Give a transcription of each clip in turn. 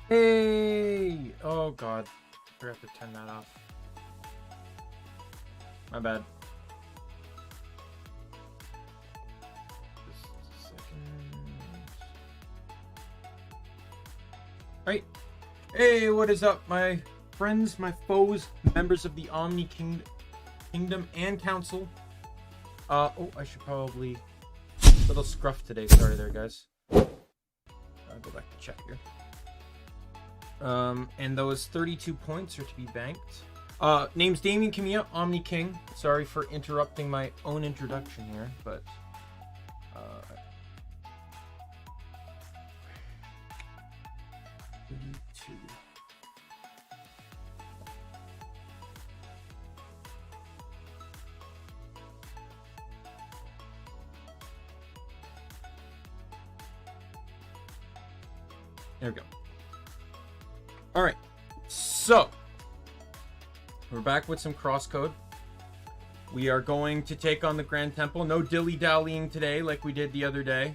Hey! Oh god. I forgot to turn that off. My bad. Just a second. Alright. Hey, what is up, my friends, my foes, members of the Omni King Kingdom and Council? Oh, I should probably... Little scruff today. Sorry there, guys. I'll go back to check here. And those 32 points are to be banked. Name's Daimien Kamiya, Omni King. Sorry for interrupting my own introduction here, but... 32. There we go. Alright, so we're back with some CrossCode. We are going to take on the Grand Temple. No dilly-dallying today like we did the other day.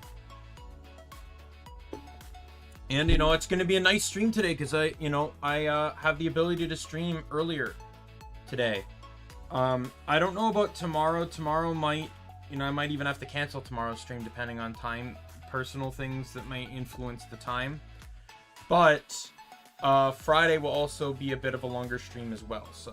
And, you know, it's going to be a nice stream today because I have the ability to stream earlier today. I don't know about tomorrow. Tomorrow might, I might even have to cancel tomorrow's stream depending on time. Personal things that might influence the time. But Friday will also be a bit of a longer stream as well, so.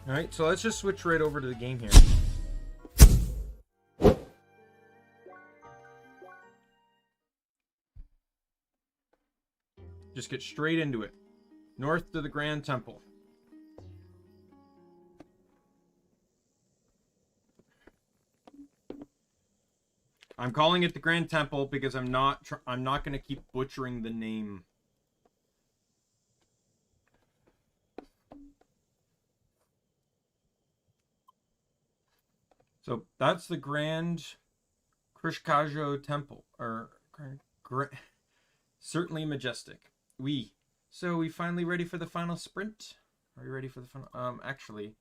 Alright, so let's just switch right over to the game here. Just get straight into it. North to the Grand Temple. I'm calling it the Grand Temple because I'm not going to keep butchering the name. So that's the Grand Krishkajo Temple, or certainly majestic. So we finally ready for the final sprint? Are you ready for the final? Actually,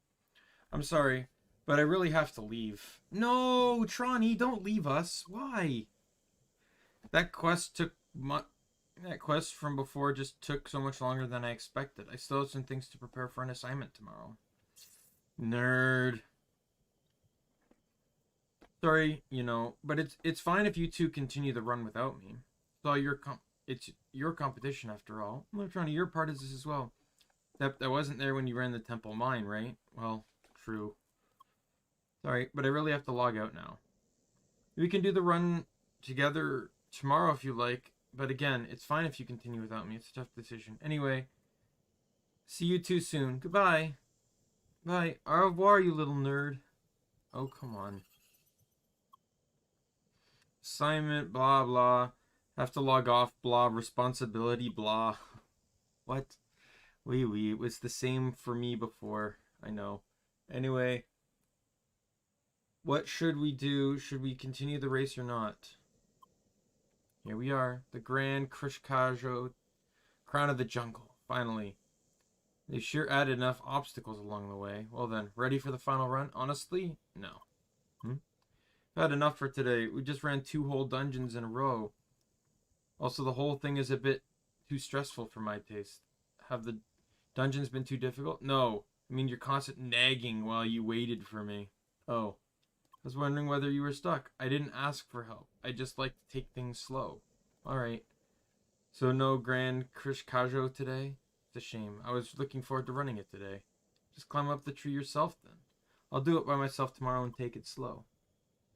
I'm sorry, but I really have to leave. No, Tronny, don't leave us. Why? That quest from before just took so much longer than I expected. I still have some things to prepare for an assignment tomorrow. Nerd. Sorry, but it's fine if you two continue the run without me. It's your competition after all. I'm trying to your part of this as well. That wasn't there when you ran the temple mine, right? Well, true. Sorry, but I really have to log out now. We can do the run together tomorrow if you like, but again, it's fine if you continue without me. It's a tough decision. Anyway, see you too soon. Goodbye. Bye. Au revoir, you little nerd. Oh, come on. Assignment, blah, blah. Have to log off, blah. Responsibility, blah. What? It was the same for me before. I know. Anyway. What should we do? Should we continue the race or not? Here we are. The Grand Krishkajo Crown of the Jungle. Finally. They sure added enough obstacles along the way. Well then, ready for the final run? Honestly, no. Had enough for today. We just ran 2 whole dungeons in a row. Also, the whole thing is a bit too stressful for my taste. Have the dungeons been too difficult? No. I mean, your constant nagging while you waited for me. Oh. I was wondering whether you were stuck. I didn't ask for help. I just like to take things slow. Alright. So no Grand Krishkajo today? It's a shame. I was looking forward to running it today. Just climb up the tree yourself then. I'll do it by myself tomorrow and take it slow.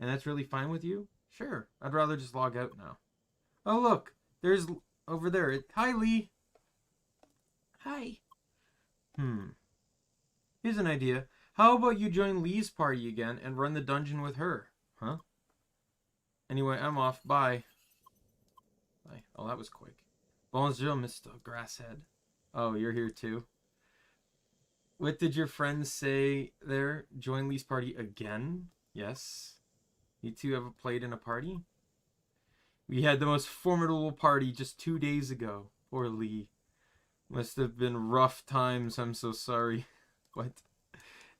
And that's really fine with you? Sure. I'd rather just log out now. Oh, look. There's over there. Hi, Lee. Hi. Here's an idea. How about you join Lee's party again and run the dungeon with her? Huh? Anyway, I'm off. Bye. Bye. Oh, that was quick. Bonjour, Mr. Grasshead. Oh, you're here too. What did your friends say there? Join Lee's party again? Yes. You two ever played in a party? We had the most formidable party just 2 days ago. Poor Lee. Must have been rough times. I'm so sorry. What?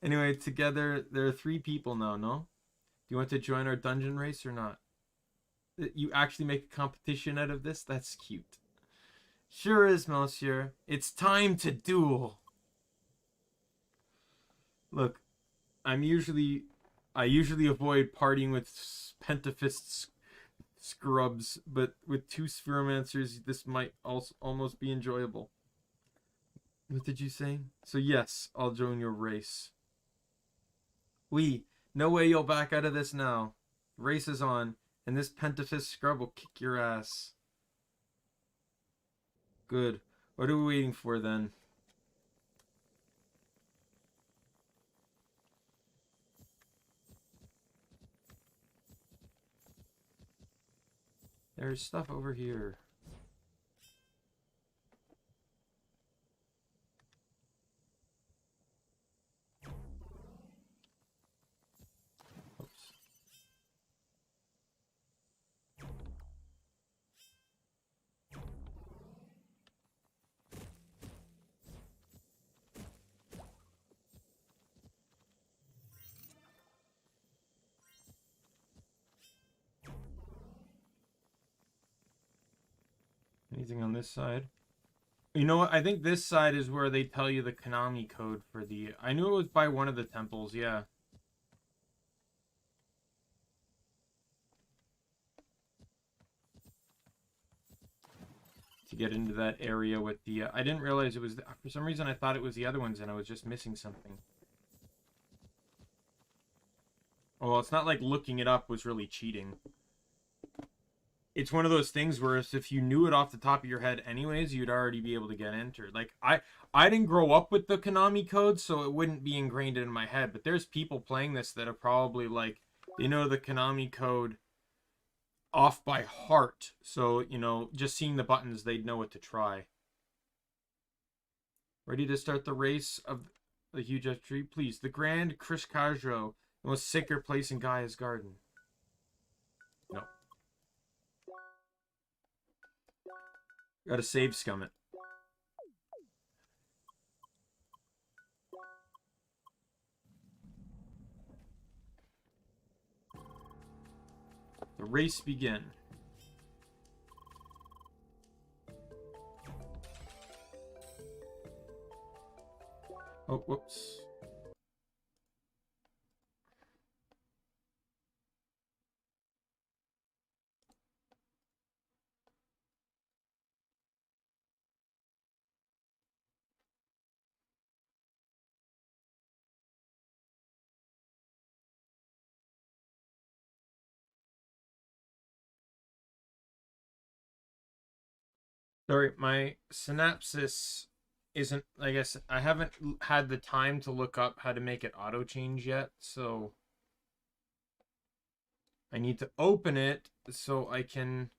Anyway, together, there are 3 people now, no? Do you want to join our dungeon race or not? You actually make a competition out of this? That's cute. Sure is, monsieur. It's time to duel. Look, I usually avoid partying with pentafist scrubs, but with 2 spheromancers, this might also almost be enjoyable. What did you say? So yes, I'll join your race. No way you'll back out of this now. Race is on, and this pentafist scrub will kick your ass. Good. What are we waiting for then? There's stuff over here. Oops. Anything on this side? You know what? I think this side is where they tell you the Konami code for the... I knew it was by one of the temples, yeah. To get into that area with the... I didn't realize it was... For some reason, I thought it was the other ones, and I was just missing something. Oh, well, it's not like looking it up was really cheating. It's one of those things where if you knew it off the top of your head anyways, you'd already be able to get entered. Like, I didn't grow up with the Konami code, so it wouldn't be ingrained in my head. But there's people playing this that are probably, like, they know the Konami code off by heart. So, you know, just seeing the buttons, they'd know what to try. Ready to start the race of the huge tree? Please, the Grand Krishkajro, the most sacred place in Gaia's garden. No. Gotta save scum it. The race begin. Oh, whoops. Sorry, my synapsis isn't, I guess, I haven't had the time to look up how to make it auto change yet, so I need to open it so I can...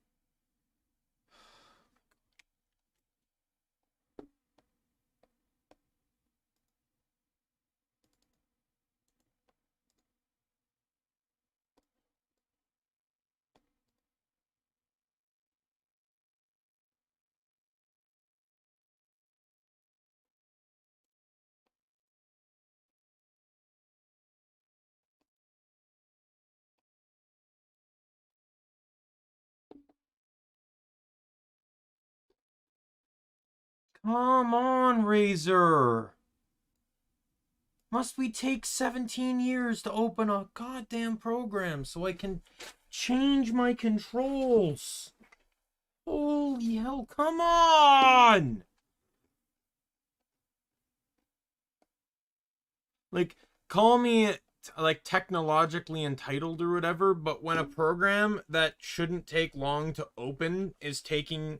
Come on, Razor! Must we take 17 years to open a goddamn program so I can change my controls? Holy hell, come on! Like, call me, like, technologically entitled or whatever, but when a program that shouldn't take long to open is taking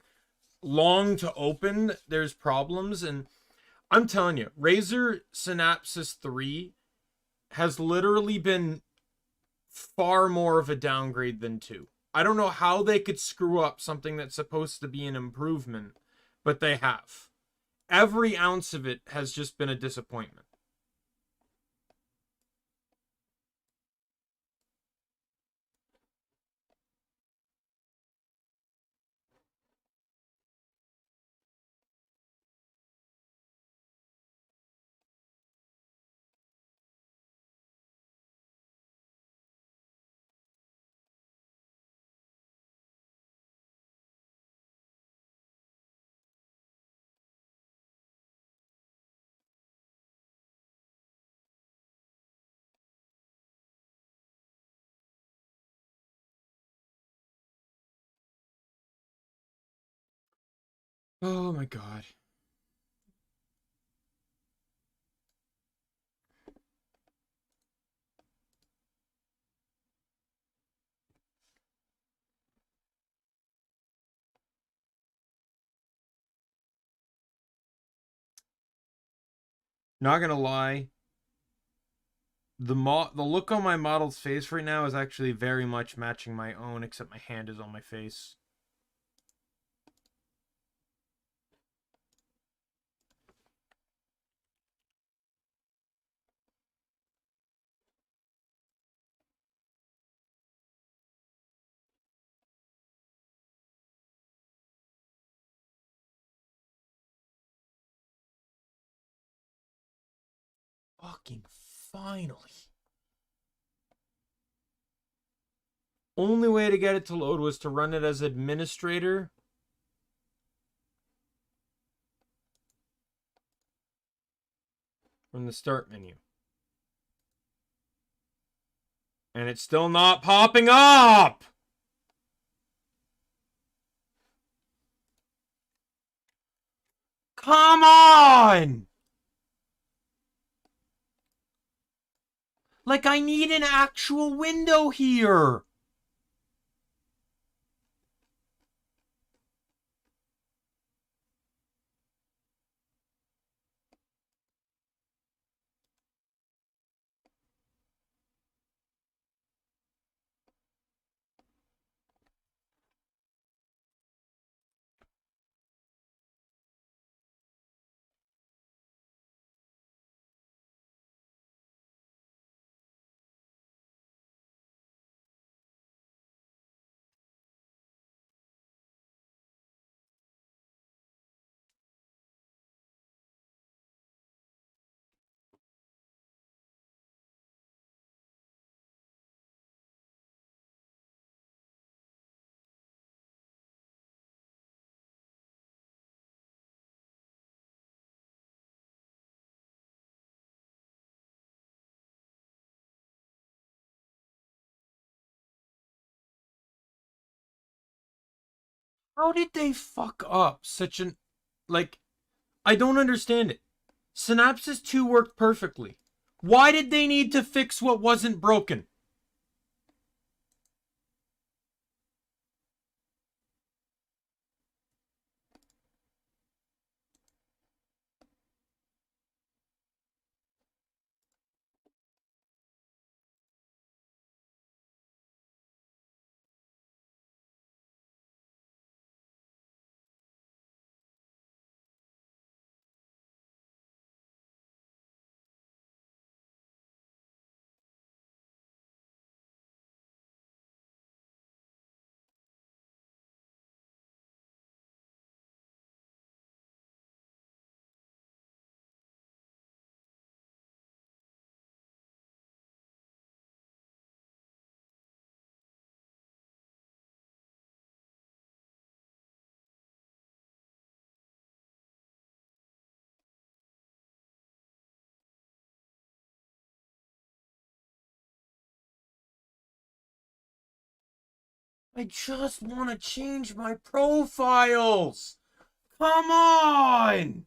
long to open, there's problems. And I'm telling you, Razer Synapses 3 has literally been far more of a downgrade than 2. I don't know how they could screw up something that's supposed to be an improvement, but they have. Every ounce of it has just been a disappointment. Oh my god. Not gonna lie, the look on my model's face right now is actually very much matching my own, except my hand is on my face. Fucking finally. Only way to get it to load was to run it as administrator. From the start menu. And it's still not popping up! Come on! Like, I need an actual window here! How did they fuck up such an... Like, I don't understand it. Synapses 2 worked perfectly. Why did they need to fix what wasn't broken? I just want to change my profiles! Come on!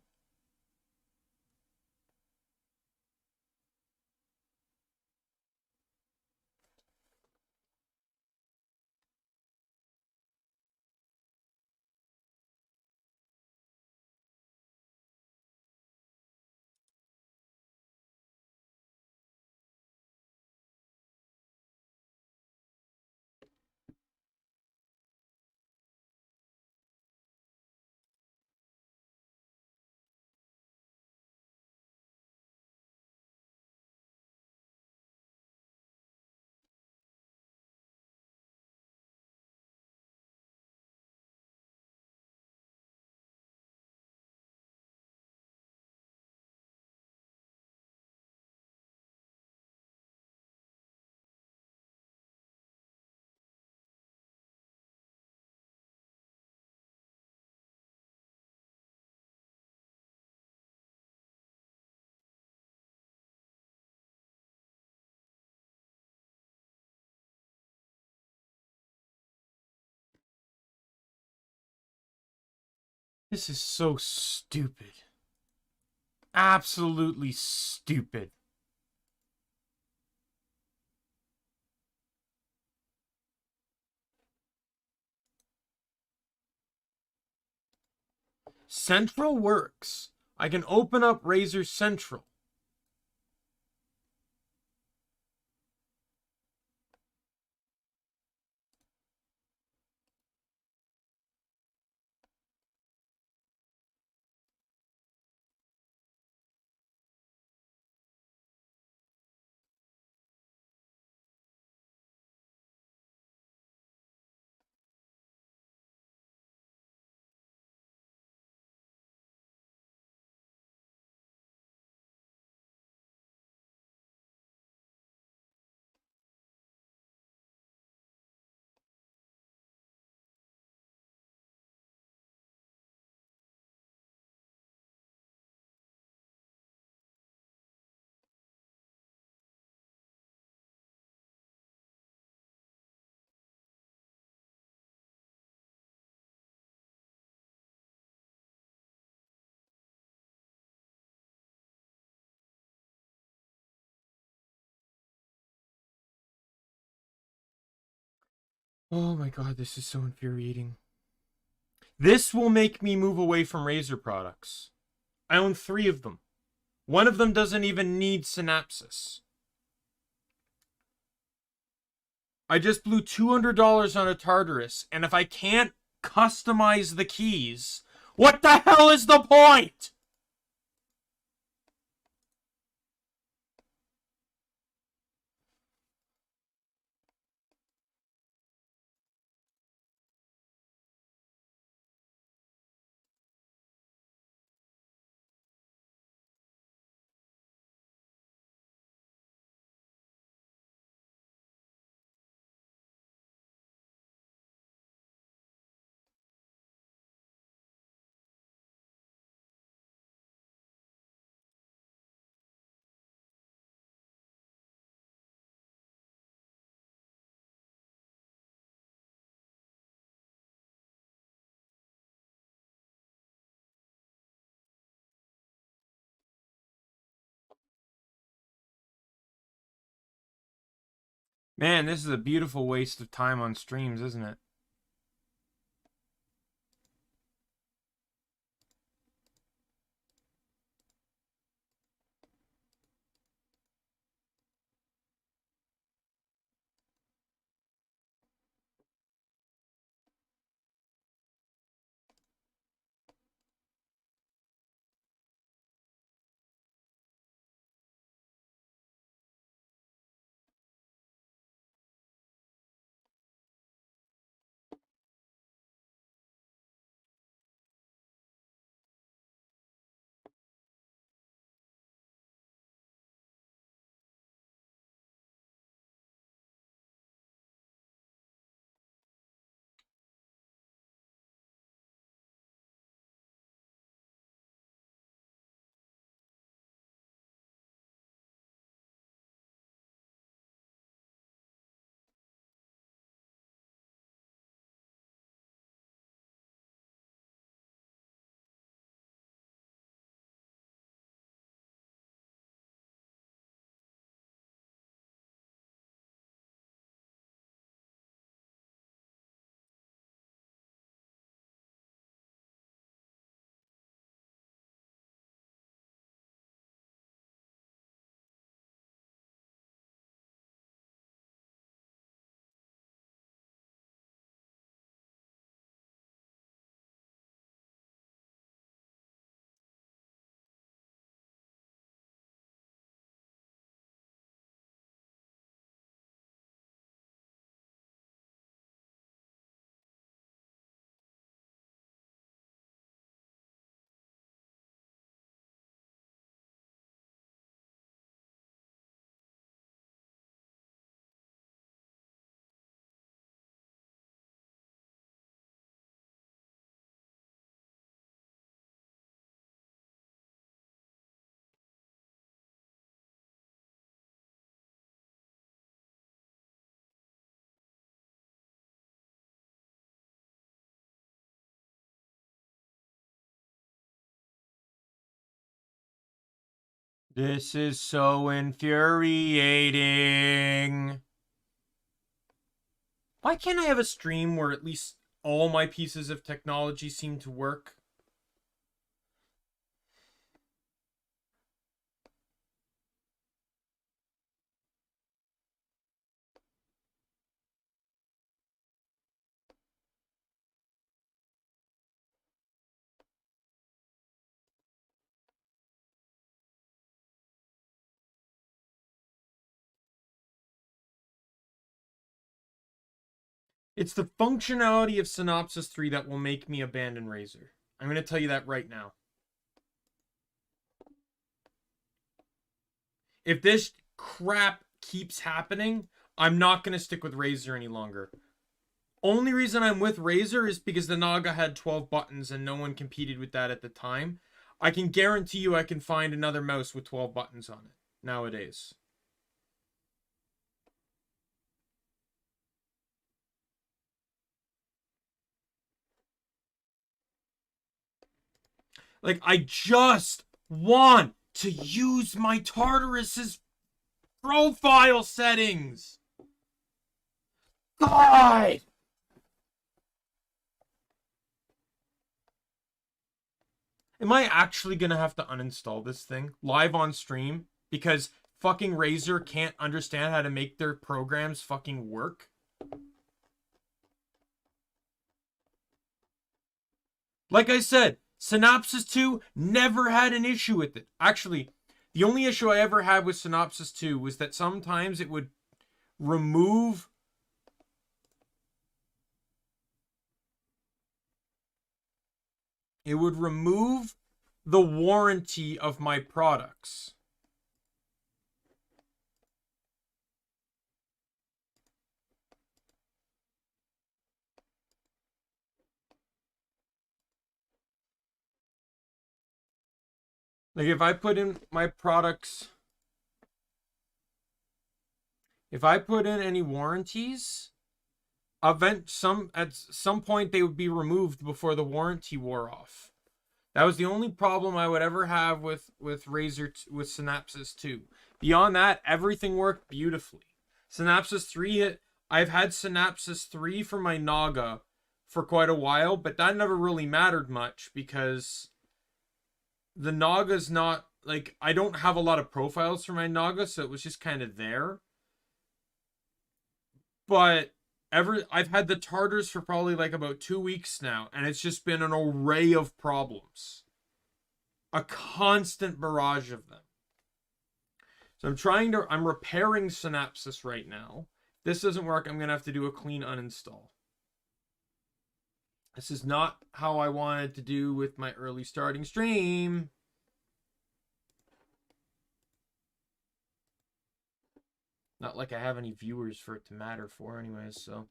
This is so stupid. Absolutely stupid. Central works. I can open up Razor Central. Oh my god, this is so infuriating. This will make me move away from Razer products. I own 3 of them. One of them doesn't even need Synapsis. I just blew $200 on a Tartarus, and if I can't customize the keys, what the hell is the point? Man, this is a beautiful waste of time on streams, isn't it? This is so infuriating. Why can't I have a stream where at least all my pieces of technology seem to work? It's the functionality of Synopsys 3 that will make me abandon Razer. I'm going to tell you that right now. If this crap keeps happening, I'm not going to stick with Razer any longer. Only reason I'm with Razer is because the Naga had 12 buttons and no one competed with that at the time. I can guarantee you I can find another mouse with 12 buttons on it nowadays. Like, I just want to use my Tartarus's profile settings. God! Am I actually going to have to uninstall this thing live on stream because fucking Razer can't understand how to make their programs fucking work? Like I said, Synopsys 2 never had an issue with it. Actually, the only issue I ever had with Synopsys 2 was that sometimes it would remove the warranty of my products. Like if I put in my products, if I put in any warranties, at some point they would be removed before the warranty wore off. That was the only problem I would ever have with Razer with Synopsys 2. Beyond that, everything worked beautifully. Synopsys 3, I've had Synopsys 3 for my Naga for quite a while, but that never really mattered much because the Naga's not, like, I don't have a lot of profiles for my Naga, so it was just kind of there. But I've had the Tartars for probably like about 2 weeks now, and it's just been an array of problems. A constant barrage of them. So I'm repairing Synopsys right now. If this doesn't work, I'm going to have to do a clean uninstall. This is not how I wanted to do with my early starting stream. Not like I have any viewers for it to matter for anyways, so.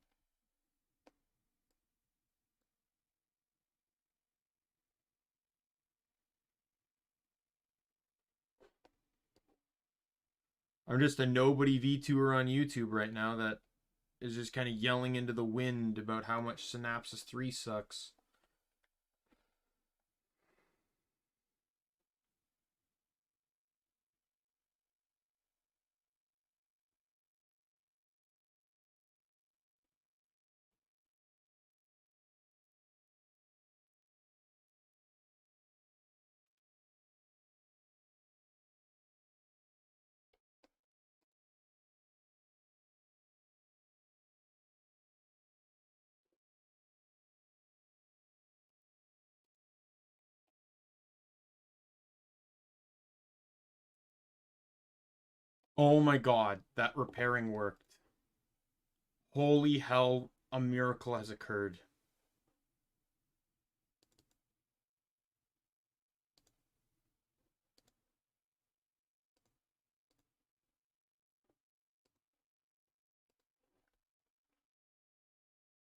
I'm just a nobody VTuber on YouTube right now that is just kind of yelling into the wind about how much Synopsys 3 sucks. Oh my god, that repairing worked. Holy hell, a miracle has occurred.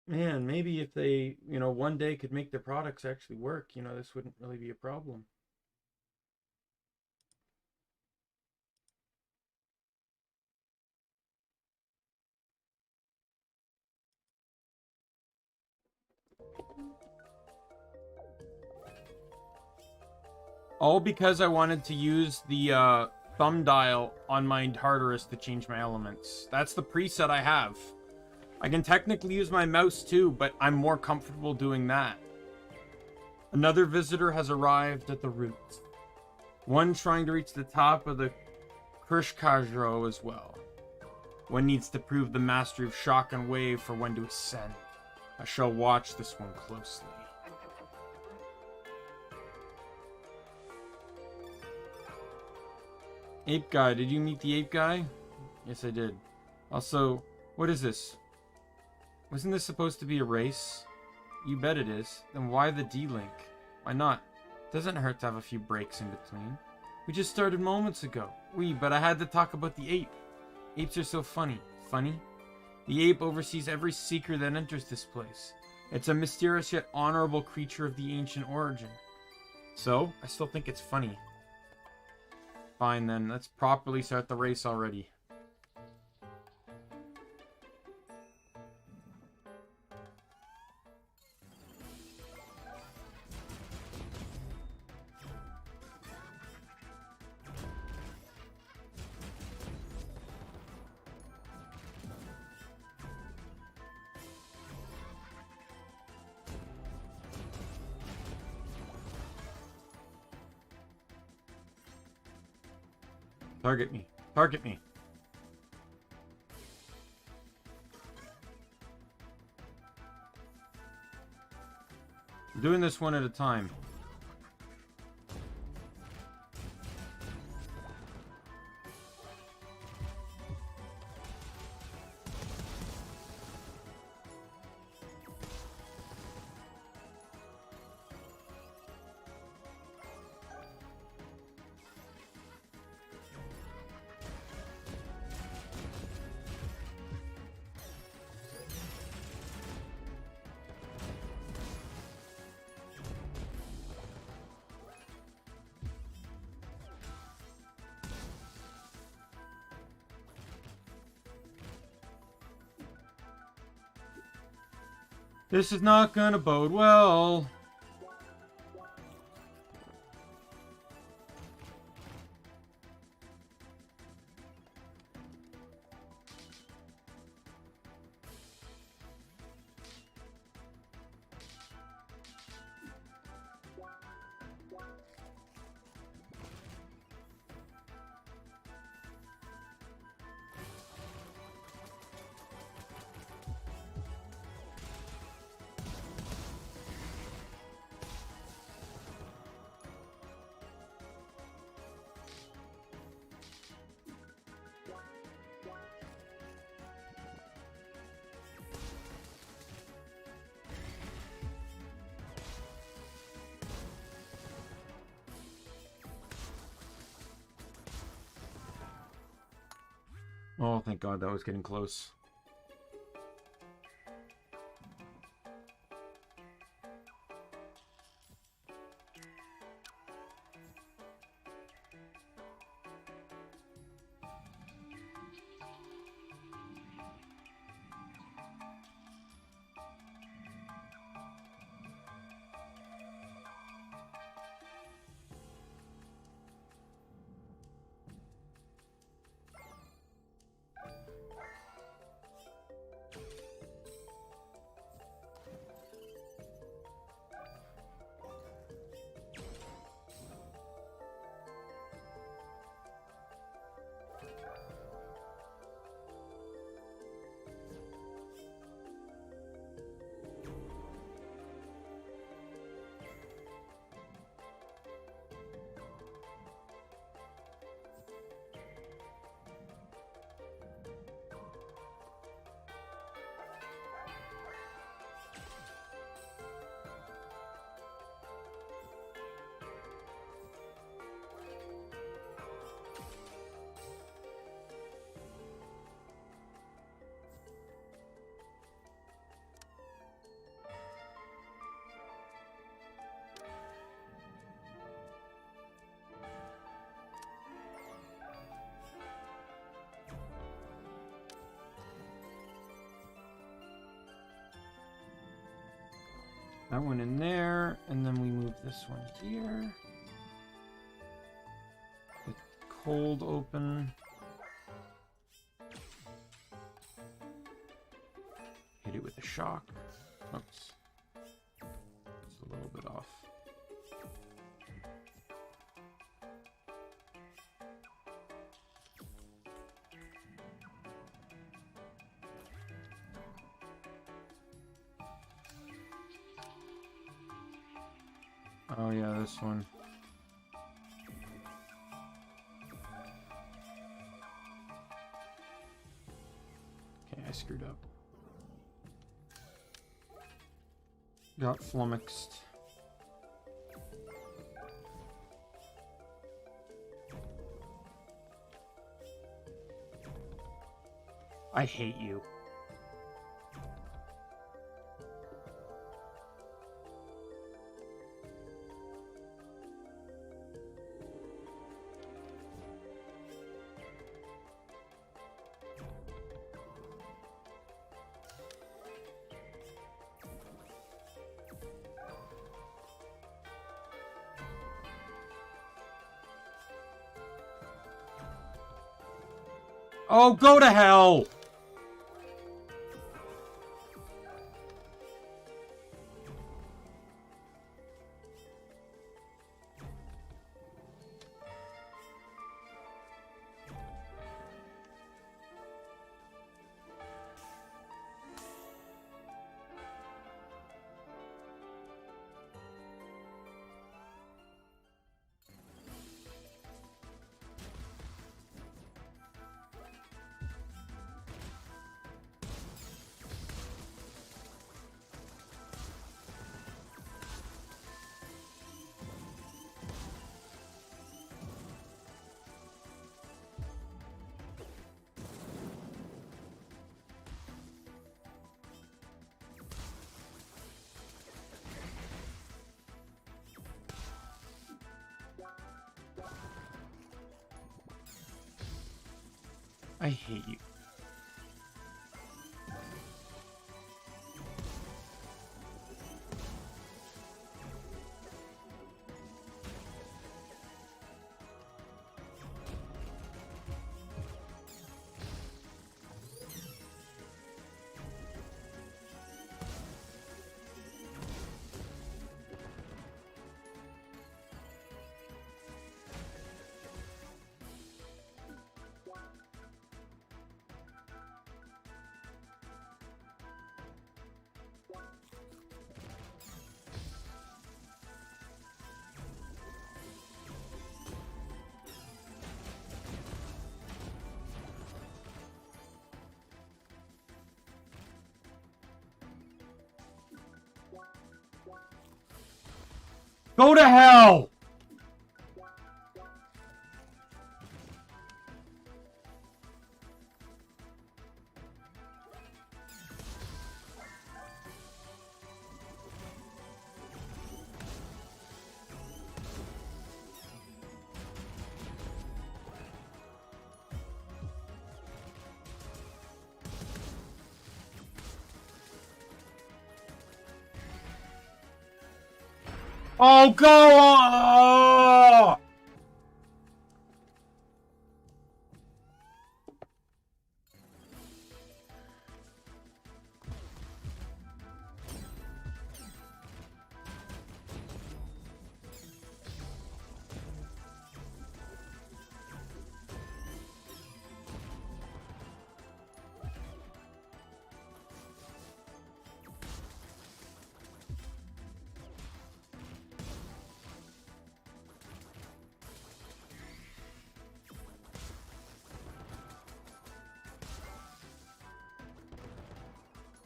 Man, maybe if they, one day could make their products actually work, this wouldn't really be a problem. All because I wanted to use the thumb dial on my hardwrist to change my elements. That's the preset I have. I can technically use my mouse too, but I'm more comfortable doing that. Another visitor has arrived at the route. One trying to reach the top of the Krishkajro as well. One needs to prove the mastery of shock and wave for one to ascend. I shall watch this one closely. Ape guy, did you meet the ape guy? Yes, I did. Also, what is this? Wasn't this supposed to be a race? You bet it is. Then why the D-Link? Why not? Doesn't hurt to have a few breaks in between. We just started moments ago. But I had to talk about the ape. Apes are so funny. Funny? The ape oversees every seeker that enters this place. It's a mysterious yet honorable creature of the ancient origin. So, I still think it's funny. Fine then, let's properly start the race already. Target me. Target me. I'm doing this one at a time. This is not gonna bode well. Oh, thank God that was getting close. That one in there, and then we move this one here. The hold open. Hit it with a shock. Oops. It's a little bit off. Oh yeah, this one. Okay, I screwed up. Got flummoxed. I hate you. Oh, go to hell! I hate you. Go to hell! Oh, go on!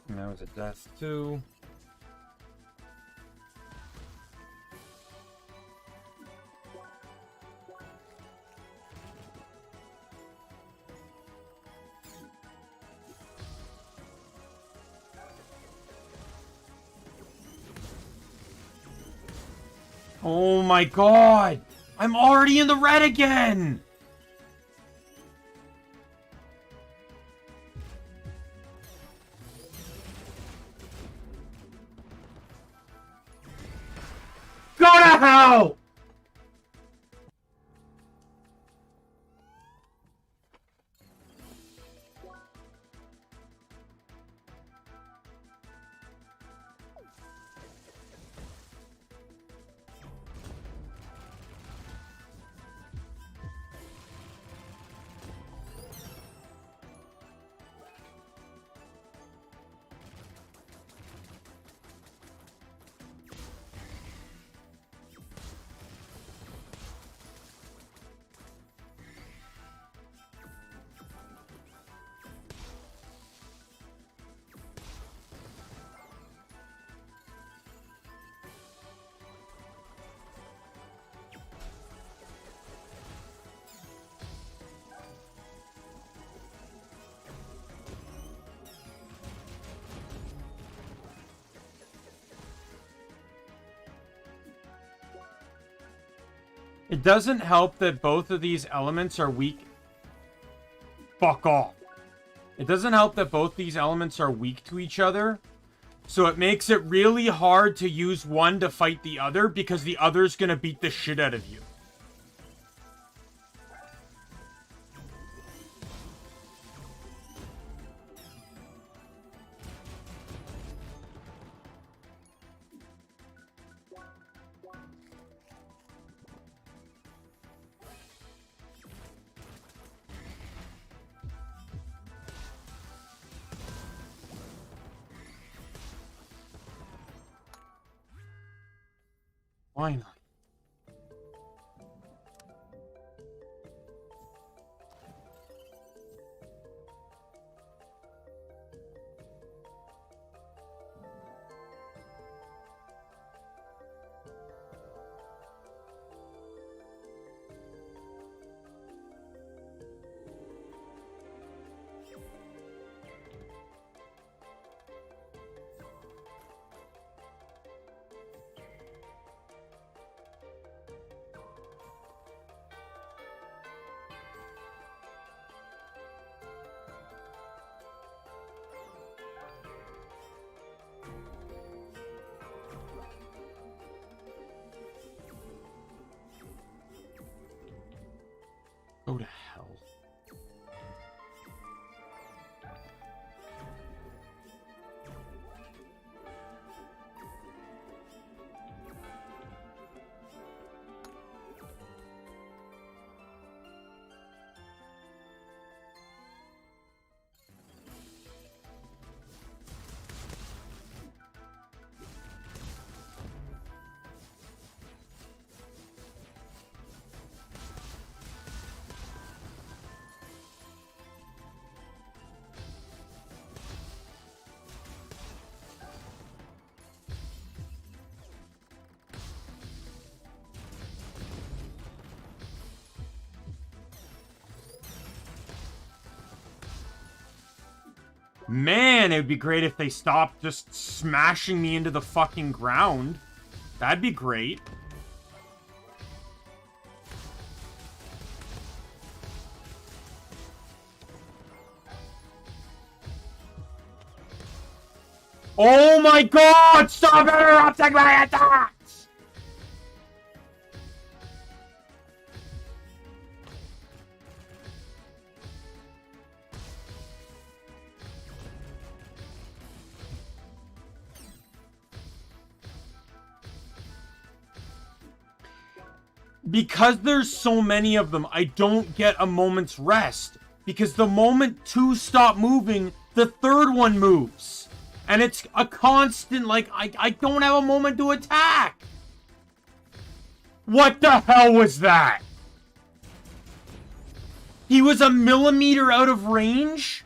And that was a death too. Oh my god! I'm already in the red again! Go to hell! It doesn't help that both of these elements are weak. Fuck off. It doesn't help that both these elements are weak to each other. So it makes it really hard to use one to fight the other because the other's gonna beat the shit out of you. Why not? Go to hell. Man, it would be great if they stopped just smashing me into the fucking ground. That'd be great. Oh my god! Stop interrupting my attacks! Because there's so many of them, I don't get a moment's rest. Because the moment two stop moving, the third one moves. And it's a constant, like, I don't have a moment to attack. What the hell was that? He was a millimeter out of range?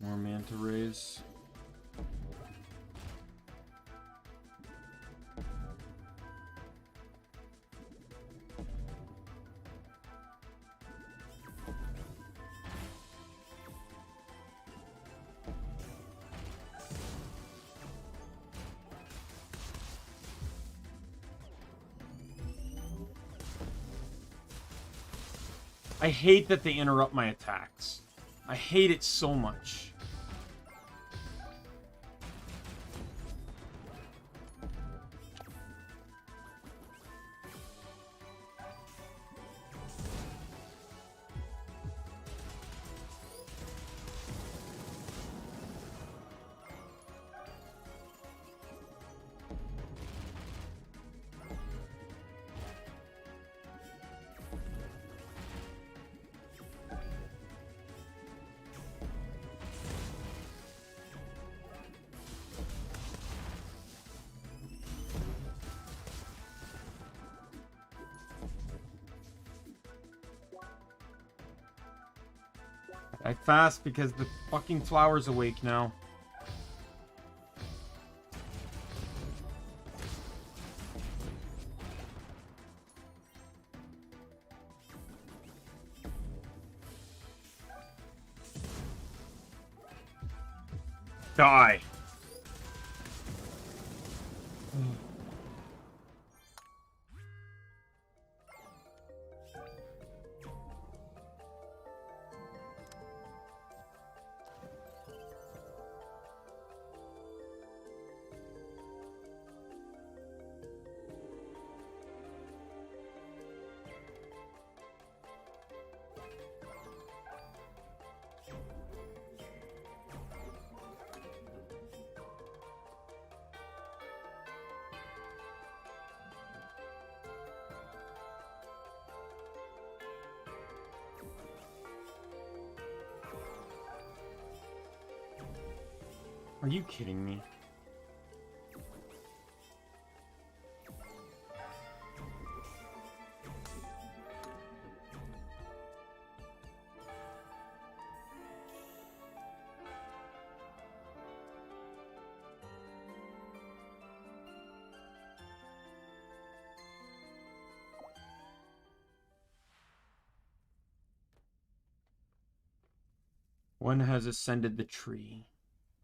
More manta rays. I hate that they interrupt my attacks. I hate it so much. I fast because the fucking flower's awake now. Die. Are you kidding me? One has ascended the tree.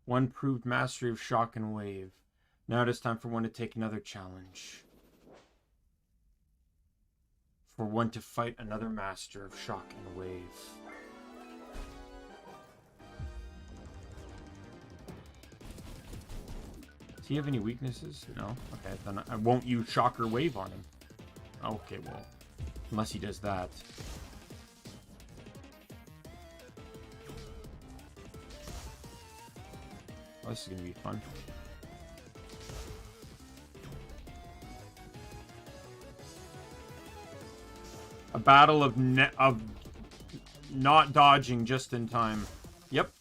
One proved mastery of shock and wave. Now it is time for one to take another challenge. For one to fight another master of shock and wave. Does he have any weaknesses? No? Okay, then I won't use shock or wave on him. Okay, well, unless he does that. Oh, this is gonna be fun. A battle of not dodging just in time. Yep.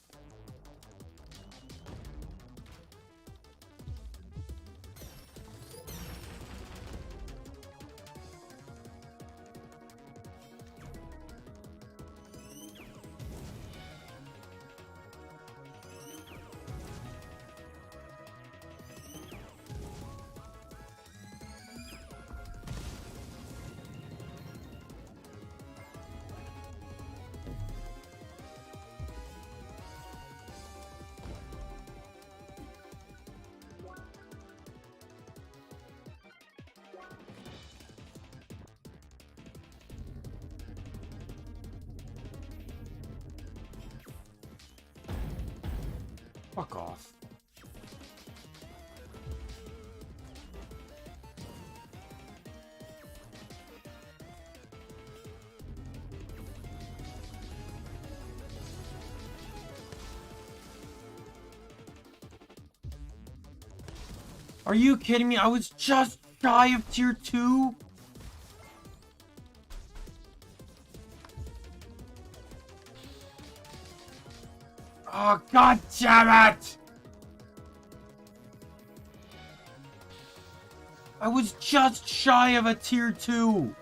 Fuck off. Are you kidding me? I was just shy of tier 2? Oh, god damn it! I was just shy of a tier 2.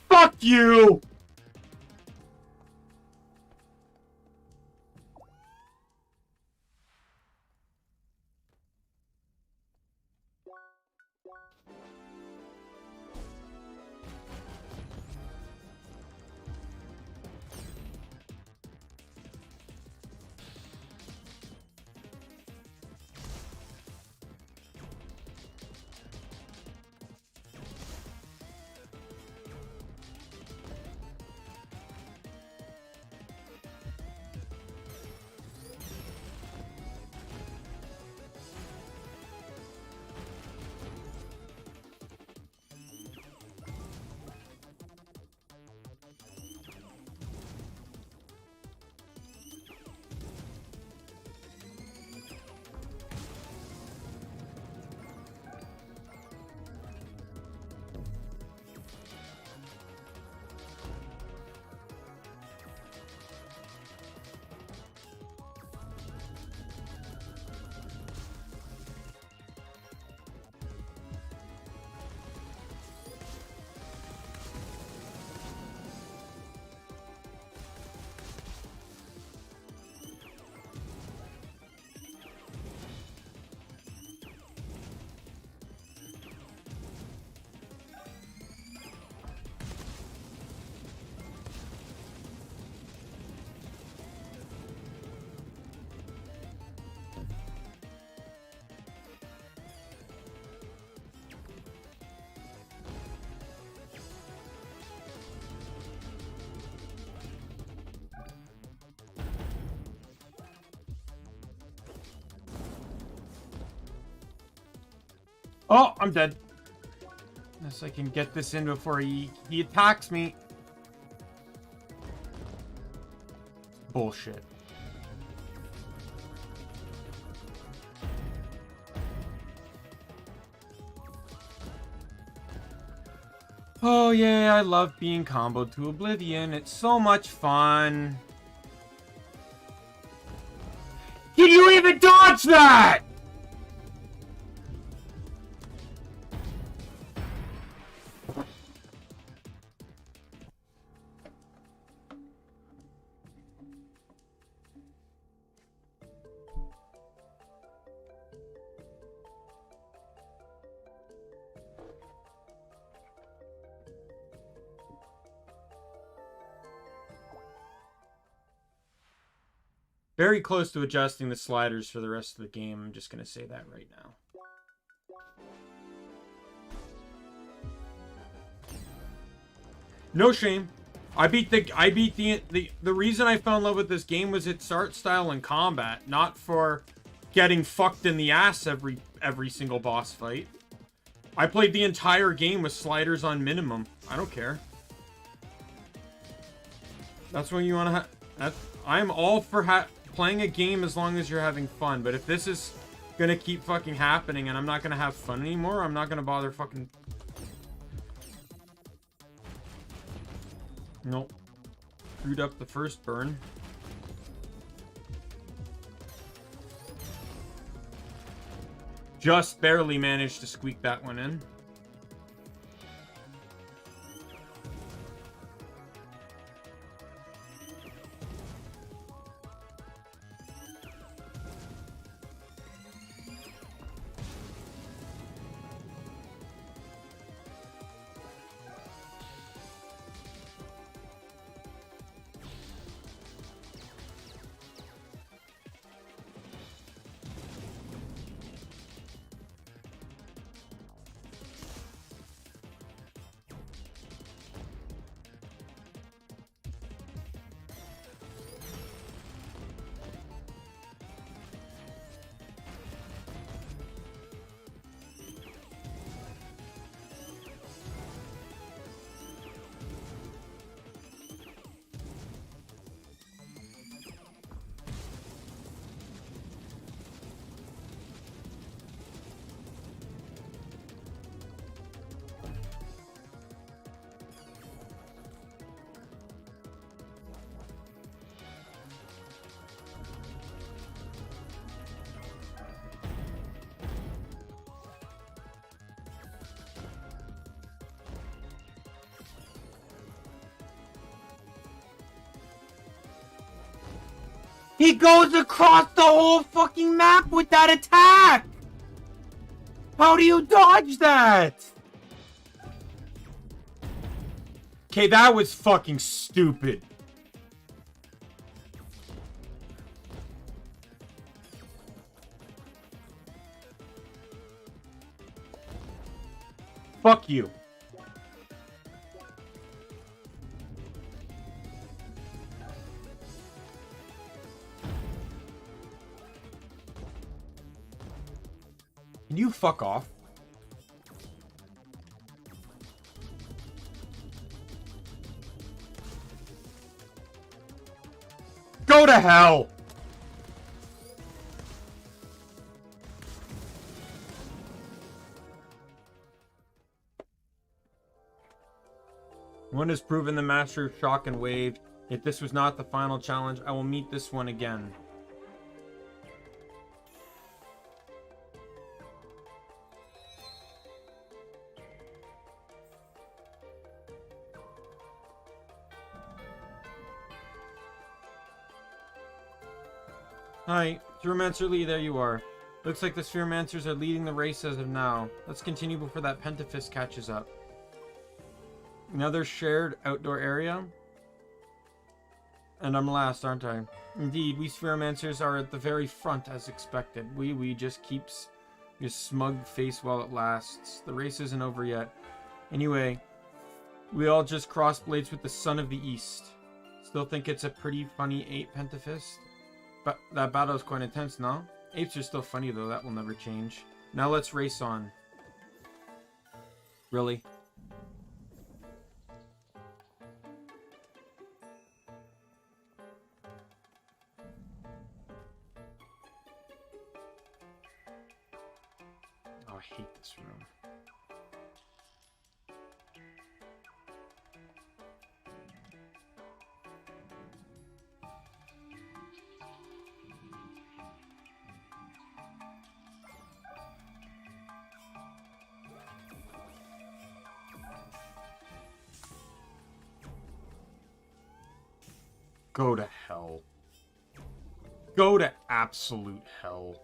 Fuck you! Oh, I'm dead. Unless I can get this in before he attacks me. Bullshit. Oh yeah, I love being comboed to oblivion. It's so much fun. Did you even dodge that? Very close to adjusting the sliders for the rest of the game. I'm just going to say that right now. No shame. The reason I fell in love with this game was its art style and combat, not for getting fucked in the ass every single boss fight. I played the entire game with sliders on minimum. I don't care. That's when you want to I'm all for playing a game as long as you're having fun, but if this is gonna keep fucking happening and I'm not gonna have fun anymore, I'm not gonna bother fucking... Nope. Screwed up the first burn. Just barely managed to squeak that one in. He goes across the whole fucking map with that attack! How do you dodge that? Okay, that was fucking stupid. Fuck you. Can you fuck off? Go to hell! One has proven the master of shock and wave. If this was not the final challenge, I will meet this one again. Hi, Spheromancer Lee, there you are. Looks like the Spheromancers are leading the race as of now. Let's continue before that Pentafist catches up. Another shared outdoor area? And I'm last, aren't I? Indeed, we Spheromancers are at the very front as expected. We just keeps your smug face while it lasts. The race isn't over yet. Anyway, we all just cross blades with the Son of the East. Still think it's a pretty funny ape Pentafist? But that battle's quite intense, no? Apes are still funny though, that will never change. Now let's race on. Really? Oh, I hate this room. Go to hell. Go to absolute hell.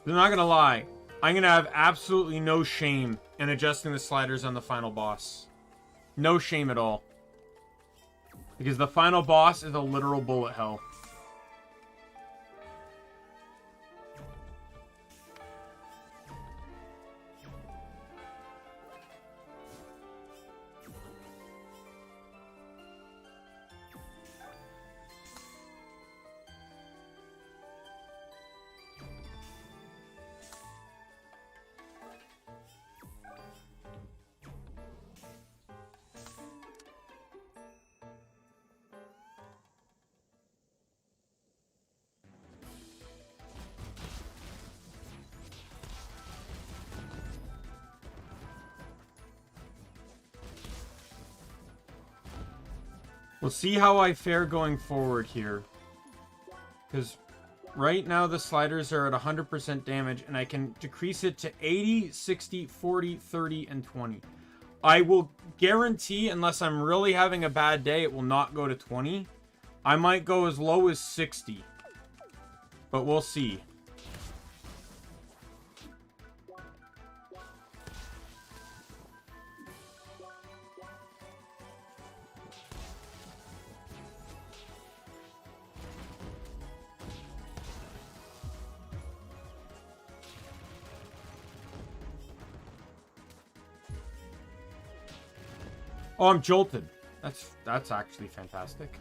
I'm not gonna lie. I'm gonna have absolutely no shame in adjusting the sliders on the final boss. No shame at all. Because the final boss is a literal bullet hell. We'll see how I fare going forward here. Because right now the sliders are at 100% damage, and I can decrease it to 80, 60, 40, 30, and 20. I will guarantee, unless I'm really having a bad day, it will not go to 20. I might go as low as 60. But we'll see. Oh, I'm jolted. That's actually fantastic.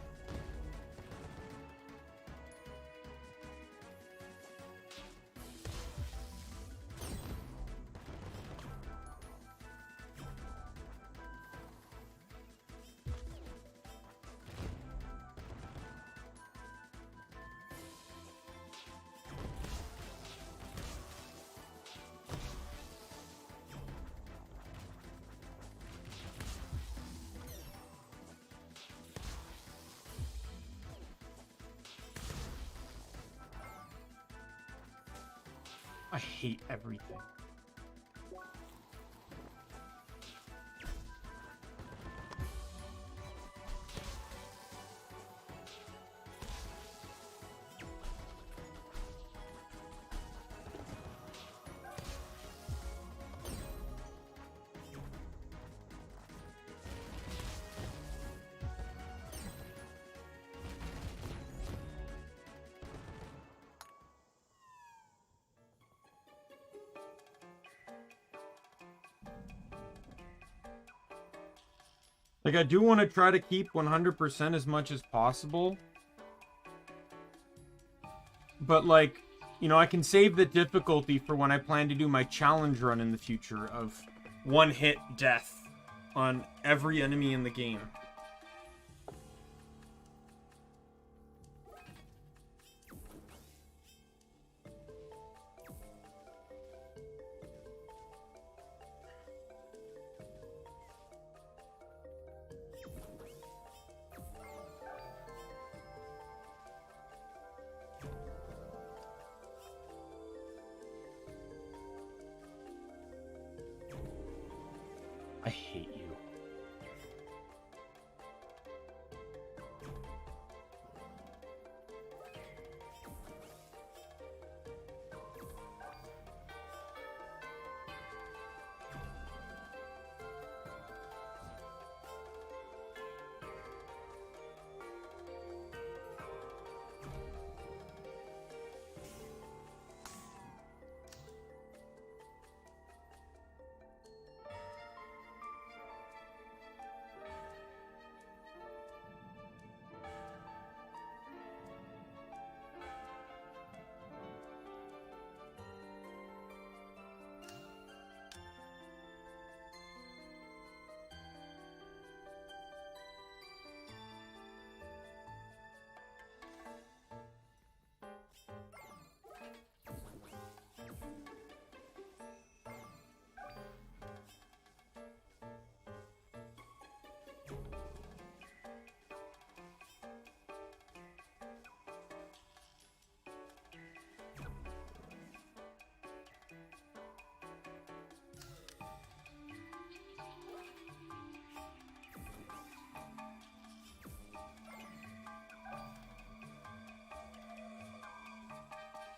I hate everything. Like, I do want to try to keep 100% as much as possible. But, like, you know, I can save the difficulty for when I plan to do my challenge run in the future of one-hit death on every enemy in the game. I hate you.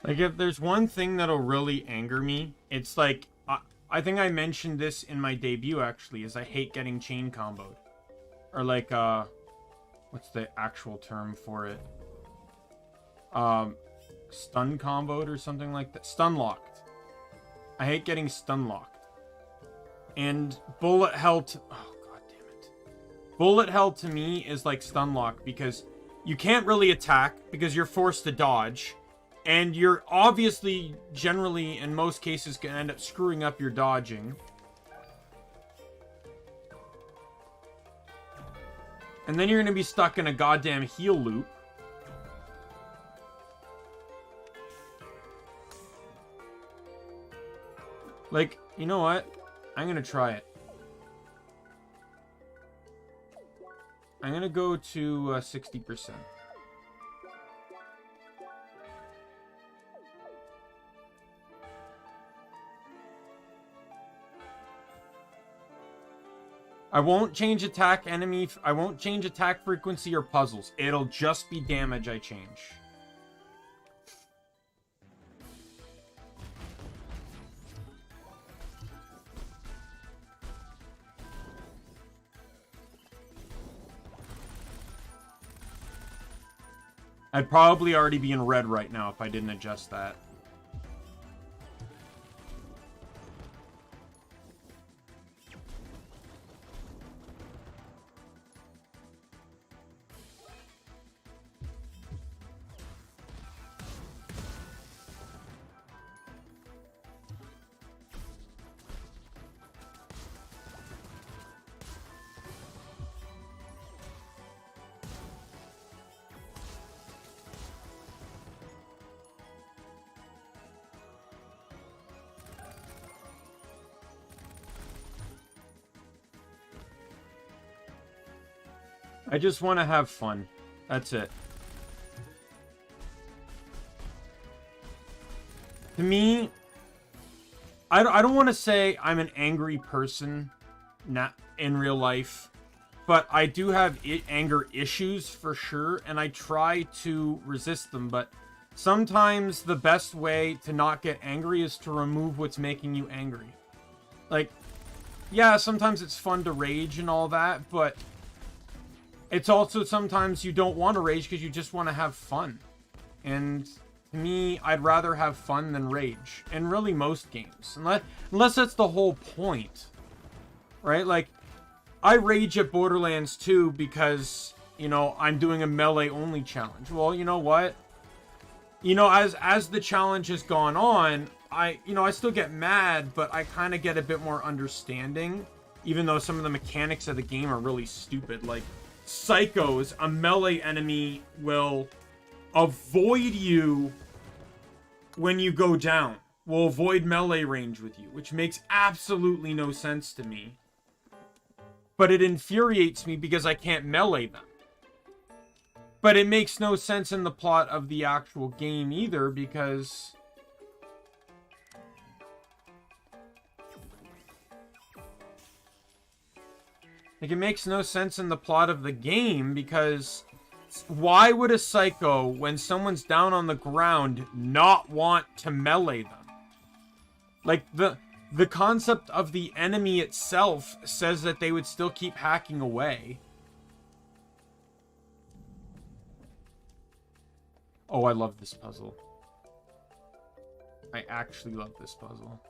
Like, if there's one thing that'll really anger me, it's like, I think I mentioned this in my debut, actually, is I hate getting chain comboed. Or like, what's the actual term for it? Stun comboed or something like that. Stun locked. I hate getting stun locked. And bullet hell to... Oh, god damn it. Bullet hell to me is like stun lock, because you can't really attack because you're forced to dodge. And you're obviously, generally, in most cases, going to end up screwing up your dodging. And then you're going to be stuck in a goddamn heal loop. Like, you know what? I'm going to try it. I'm going to go to 60%. I won't change attack enemy. I won't change attack frequency or puzzles. It'll just be damage I change. I'd probably already be in red right now if I didn't adjust that. I just want to have fun. That's it. To me, I don't want to say I'm an angry person not in real life, but I do have anger issues for sure, and I try to resist them, but sometimes the best way to not get angry is to remove what's making you angry. Like, yeah, sometimes it's fun to rage and all that, but it's also sometimes you don't want to rage because you just want to have fun. And to me, I'd rather have fun than rage. In really most games. Unless that's the whole point. Right? Like, I rage at Borderlands 2 because, you know, I'm doing a melee-only challenge. Well, you know what? You know, as the challenge has gone on, I still get mad, but I kind of get a bit more understanding. Even though some of the mechanics of the game are really stupid. Like, Psychos, a melee enemy, will avoid you when you go down. Will avoid melee range with you, which makes absolutely no sense to me. But it infuriates me because I can't melee them. But it makes no sense in the plot of the actual game either, because like, it makes no sense in the plot of the game, because why would a psycho, when someone's down on the ground, not want to melee them? Like, the concept of the enemy itself says that they would still keep hacking away. Oh, I love this puzzle. I actually love this puzzle.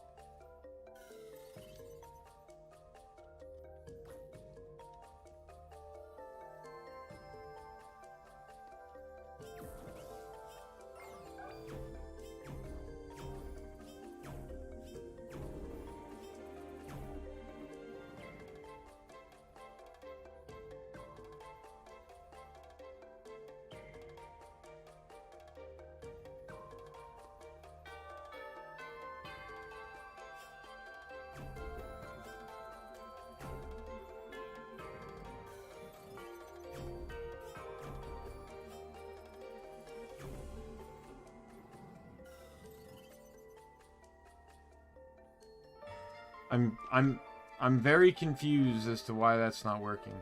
I'm very confused as to why that's not working.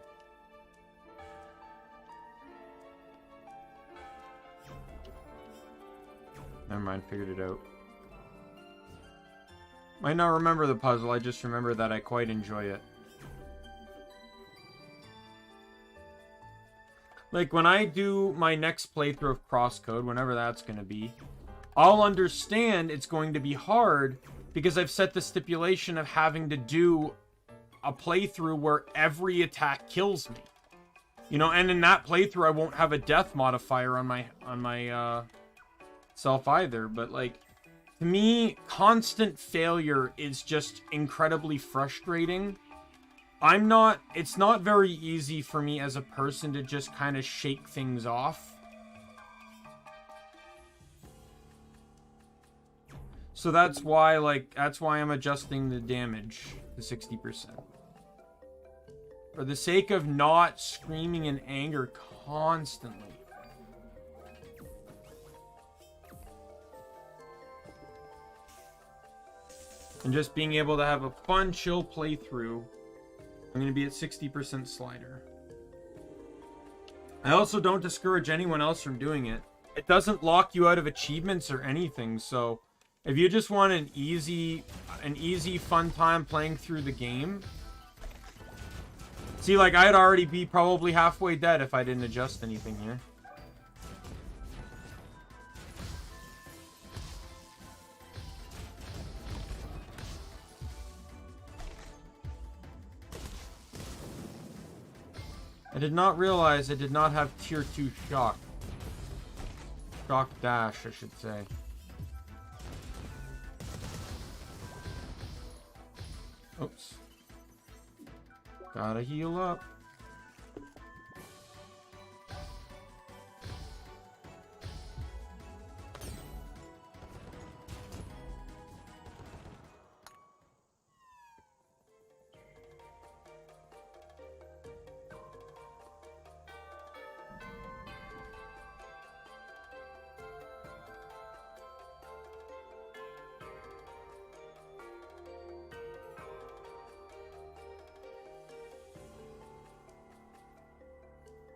Never mind, figured it out. Might not remember the puzzle, I just remember that I quite enjoy it. Like, when I do my next playthrough of CrossCode, whenever that's going to be, I'll understand it's going to be hard because I've set the stipulation of having to do a playthrough where every attack kills me. You know, and in that playthrough, I won't have a death modifier on my self either. But, like, to me, constant failure is just incredibly frustrating. It's not very easy for me as a person to just kind of shake things off. So that's why I'm adjusting the damage to 60%. For the sake of not screaming in anger constantly. And just being able to have a fun, chill playthrough. I'm going to be at 60% slider. I also don't discourage anyone else from doing it. It doesn't lock you out of achievements or anything, so if you just want an easy, fun time playing through the game. See, like, I'd already be probably halfway dead if I didn't adjust anything here. I did not realize I did not have tier 2 shock. Shock dash, I should say. Oops. Gotta heal up.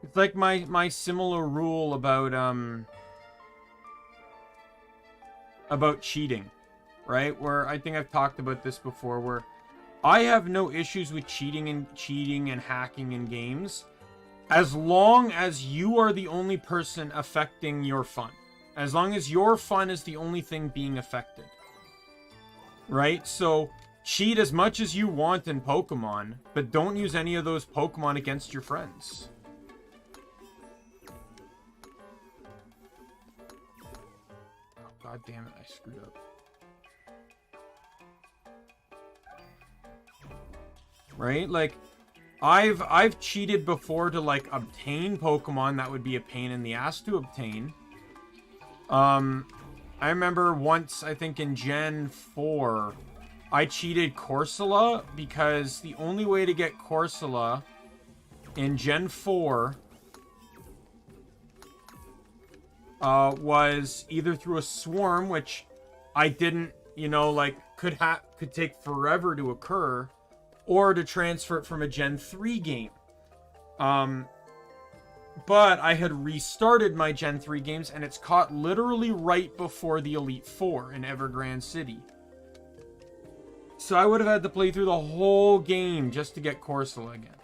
It's like my similar rule about cheating, right? Where I think I've talked about this before, where I have no issues with cheating and hacking in games, as long as you are the only person affecting your fun. As long as your fun is the only thing being affected. Right? So cheat as much as you want in Pokemon, but don't use any of those Pokemon against your friends. God damn it, I screwed up. Right? Like, I've cheated before to, like, obtain Pokemon that would be a pain in the ass to obtain. I remember once, I think in Gen 4, I cheated Corsola because the only way to get Corsola in Gen 4 was either through a swarm, which I didn't, you know, like, could take forever to occur, or to transfer it from a Gen 3 game. But I had restarted my Gen 3 games, and it's caught literally right before the Elite Four in Evergrande City. So I would have had to play through the whole game just to get Corsola again.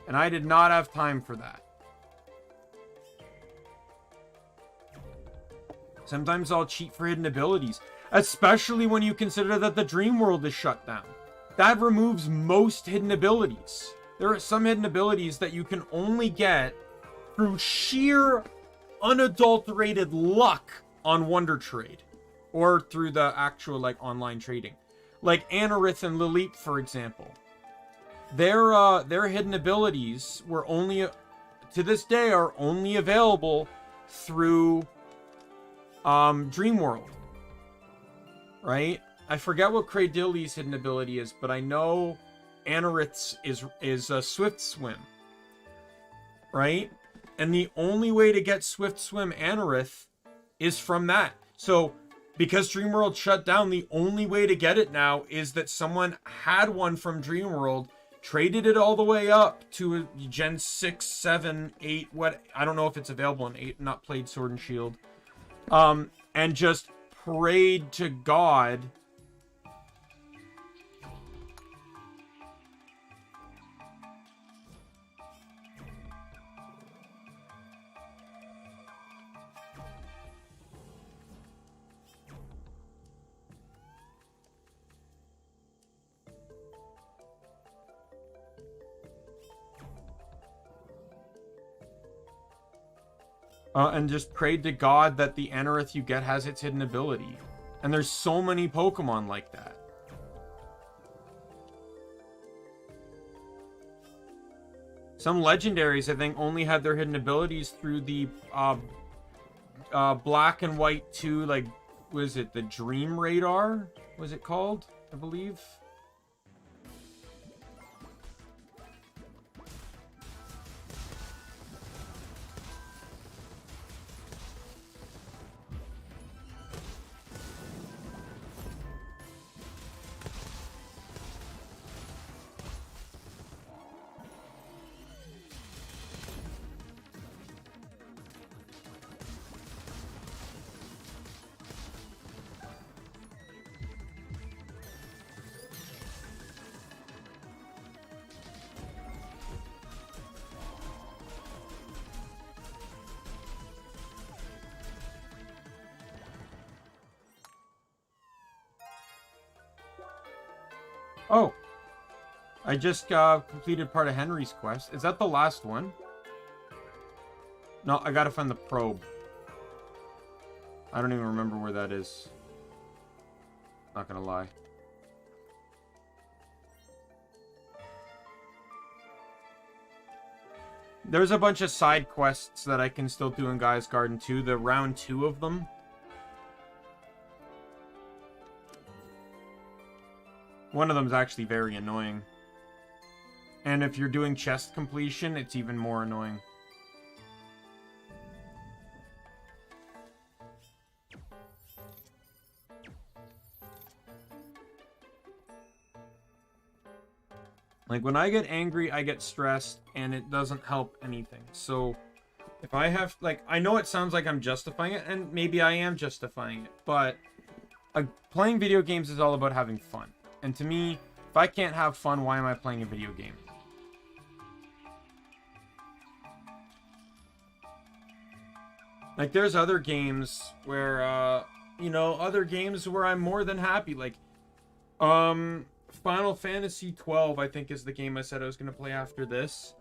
And I did not have time for that. Sometimes I'll cheat for hidden abilities, especially when you consider that the Dream World is shut down. That removes most hidden abilities. There are some hidden abilities that you can only get through sheer, unadulterated luck on Wonder Trade, or through the actual, like, online trading. Like Anorith and Lilip, for example. Their hidden abilities were only, to this day, are only available through Dream World, right? I forget what Cradilly's hidden ability is, but I know Anorith's is a Swift Swim, right? And the only way to get Swift Swim Anorith is from that. So, because Dream World shut down, the only way to get it now is that someone had one from Dream World, traded it all the way up to Gen 6, 7, 8, what, I don't know if it's available in 8, not played Sword and Shield. and just prayed to God and just prayed to God that the Anorith you get has its hidden ability. And there's so many Pokemon like that. Some legendaries, I think, only had their hidden abilities through the Black and White 2, like, was it the Dream Radar? Was it called? I believe. Oh, I just completed part of Henry's quest. Is that the last one? No, I gotta find the probe. I don't even remember where that is. Not gonna lie. There's a bunch of side quests that I can still do in Guy's Garden 2. The round 2 of them. One of them is actually very annoying. And if you're doing chest completion, it's even more annoying. Like, when I get angry, I get stressed, and it doesn't help anything. So, if I have, like, I know it sounds like I'm justifying it, and maybe I am justifying it, but playing video games is all about having fun. And to me, if I can't have fun, why am I playing a video game? Like, there's other games where, you know, other games where I'm more than happy. Like, Final Fantasy 12, I think, is the game I said I was going to play after this.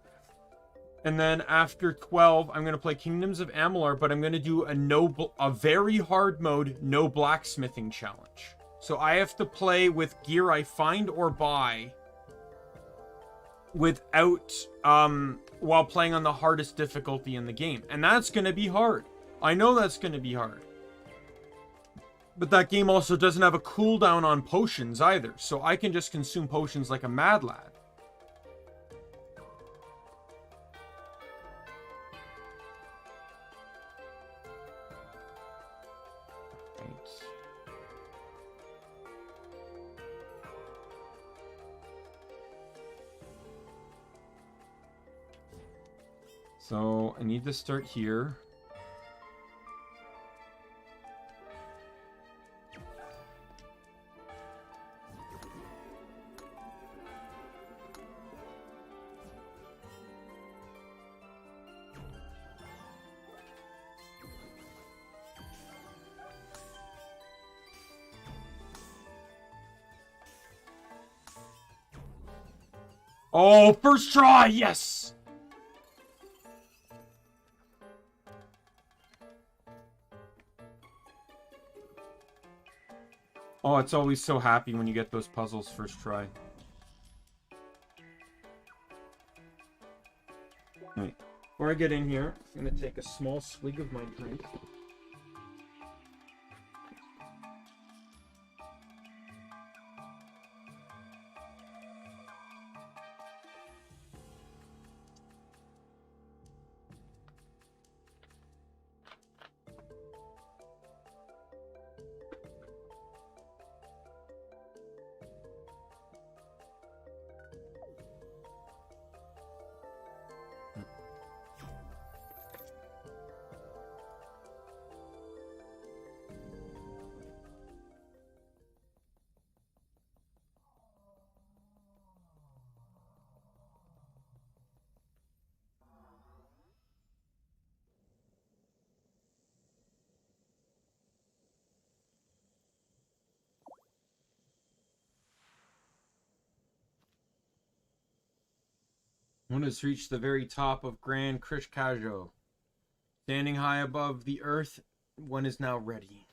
And then after 12, I'm going to play Kingdoms of Amalur, but I'm going to do a very hard mode, no blacksmithing challenge. So I have to play with gear I find or buy without, while playing on the hardest difficulty in the game. And that's going to be hard. I know that's going to be hard. But that game also doesn't have a cooldown on potions either. So I can just consume potions like a mad lad. So I need to start here. Oh, first try, yes! Oh, it's always so happy when you get those puzzles first try. Wait, before I get in here, I'm gonna take a small swig of my drink. One has reached the very top of Grand Krishkajo. Standing high above the earth, one is now ready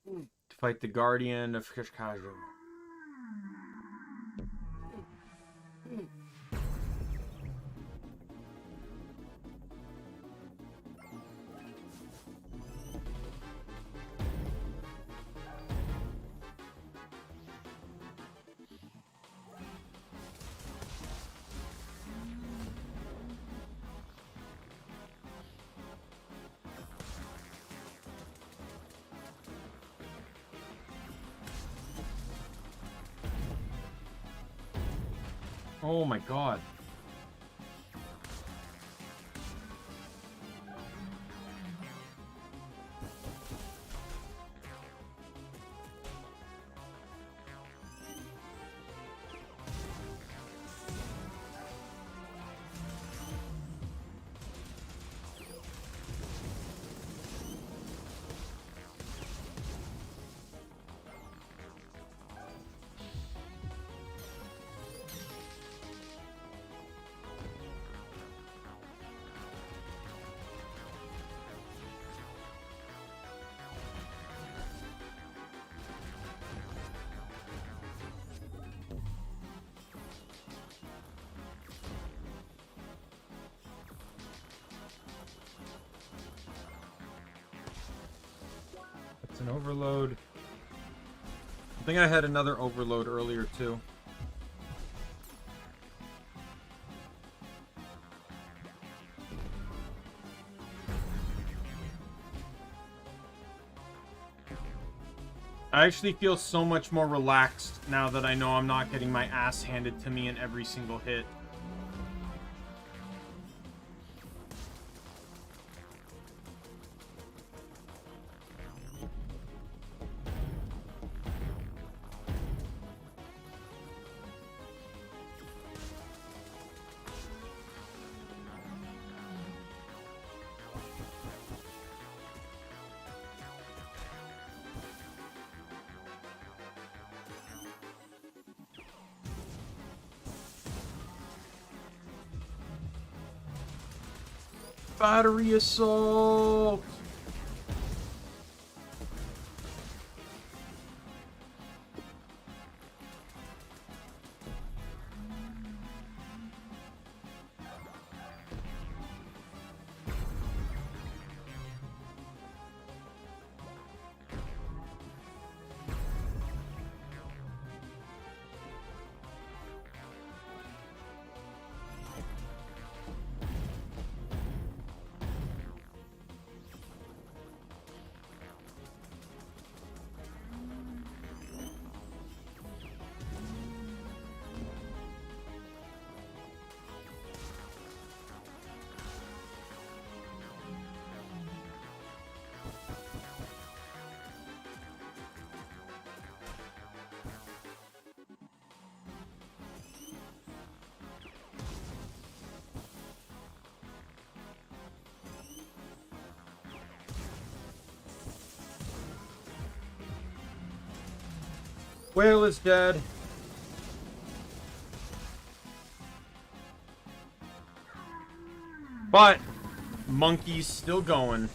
to fight the guardian of Krishkajo. Oh my god. It's an overload. I think I had another overload earlier too. I actually feel so much more relaxed now that I know I'm not getting my ass handed to me in every single hit. Battery assault! Whale is dead. But monkey's still going.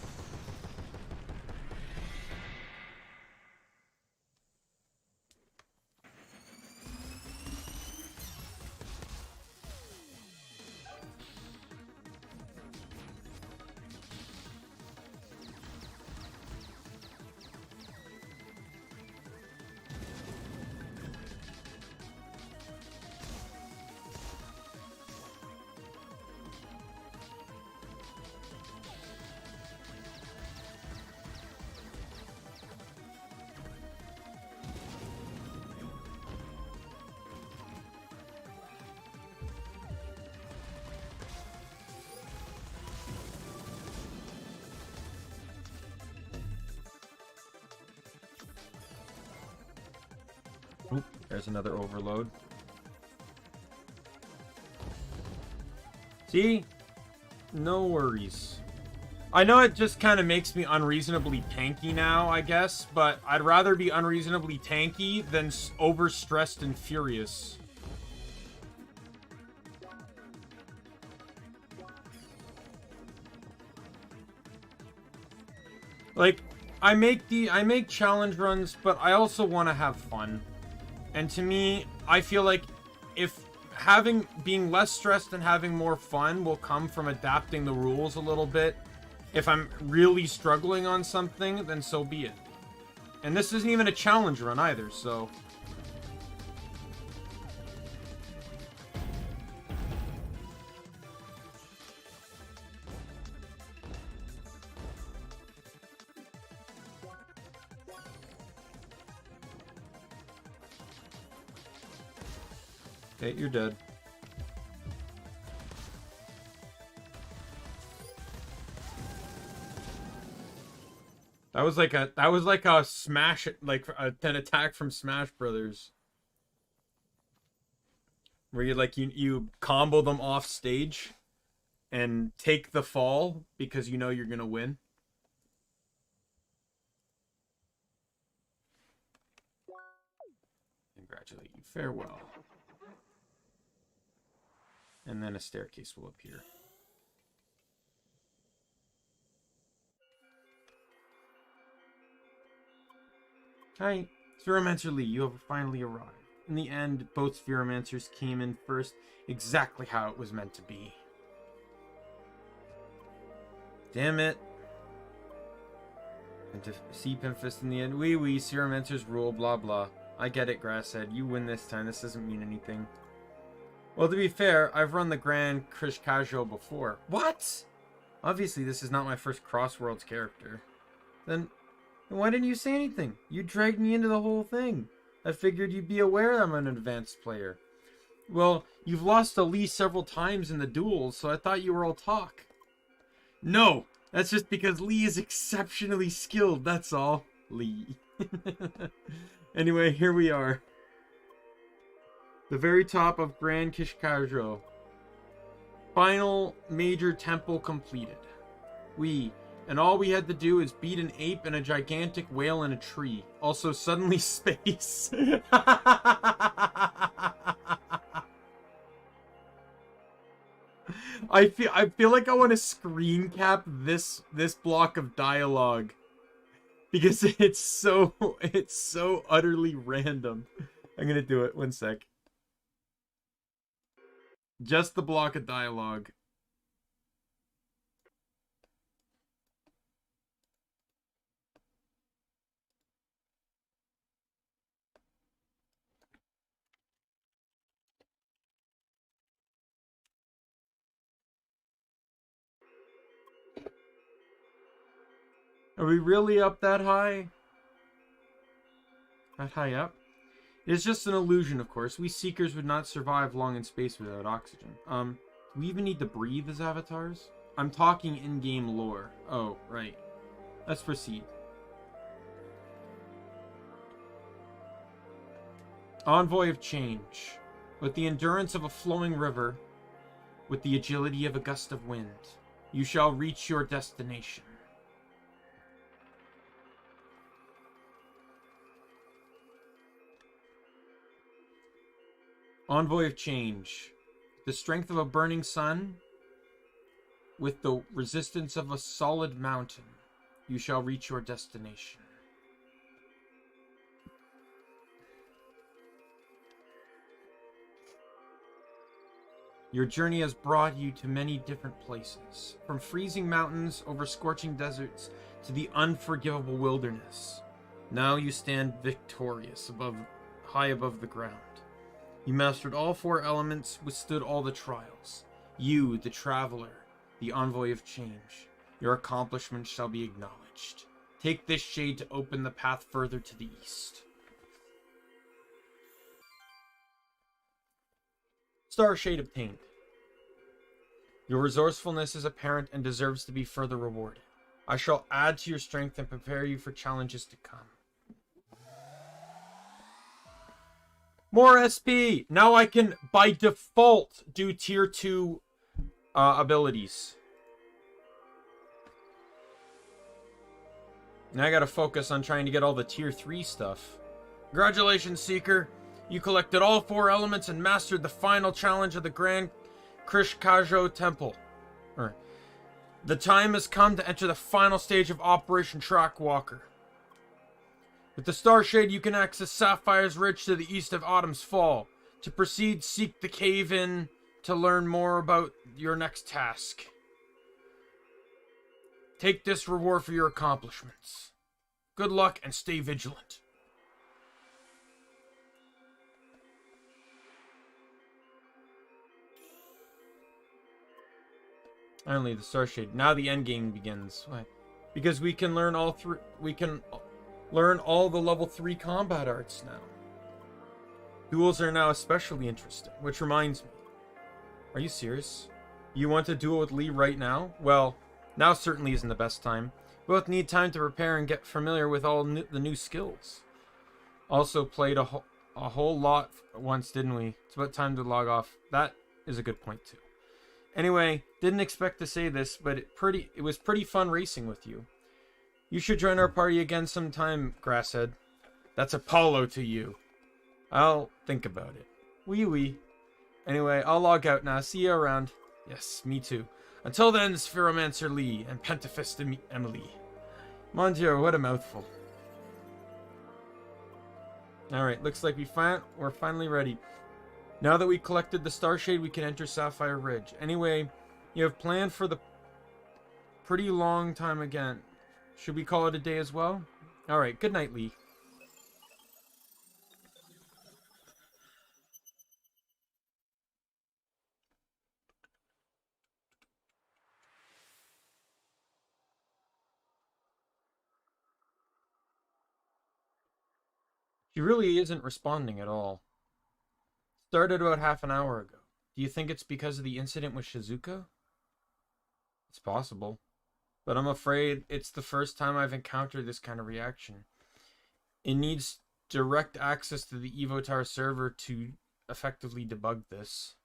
Oop, there's another overload. See? No worries. I know it just kind of makes me unreasonably tanky now, I guess, but I'd rather be unreasonably tanky than overstressed and furious. Like, I make challenge runs, but I also want to have fun. And to me, I feel like if being less stressed and having more fun will come from adapting the rules a little bit. If I'm really struggling on something, then so be it. And this isn't even a challenge run either, so... Okay, you're dead. That was like a smash, like an attack from Smash Brothers, where you combo them off stage and take the fall because you know you're gonna win. Congratulate you. Farewell. And then a staircase will appear. Hi, Spheromancer Lee, you have finally arrived. In the end, both Spheromancers came in first, exactly how it was meant to be. Damn it. And to see Pimfist in the end, wee, Spheromancers rule, blah blah. I get it, Grasshead. You win this time, this doesn't mean anything. Well, to be fair, I've run the Grand Krishkajo before. What? Obviously, this is not my first Crossworlds character. Then why didn't you say anything? You dragged me into the whole thing. I figured you'd be aware I'm an advanced player. Well, you've lost to Lee several times in the duels, so I thought you were all talk. No, that's just because Lee is exceptionally skilled, that's all. Lee. Anyway, here we are. The very top of Grand Kishkajo. Final major temple completed. And all we had to do is beat an ape and a gigantic whale in a tree. Also, suddenly space. I feel like I want to screen cap this block of dialogue because it's so utterly random. I'm gonna do it. 1 sec. Just the block of dialogue. Are we really up that high? That high up? It's just an illusion, of course. We Seekers would not survive long in space without oxygen. Do we even need to breathe as avatars? I'm talking in-game lore. Oh, right. Let's proceed. Envoy of change. With the endurance of a flowing river, with the agility of a gust of wind, you shall reach your destination. Envoy of change. The strength of a burning sun, with the resistance of a solid mountain, you shall reach your destination. Your journey has brought you to many different places, from freezing mountains over scorching deserts to the unforgivable wilderness. Now you stand victorious, high above the ground. You mastered all 4 elements, withstood all the trials. You, the traveler, the envoy of change. Your accomplishments shall be acknowledged. Take this shade to open the path further to the east. Star Shade obtained. Your resourcefulness is apparent and deserves to be further rewarded. I shall add to your strength and prepare you for challenges to come. More SP! Now I can, by default, do tier 2 abilities. Now I gotta focus on trying to get all the tier 3 stuff. Congratulations, Seeker! You collected all 4 elements and mastered the final challenge of the Grand Krishkajo Temple. The time has come to enter the final stage of Operation Trackwalker. With the Star Shade, you can access Sapphire's Ridge to the east of Autumn's Fall. To proceed, seek the cave-in to learn more about your next task. Take this reward for your accomplishments. Good luck and stay vigilant. Finally, the Star Shade. Now the endgame begins. Why? Because we can learn all three. We can learn all the level 3 combat arts now. Duels are now especially interesting. Which reminds me. Are you serious? You want to duel with Lee right now? Well, now certainly isn't the best time. We both need time to prepare and get familiar with all the new skills. Also played a whole lot once, didn't we? It's about time to log off. That is a good point too. Anyway, didn't expect to say this, but it was pretty fun racing with you. You should join our party again sometime, Grasshead. That's Apollo to you. I'll think about it. Wee wee. Anyway, I'll log out now. See you around. Yes, me too. Until then, Spheromancer Lee and Pentafist Emily. Mon Dieu, what a mouthful. Alright, looks like we're finally ready. Now that we collected the Star Shade, we can enter Sapphire Ridge. Anyway, you have planned for the pretty long time again. Should we call it a day as well? Alright, good night, Lee. She really isn't responding at all. Started about half an hour ago. Do you think it's because of the incident with Shizuka? It's possible. But I'm afraid it's the first time I've encountered this kind of reaction. It needs direct access to the Evotar server to effectively debug this.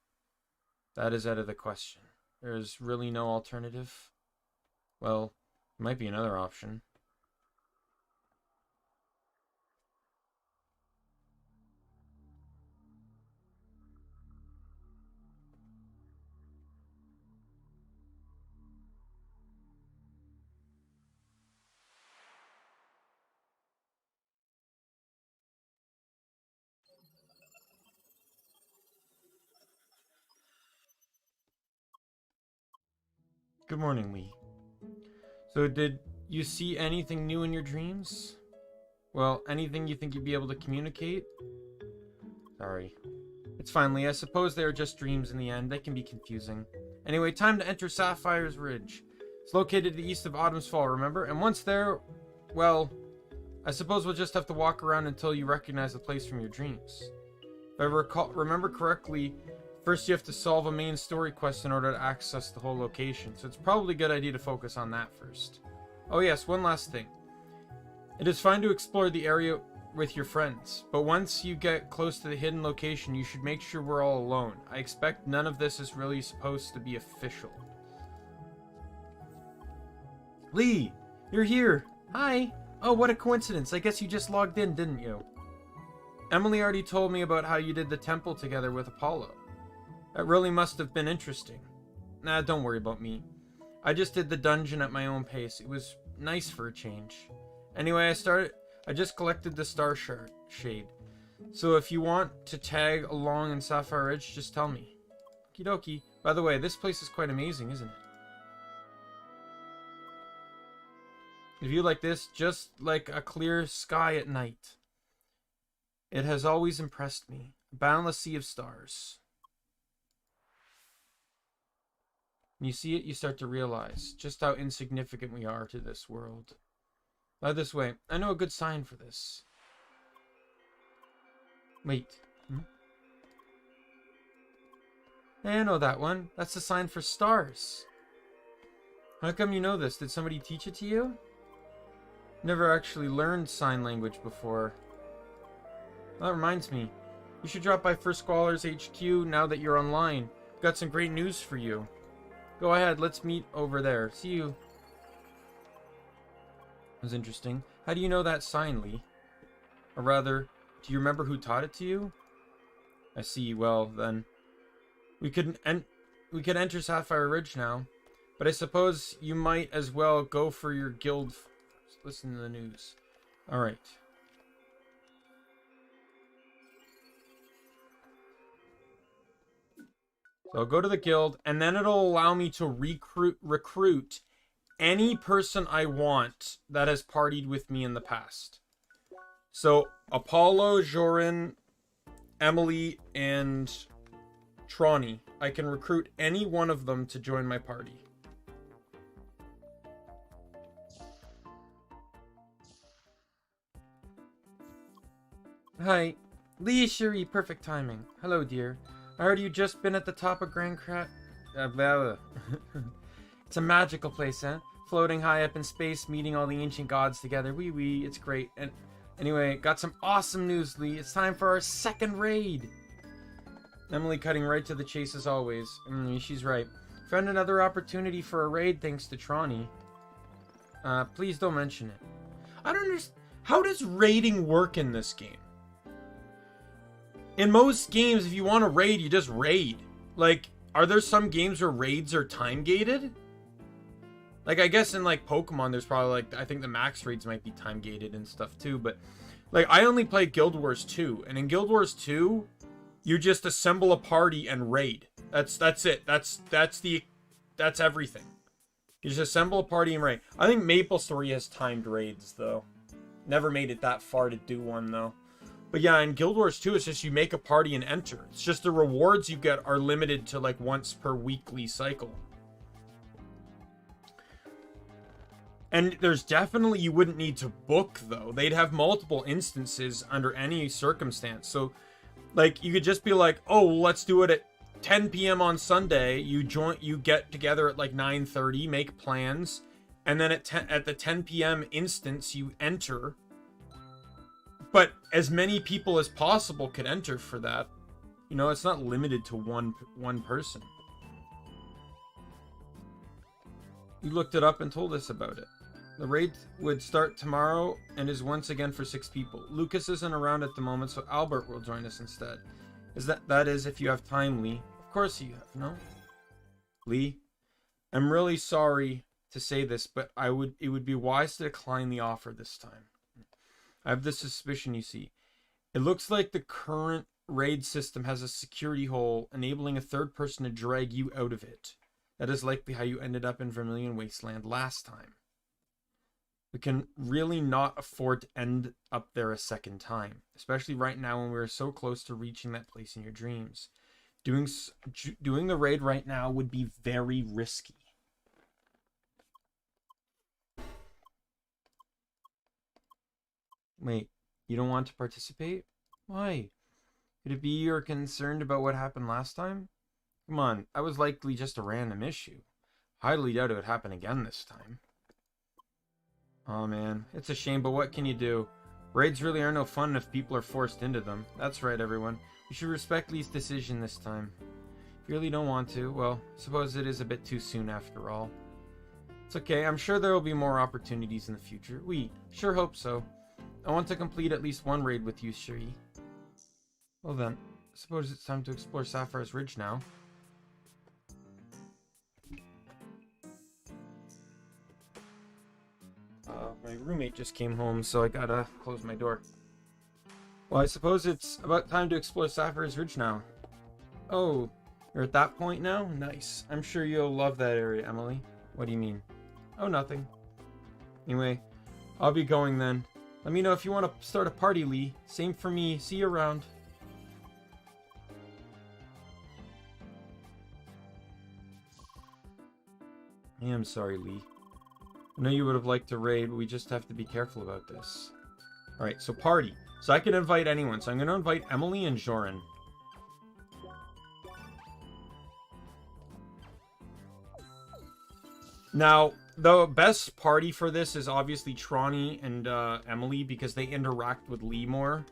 That is out of the question. There's really no alternative. Well, it might be another option. Good morning, Lee. So did you see anything new in your dreams? Well, anything you think you'd be able to communicate? Sorry. It's fine, Lee. I suppose they are just dreams in the end. They can be confusing. Anyway, time to enter Sapphire's Ridge. It's located to the east of Autumn's Fall, remember? And once there, well, I suppose we'll just have to walk around until you recognize the place from your dreams. If I remember correctly, first you have to solve a main story quest in order to access the whole location, so it's probably a good idea to focus on that first. Oh yes, one last thing. It is fine to explore the area with your friends, but once you get close to the hidden location, you should make sure we're all alone. I expect none of this is really supposed to be official. Lee, you're here. Hi. Oh, what a coincidence. I guess you just logged in, didn't you? Emily already told me about how you did the temple together with Apollo. That really must have been interesting. Nah, don't worry about me. I just did the dungeon at my own pace. It was nice for a change. Anyway, I just collected the Star Shade. So if you want to tag along in Sapphire Ridge, just tell me. Okie dokie. By the way, this place is quite amazing, isn't it? A view like this, just like a clear sky at night. It has always impressed me. A boundless sea of stars. When you see it, you start to realize just how insignificant we are to this world. By this way, I know a good sign for this. Wait. Hey, I know that one. That's the sign for stars. How come you know this? Did somebody teach it to you? Never actually learned sign language before. Well, that reminds me. You should drop by First Scholar's HQ now that you're online. I've got some great news for you. Go ahead, let's meet over there. See you. That was interesting. How do you know that sign, Lee? Or rather, do you remember who taught it to you? I see. Well, then. We could enter Sapphire Ridge now. But But I suppose you might as well go for your guild. Listen to the news. Alright. So I'll go to the guild, and then it'll allow me to recruit any person I want that has partied with me in the past. So Apollo, Jorin, Emily, and Tronny. I can recruit any one of them to join my party. Hi. Lee Shuri, perfect timing. Hello, dear. I heard you just been at the top of Grand Crat. It's a magical place, eh? Floating high up in space, meeting all the ancient gods together. Wee, it's great. And anyway, got some awesome news, Lee. It's time for our second raid. Emily cutting right to the chase as always. She's right. Found another opportunity for a raid thanks to Tronny. Please don't mention it. I don't understand. How does raiding work in this game? In most games, if you want to raid, you just raid. Like, are there some games where raids are time-gated? Like, I guess in, like, Pokemon, there's probably, like, I think the max raids might be time-gated and stuff, too. But, like, I only play Guild Wars 2. And in Guild Wars 2, you just assemble a party and raid. That's it. That's everything. You just assemble a party and raid. I think MapleStory has timed raids, though. Never made it that far to do one, though. But yeah, in Guild Wars 2, it's just you make a party and enter. It's just the rewards you get are limited to like once per weekly cycle. And there's definitely, you wouldn't need to book though. They'd have multiple instances under any circumstance. So like you could just be like, oh, let's do it at 10 p.m. on Sunday. You get together at like 9:30, make plans. And then at the 10 p.m. instance, you enter. But as many people as possible could enter for that. You know, it's not limited to one person. You looked it up and told us about it. The raid would start tomorrow and is once again for 6 people. Lucas isn't around at the moment, so Albert will join us instead. That is if you have time, Lee. Of course you have, no? Lee, I'm really sorry to say this, but it would be wise to decline the offer this time. I have this suspicion, you see. It looks like the current raid system has a security hole, enabling a third person to drag you out of it. That is likely how you ended up in Vermilion Wasteland last time. We can really not afford to end up there a second time, especially right now when we're so close to reaching that place in your dreams. Doing the raid right now would be very risky. Wait, you don't want to participate? Why? Could it be you're concerned about what happened last time? Come on, that was likely just a random issue. Highly doubt it would happen again this time. Oh man, it's a shame, but what can you do? Raids really are no fun if people are forced into them. That's right, everyone. You should respect Lee's decision this time. If you really don't want to, well, I suppose it is a bit too soon after all. It's okay, I'm sure there will be more opportunities in the future. We sure hope so. I want to complete at least one raid with you, Shuri. Well then, I suppose it's time to explore Sapphire's Ridge now. My roommate just came home, so I gotta close my door. Well, I suppose it's about time to explore Sapphire's Ridge now. Oh, you're at that point now? Nice. I'm sure you'll love that area, Emily. What do you mean? Oh, nothing. Anyway, I'll be going then. Let me know if you want to start a party, Lee. Same for me. See you around. I am sorry, Lee. I know you would have liked to raid, but we just have to be careful about this. Alright, so party. So I can invite anyone. So I'm going to invite Emily and Jorin. Now, the best party for this is obviously Tronny and Emily because they interact with Lee more.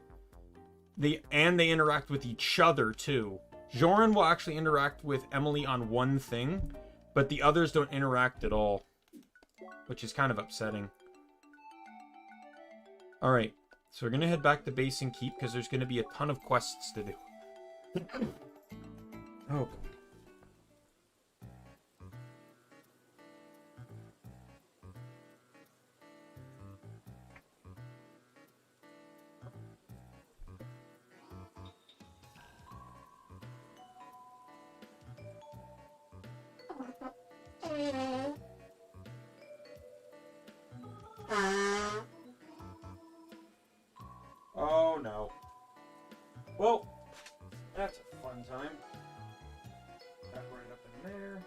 They interact with each other too. Jorin will actually interact with Emily on one thing, but the others don't interact at all, which is kind of upsetting. Alright, so we're going to head back to base and keep because there's going to be a ton of quests to do. Oh. Oh no. Well, that's a fun time. Back right up in there.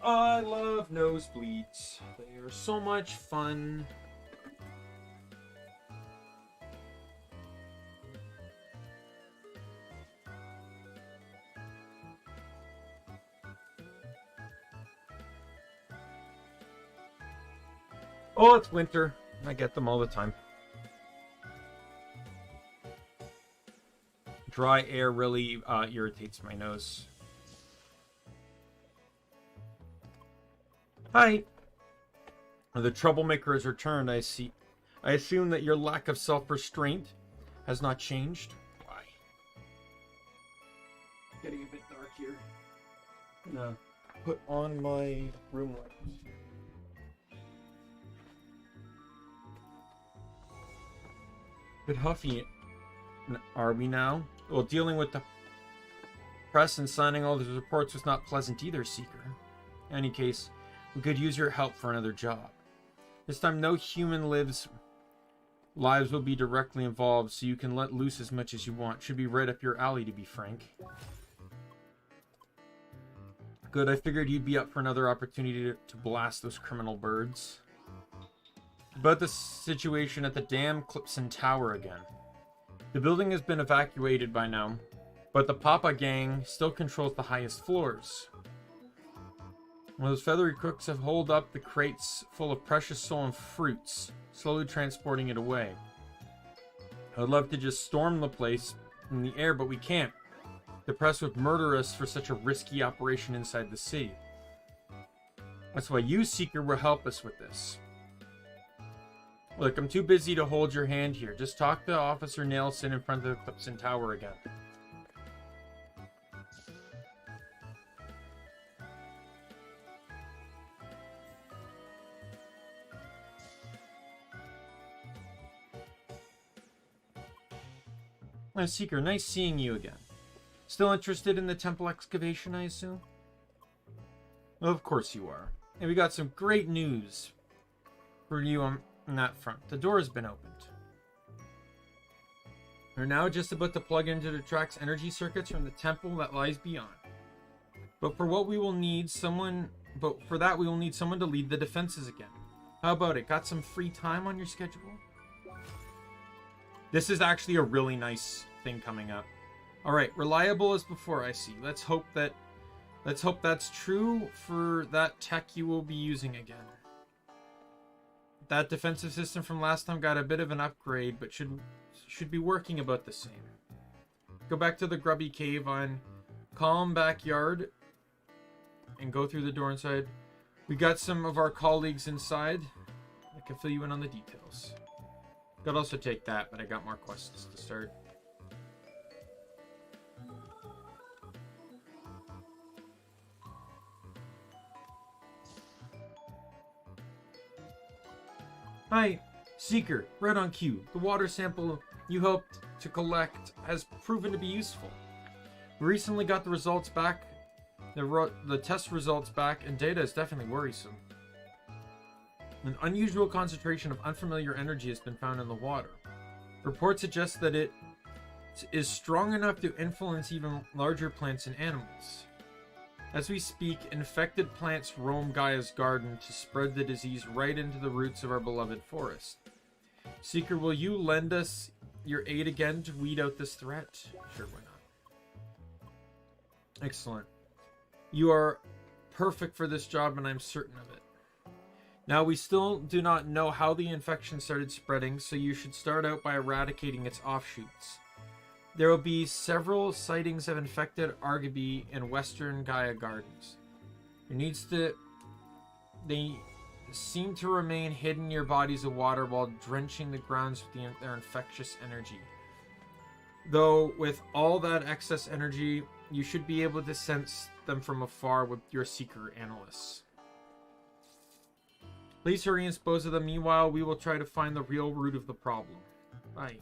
I love nosebleeds. They are so much fun. Oh, it's winter. I get them all the time. Dry air really irritates my nose. Hi. The troublemaker has returned, I see. I assume that your lack of self-restraint has not changed. Why? Getting a bit dark here. I'm gonna put on my room lights. Bit huffy, are we now? Well, dealing with the press and signing all those reports was not pleasant either, Seeker. In any case, we could use your help for another job. This time, no human lives will be directly involved, so you can let loose as much as you want. Should be right up your alley, to be frank. Good, I figured you'd be up for another opportunity to blast those criminal birds. About the situation at the damn Clipson Tower again. The building has been evacuated by now, but the Papa gang still controls the highest floors. Those feathery crooks have holed up the crates full of precious stolen fruits, slowly transporting it away. I would love to just storm the place in the air, but we can't. The press would murder us for such a risky operation inside the city. That's why you, Seeker, will help us with this. Look, I'm too busy to hold your hand here. Just talk to Officer Nelson in front of the Clipson Tower again. Seeker, nice seeing you again. Still interested in the temple excavation, I assume? Well, of course you are. And we got some great news for you on that front. The door has been opened. We're now just about to plug into the track's energy circuits from the temple that lies beyond. But for that we will need someone to lead the defenses again. How about it? Got some free time on your schedule? This is actually a really nice thing coming up. Alright, reliable as before, I see. Let's hope that's true for that tech you will be using again. That defensive system from last time got a bit of an upgrade, but should be working about the same. Go back to the grubby cave on Calm Backyard and go through the door inside. We got some of our colleagues inside. I can fill you in on the details. Could also take that, but I got more quests to start. Hi, Seeker, right on cue. The water sample you helped to collect has proven to be useful. We recently got the results back, the test results back, and data is definitely worrisome. An unusual concentration of unfamiliar energy has been found in the water. Reports suggest that it is strong enough to influence even larger plants and animals. As we speak, infected plants roam Gaia's garden to spread the disease right into the roots of our beloved forest. Seeker, will you lend us your aid again to weed out this threat? Sure, why not? Excellent. You are perfect for this job, and I'm certain of it. Now, we still do not know how the infection started spreading, so you should start out by eradicating its offshoots. There will be several sightings of infected Argaby in western Gaia Gardens. They seem to remain hidden near bodies of water while drenching the grounds with their infectious energy. Though, with all that excess energy, you should be able to sense them from afar with your Seeker analysts. Please hurry and dispose of them. Meanwhile, we will try to find the real root of the problem. Bye.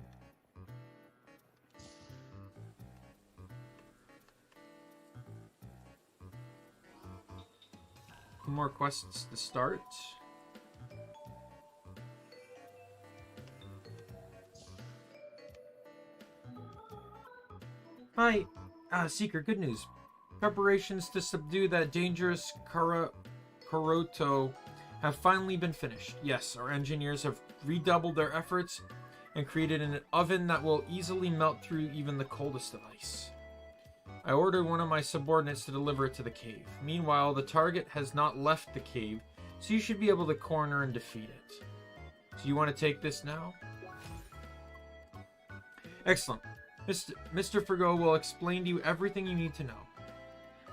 2 more quests to start. Hi, Seeker, good news. Preparations to subdue that dangerous Koroto have finally been finished. Yes, our engineers have redoubled their efforts and created an oven that will easily melt through even the coldest of ice. I ordered one of my subordinates to deliver it to the cave. Meanwhile, the target has not left the cave, so you should be able to corner and defeat it. So you want to take this now? Excellent. Mr. Forgo will explain to you everything you need to know.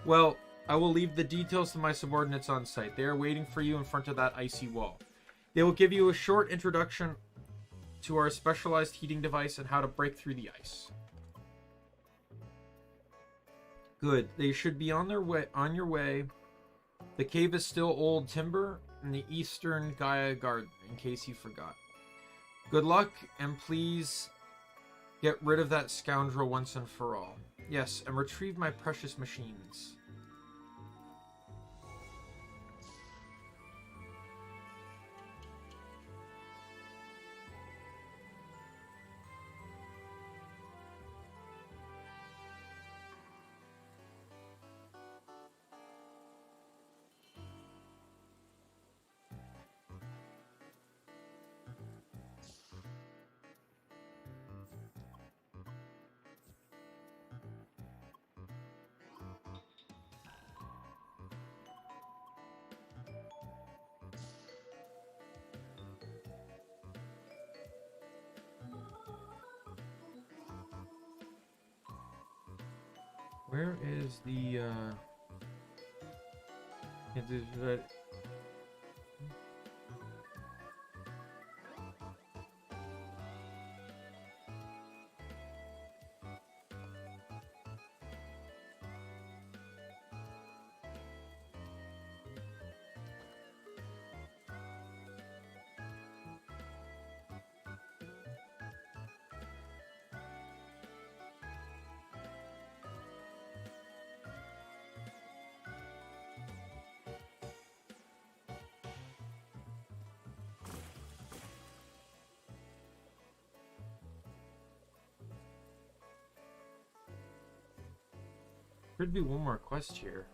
Well, I will leave the details to my subordinates on site. They are waiting for you in front of that icy wall. They will give you a short introduction to our specialized heating device and how to break through the ice. Good. They should be on your way. The cave is still old timber in the eastern Gaia Garden, in case you forgot. Good luck, and please get rid of that scoundrel once and for all. Yes, and retrieve my precious machines. Where is the, Could be one more quest here.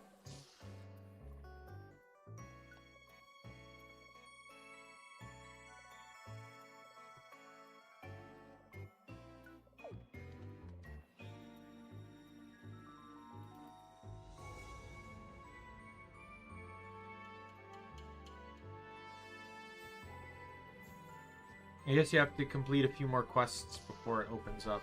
I guess you have to complete a few more quests before it opens up.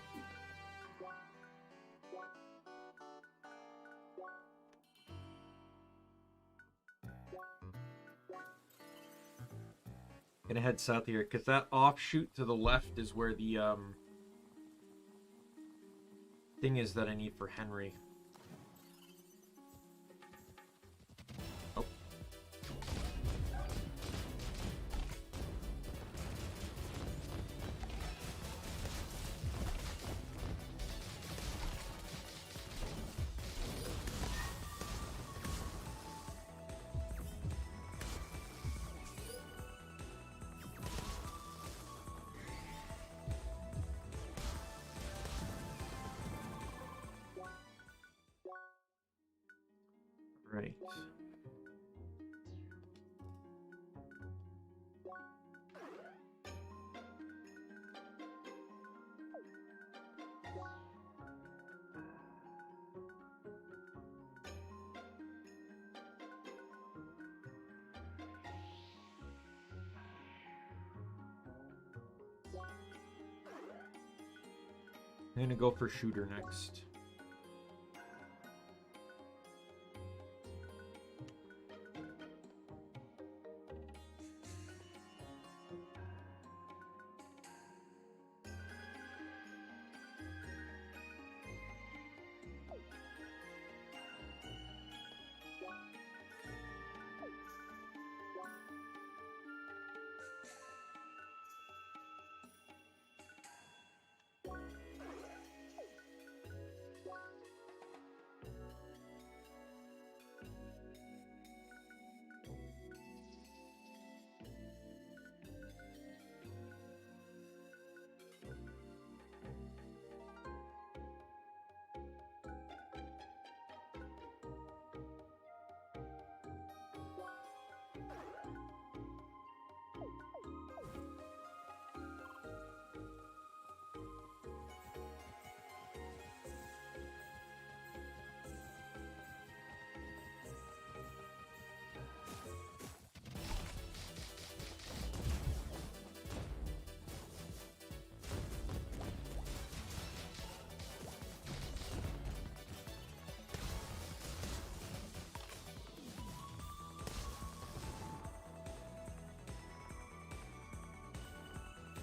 Gonna head south here, because that offshoot to the left is where the thing is that I need for Henry. Oh. Right. I'm gonna go for shooter next.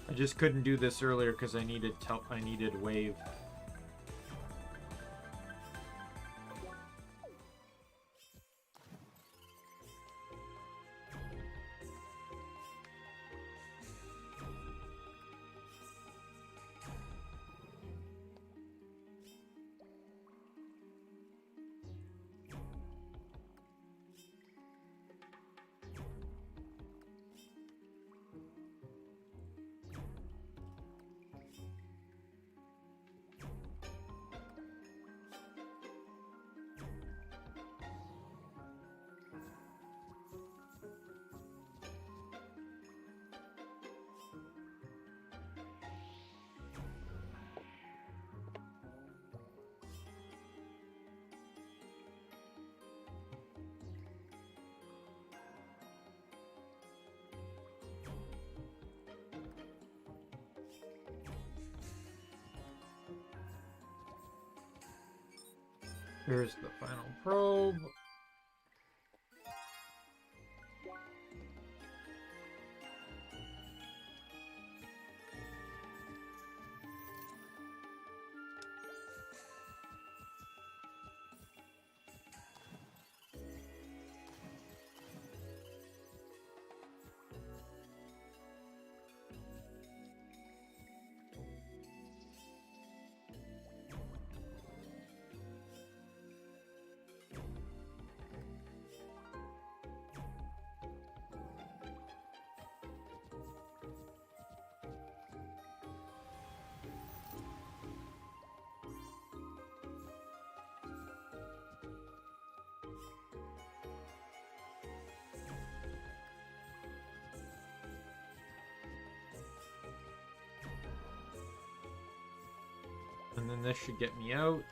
I just couldn't do this earlier because I needed wave. Here's the final probe. And then this should get me out.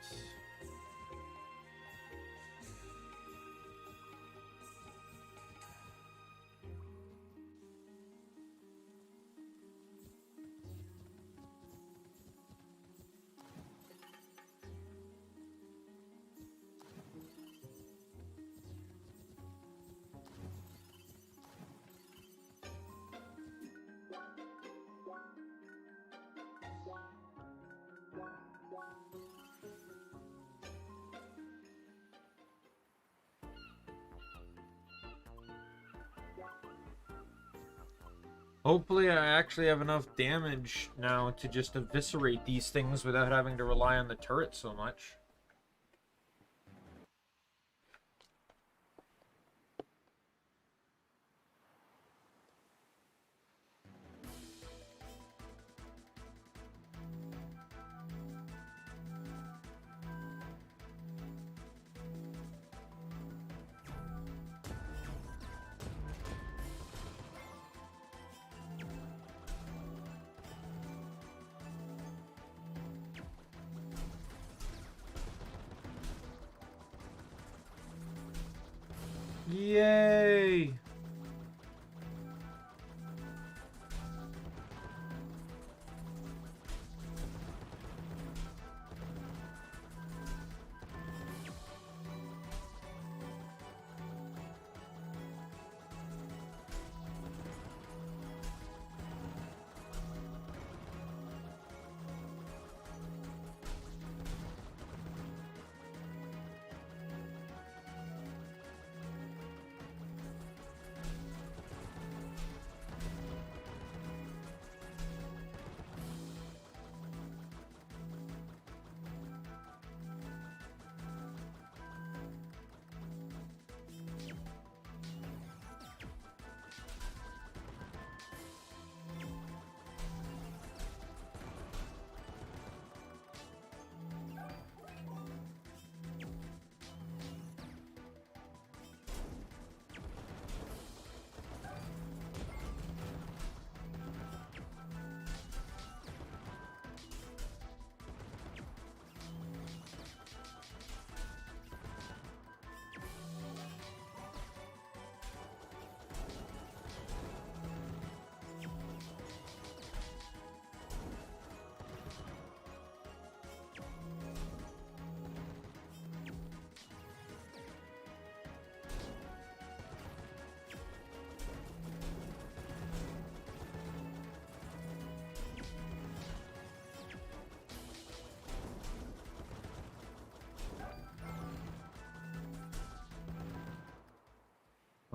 Hopefully I actually have enough damage now to just eviscerate these things without having to rely on the turret so much. Yay!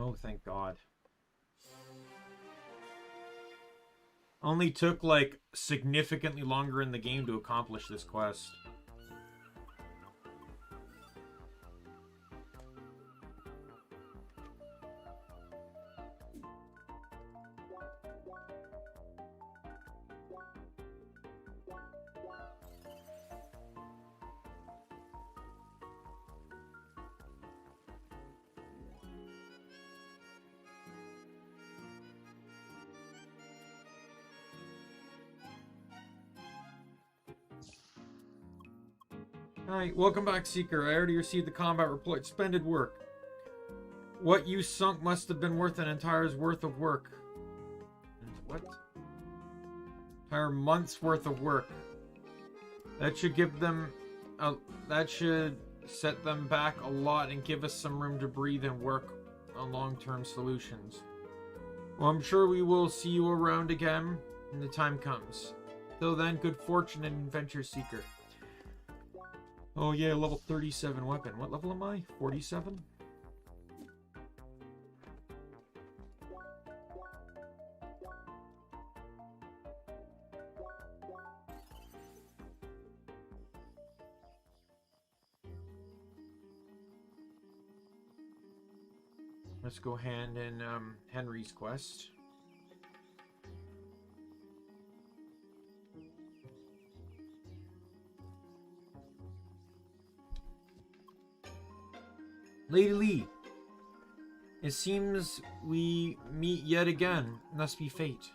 Oh, thank God. Only took, like, significantly longer in the game to accomplish this quest. Hi, welcome back, Seeker. I already received the combat report. Splendid work. What you sunk must have been worth an entire's worth of work. What? Entire month's worth of work. That should give them... that should set them back a lot and give us some room to breathe and work on long-term solutions. Well, I'm sure we will see you around again when the time comes. Till then, good fortune and adventure, Seeker. Oh yeah, level 37 weapon. What level am I? 47? Let's go hand in Henry's quest. Lady Lee, it seems we meet yet again. Must be fate.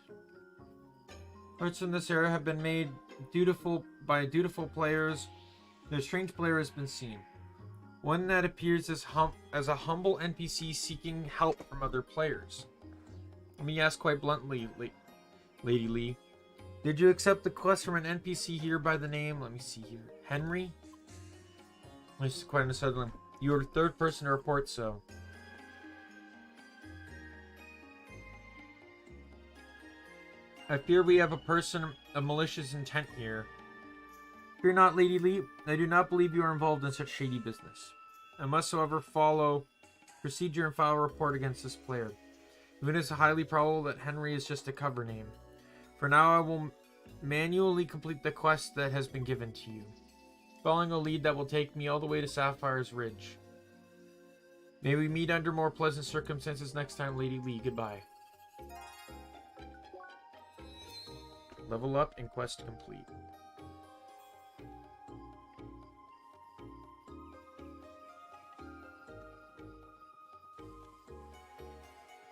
Hearts in this era have been made dutiful by dutiful players. A strange player has been seen. One that appears as a humble NPC seeking help from other players. Let me ask quite bluntly, Lady Lee. Did you accept the quest from an NPC here by the name, let me see here, Henry? This is quite a sudden. You are the third person to report so. I fear we have a person of malicious intent here. Fear not, Lady Lee. I do not believe you are involved in such shady business. I must, however, follow procedure and file a report against this player. Even it's highly probable that Henry is just a cover name. For now, I will manually complete the quest that has been given to you, following a lead that will take me all the way to Sapphire's Ridge. May we meet under more pleasant circumstances next time, Lady Lee. Goodbye. Level up and quest complete.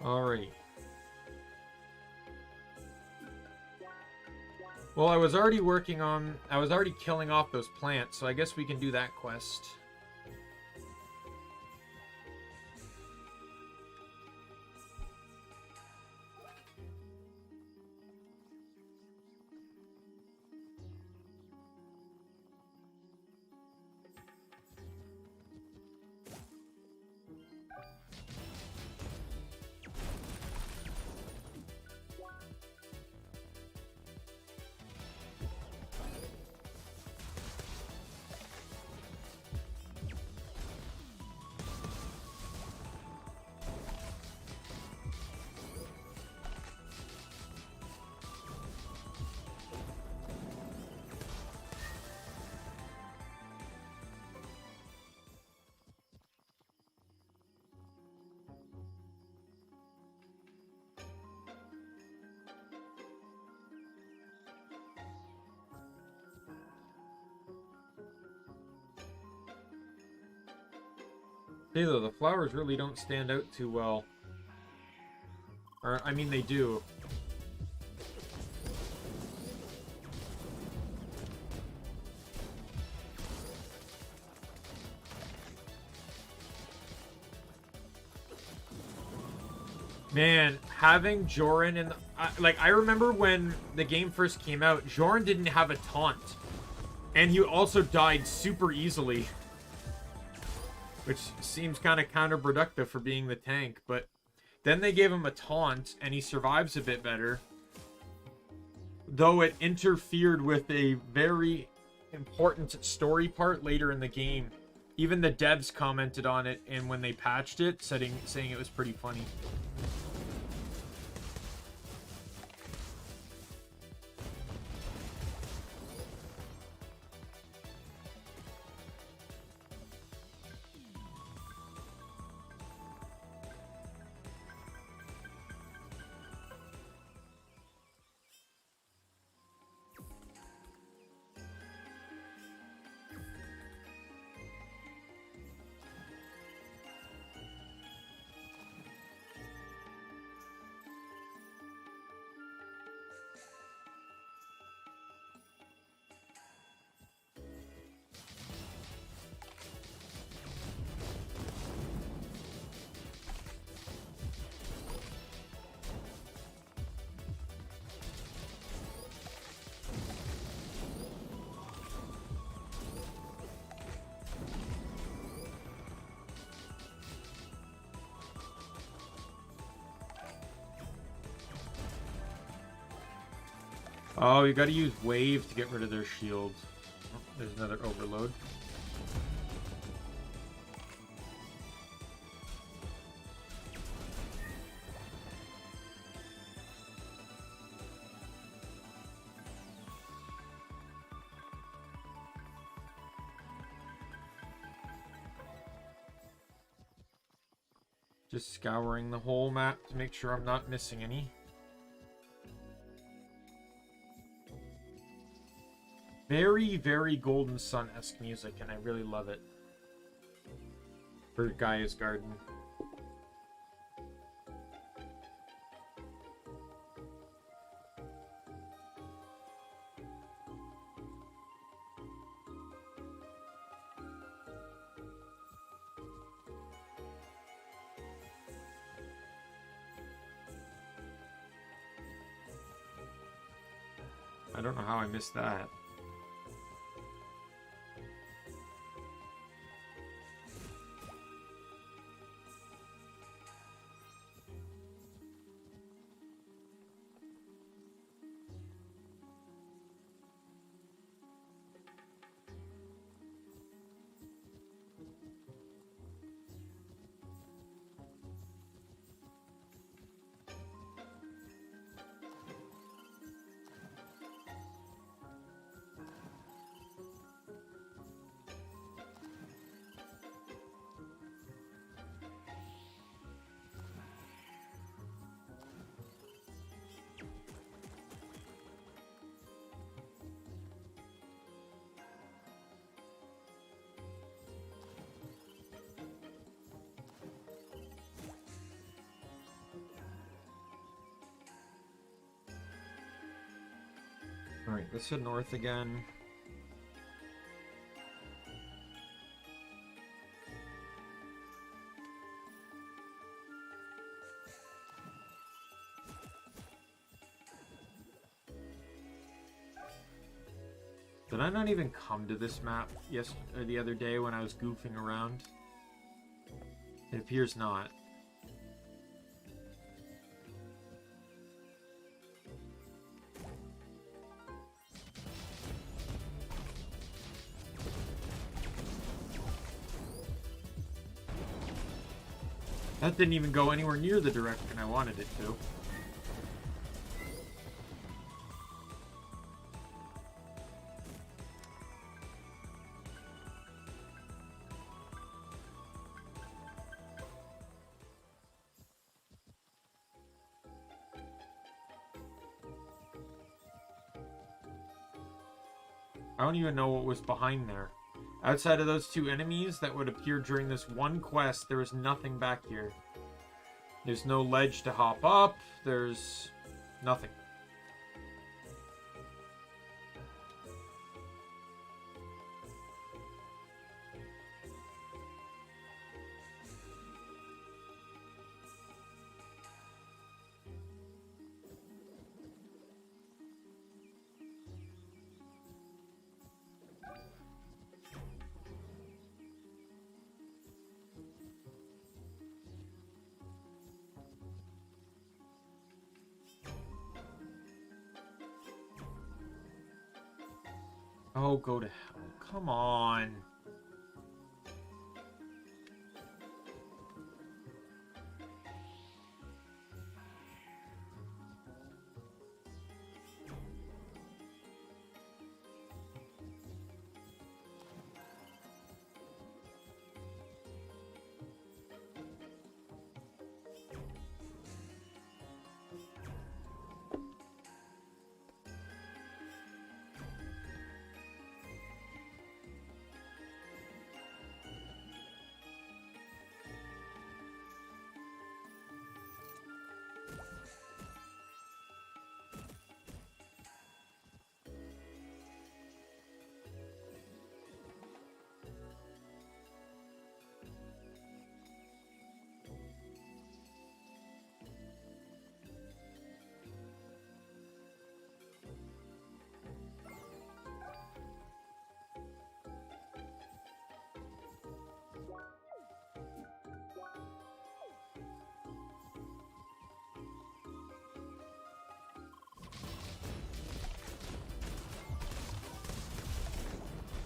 Alrighty. Well, I was already killing off those plants, so I guess we can do that quest. Hey, though, the flowers really don't stand out too well. Or, I mean, they do. Man, having Joran in the... I remember when the game first came out, Joran didn't have a taunt. And he also died super easily. Which seems kind of counterproductive for being the tank, but then they gave him a taunt, and he survives a bit better. Though it interfered with a very important story part later in the game Even the devs commented on it, and when they patched it, saying it was pretty funny. Oh, you gotta use wave to get rid of their shield. Oh, there's another overload. Just scouring the whole map to make sure I'm not missing any. Very, very Golden Sun-esque music, and I really love it. For Gaia's Garden. I don't know how I missed that. Alright, let's head north again. Did I not even come to this map the other day when I was goofing around? It appears not. That didn't even go anywhere near the direction I wanted it to. I don't even know what was behind there. Outside of those two enemies that would appear during this one quest, there was nothing back here. There's no ledge to hop up. There's nothing. Oh, go to hell. Come on.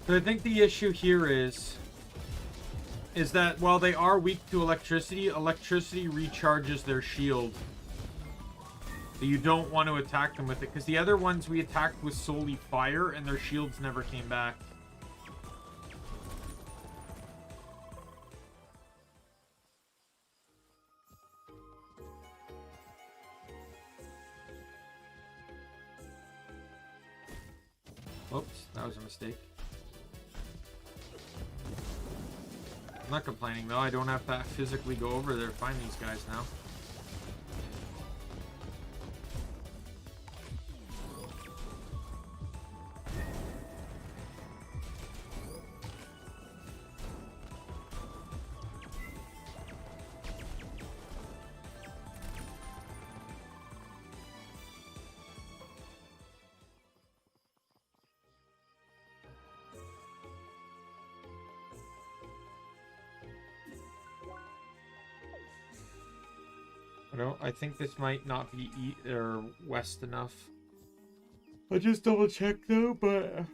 So I think the issue here is that while they are weak to electricity, electricity recharges their shield. So you don't want to attack them with it, because the other ones we attacked with solely fire, and their shields never came back. Oops, that was a mistake. I'm not complaining, though. I don't have to physically go over there to find these guys now. I think this might not be east or west enough. I'll just double check though, but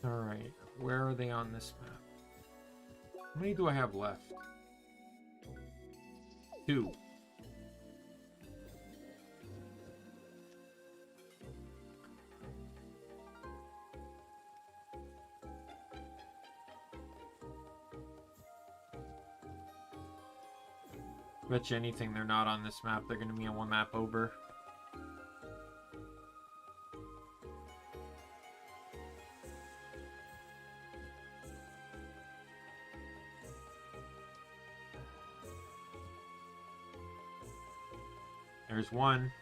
alright, where are they on this map? How many do I have left? 2. Bet you anything they're not on this map. They're going to be on one map over. There's one.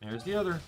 There's the other.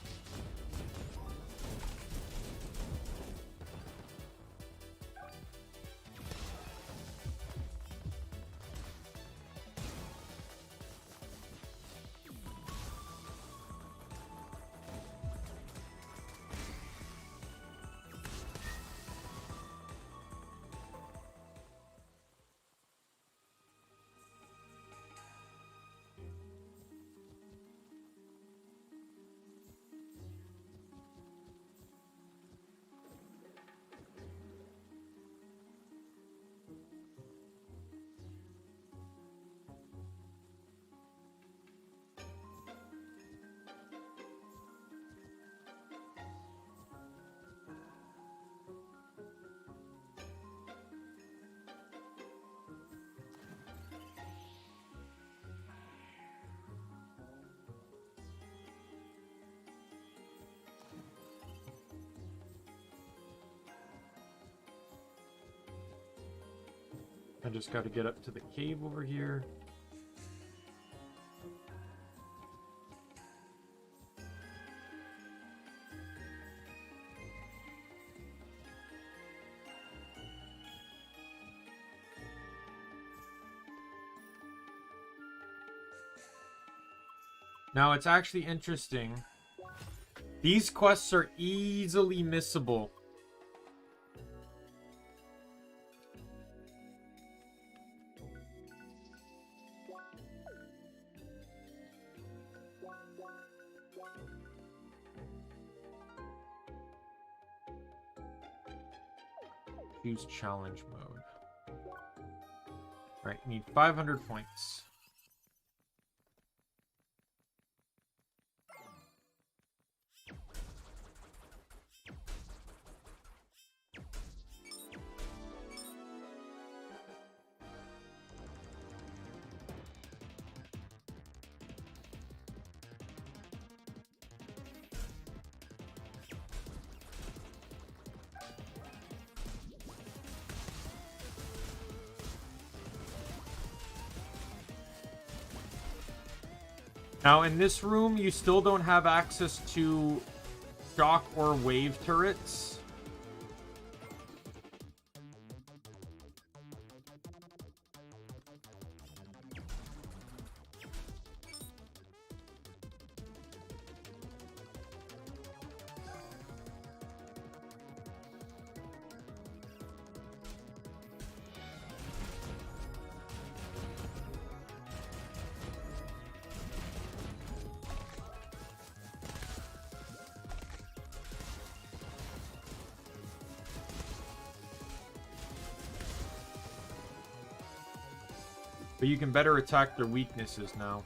I just got to get up to the cave over here. Now, it's actually interesting. These quests are easily missable. Choose challenge mode. Right, need 500 points. Now, in this room, you still don't have access to shock or wave turrets. But you can better attack their weaknesses now.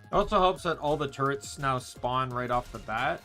It also helps that all the turrets now spawn right off the bat.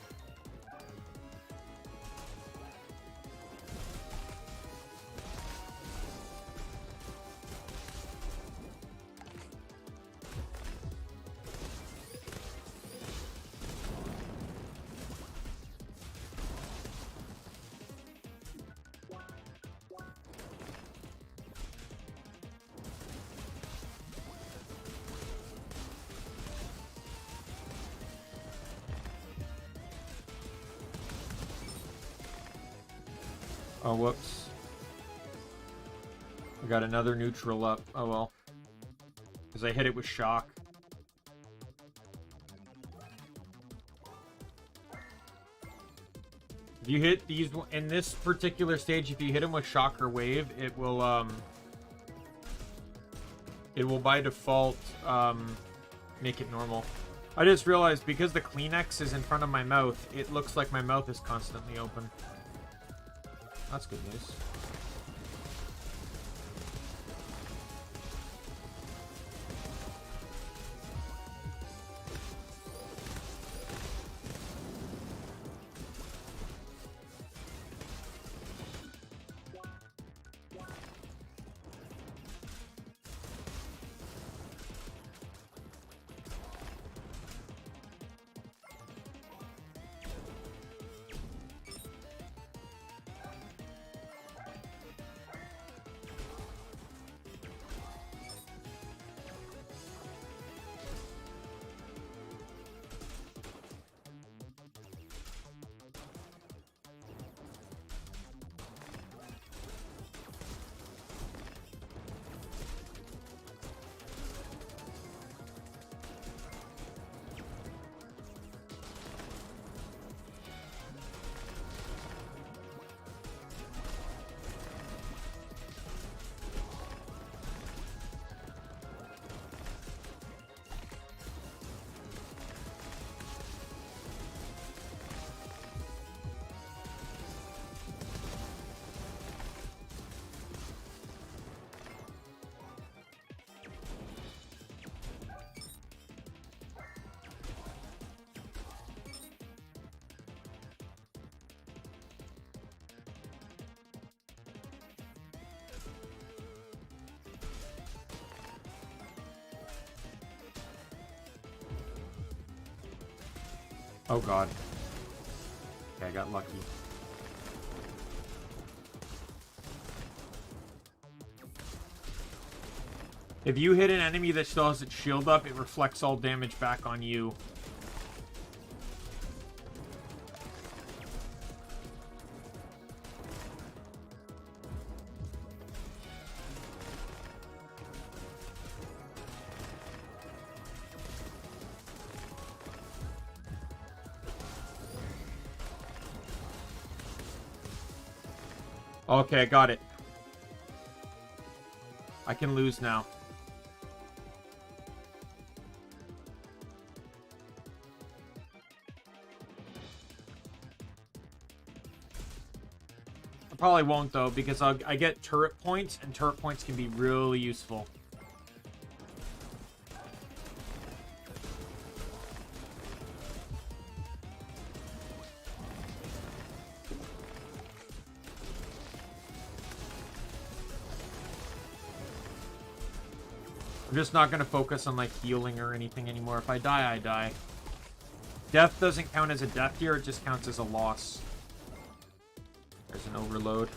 Oh, whoops. I got another neutral up. Oh, well. Because I hit it with shock. If you hit these... In this particular stage, if you hit them with shock or wave, it will by default, make it normal. I just realized, because the Kleenex is in front of my mouth, it looks like my mouth is constantly open. That's good news. Oh god. Okay, I got lucky. If you hit an enemy that still has its shield up, it reflects all damage back on you. Okay, got it. I can lose now. I probably won't, though, because I get turret points, and turret points can be really useful. I'm just not going to focus on, like, healing or anything anymore. If I die, I die. Death doesn't count as a death here. It just counts as a loss. There's an overload.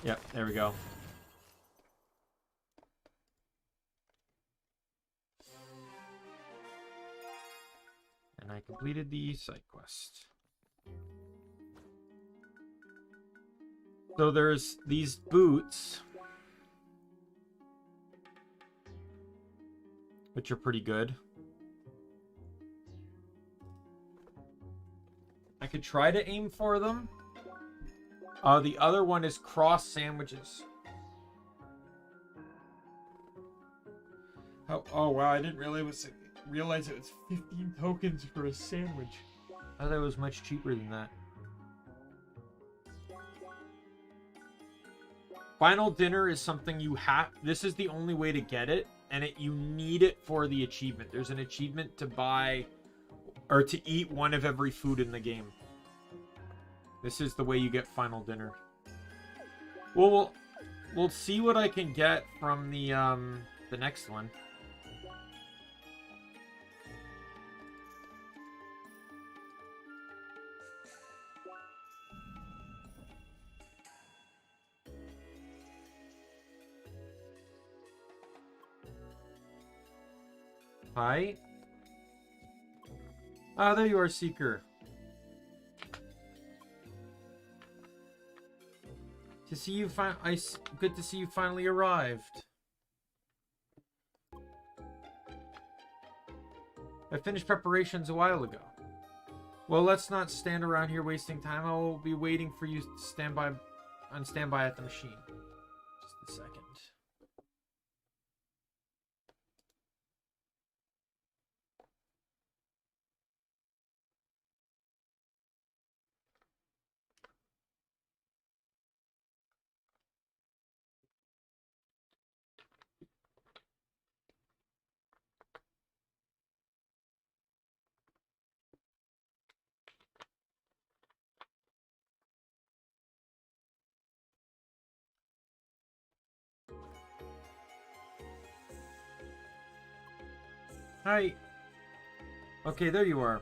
Yep, there we go. And I completed the side quest. So there's these boots, which are pretty good. I could try to aim for them. The other one is cross sandwiches. Oh wow, I didn't realize it was 15 tokens for a sandwich. I thought it was much cheaper than that. Final dinner is something you have. This is the only way to get it, and you need it for the achievement. There's an achievement to buy or to eat one of every food in the game. This is the way you get final dinner. Well, we'll see what I can get from the next one. Hi. Ah, there you are, Seeker. To see you good to see you finally arrived. I finished preparations a while ago. Well, let's not stand around here wasting time. I will be waiting for you to stand by at the machine. Just a second. Hi. Okay, there you are.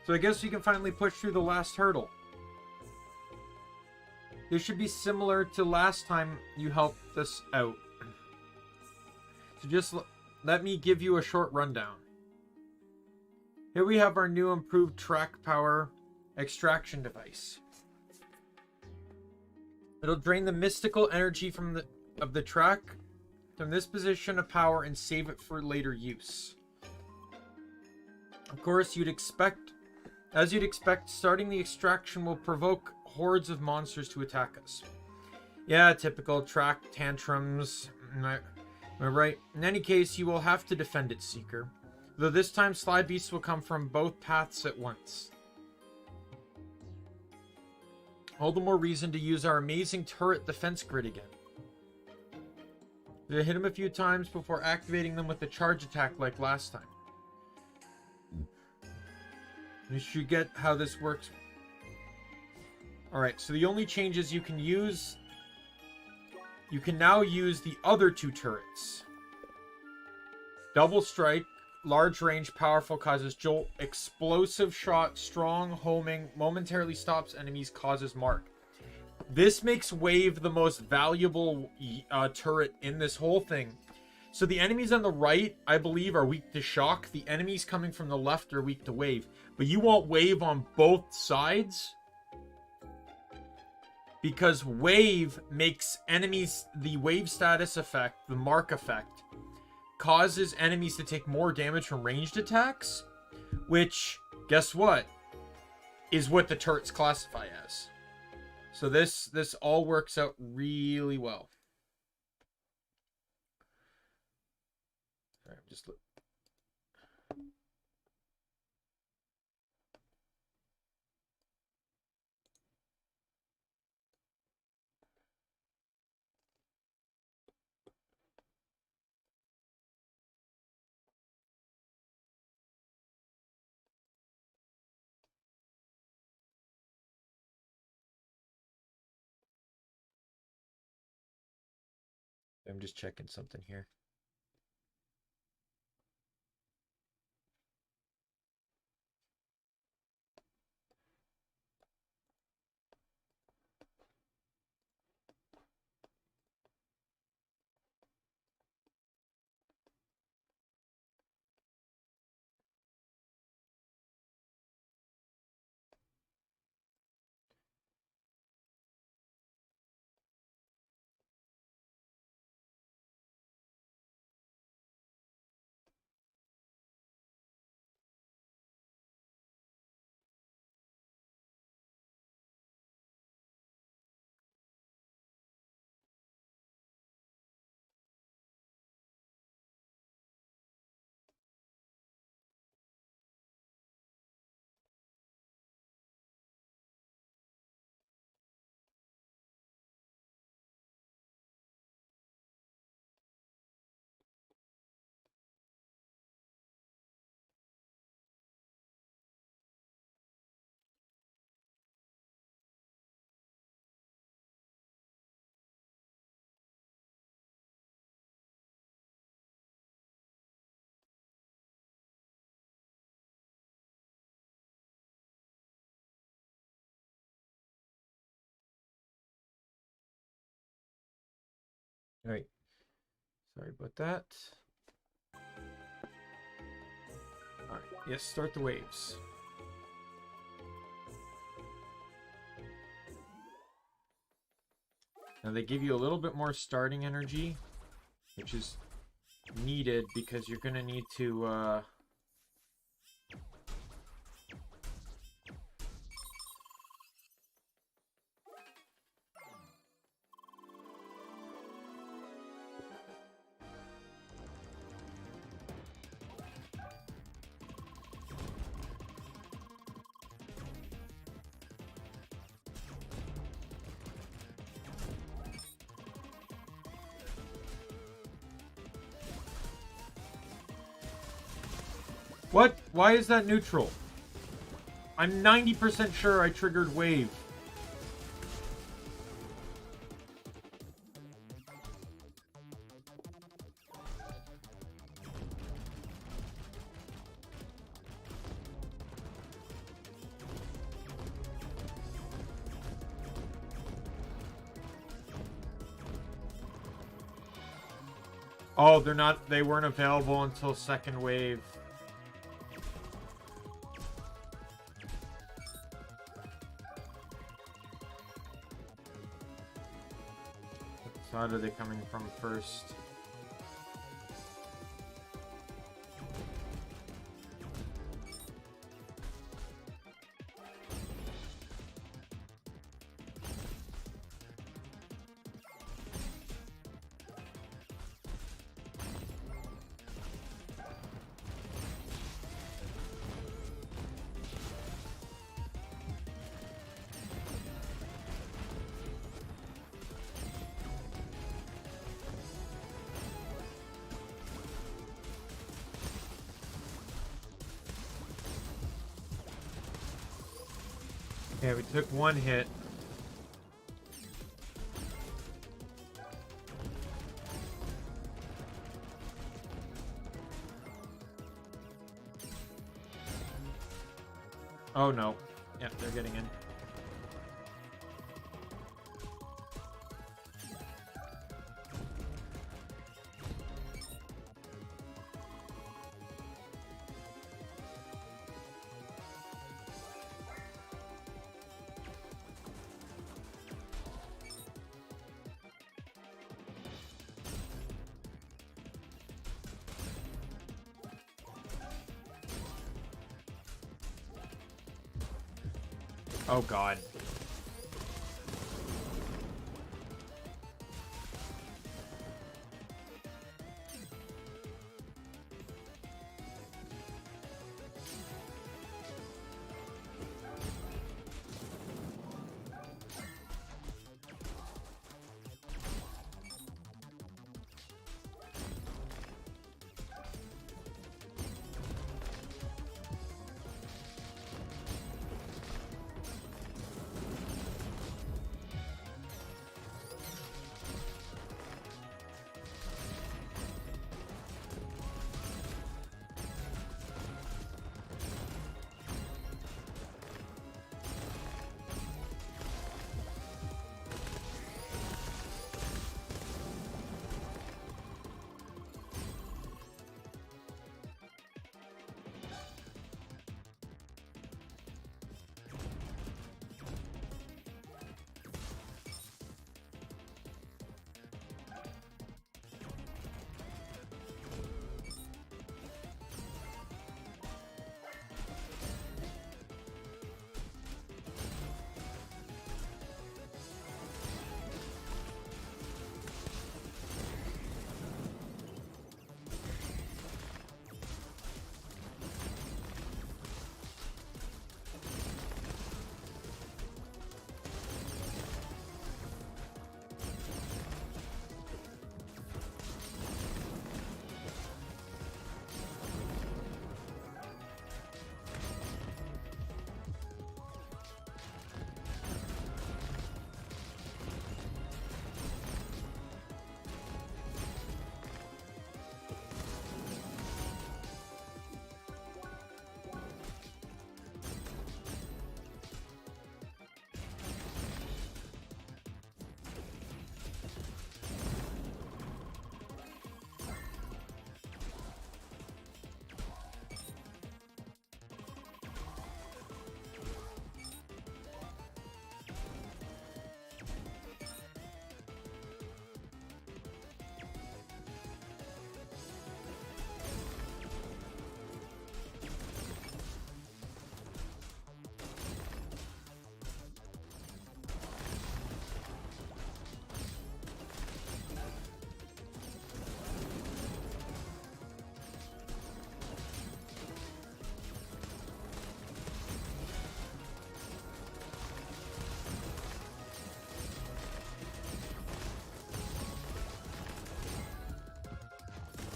So I guess you can finally push through the last hurdle. This should be similar to last time you helped us out. So just let me give you a short rundown. Here we have our new improved track power extraction device. It'll drain the mystical energy of the track from this position of power and save it for later use. Of course, as you'd expect, starting the extraction will provoke hordes of monsters to attack us. Yeah, typical track tantrums. Am I right? In any case, you will have to defend it, Seeker. Though this time, Sly Beasts will come from both paths at once. All the more reason to use our amazing turret defense grid again. We hit them a few times before activating them with a charge attack like last time. You should get how this works. Alright, so the only changes you can now use the other two turrets. Double Strike large range, powerful, causes jolt, explosive shot, strong, homing, momentarily stops enemies, causes mark. This makes Wave the most valuable turret in this whole thing. So the enemies on the right, I believe, are weak to shock. The enemies coming from the left are weak to Wave. But you want Wave on both sides, because Wave makes enemies, the Wave status effect, the mark effect, causes enemies to take more damage from ranged attacks, which, guess what, is what the turrets classify as. So this all works out really well. All right, just look. I'm just checking something here. All right. Sorry about that. All right. Yes, start the waves. Now they give you a little bit more starting energy, which is needed because you're going to need to What? Why is that neutral? I'm 90% sure I triggered wave. Oh, they weren't available until second wave. What side are they coming from first? Yeah, we took one hit. Oh, no. Yeah, they're getting in. Oh, God.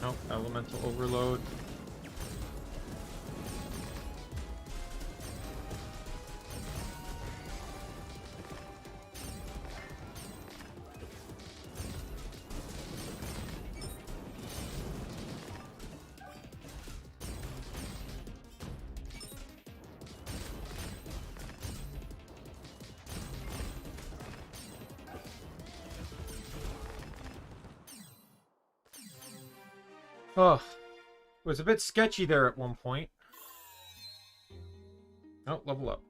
Nope, elemental overload. Ugh. It was a bit sketchy there at one point. Oh, level up.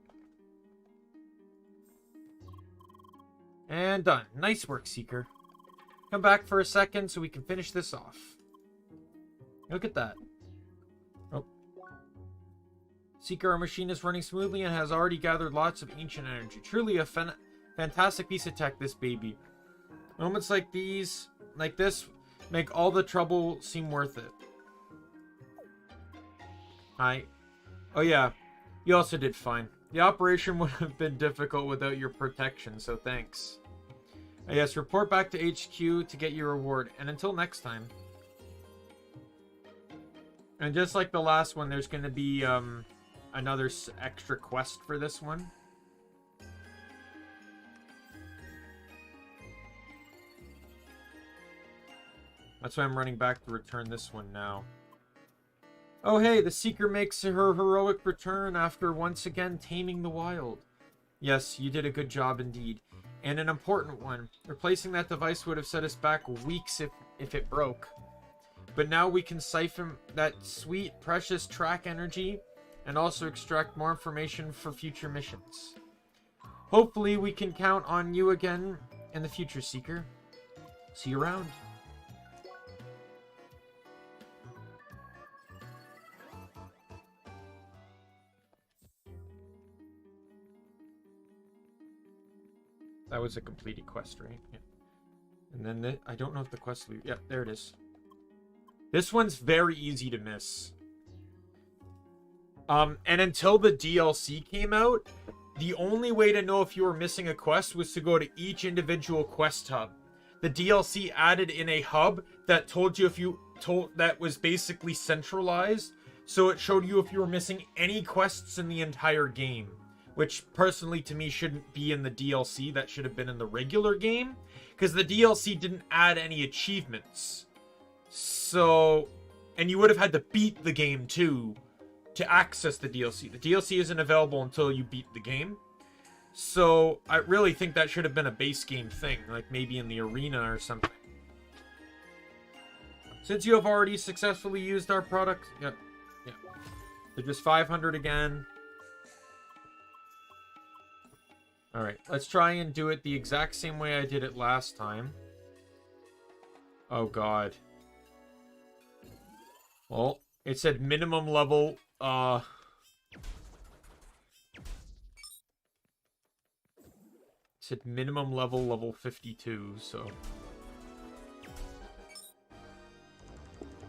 And done. Nice work, Seeker. Come back for a second so we can finish this off. Look at that. Oh. Seeker, our machine is running smoothly and has already gathered lots of ancient energy. Truly a fantastic piece of tech, this baby. Moments like these, like this, make all the trouble seem worth it. Hi. Oh yeah, you also did fine. The operation would have been difficult without your protection, so thanks. Yes, report back to HQ to get your reward, and until next time. And just like the last one, there's going to be another extra quest for this one. That's why I'm running back to return this one now. Oh hey, the Seeker makes her heroic return after once again taming the wild. Yes, you did a good job indeed. And an important one. Replacing that device would have set us back weeks if it broke. But now we can siphon that sweet, precious track energy and also extract more information for future missions. Hopefully we can count on you again in the future, Seeker. See you around. That was a completed quest, right? Yeah. And then I don't know if the quest... Yep, there it is. This one's very easy to miss. And until the DLC came out, the only way to know if you were missing a quest was to go to each individual quest hub. The DLC added in a hub that told you if you that was basically centralized, so it showed you if you were missing any quests in the entire game, which personally to me shouldn't be in the DLC. That should have been in the regular game, because the DLC didn't add any achievements. So, and you would have had to beat the game too to access the DLC. The DLC isn't available until you beat the game. So I really think that should have been a base game thing, like maybe in the arena or something. Since you have already successfully used our product, yeah. So just 500 again. Alright, let's try and do it the exact same way I did it last time. Oh god. Well, it said minimum level, it said minimum level 52, so.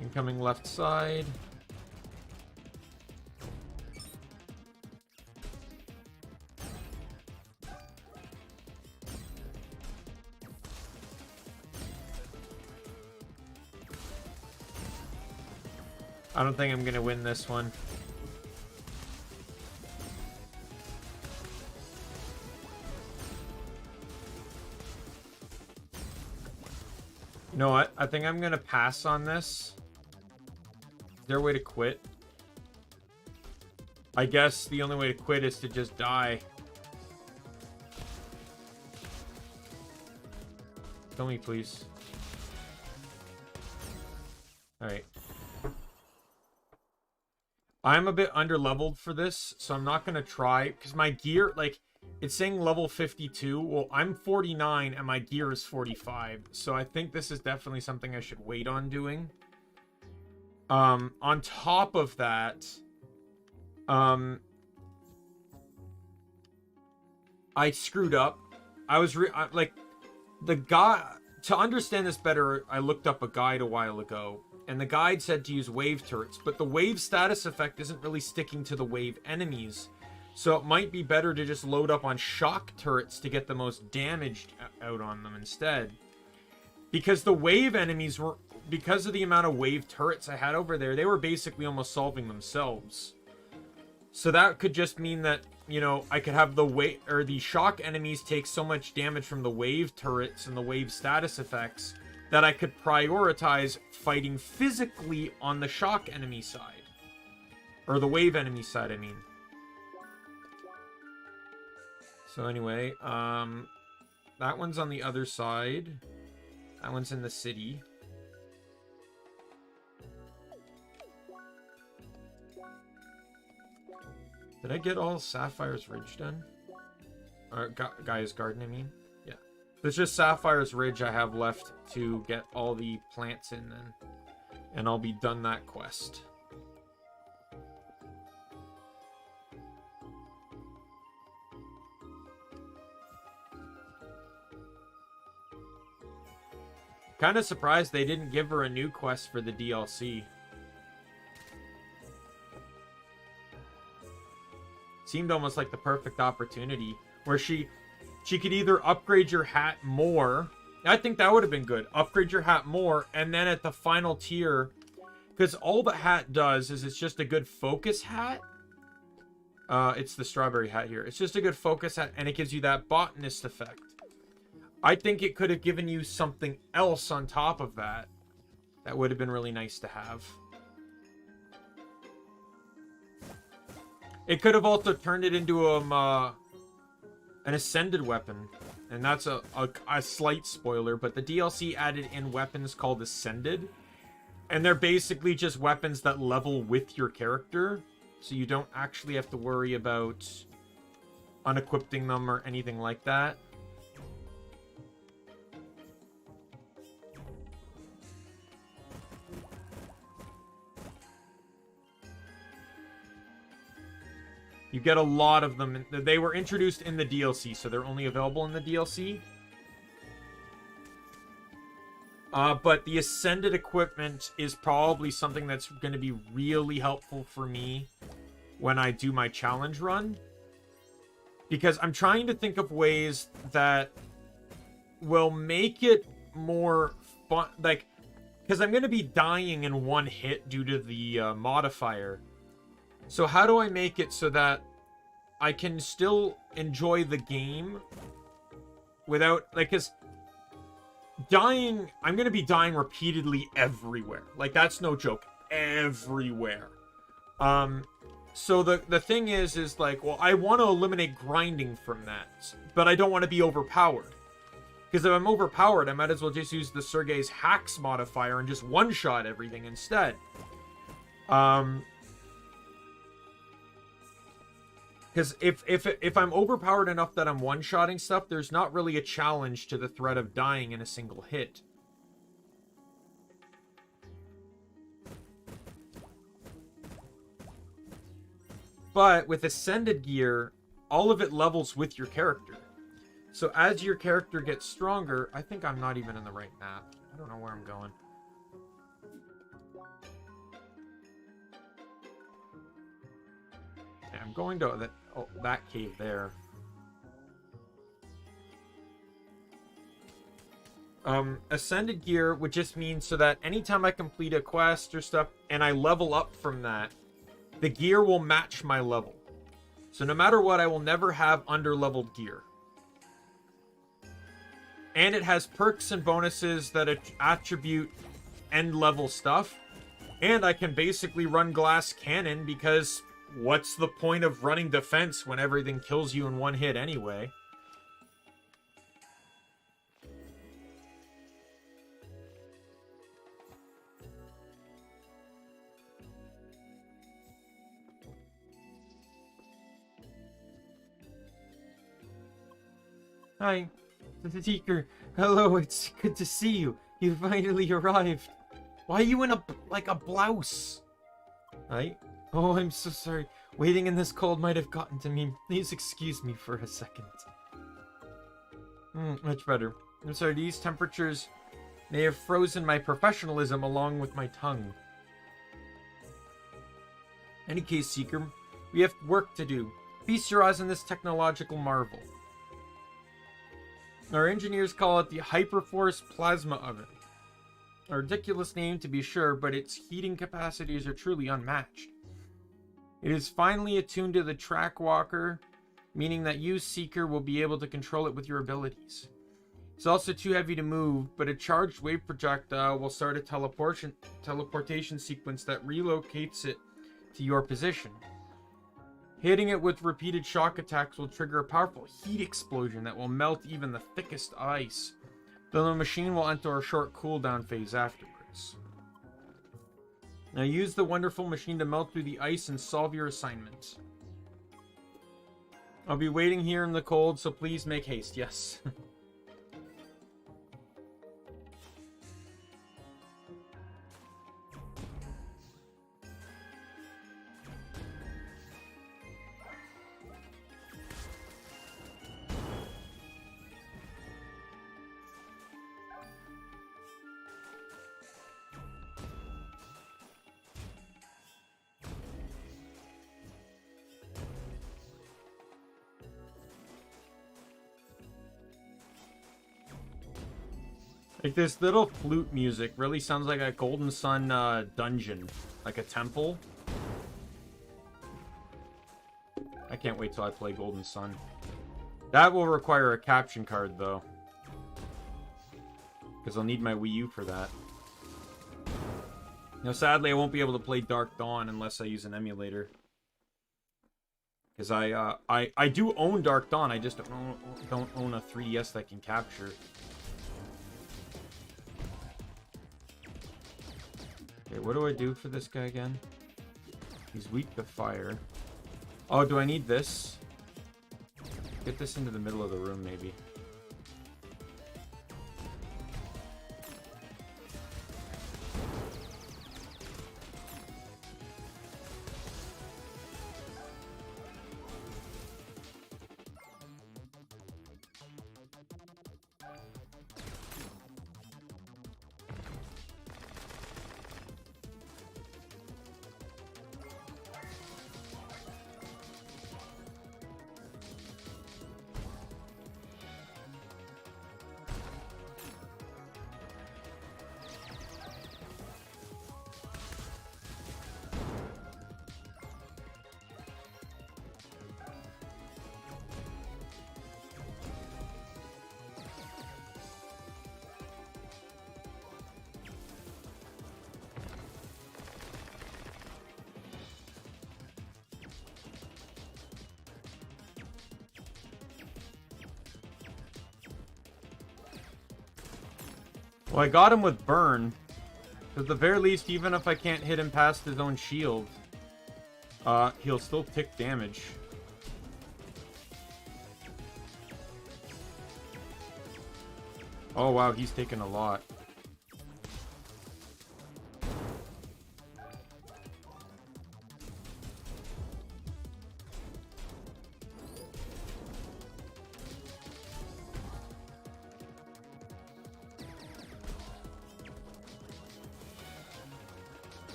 Incoming left side. I don't think I'm gonna win this one. You know what? I think I'm gonna pass on this. Is there a way to quit? I guess the only way to quit is to just die. Kill me, please. Alright. I'm a bit under-leveled for this, so I'm not going to try. Because my gear, like, it's saying level 52. Well, I'm 49, and my gear is 45. So I think this is definitely something I should wait on doing. On top of that, I screwed up. I was, like, the guy... To understand this better, I looked up a guide a while ago. And the guide said to use wave turrets, but the wave status effect isn't really sticking to the wave enemies. So it might be better to just load up on shock turrets to get the most damage out on them instead. Because the wave enemies were, because of the amount of wave turrets I had over there, they were basically almost solving themselves. So that could just mean that, you know, I could have the shock enemies take so much damage from the wave turrets and the wave status effects that I could prioritize fighting physically on the shock enemy side. Or the wave enemy side, I mean. So anyway, that one's on the other side. That one's in the city. Did I get all Sapphire's Ridge done? Or Gaia's Garden, I mean? Yeah. There's just Sapphire's Ridge I have left to get all the plants in then. And I'll be done that quest. Kind of surprised they didn't give her a new quest for the DLC. Seemed almost like the perfect opportunity where she could either upgrade your hat more. I think that would have been good. Upgrade your hat more, and then at the final tier, because all the hat does is it's just a good focus hat. It's the strawberry hat here. It's just a good focus hat, and it gives you that botanist effect. I think it could have given you something else on top of that. That would have been really nice to have. It could have also turned it into an ascended weapon. And that's a slight spoiler, but the DLC added in weapons called Ascended. And they're basically just weapons that level with your character. So you don't actually have to worry about unequipping them or anything like that. You get a lot of them. They were introduced in the DLC, so they're only available in the DLC. But the Ascended equipment is probably something that's going to be really helpful for me when I do my challenge run. Because I'm trying to think of ways that will make it more fun. Like, because I'm going to be dying in one hit due to the modifier. So how do I make it so that I can still enjoy the game without, like, because dying, I'm going to be dying repeatedly everywhere. Like, that's no joke. Everywhere. So the thing is like, well, I want to eliminate grinding from that, but I don't want to be overpowered. Because if I'm overpowered, I might as well just use the Sergei's Hacks modifier and just one-shot everything instead. Because if I'm overpowered enough that I'm one-shotting stuff, there's not really a challenge to the threat of dying in a single hit. But with Ascended gear, all of it levels with your character. So as your character gets stronger, I think I'm not even in the right map. I don't know where I'm going. Yeah, I'm going to that cave there. Ascended gear would just mean so that anytime I complete a quest or stuff and I level up from that, the gear will match my level. So no matter what, I will never have under-leveled gear. And it has perks and bonuses that attribute end-level stuff. And I can basically run glass cannon because what's the point of running defense when everything kills you in one hit anyway? Hi, the Seeker. Hello, it's good to see you. You finally arrived. Why are you in a blouse? Hi. Oh, I'm so sorry. Waiting in this cold might have gotten to me. Please excuse me for a second. Much better. I'm sorry, these temperatures may have frozen my professionalism along with my tongue. In any case, Seeker, we have work to do. Feast your eyes on this technological marvel. Our engineers call it the Hyperforce Plasma Oven. A ridiculous name to be sure, but its heating capacities are truly unmatched. It is finely attuned to the track walker, meaning that you, Seeker, will be able to control it with your abilities. It's also too heavy to move, but a charged wave projectile will start a teleportation sequence that relocates it to your position. Hitting it with repeated shock attacks will trigger a powerful heat explosion that will melt even the thickest ice, though the machine will enter a short cooldown phase afterwards. Now use the wonderful machine to melt through the ice and solve your assignment. I'll be waiting here in the cold, so please make haste. Yes. Like, this little flute music really sounds like a Golden Sun dungeon. Like a temple. I can't wait till I play Golden Sun. That will require a caption card, though. Because I'll need my Wii U for that. Now, sadly, I won't be able to play Dark Dawn unless I use an emulator. Because I do own Dark Dawn, I just don't own a 3DS that can capture it. Okay, what do I do for this guy again? He's weak to fire. Oh, do I need this? Get this into the middle of the room, maybe. Well, I got him with burn. At the very least, even if I can't hit him past his own shield, he'll still tick damage. Oh wow, he's taking a lot.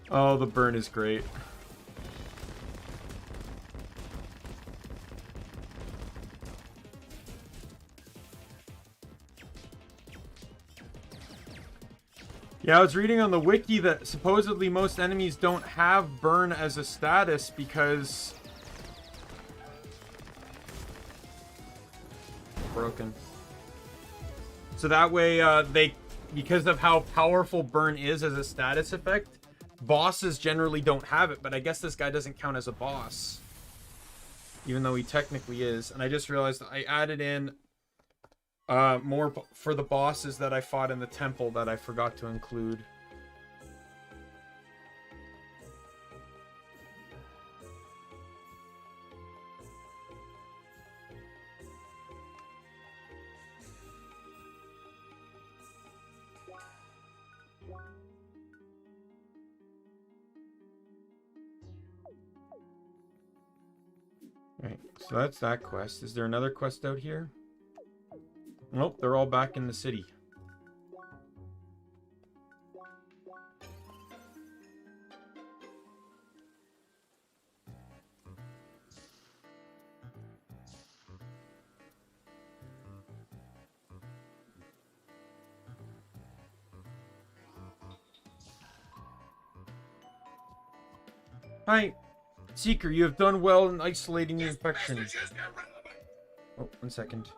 Oh, the burn is great. Yeah, I was reading on the wiki that supposedly most enemies don't have burn as a status because... Broken. So that way, because of how powerful burn is as a status effect, bosses generally don't have it, but I guess this guy doesn't count as a boss. Even though he technically is. And I just realized I added in more for the bosses that I fought in the temple that I forgot to include. Right, so that's that quest. Is there another quest out here? Nope, they're all back in the city. Hi, Seeker, you have done well in isolating the infection. Oh, 1 second.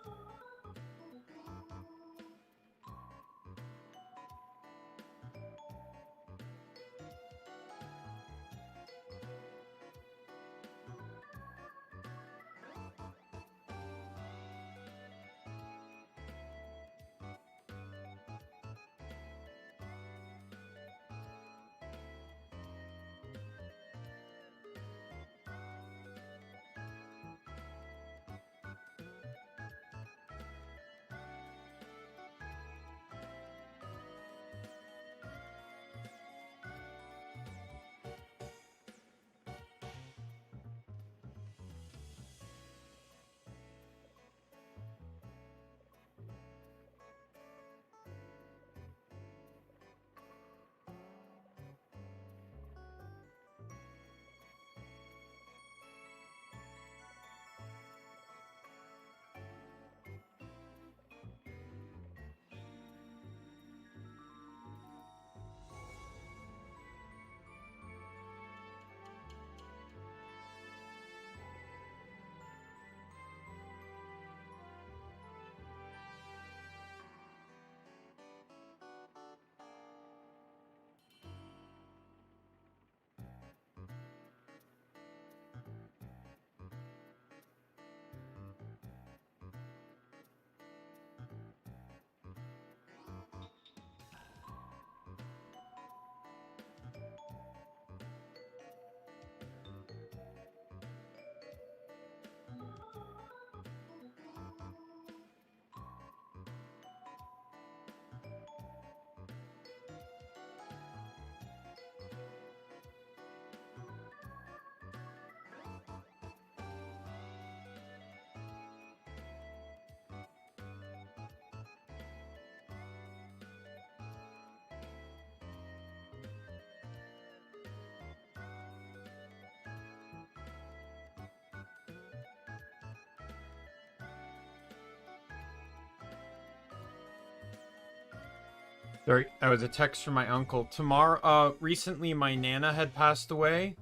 There, that was a text from my uncle. Tomorrow, recently my Nana had passed away.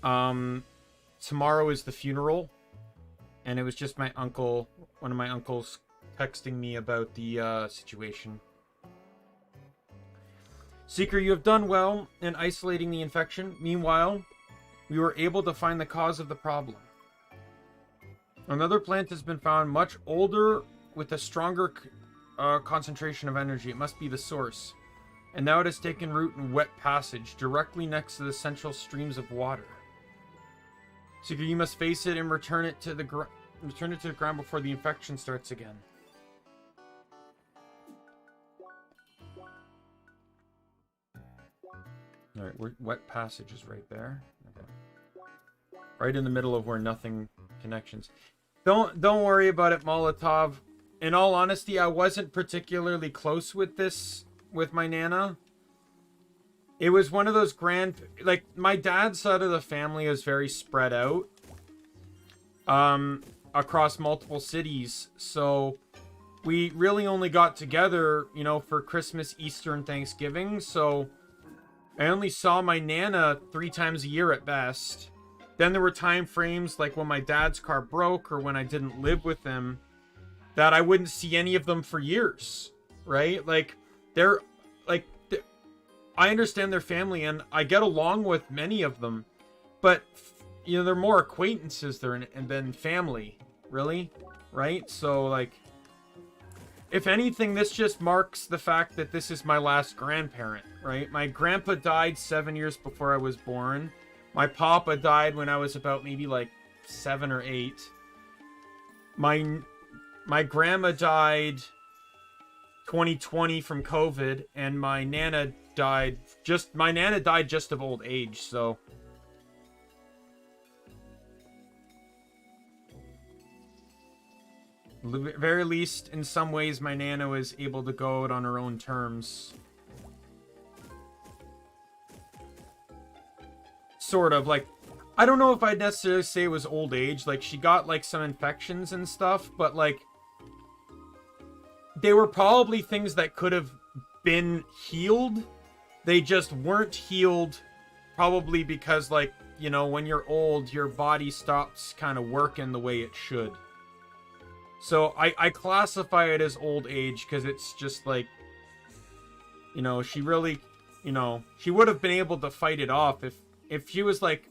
Tomorrow is the funeral. And it was just my uncle, one of my uncles, texting me about the situation. Seeker, you have done well in isolating the infection. Meanwhile, we were able to find the cause of the problem. Another plant has been found, much older, with a stronger concentration of energy. It must be the source. And now it has taken root in wet passage, directly next to the central streams of water. Seeker, you must face it and return it to the ground before the infection starts again. Alright, wet passage is right there. Okay. Right in the middle of where nothing connections. Don't worry about it, Molotov. In all honesty, I wasn't particularly close with my Nana. It was one of those like, my dad's side of the family is very spread out. Across multiple cities. So, we really only got together, you know, for Christmas, Easter, and Thanksgiving. So, I only saw my Nana 3 times a year at best. Then there were time frames, like when my dad's car broke or when I didn't live with them, that I wouldn't see any of them for years, right? Like, I understand their family, and I get along with many of them, but, you know, they're more acquaintances than family, really, right? So, like, if anything, this just marks the fact that this is my last grandparent, right? My grandpa died 7 years before I was born. My papa died when I was about maybe like 7 or 8. My grandma died 2020 from COVID, and my Nana died just of old age, so. At the very least, in some ways, my Nana was able to go out on her own terms. Sort of, like, I don't know if I'd necessarily say it was old age. Like, she got, like, some infections and stuff, but, like, they were probably things that could have been healed. They just weren't healed, probably because, like, you know, when you're old, your body stops kind of working the way it should. So I classify it as old age because it's just like, you know, she really, you know, she would have been able to fight it off. If she was like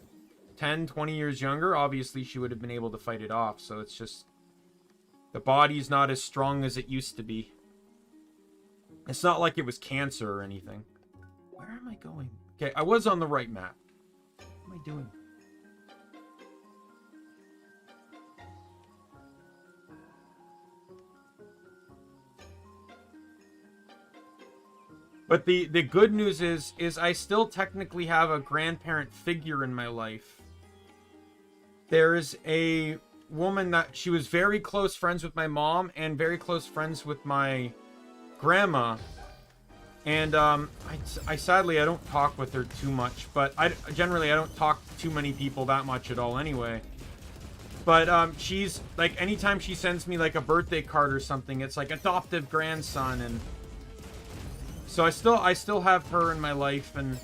10, 20 years younger, obviously she would have been able to fight it off. So it's just, the body's not as strong as it used to be. It's not like it was cancer or anything. Where am I going? Okay, I was on the right map. What am I doing? But the good news is I still technically have a grandparent figure in my life. There is a woman that she was very close friends with my mom and very close friends with my grandma. And I sadly I don't talk with her too much, but I don't talk to too many people that much at all anyway. But she's like, anytime she sends me like a birthday card or something, it's like adoptive grandson, and so I still have her in my life. And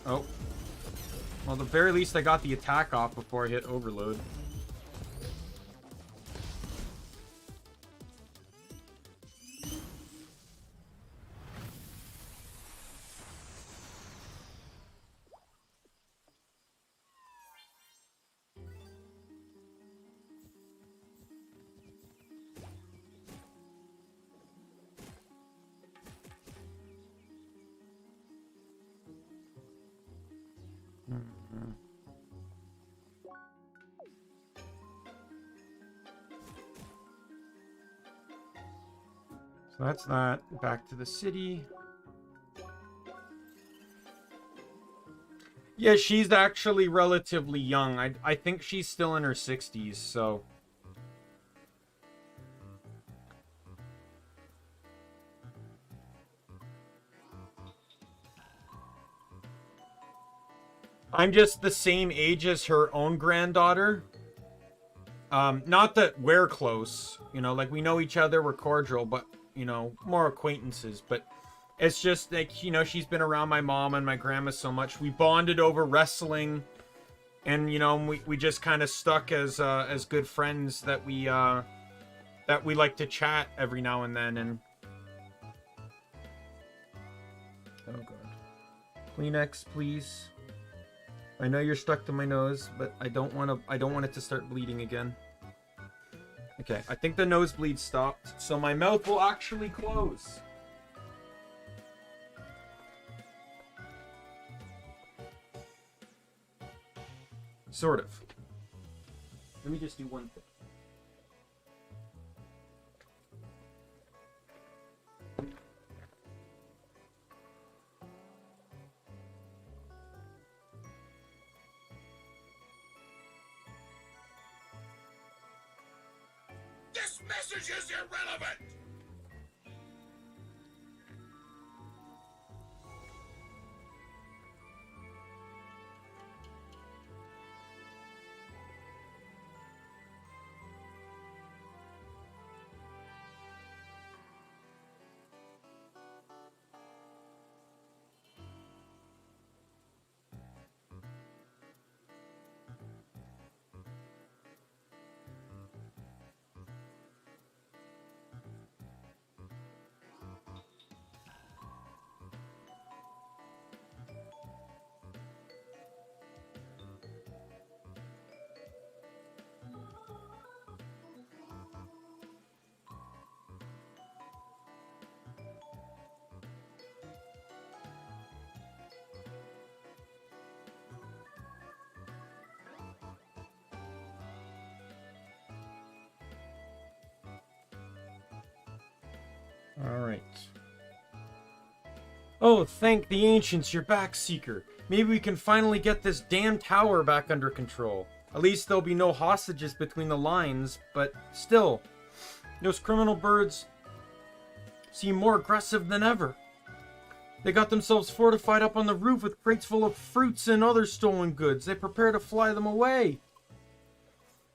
oh, well, at the very least I got the attack off before I hit overload. So that's that. Back to the city. Yeah, she's actually relatively young. I think she's still in her 60s, so. I'm just the same age as her own granddaughter. Not that we're close, you know, like we know each other, we're cordial, but, you know, more acquaintances. But it's just like, you know, she's been around my mom and my grandma so much. We bonded over wrestling, and, you know, we just kind of stuck as good friends that we like to chat every now and then. And oh god, Kleenex, please. I know you're stuck to my nose, but I don't want it to start bleeding again. Okay, I think the nosebleed stopped, so my mouth will actually close. Sort of. Let me just do one thing. This message is irrelevant! Alright. Oh, thank the ancients, you're back, Seeker. Maybe we can finally get this damn tower back under control. At least there'll be no hostages between the lines, but still, those criminal birds seem more aggressive than ever. They got themselves fortified up on the roof with crates full of fruits and other stolen goods. They prepare to fly them away.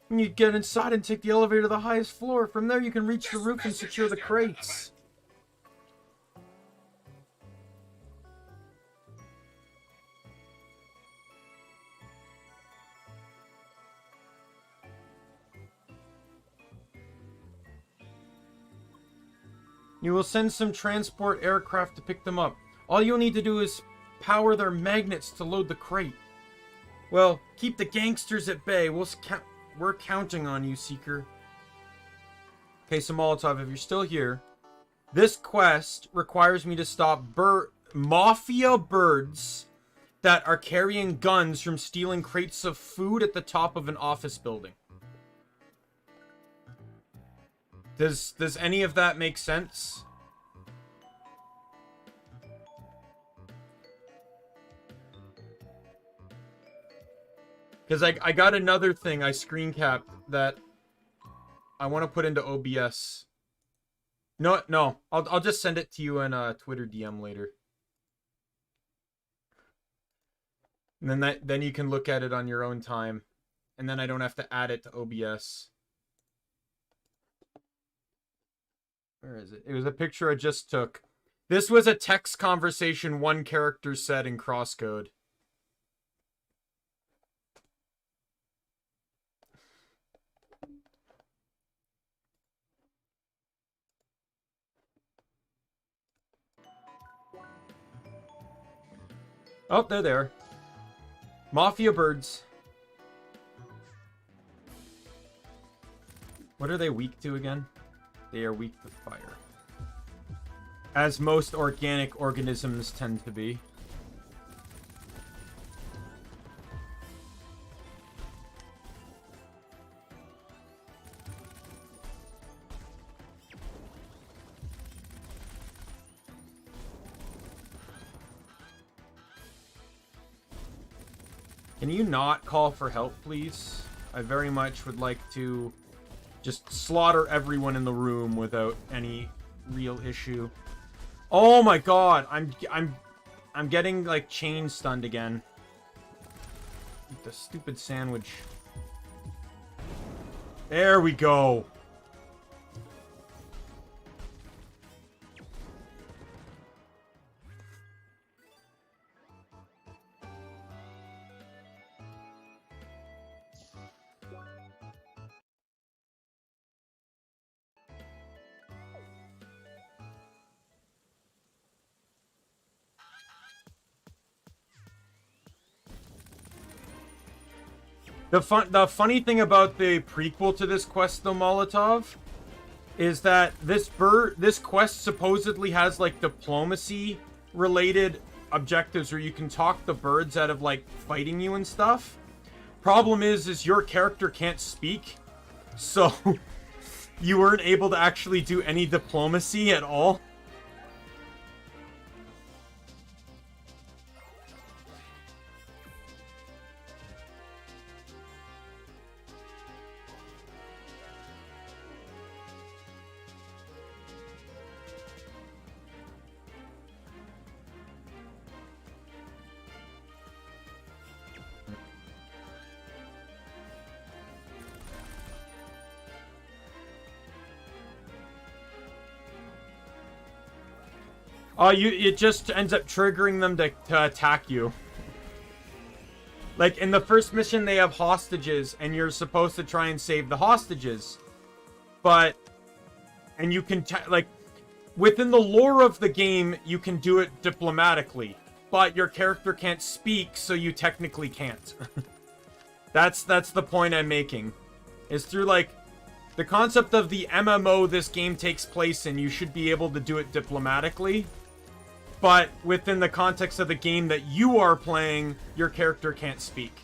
And you get inside and take the elevator to the highest floor. From there you can reach the roof and secure the crates. You will send some transport aircraft to pick them up. All you'll need to do is power their magnets to load the crate. Well, keep the gangsters at bay. We're counting on you, Seeker. Okay, so Molotov, if you're still here, this quest requires me to stop mafia birds that are carrying guns from stealing crates of food at the top of an office building. Does any of that make sense? Because I got another thing I screen capped that I want to put into OBS. No, I'll just send it to you in a Twitter DM later. And then you can look at it on your own time, and then I don't have to add it to OBS. Where is it? It was a picture I just took. This was a text conversation one character said in CrossCode. Oh, they're there. Mafia birds. What are they weak to again? They are weak to fire. As most organic organisms tend to be. Can you not call for help, please? I very much would like to just slaughter everyone in the room without any real issue. Oh my god, I'm getting like chain stunned again. Eat the stupid sandwich. There we go. The funny thing about the prequel to this quest, though, Molotov, is that this quest supposedly has like diplomacy related objectives where you can talk the birds out of like fighting you and stuff. Problem is your character can't speak, so you weren't able to actually do any diplomacy at all. It just ends up triggering them to attack you. Like, in the first mission, they have hostages, and you're supposed to try and save the hostages. But, and you can, like, within the lore of the game, you can do it diplomatically. But your character can't speak, so you technically can't. That's the point I'm making. Is through, like, the concept of the MMO this game takes place in, you should be able to do it diplomatically. But within the context of the game that you are playing, your character can't speak.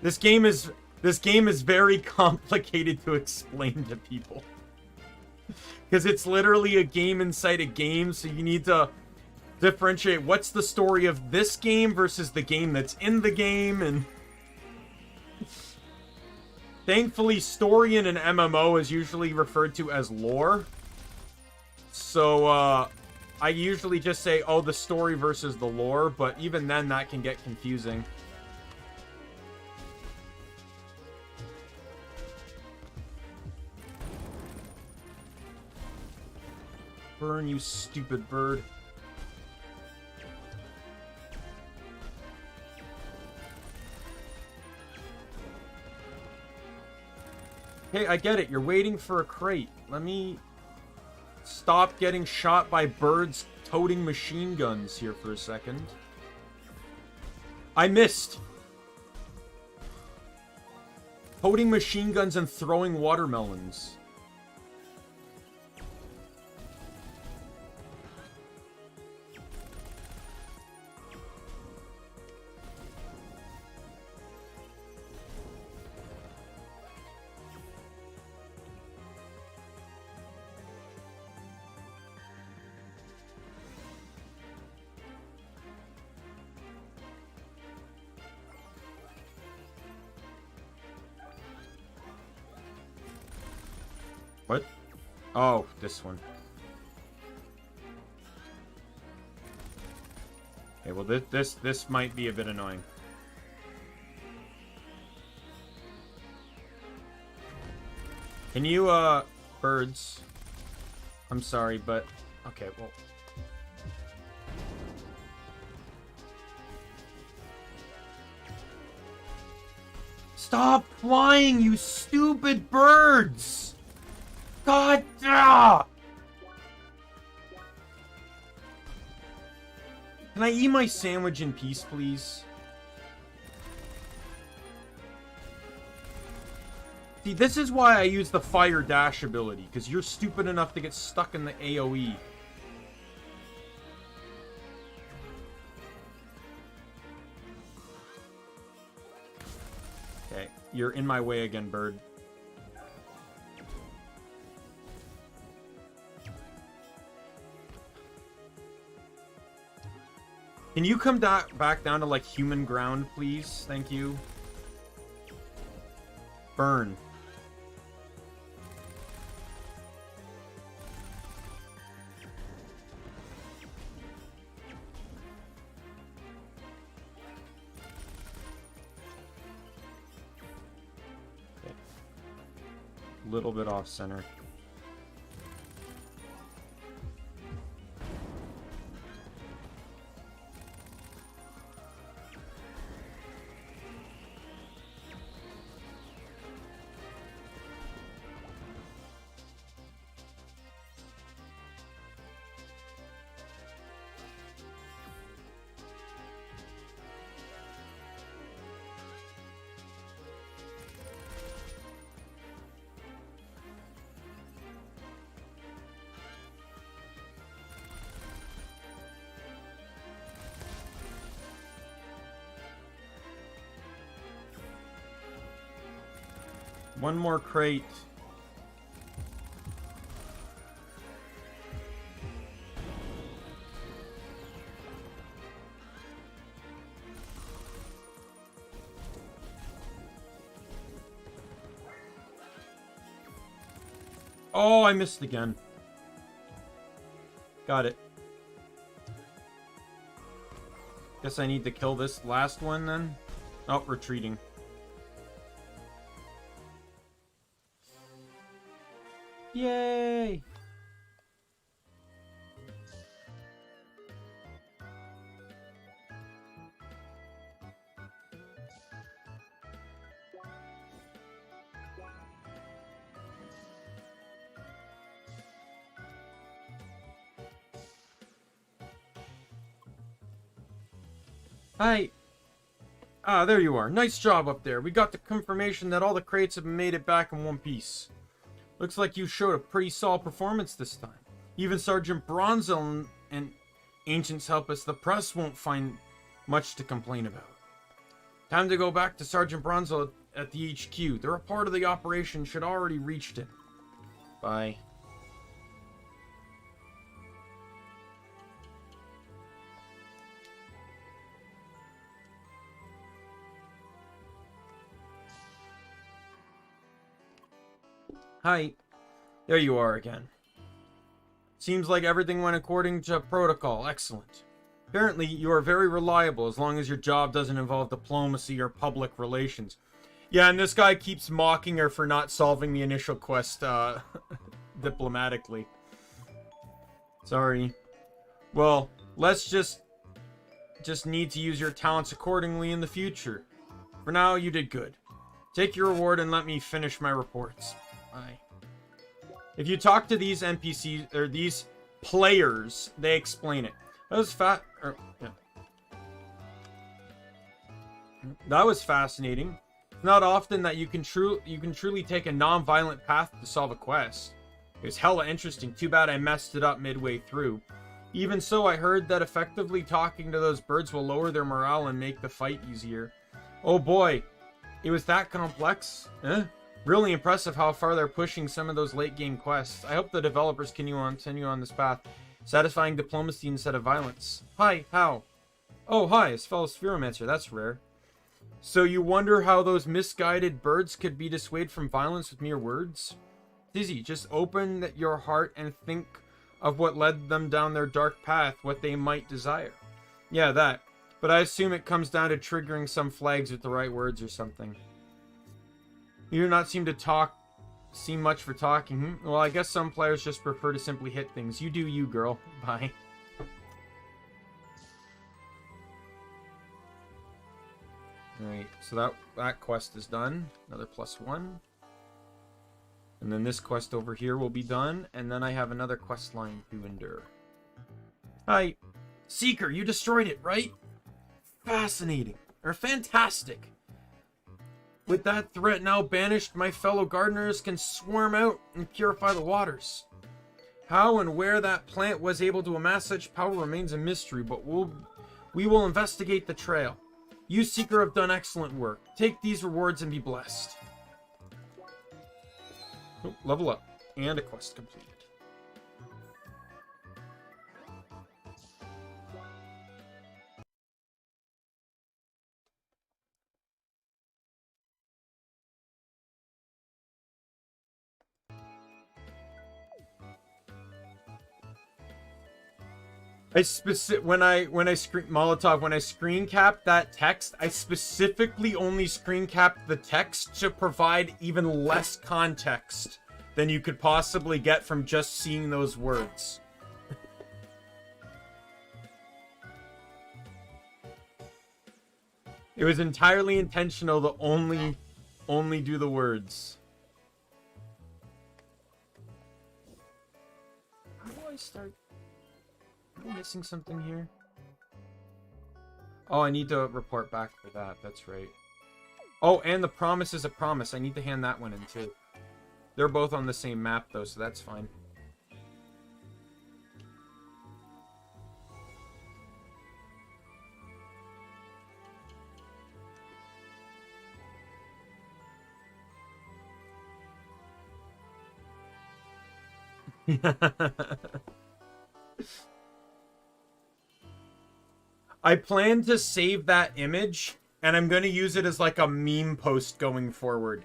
This game is very complicated to explain to people. Because it's literally a game inside a game, so you need to differentiate what's the story of this game versus the game that's in the game, and thankfully, story in an MMO is usually referred to as lore. So, I usually just say, oh, the story versus the lore, but even then, that can get confusing. Burn, you stupid bird. Hey, I get it. You're waiting for a crate. Let me stop getting shot by birds toting machine guns here for a second. I missed. Toting machine guns and throwing watermelons. What? Oh, this one. Okay, well this might be a bit annoying. Can you birds? I'm sorry, but okay, well. Stop flying, you stupid birds! God! Ah! Can I eat my sandwich in peace, please? See, this is why I use the fire dash ability, because you're stupid enough to get stuck in the AoE. Okay, you're in my way again, bird. Can you come back down to, like, human ground, please? Thank you. Burn. little bit off center. One more crate. Oh, I missed again. Got it. Guess I need to kill this last one then. Oh, retreating. Yay! Hi. Ah, there you are. Nice job up there. We got the confirmation that all the crates have made it back in one piece. Looks like you showed a pretty solid performance this time. Even Sergeant Bronzel and Ancients Help Us the Press won't find much to complain about. Time to go back to Sergeant Bronzel at the HQ. The report of the operation should already reached him. Bye. Hi. There you are again. Seems like everything went according to protocol. Excellent. Apparently, you are very reliable as long as your job doesn't involve diplomacy or public relations. Yeah, and this guy keeps mocking her for not solving the initial quest, diplomatically. Sorry. Well, let's just need to use your talents accordingly in the future. For now, you did good. Take your reward and let me finish my reports. Bye. If you talk to these NPCs, or these players, they explain it. That was That was fascinating. It's not often that you can truly take a non-violent path to solve a quest. It was hella interesting. Too bad I messed it up midway through. Even so, I heard that effectively talking to those birds will lower their morale and make the fight easier. Oh boy, it was that complex? Eh? Really impressive how far they're pushing some of those late game quests. I hope the developers continue on this path, satisfying diplomacy instead of violence. Hi, how? Oh, hi, it's fellow Spheromancer. That's rare. So you wonder how those misguided birds could be dissuaded from violence with mere words? Dizzy, just open your heart and think of what led them down their dark path, what they might desire. Yeah, that. But I assume it comes down to triggering some flags with the right words or something. You do not seem much for talking. Well, I guess some players just prefer to simply hit things. You do you, girl. Bye. Alright, so that quest is done. Another +1. And then this quest over here will be done. And then I have another quest line to endure. Hi. Seeker, you destroyed it, right? Fascinating. Or fantastic. With that threat now banished, my fellow gardeners can swarm out and purify the waters. How and where that plant was able to amass such power remains a mystery, but we will investigate the trail. You, Seeker, have done excellent work. Take these rewards and be blessed. Oh, level up. And a quest completed. when I screen Molotov, when I screen cap that text, I specifically only screen capped the text to provide even less context than you could possibly get from just seeing those words. It was entirely intentional to only do the words. How do I start? Am I missing something here? Oh, I need to report back for that. That's right. Oh, and the promise is a promise. I need to hand that one in too. They're both on the same map though, so that's fine. I plan to save that image, and I'm going to use it as like a meme post going forward.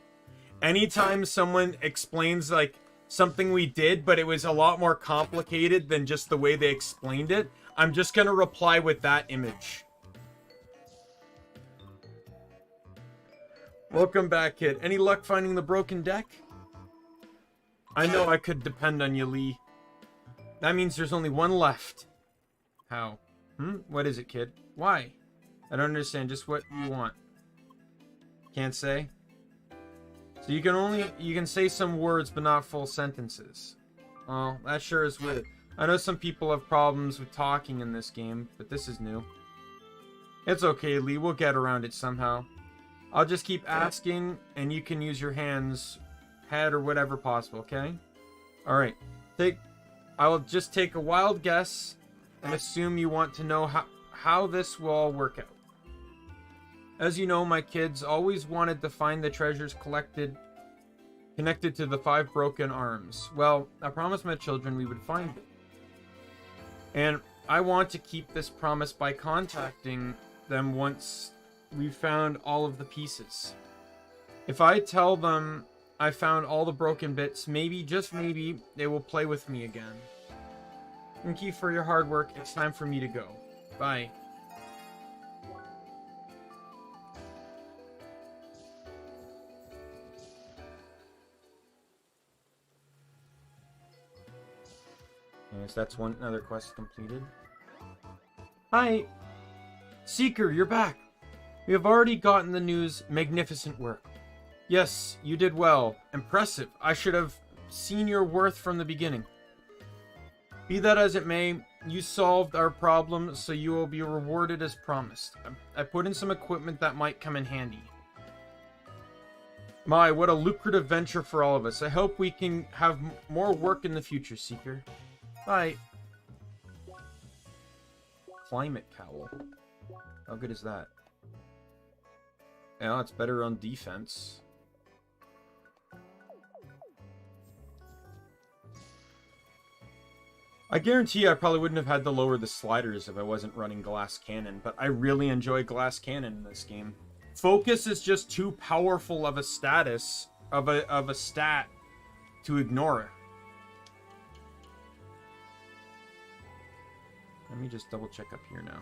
Anytime someone explains like something we did, but it was a lot more complicated than just the way they explained it, I'm just going to reply with that image. Welcome back, kid. Any luck finding the broken deck? I know I could depend on you, Lee. That means there's only one left. How? What is it, kid? Why? I don't understand. Just what you want. Can't say? So you can say some words, but not full sentences. Well, that sure is weird. I know some people have problems with talking in this game, but this is new. It's okay, Lee. We'll get around it somehow. I'll just keep asking, and you can use your hands, head, or whatever possible, okay? Alright. I will just take a wild guess and assume you want to know how this will all work out. As you know, my kids always wanted to find the treasures connected to the 5 broken arms. Well, I promised my children we would find it. And I want to keep this promise by contacting them once we found all of the pieces. If I tell them I found all the broken bits, maybe, just maybe, they will play with me again. Thank you for your hard work. It's time for me to go. Bye. Yes, that's another quest completed. Hi! Seeker, you're back! We have already gotten the news. Magnificent work. Yes, you did well. Impressive. I should have seen your worth from the beginning. Be that as it may, you solved our problem, so you will be rewarded as promised. I put in some equipment that might come in handy. My, what a lucrative venture for all of us. I hope we can have more work in the future, Seeker. Bye. Climate cowl. How good is that? Yeah, it's better on defense. I guarantee I probably wouldn't have had to lower the sliders if I wasn't running Glass Cannon, but I really enjoy Glass Cannon in this game. Focus is just too powerful of a status, of a stat, to ignore it. Let me just double check up here now.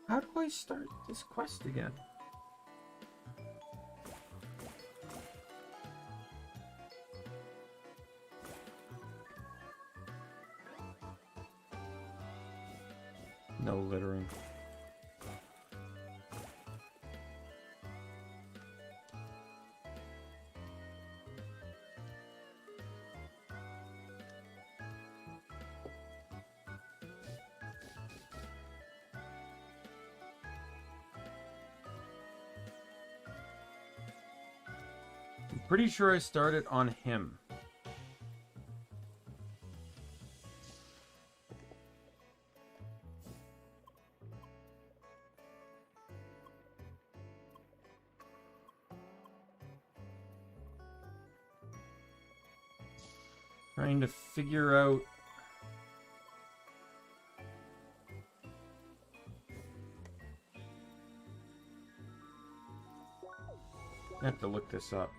How do I start this quest again? No littering. Pretty sure I started on him. Trying to figure out... I have to look this up.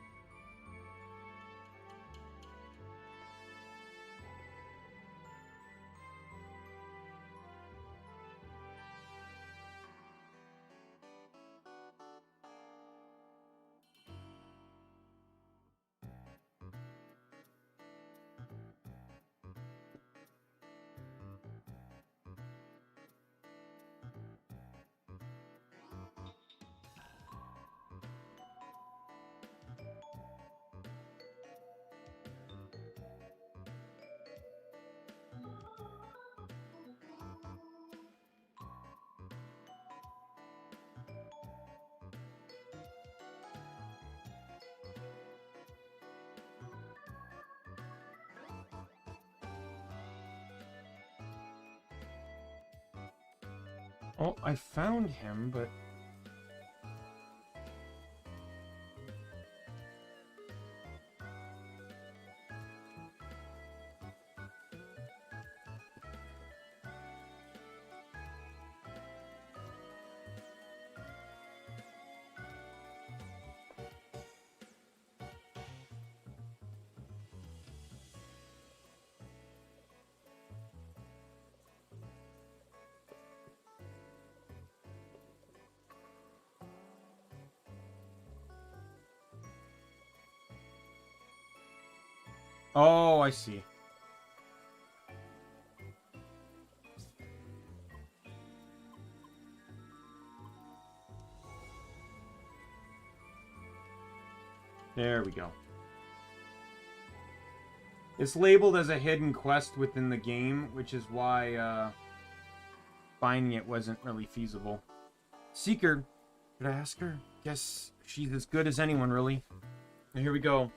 Oh, I found him, but... Oh, I see. There we go. It's labeled as a hidden quest within the game, which is why finding it wasn't really feasible. Seeker, could I ask her? Guess she's as good as anyone, really. Now, here we go.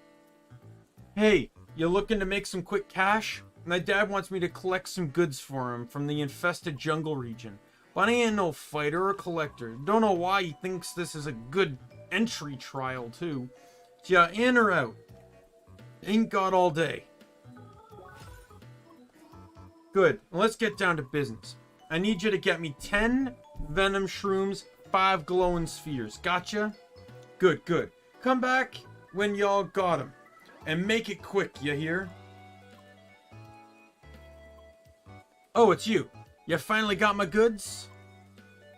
Hey, you looking to make some quick cash? My dad wants me to collect some goods for him from the infested jungle region. But I ain't no fighter or collector. Don't know why he thinks this is a good entry trial, too. Yeah, in or out? Ain't got all day. Good. Well, let's get down to business. I need you to get me 10 venom shrooms, 5 glowing spheres. Gotcha? Good, good. Come back when y'all got 'em. And make it quick, you hear? Oh, it's you. You finally got my goods?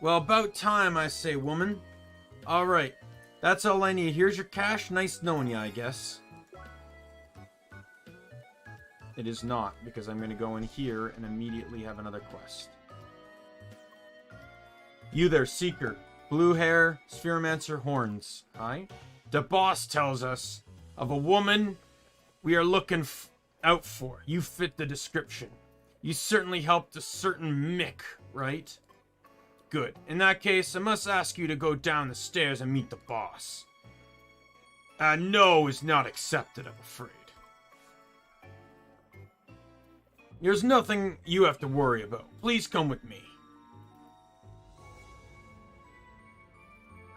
Well, about time, I say, woman. Alright. That's all I need. Here's your cash. Nice knowing you, I guess. It is not, because I'm going to go in here and immediately have another quest. You there, Seeker. Blue hair, Spheromancer horns. Hi. The boss tells us of a woman we are looking out for. You fit the description. You certainly helped a certain Mick, right? Good. In that case, I must ask you to go down the stairs and meet the boss. A no is not accepted, I'm afraid. There's nothing you have to worry about. Please come with me.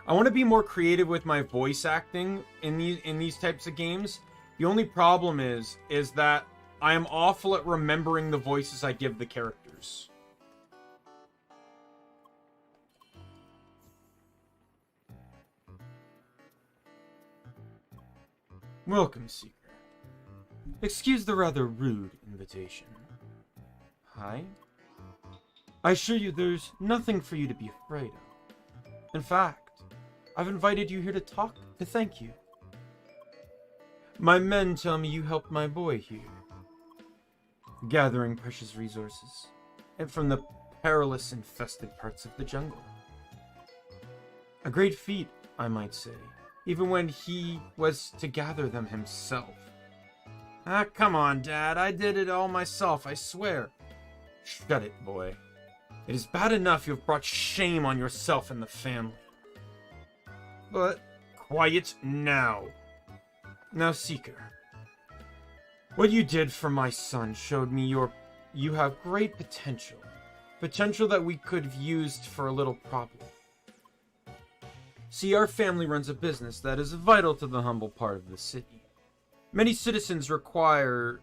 I want to be more creative with my voice acting in these types of games. The only problem is that I am awful at remembering the voices I give the characters. Welcome, Seeker. Excuse the rather rude invitation. Hi? I assure you there's nothing for you to be afraid of. In fact, I've invited you here to talk, to thank you. My men tell me you helped my boy here, gathering precious resources, and from the perilous infested parts of the jungle. A great feat, I might say, even when he was to gather them himself. Ah, come on, Dad, I did it all myself, I swear. Shut it, boy. It is bad enough you have brought shame on yourself and the family. But quiet now. Now, Seeker, what you did for my son showed me you have great potential. Potential that we could have used for a little problem. See, our family runs a business that is vital to the humble part of the city. Many citizens require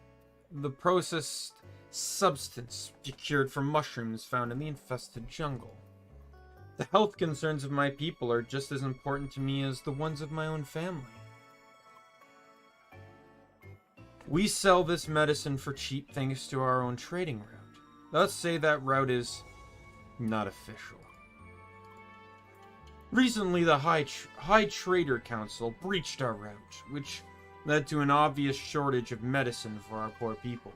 the processed substance procured from mushrooms found in the infested jungle. The health concerns of my people are just as important to me as the ones of my own family. We sell this medicine for cheap thanks to our own trading route. Let's say that route is not official. Recently, the High Trader Council breached our route, which led to an obvious shortage of medicine for our poor people.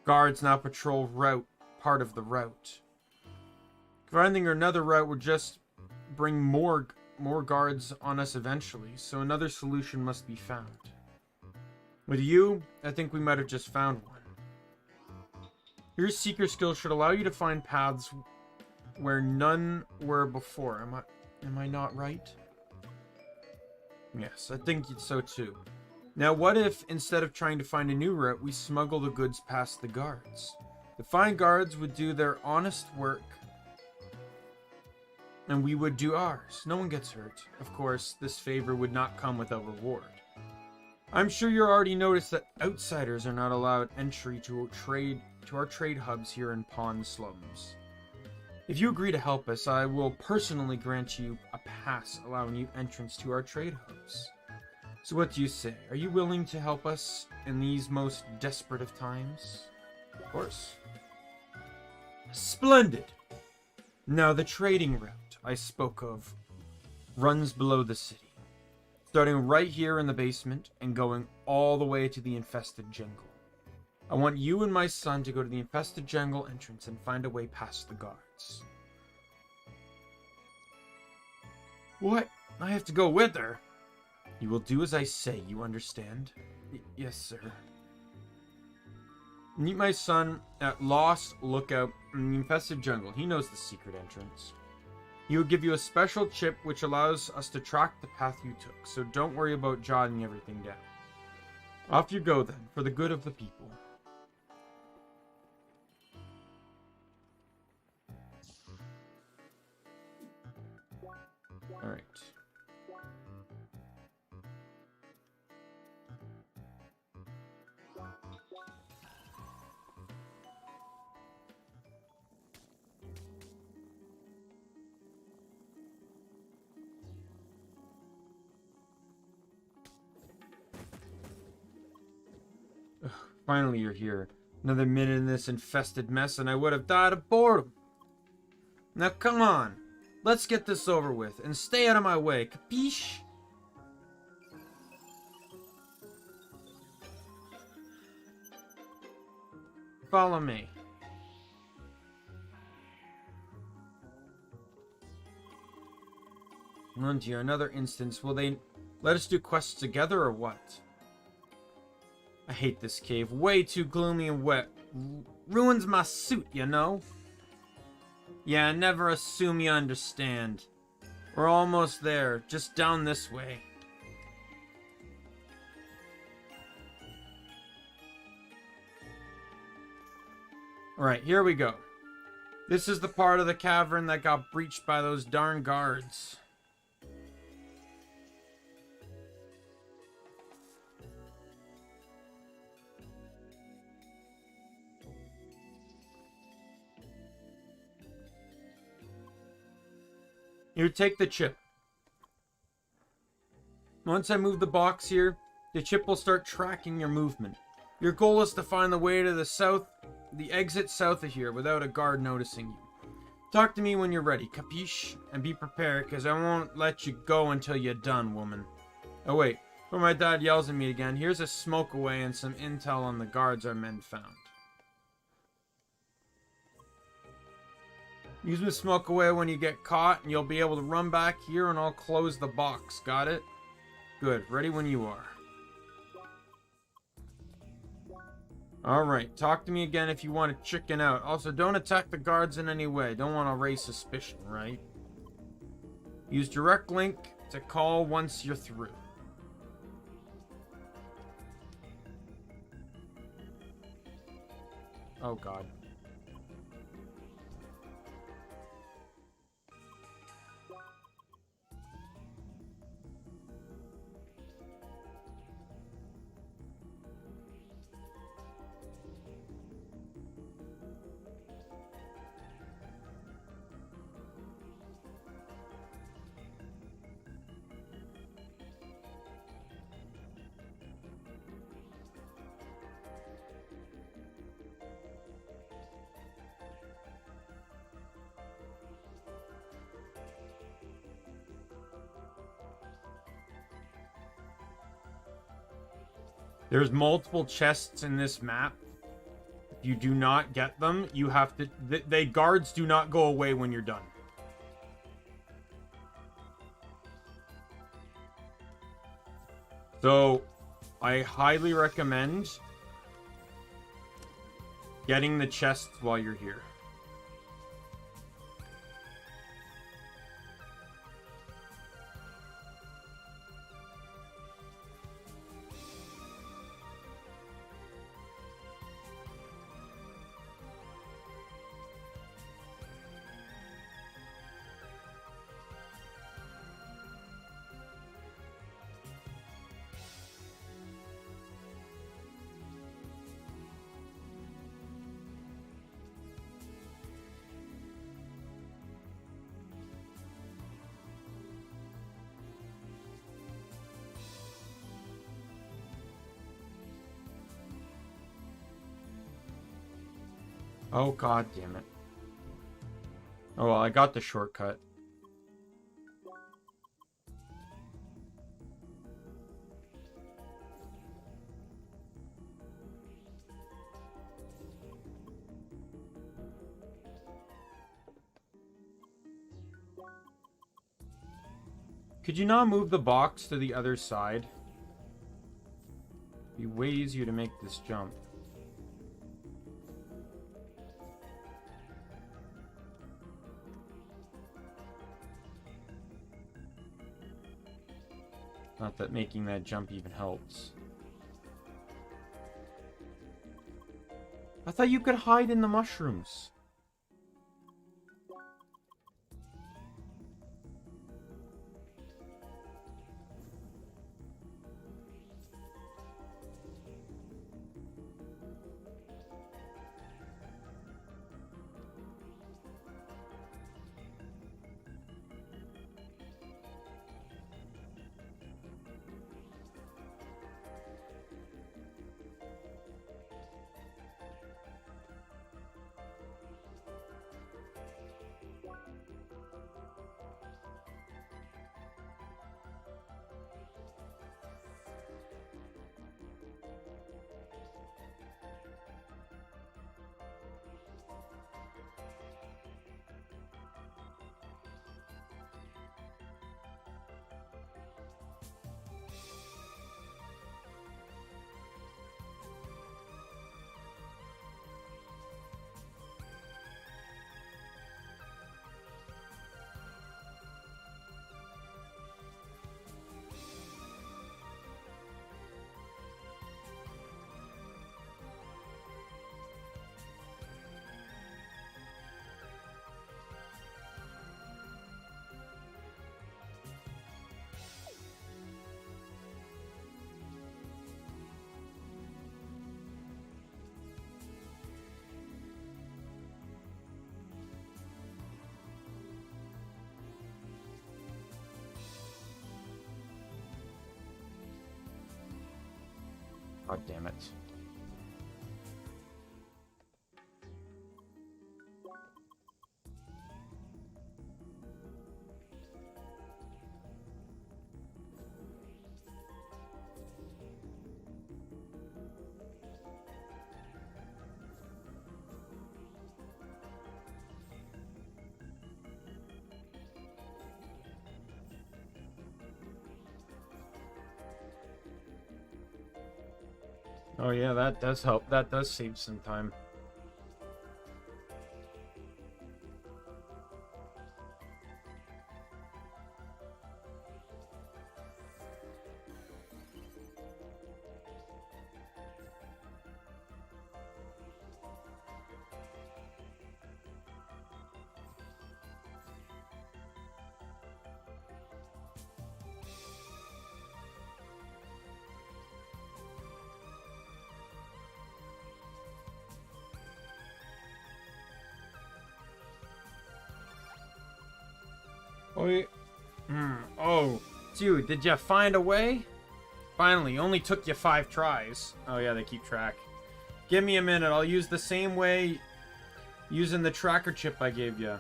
Guards now patrol part of the route. Finding another route would just bring more guards on us eventually, so another solution must be found. With you, I think we might have just found one. Your seeker skill should allow you to find paths where none were before. Am I not right? Yes, I think so too. Now what if, instead of trying to find a new route, we smuggle the goods past the guards? The fine guards would do their honest work, and we would do ours. No one gets hurt. Of course, this favor would not come without reward. I'm sure you already noticed that outsiders are not allowed entry to our trade hubs here in Pond Slums. If you agree to help us, I will personally grant you a pass allowing you entrance to our trade hubs. So what do you say? Are you willing to help us in these most desperate of times? Of course. Splendid! Now the trading route I spoke of runs below the city, starting right here in the basement and going all the way to the infested jungle. I want you and my son to go to the infested jungle entrance and find a way past the guards. What? I have to go with her? You will do as I say, you understand? Yes, sir. Meet my son at Lost Lookout in the infested jungle. He knows the secret entrance. He will give you a special chip which allows us to track the path you took, so don't worry about jotting everything down. Off you go then, for the good of the people. Alright. Finally, you're here. Another minute in this infested mess and I would have died of boredom. Now come on. Let's get this over with and stay out of my way, capiche? Follow me. Oh dear, another instance. Will they let us do quests together or what? I hate this cave. Way too gloomy and wet. Ruins my suit, you know? Yeah, never assume you understand. We're almost there. Just down this way. Alright, here we go. This is the part of the cavern that got breached by those darn guards. Here, take the chip. Once I move the box here, the chip will start tracking your movement. Your goal is to find the way to the exit south of here without a guard noticing you. Talk to me when you're ready, capiche? And be prepared, because I won't let you go until you're done, woman. Oh wait, before my dad yells at me again, here's a smoke away and some intel on the guards our men found. Use the smoke away when you get caught, and you'll be able to run back here and I'll close the box. Got it? Good. Ready when you are. Alright, talk to me again if you want to chicken out. Also, don't attack the guards in any way. Don't want to raise suspicion, right? Use direct link to call once you're through. Oh god. There's multiple chests in this map. If you do not get them, you have to... The guards do not go away when you're done. So, I highly recommend getting the chests while you're here. Oh, god damn it. Oh, well, I got the shortcut. Could you not move the box to the other side? It'd be way easier to make this jump. Not that making that jump even helps. I thought you could hide in the mushrooms. God damn it. Oh yeah, that does help. That does save some time. Oh, oh, dude, did you find a way? Finally, only took you 5 tries. Oh yeah, they keep track. Give me a minute, I'll use the same way using the tracker chip I gave you.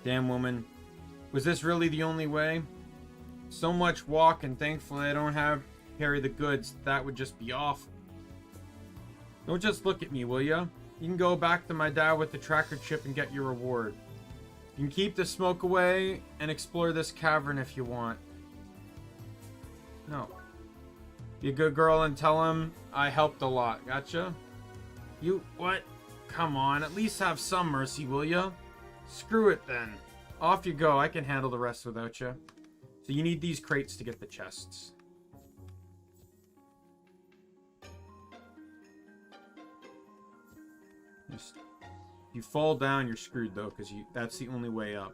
Damn woman. Was this really the only way? So much walking. Thankfully, I don't have to carry the goods. That would just be awful. Don't just look at me, will ya? You can go back to my dad with the tracker chip and get your reward. You can keep the smoke away and explore this cavern if you want. No. Be a good girl and tell him I helped a lot. Gotcha? You... what? Come on, at least have some mercy, will ya? Screw it then. Off you go. I can handle the rest without you. So you need these crates to get the chests. Just, if you fall down, you're screwed though, because that's the only way up.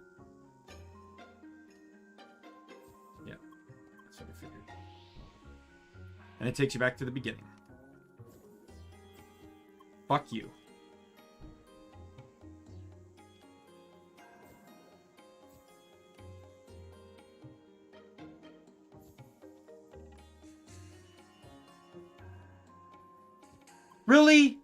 Yeah, that's what I figured. And it takes you back to the beginning. Fuck you. Really?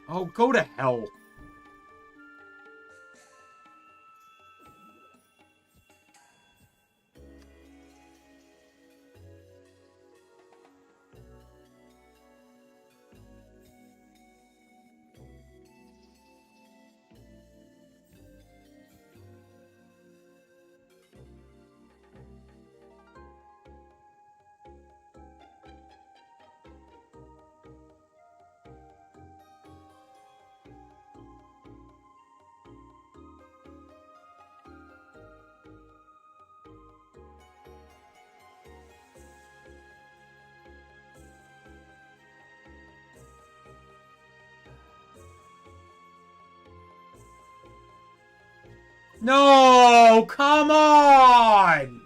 Oh, go to hell. No, come on!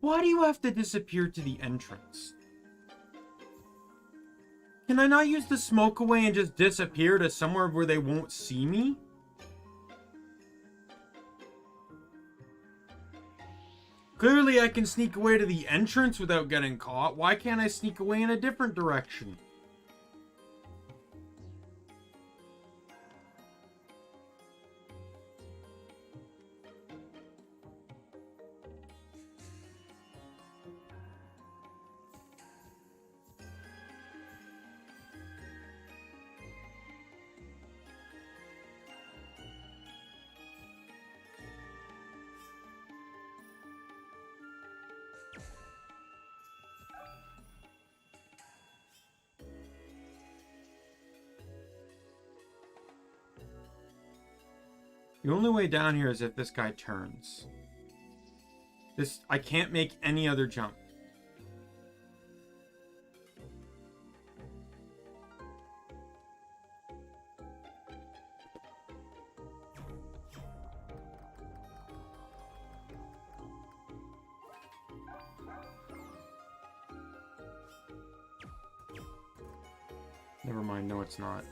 Why do you have to disappear to the entrance? Can I not use the smoke away and just disappear to somewhere where they won't see me? Clearly I can sneak away to the entrance without getting caught. Why can't I sneak away in a different direction? The only way down here is if this guy turns. I can't make any other jump. Never mind, no it's not.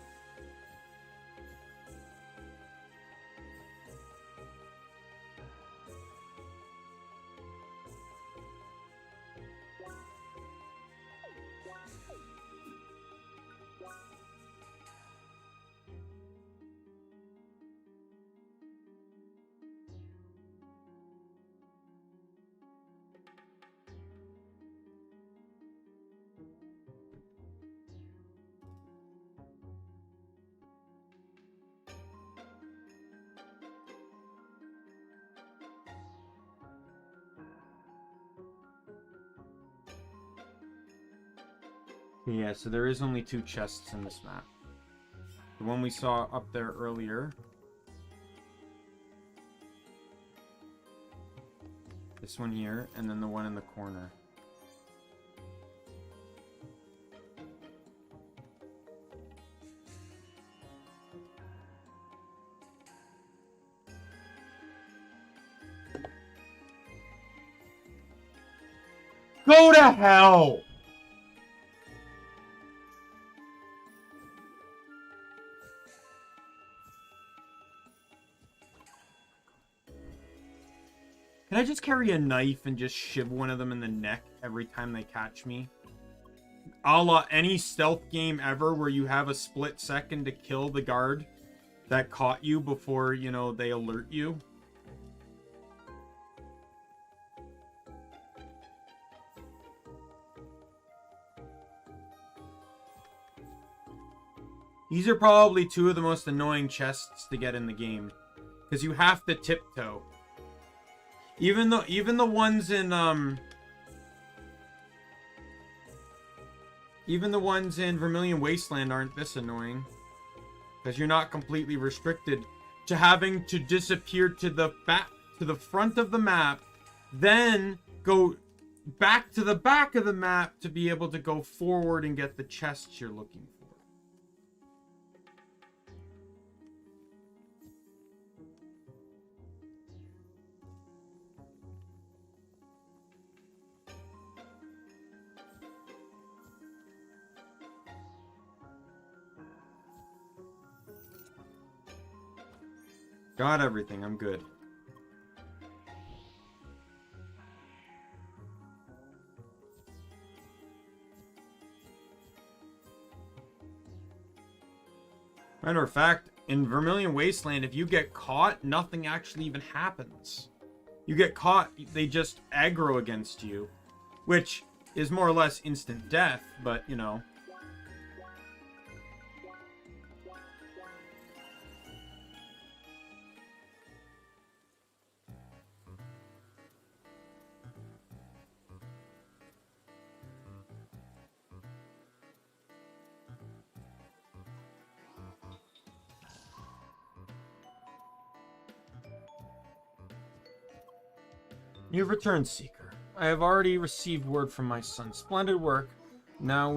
Yeah, so there is only 2 chests in this map. The one we saw up there earlier. This one here, and then the one in the corner. Go to hell! Can I just carry a knife and just shiv one of them in the neck every time they catch me? A la any stealth game ever where you have a split second to kill the guard that caught you before, you know, they alert you. These are probably two of the most annoying chests to get in the game, because you have to tiptoe. Even the ones in Vermilion Wasteland aren't this annoying, because you're not completely restricted to having to disappear to the front of the map, then go back to the back of the map to be able to go forward and get the chests you're looking for. Got everything, I'm good. Matter of fact, in Vermilion Wasteland, if you get caught, nothing actually even happens. You get caught, they just aggro against you, which is more or less instant death, but, you know. You've returned, Seeker. I have already received word from my son. Splendid work. Now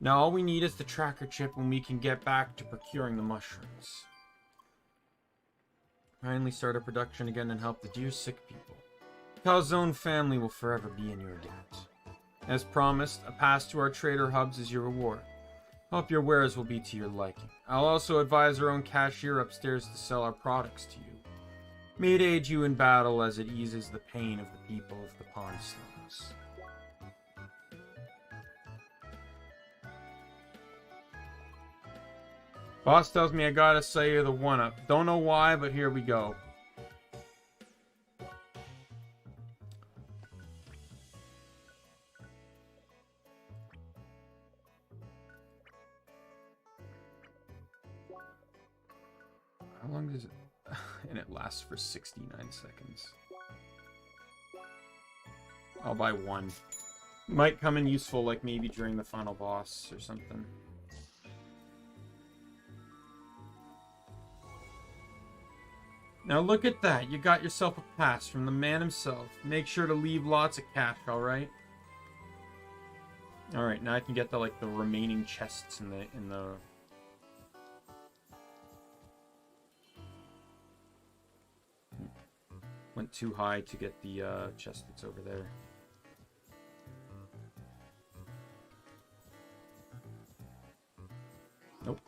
all we need is the tracker chip and we can get back to procuring the mushrooms. Finally start our production again and help the dear sick people. Calzone family will forever be in your debt. As promised, a pass to our trader hubs is your reward. Hope your wares will be to your liking. I'll also advise our own cashier upstairs to sell our products to you. May it aid you in battle as it eases the pain of the people of the Pond Slums. Boss tells me I gotta say you're the one-up. Don't know why, but here we go. How long does it... and it lasts for 69 seconds. I'll buy one. Might come in useful, like maybe during the final boss or something. Now look at that. You got yourself a pass from the man himself. Make sure to leave lots of cash, alright? Alright, now I can get the remaining chests in the went too high to get the chest that's over there. Nope.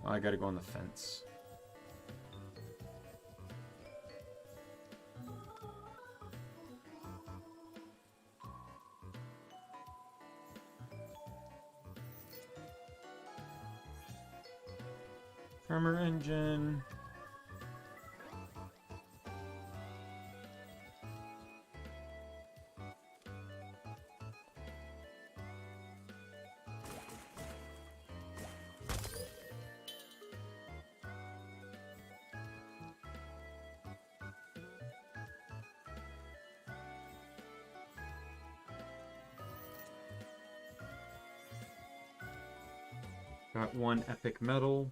Oh, I gotta go on the fence. Armor engine. Got one epic medal.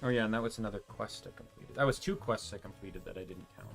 Oh yeah, and that was another quest I completed. That was 2 quests I completed that I didn't count.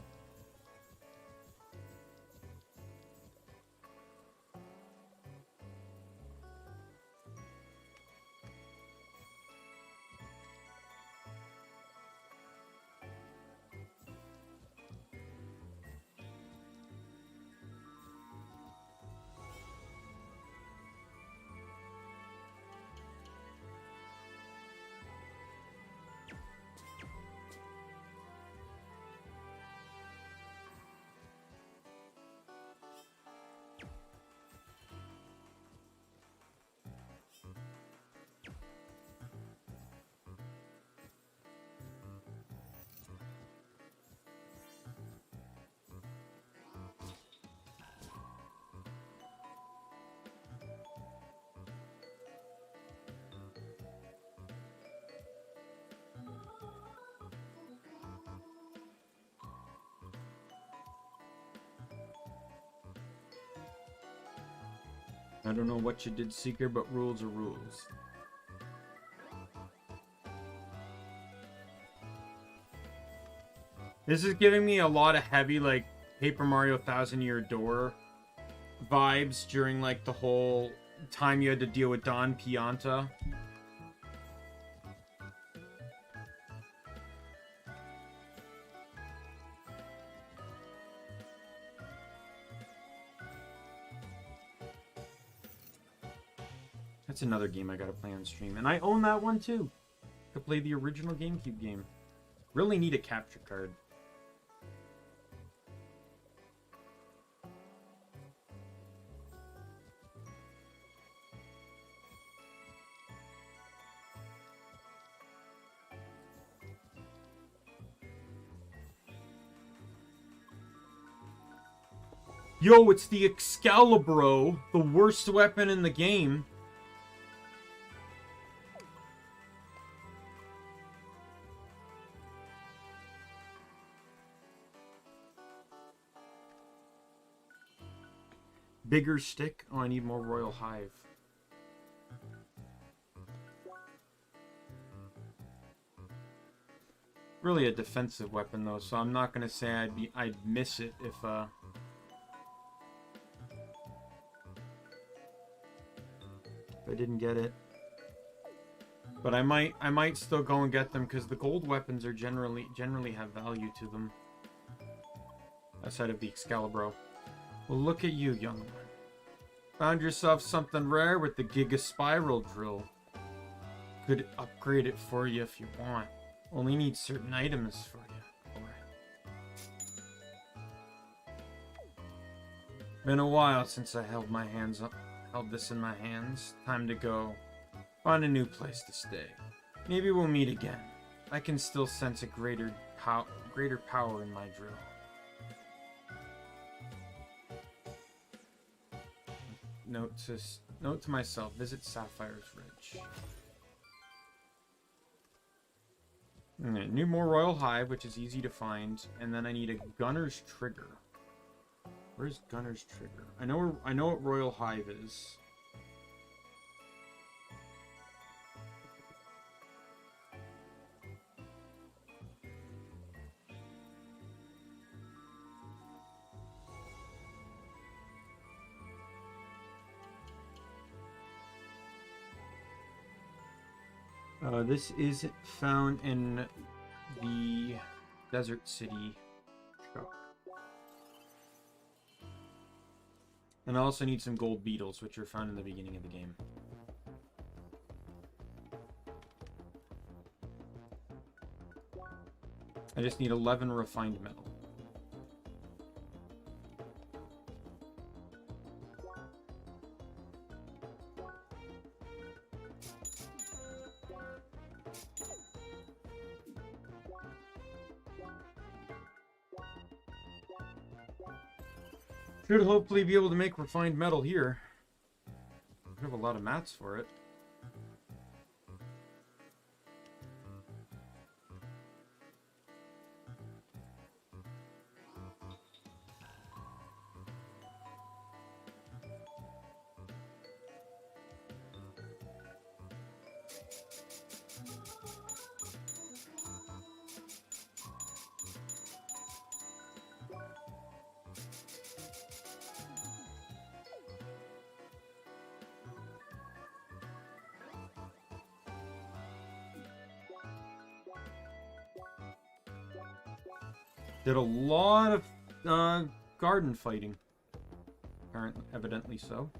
I don't know what you did, Seeker, but rules are rules. This is giving me a lot of heavy, like, Paper Mario Thousand Year Door vibes during, like, the whole time you had to deal with Don Pianta. That's another game I gotta play on stream. And I own that one, too. To play the original GameCube game. Really need a capture card. Yo, it's the Excalibur, the worst weapon in the game. Bigger stick? Oh, I need more Royal Hive. Really a defensive weapon though, so I'm not gonna say I'd miss it if I didn't get it. But I might still go and get them because the gold weapons are generally have value to them. Outside of the Excalibur. Well, look at you, young man. Found yourself something rare with the Giga Spiral Drill. Could upgrade it for you if you want. Only need certain items for you. Been a while since I held this in my hands. Time to go. Find a new place to stay. Maybe we'll meet again. I can still sense a greater power in my drill. Note to myself, visit Sapphire's Ridge. Need more Royal Hive, which is easy to find, and then I need a Gunner's Trigger. Where's Gunner's Trigger? I know what Royal Hive is. This is found in the Desert City shop. And I also need some gold beetles, which are found in the beginning of the game. I just need 11 refined metal. Should hopefully be able to make refined metal here. I have a lot of mats for it. Did a lot of garden fighting. Evidently so.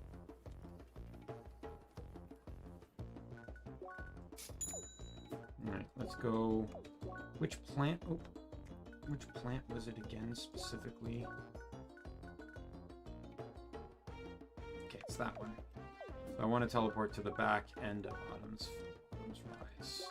Alright, let's go. Which plant? Oh, which plant was it again specifically? Okay, it's that one. So I want to teleport to the back end of Autumn's Rise.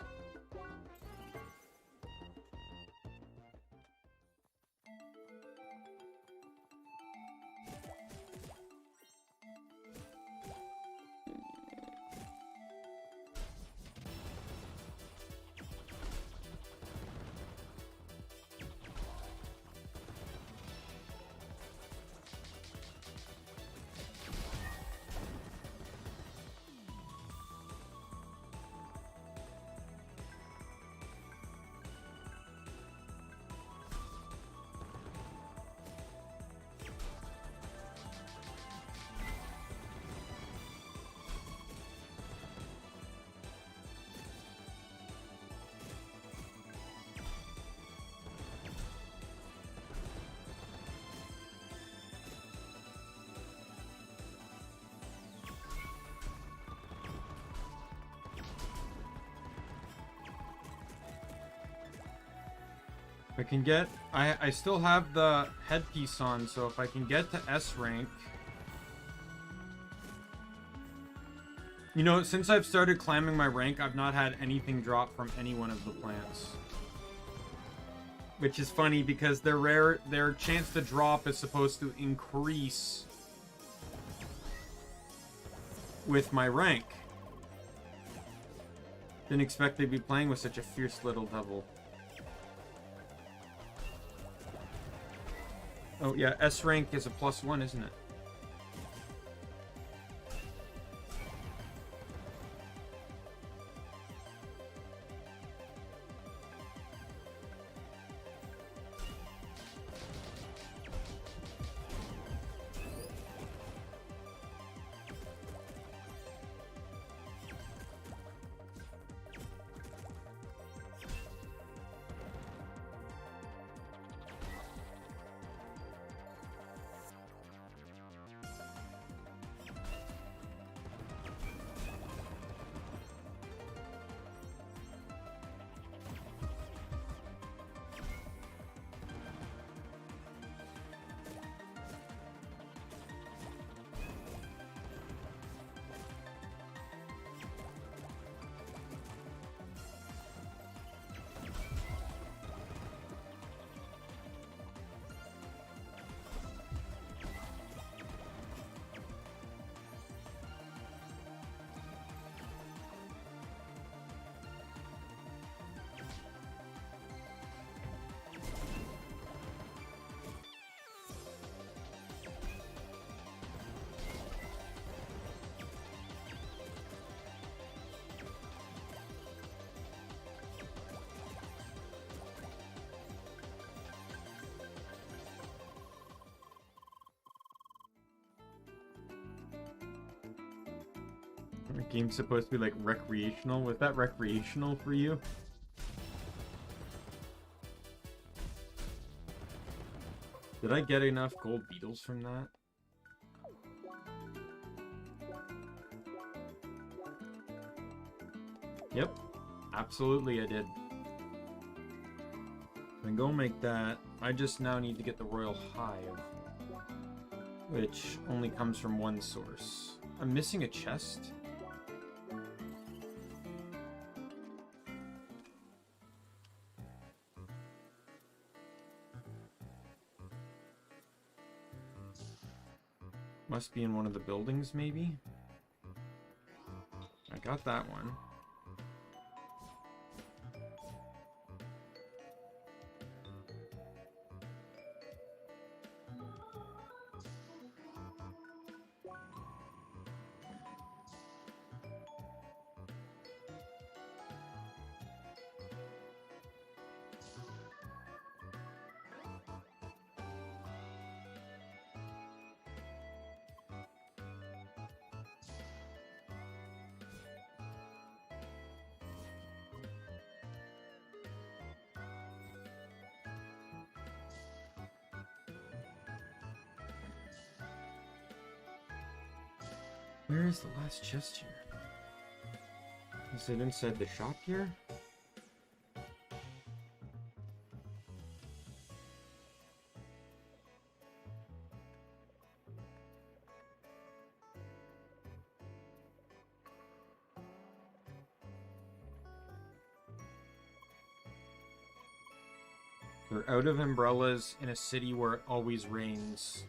I can get... I still have the headpiece on, so if I can get to S rank... You know, since I've started climbing my rank, I've not had anything drop from any one of the plants. Which is funny because their chance to drop is supposed to increase with my rank. Didn't expect they'd be playing with such a fierce little devil. Oh yeah, S rank is a +1, isn't it? The game's supposed to be like recreational. Was that recreational for you? Did I get enough gold beetles from that? Yep, absolutely I did. Then go make that. I just now need to get the royal hive, which only comes from one source. I'm missing a chest. Must be in one of the buildings, maybe? I got that one. Where is the last chest here? Is it inside the shop here? We're out of umbrellas in a city where it always rains.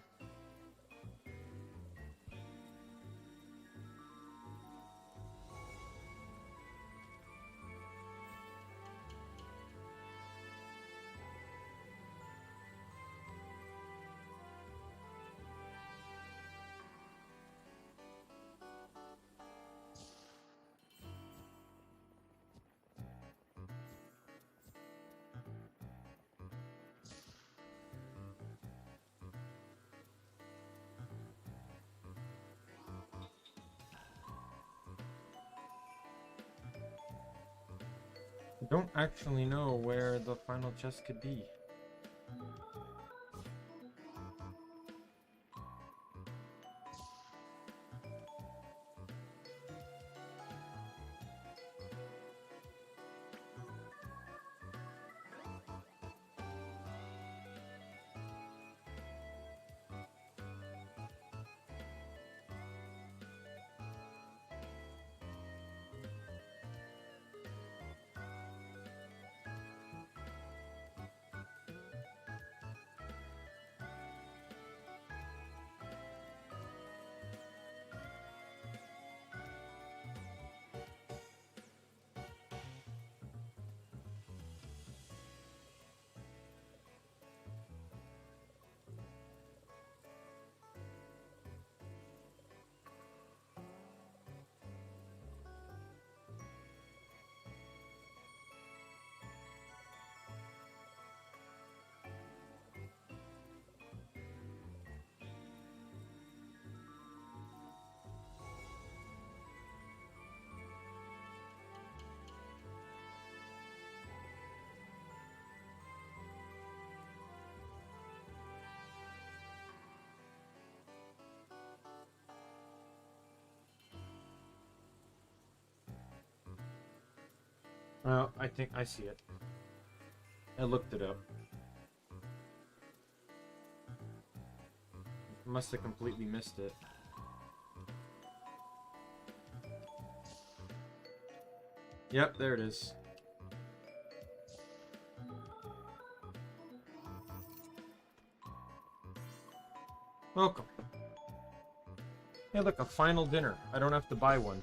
I don't actually know where the final chest could be. Well, I think I see it. I looked it up. Must have completely missed it. Yep, there it is. Welcome. Hey, look, a final dinner. I don't have to buy one.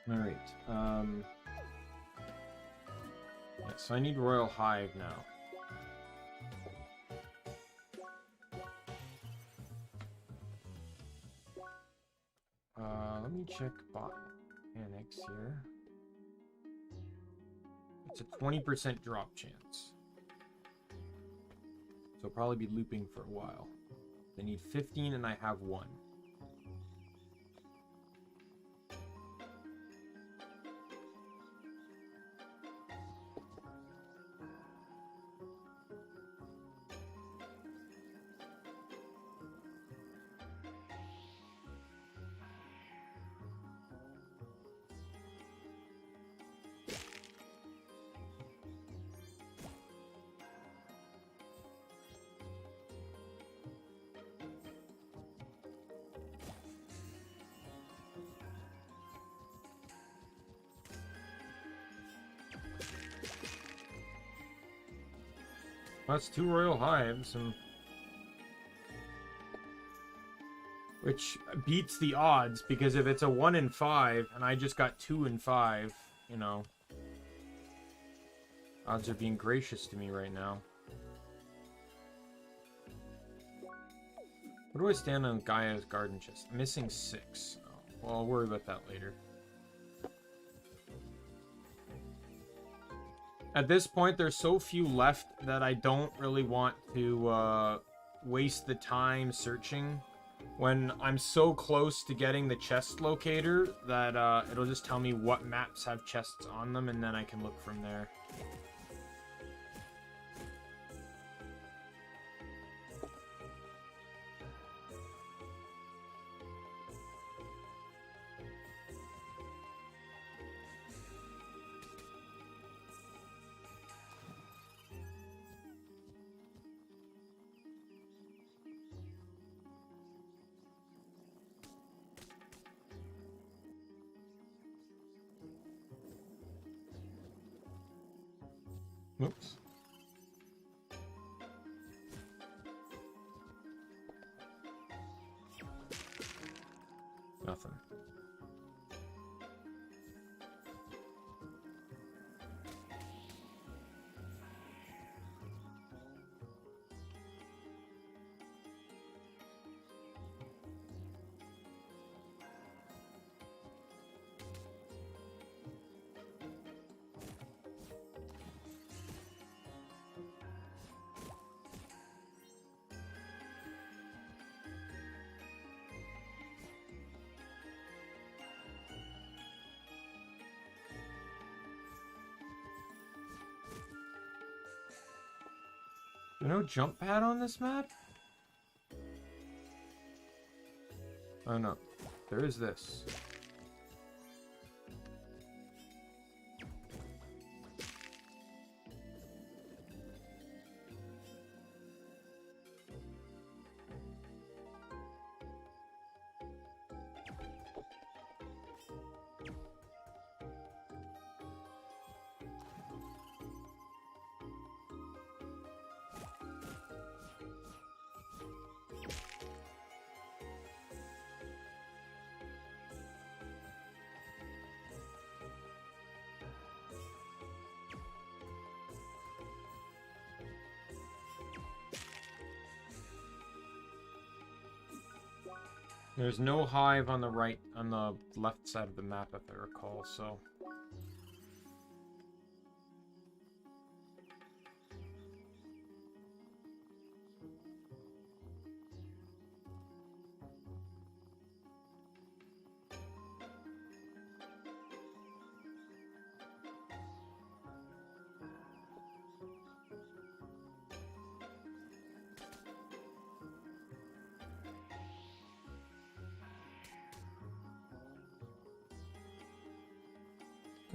Alright, yeah, so I need Royal Hive now. Let me check bot mechanics here. It's a 20% drop chance. So I'll probably be looping for a while. They need 15 and I have 1. That's 2 Royal Hives, and which beats the odds, because if it's a 1 in 5, and I just got 2 in 5, you know, odds are being gracious to me right now. Where do I stand on Gaia's garden chest? I'm missing 6. Oh, well, I'll worry about that later. At this point, there's so few left that I don't really want to waste the time searching. When I'm so close to getting the chest locator that it'll just tell me what maps have chests on them, and then I can look from there. Oops. Nothing. No jump pad on this map? Oh no, there is this. There's no hive on the right, on the left side of the map, if I recall, so...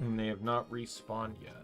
And they have not respawned yet.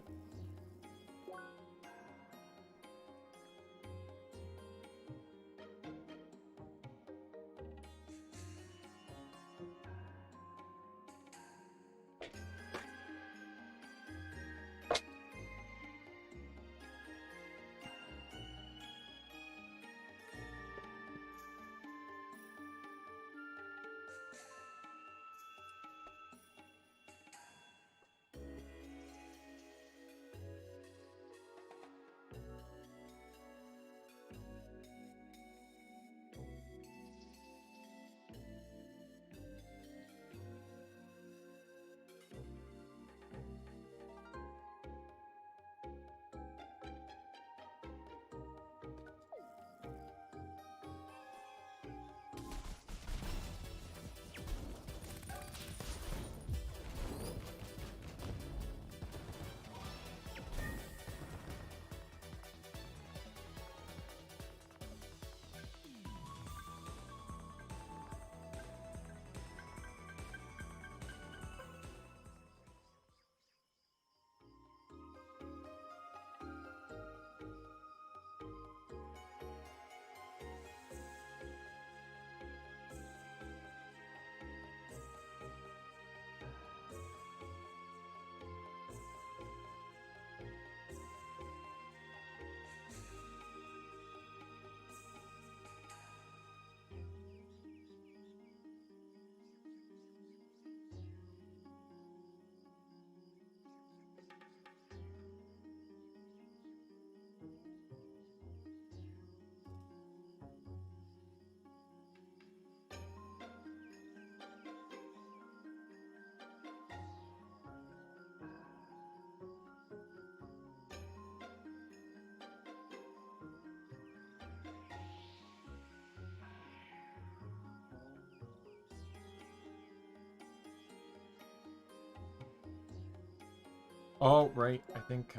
Oh, right. I think,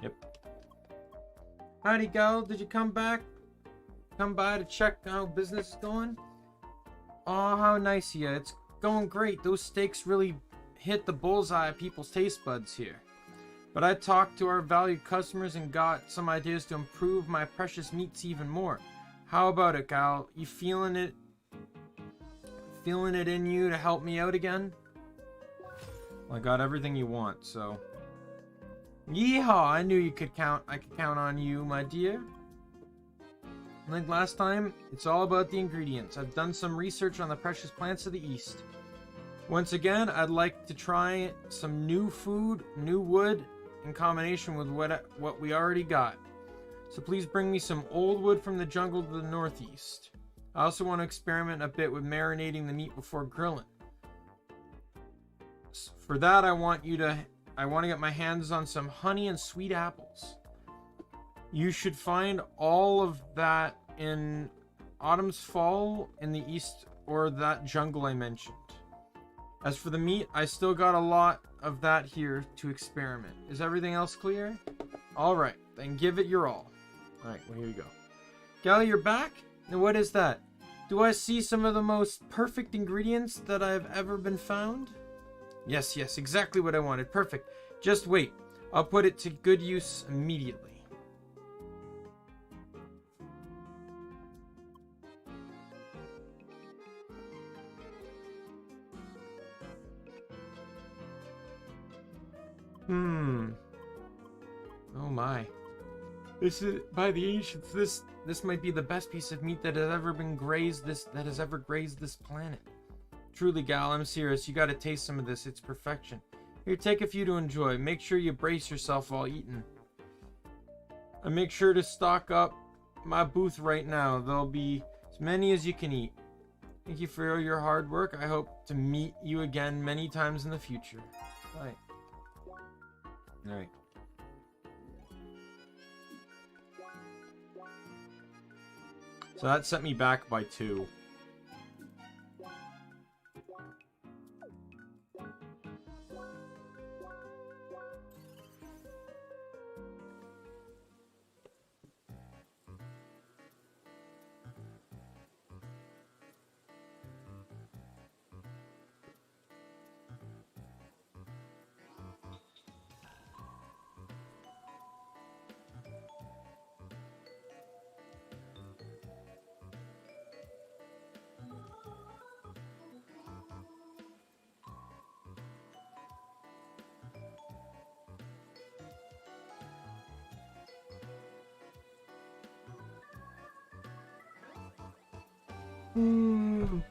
Yep. Howdy, gal. Did you come back? Come by to check how business is going? Oh, how nice of you. It's going great. Those steaks really hit the bullseye of people's taste buds here. But I talked to our valued customers and got some ideas to improve my precious meats even more. How about it, gal? You feeling it? Feeling it in you to help me out again? Well, I got everything you want, so... Yeehaw! I knew I could count on you, my dear. Like last time, it's all about the ingredients. I've done some research on the precious plants of the East. Once again, I'd like to try some new food, new wood, in combination with what we already got. So please bring me some old wood from the jungle to the northeast. I also want to experiment a bit with marinating the meat before grilling. For that, I want to get my hands on some honey and sweet apples. You should find all of that in Autumn's Fall in the east, or that jungle I mentioned. As for the meat, I still got a lot of that here to experiment. Is everything else clear? Alright, then give it your all. Alright, well here you go. Gal, you're back? And what is that? Do I see some of the most perfect ingredients that I've ever been found? Yes, exactly what I wanted. Perfect. Just wait. I'll put it to good use immediately. Oh my. This is, by the ancients, this might be the best piece of meat that has ever grazed this planet. Truly, gal, I'm serious. You gotta taste some of this. It's perfection. Here, take a few to enjoy. Make sure you brace yourself while eating. And make sure to stock up my booth right now. There'll be as many as you can eat. Thank you for all your hard work. I hope to meet you again many times in the future. Bye. Alright. So that sent me back by 2. Really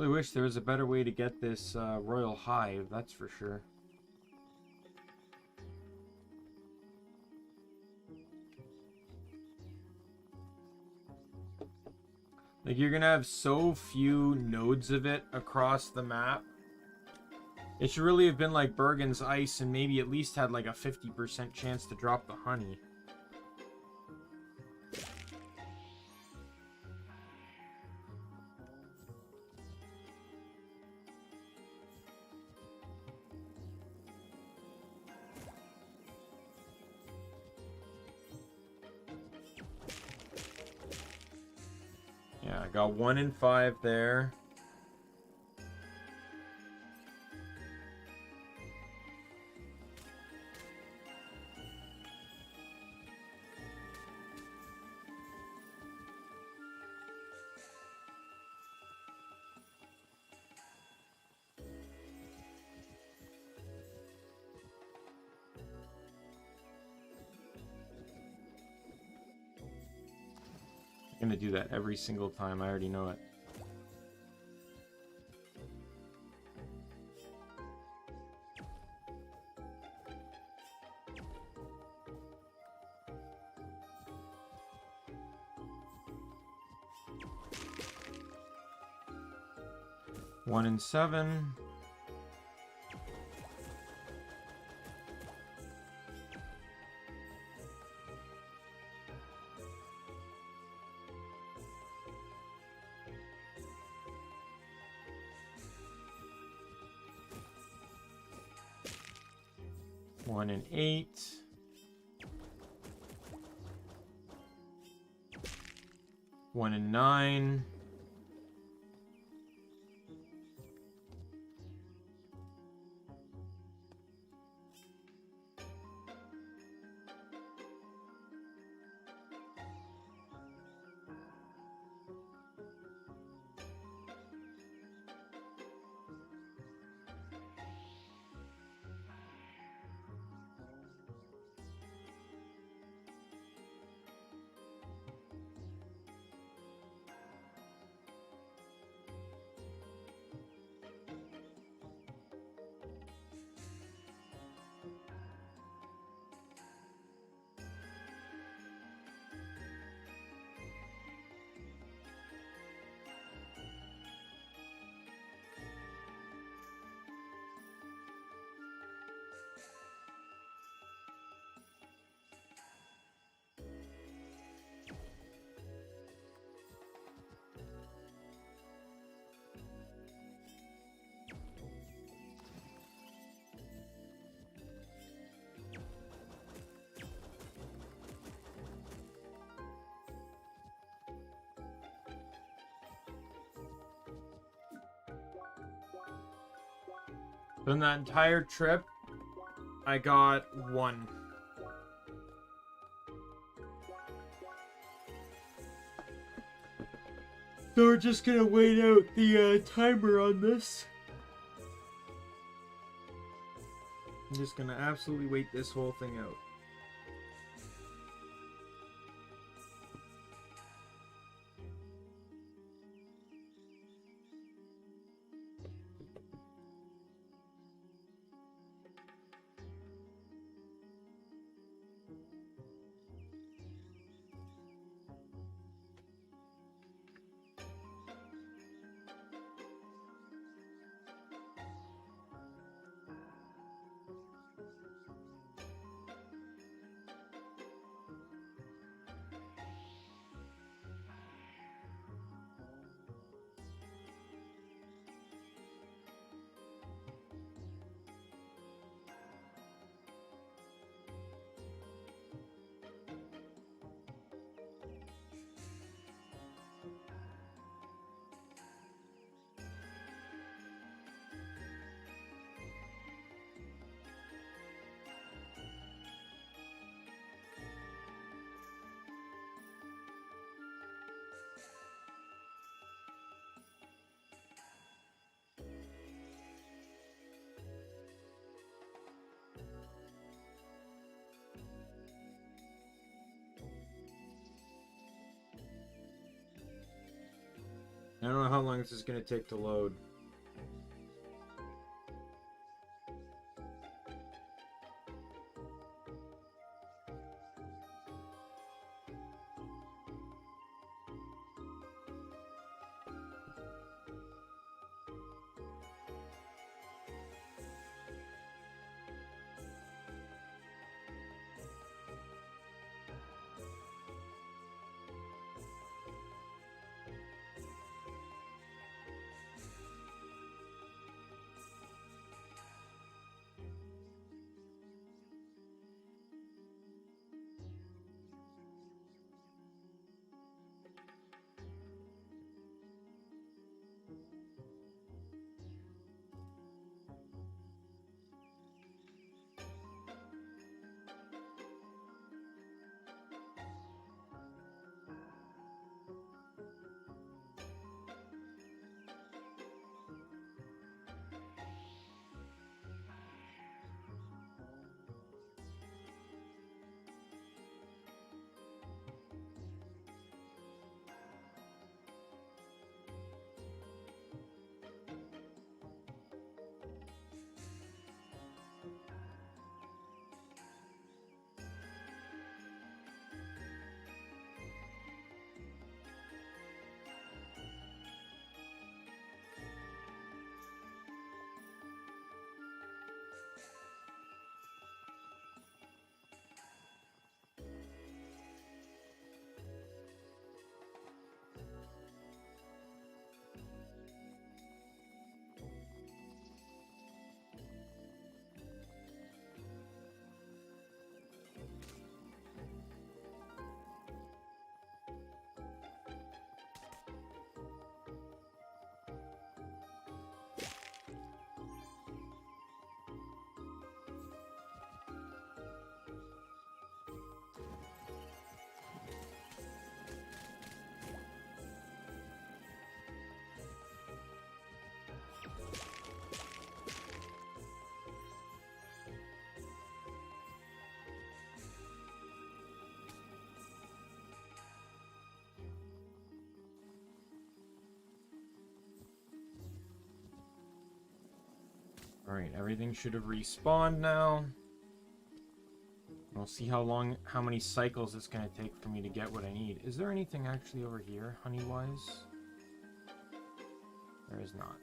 wish there was a better way to get this royal hive, that's for sure. Like, you're gonna have so few nodes of it across the map. It should really have been like Bergen's Ice and maybe at least had like a 50% chance to drop the honey. Yeah, I got 1 in 5 there. I'm gonna do that every single time. I already know it. One in 7. One in 8. One in 9. So in that entire trip, I got 1. So we're just gonna wait out the timer on this. I'm just gonna absolutely wait this whole thing out. don't know how long this is going to take to load. Alright, everything should have respawned now. We'll see how many cycles it's going to take for me to get what I need. Is there anything actually over here, honey-wise? There is not.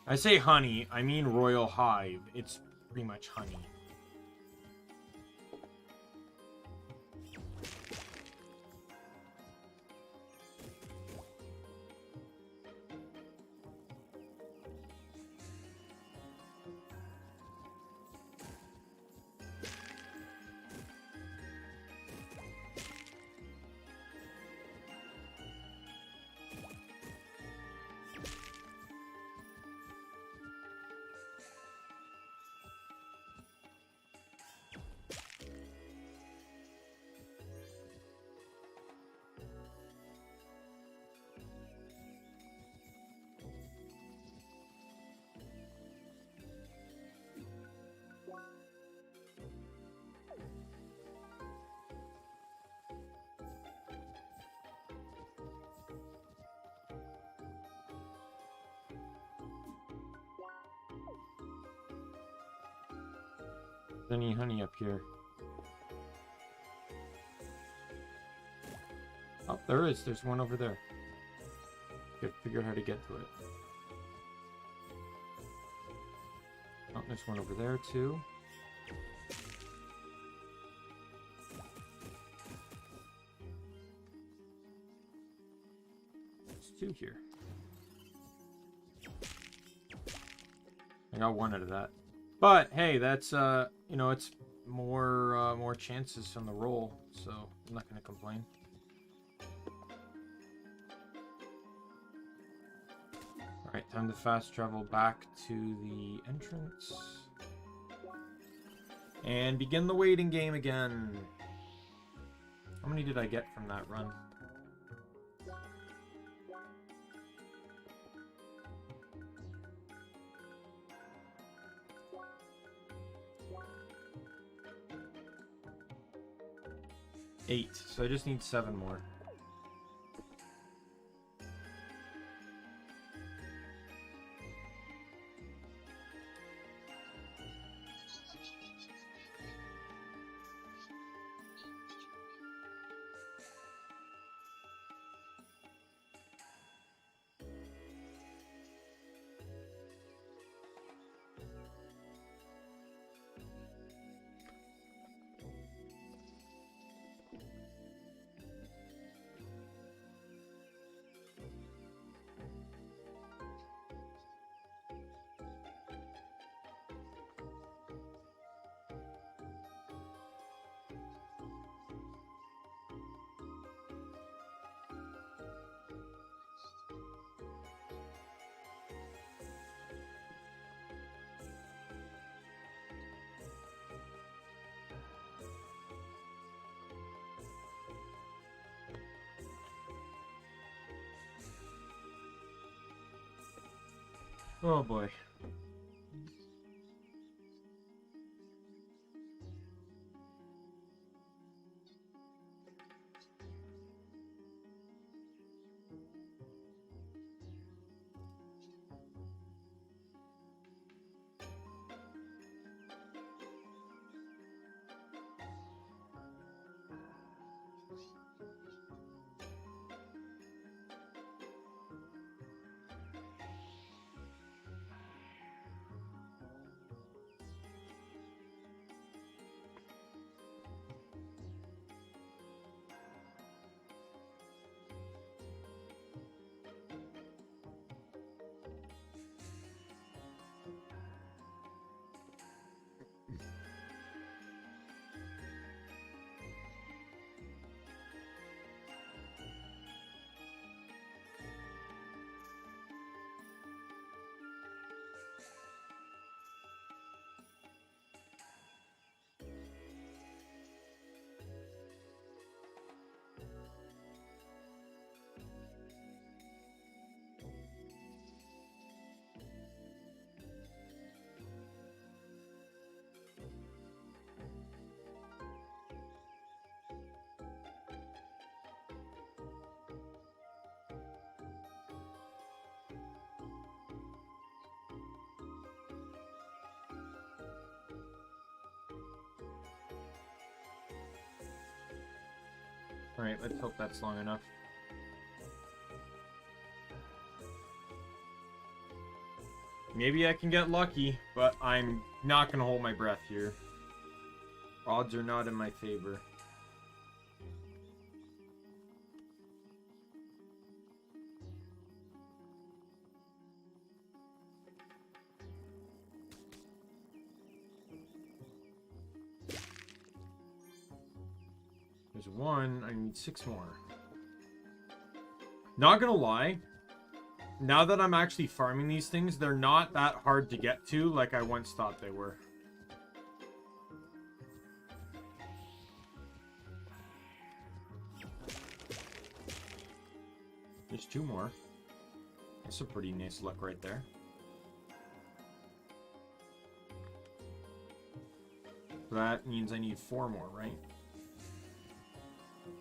I say honey, I mean royal hive. It's pretty much honey. Any honey up here? Oh, there is. There's one over there. Gotta figure out how to get to it. Oh, there's one over there too. There's two here. I got one out of that. But hey, that's you know, it's more chances from the roll, so I'm not gonna complain. Alright, time to fast travel back to the entrance. And begin the waiting game again. How many did I get from that run? 8. So I just need 7 more. Oh boy. Alright, let's hope that's long enough. Maybe I can get lucky, but I'm not gonna hold my breath here. Odds are not in my favor. There's 1, I need 6 more. Not gonna lie, now that I'm actually farming these things, they're not that hard to get to like I once thought they were. There's 2 more. That's a pretty nice luck right there. That means I need 4 more, right?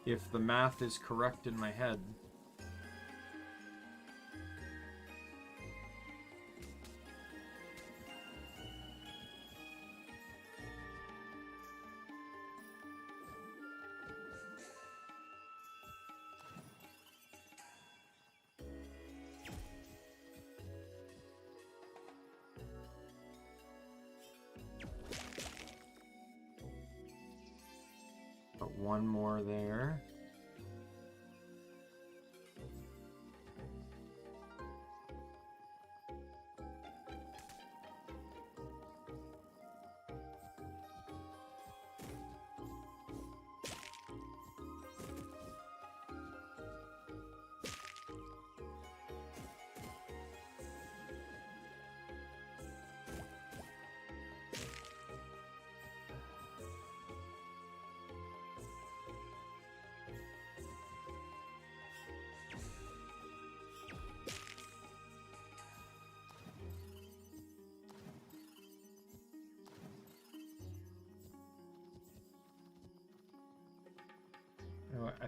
If the math is correct in my head. Got 1 more there.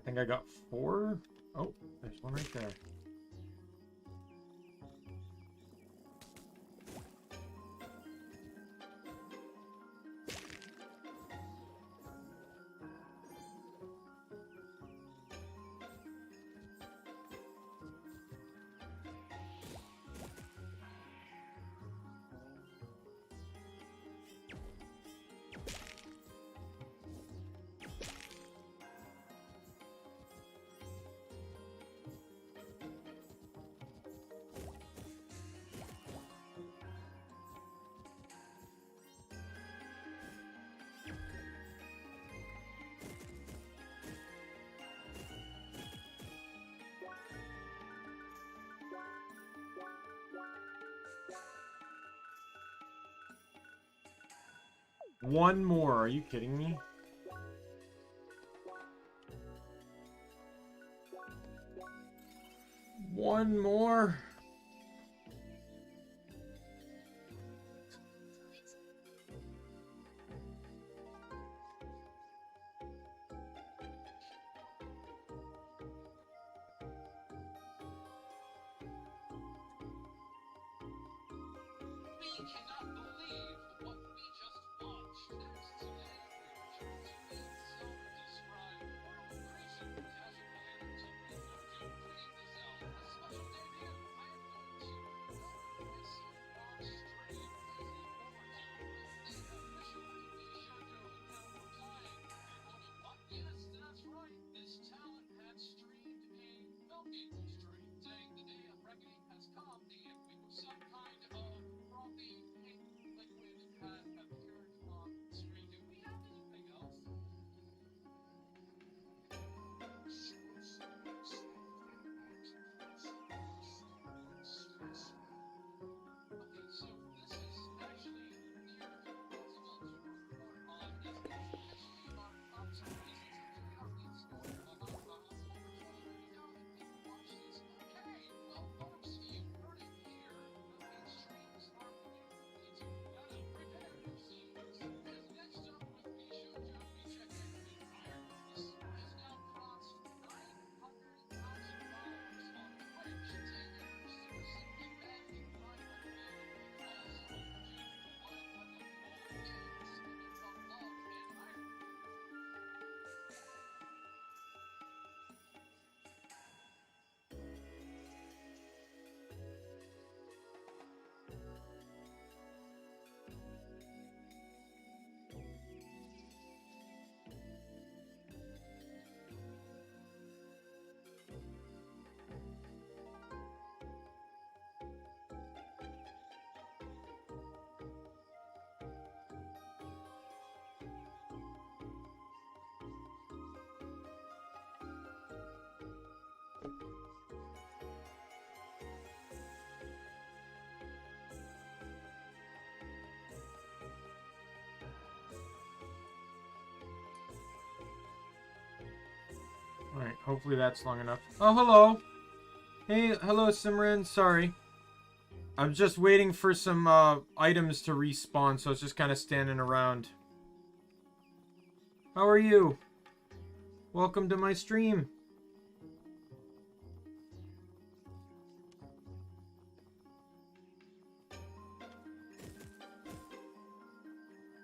think I got 4. Oh, there's one right there. One more, are you kidding me? One more? We cannot believe what we just watched. Today we're returning to the self-described world creation casual entertainment to bring this out a special debut. I am going to let myself on stream as a forward to the official TV show now we're playing. You're going, what? Yes, that's right. This talent had streamed a milking stream, saying the day of reckoning has come. Some kind of frothy pink liquid had appeared on screen. Do we have anything else? Okay, so this is actually near impossible to report on, as we actually are up to reasons that we don't need to go over 20 now that people watch this. Okay, well, folks, you heard it here. Movie streams are moving into repetitive scenes. As next up with me, Shoujo, we check in with Iron. This has now crossed 900,000 followers on Twitch. Take it seriously, and you might recommend because OG, one of the old games giving the love and Iron. Alright, hopefully that's long enough. Oh, hello! Hey, hello Simran, sorry. I'm just waiting for some items to respawn, so it's just kind of standing around. How are you? Welcome to my stream.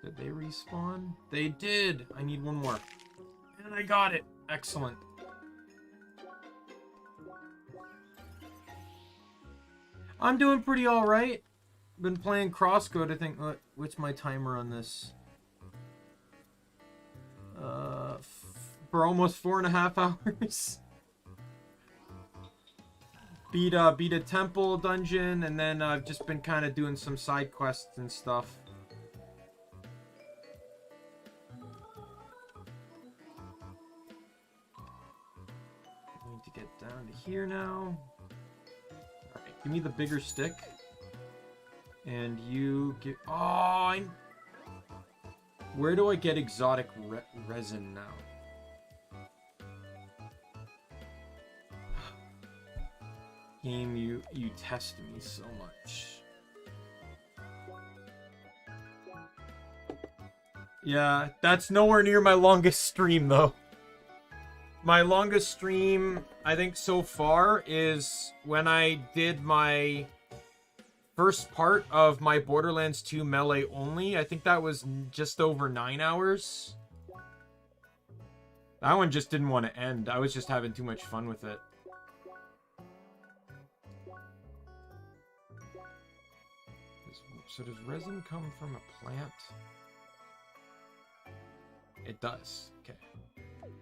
Did they respawn? They did! I need one more. And I got it! Excellent. I'm doing pretty alright. Been playing CrossCode, I think. What's my timer on this? For almost 4.5 hours. Beat a temple dungeon, and then I've just been kind of doing some side quests and stuff. I need to get down to here now. Alright, give me the bigger stick. And you get... Oh, where do I get exotic resin now? Game, you test me so much. Yeah, that's nowhere near my longest stream, though. my longest stream, I think, so far is when I did my first part of my Borderlands 2 Melee only. I think that was just over 9 hours. That one just didn't want to end. I was just having too much fun with it. So does resin come from a plant? It does. Okay.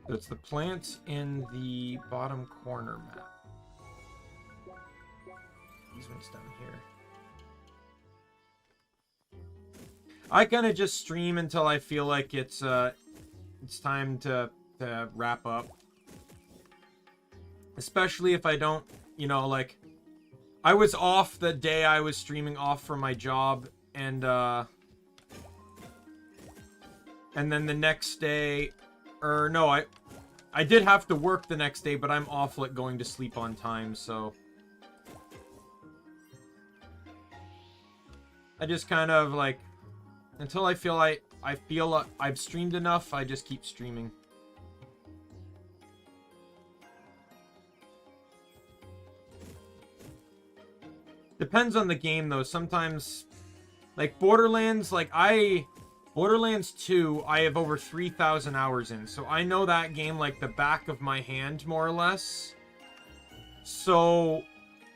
So it's the plant in the bottom corner map. These ones down here. I kind of just stream until I feel like it's time to wrap up. Especially if I don't, you know, like, I was off the day I was streaming off from my job, and then the next day, or no, I did have to work the next day, but I'm off, like, going to sleep on time, so I just kind of, like, until I feel I've streamed enough, I just keep streaming. Depends on the game, though. Sometimes, like, Borderlands, Borderlands 2, I have over 3,000 hours in. So I know that game like the back of my hand, more or less. So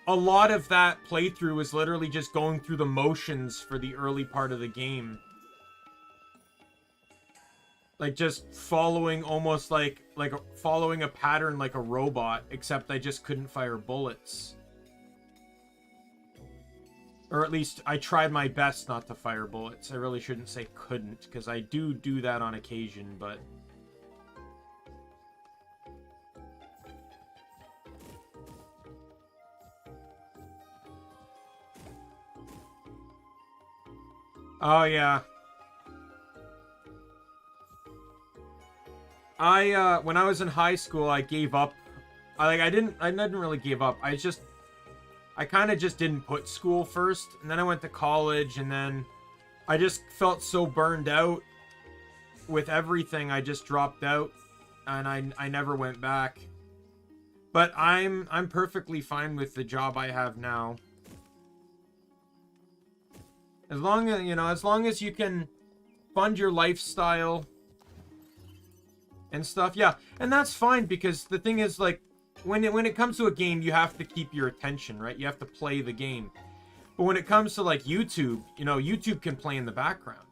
a lot of that playthrough is literally just going through the motions for the early part of the game. Like, just following almost like following a pattern like a robot, except I just couldn't fire bullets. Or at least, I tried my best not to fire bullets. I really shouldn't say couldn't, because I do that on occasion, but... Oh, yeah. When I was in high school, I gave up. I didn't really give up. I kind of just didn't put school first, and then I went to college, and then I just felt so burned out with everything, I just dropped out, and I never went back. But I'm perfectly fine with the job I have now. As long as, you know, as long as you can fund your lifestyle and stuff, yeah. And that's fine, because the thing is, like, when it comes to a game, you have to keep your attention, right? You have to play the game. But when it comes to, like, YouTube, you know, YouTube can play in the background.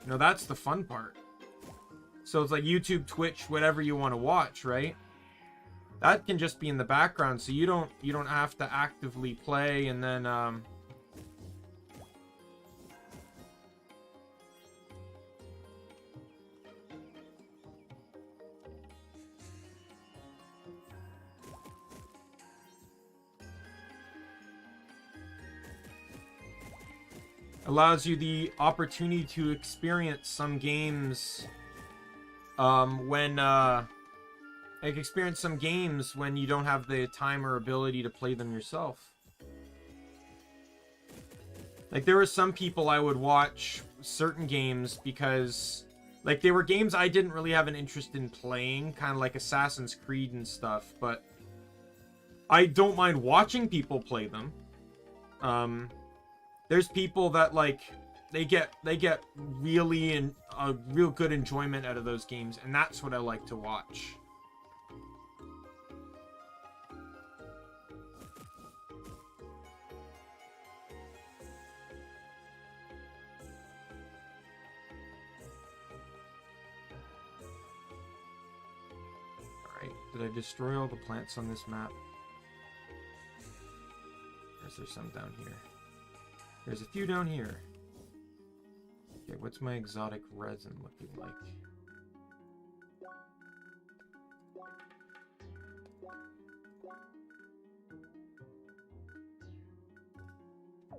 You know, that's the fun part. So it's like YouTube, Twitch, whatever you want to watch, right? That can just be in the background, so you don't have to actively play, and then allows you the opportunity to experience some games when you don't have the time or ability to play them yourself. Like, there were some people I would watch certain games because, like, they were games I didn't really have an interest in playing, kind of like Assassin's Creed and stuff, but I don't mind watching people play them. There's people that, like, they get really a real good enjoyment out of those games, and that's what I like to watch. Alright, did I destroy all the plants on this map? Or is there some down here? There's a few down here. Okay, what's my exotic resin looking like?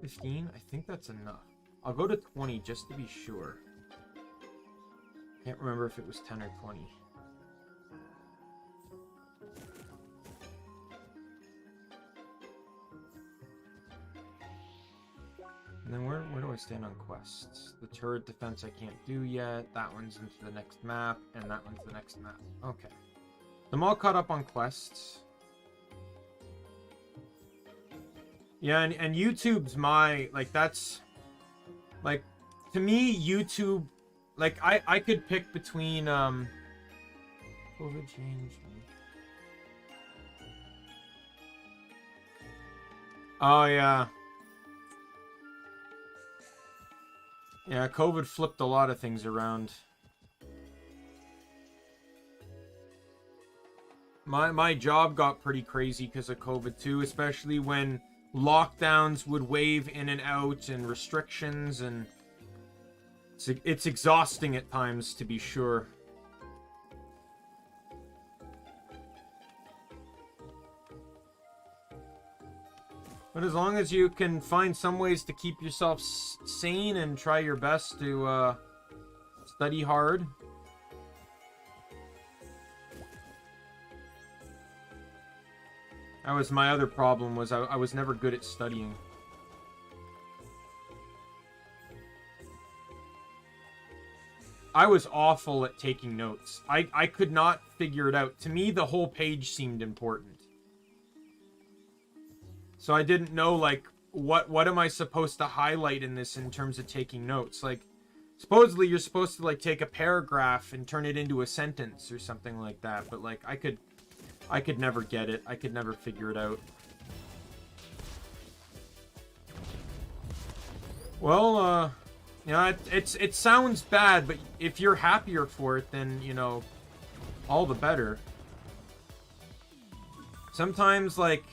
$15? I think that's enough. I'll go to 20 just to be sure. Can't remember if it was 10 or 20. And then where do I stand on quests? The turret defense I can't do yet. That one's into the next map, and that one's the next map. Okay. I'm all caught up on quests. Yeah, and YouTube's my, like, that's, like, to me, YouTube, like, I could pick between, COVID changed me. Oh, yeah. Yeah, COVID flipped a lot of things around. My job got pretty crazy because of COVID too, especially when lockdowns would wave in and out and restrictions, and it's exhausting at times, to be sure. But as long as you can find some ways to keep yourself sane and try your best to study hard. That was my other problem, was I was never good at studying. I was awful at taking notes. I could not figure it out. To me, the whole page seemed important. So I didn't know, like, what am I supposed to highlight in this in terms of taking notes? Like, supposedly you're supposed to, like, take a paragraph and turn it into a sentence or something like that. But, like, I could never get it. I could never figure it out. Well, you know, it sounds bad, but if you're happier for it, then, you know, all the better. Sometimes, like,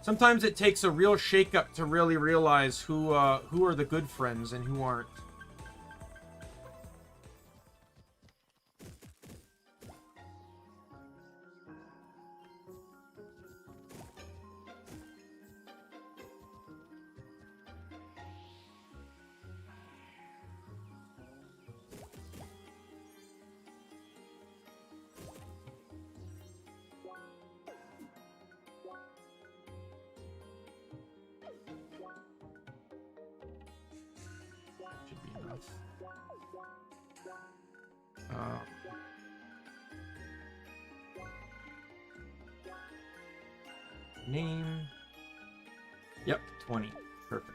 sometimes it takes a real shakeup to really realize who are the good friends and who aren't. Should be enough. Name. Yep, 20. Perfect.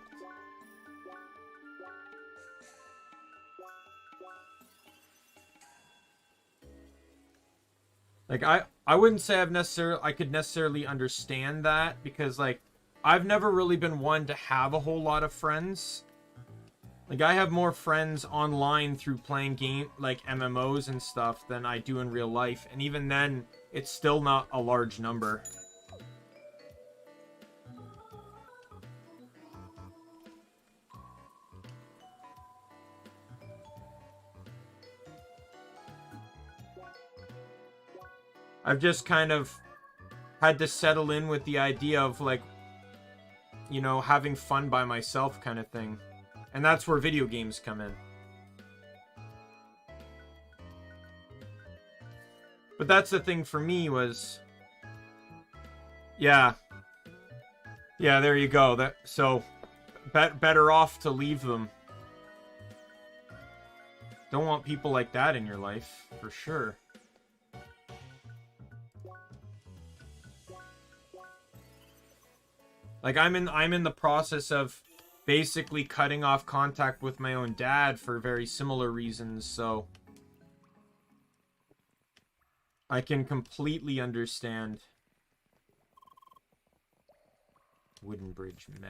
Like, I wouldn't say I could necessarily understand that, because, like, I've never really been one to have a whole lot of friends. Like, I have more friends online through playing like MMOs and stuff than I do in real life, and even then, it's still not a large number. I've just kind of had to settle in with the idea of, like, you know, having fun by myself kind of thing. And that's where video games come in. But that's the thing for me was... Yeah. Yeah, there you go. So, better off to leave them. Don't want people like that in your life, for sure. Like, I'm in the process of basically cutting off contact with my own dad for very similar reasons, so I can completely understand. Wooden bridge, meh.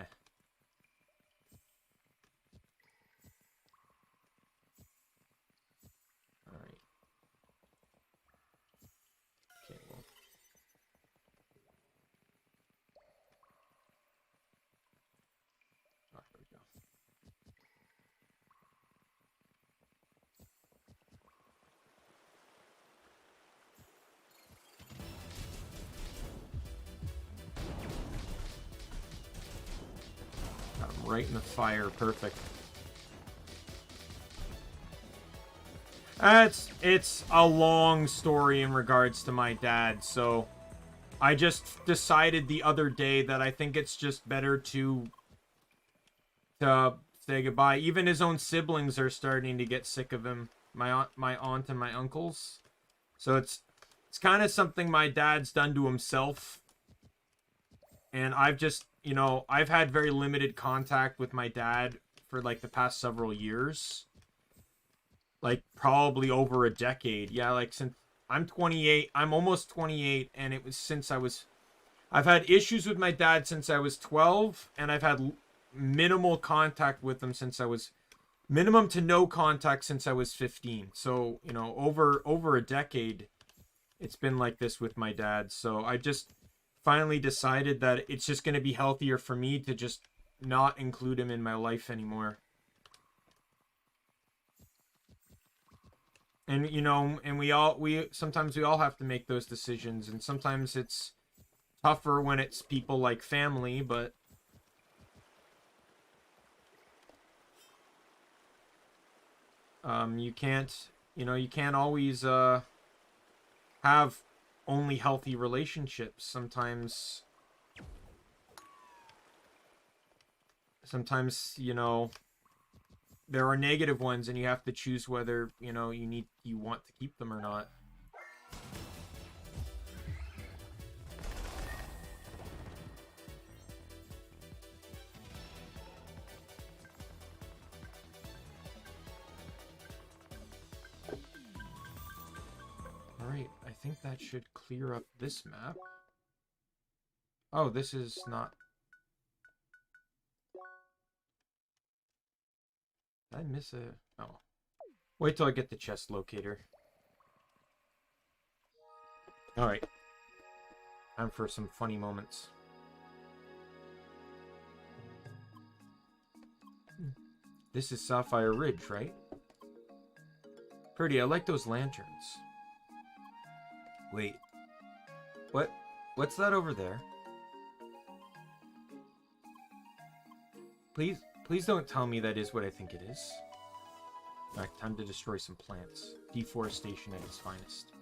Alright. Okay, well. Oh, there we go. Got him right in the fire, perfect. It's a long story in regards to my dad, so I just decided the other day that I think it's just better to say goodbye. Even his own siblings are starting to get sick of him. My aunt and my uncles. So it's kind of something my dad's done to himself. And I've just, you know, I've had very limited contact with my dad for like the past several years. Like probably over a decade. Yeah, like since I'm 28, I'm almost 28, and it was since I've had issues with my dad since I was 12, and I've had minimal contact with him since I was minimum to no contact since I was 15. So, you know, over a decade it's been like this with my dad. So I just finally decided that it's just going to be healthier for me to just not include him in my life anymore. And you know, and we sometimes we all have to make those decisions, and sometimes it's tougher when it's people like family, but you can't, you know, you can't always have only healthy relationships. Sometimes, you know, there are negative ones, and you have to choose whether, you know, you want to keep them or not. Alright, I think that should clear up this map. Oh, this is not... Did I miss a... Oh. Wait till I get the chest locator. Alright. Time for some funny moments. This is Sapphire Ridge, right? Pretty, I like those lanterns. Wait. What's that over there? Please don't tell me that is what I think it is. Alright, time to destroy some plants. Deforestation at its finest.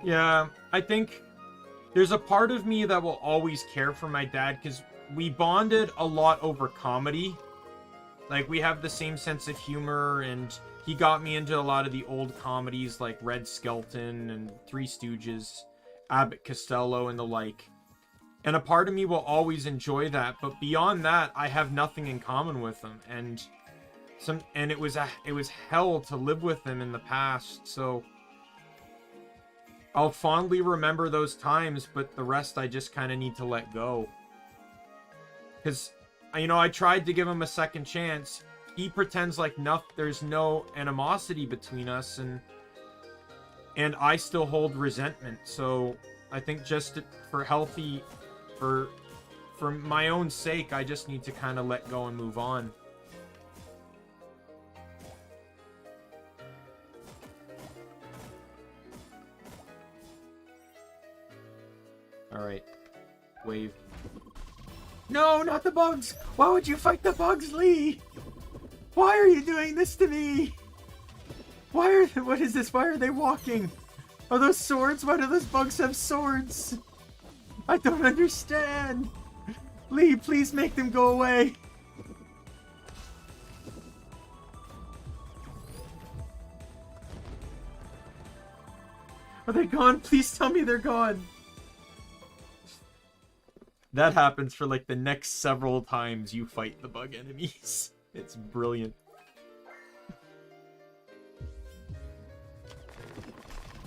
Yeah, I think there's a part of me that will always care for my dad because we bonded a lot over comedy. Like, we have the same sense of humor, and he got me into a lot of the old comedies like Red Skelton and Three Stooges, Abbott Costello, and the like. And a part of me will always enjoy that, but beyond that, I have nothing in common with him. And it was hell to live with him in the past, so I'll fondly remember those times, but the rest I just kind of need to let go. Because, you know, I tried to give him a second chance. He pretends like there's no animosity between us, and I still hold resentment. So I think just for my own sake, I just need to kind of let go and move on. Alright. Wave. No, not the bugs! Why would you fight the bugs, Lee? Why are you doing this to me? What is this? Why are they walking? Are those swords? Why do those bugs have swords? I don't understand. Lee, please make them go away. Are they gone? Please tell me they're gone. That happens for like the next several times you fight the bug enemies. It's brilliant.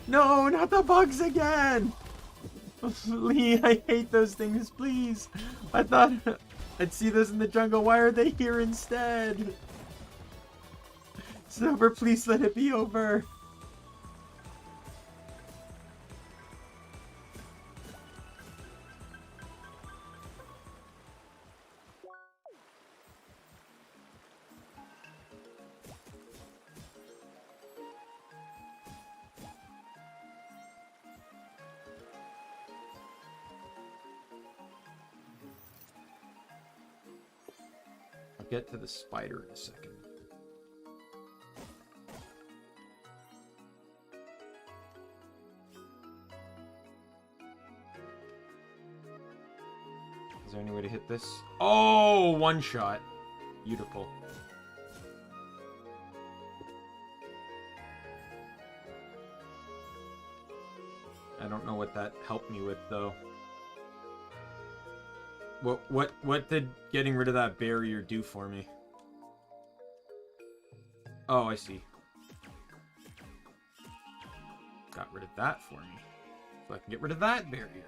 No, not the bugs again! Lee, I hate those things, please. I thought I'd see those in the jungle. Why are they here instead? It's over, please let it be over. Get to the spider in a second. Is there any way to hit this? Oh, one shot. Beautiful. I don't know what that helped me with, though. What did getting rid of that barrier do for me? Oh, I see. Got rid of that for me. So I can get rid of that barrier.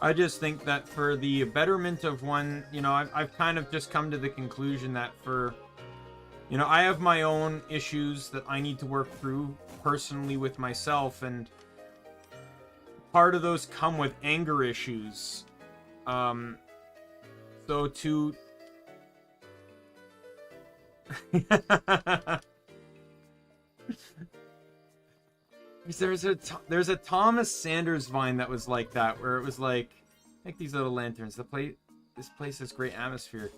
I just think that for the betterment of one, you know, I've kind of just come to the conclusion that for, you know, I have my own issues that I need to work through personally with myself, and part of those come with anger issues. So to... There's a Thomas Sanders Vine that was like that, where it was like, make these little lanterns. This place has great atmosphere.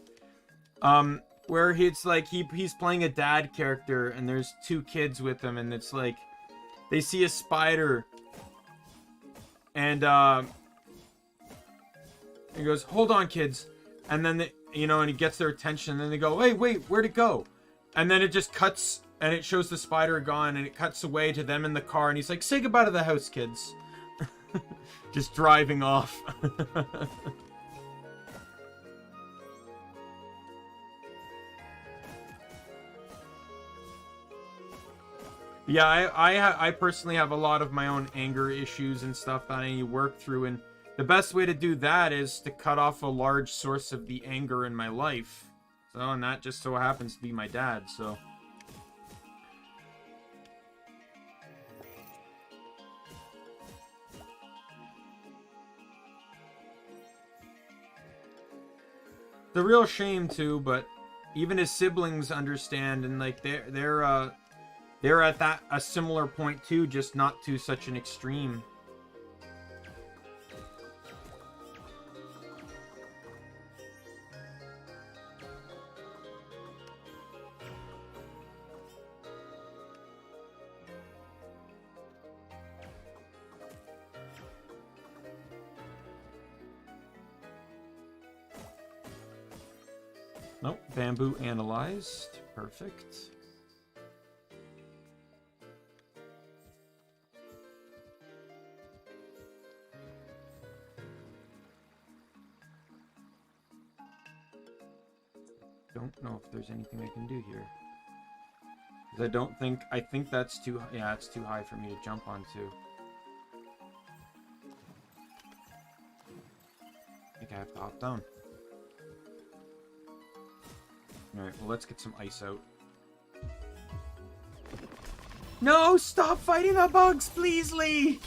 Where it's like he's playing a dad character, and there's two kids with him, and it's like they see a spider, and he goes, "Hold on, kids," and then and he gets their attention, and then they go, "Hey, wait, where'd it go?" And then it just cuts. And it shows the spider gone, and it cuts away to them in the car, and he's like, "Say goodbye to the house, kids." Just driving off. Yeah, I personally have a lot of my own anger issues and stuff that I need to work through, and the best way to do that is to cut off a large source of the anger in my life. So, and that just so happens to be my dad, so... It's a real shame too, but even his siblings understand, and like they're at that a similar point too, just not to such an extreme. Nope, bamboo analyzed. Perfect. Don't know if there's anything I can do here. Because I think that's too, yeah, it's too high for me to jump onto. I think I have to hop down. Alright, well, let's get some ice out. No! Stop fighting the bugs, please, Lee!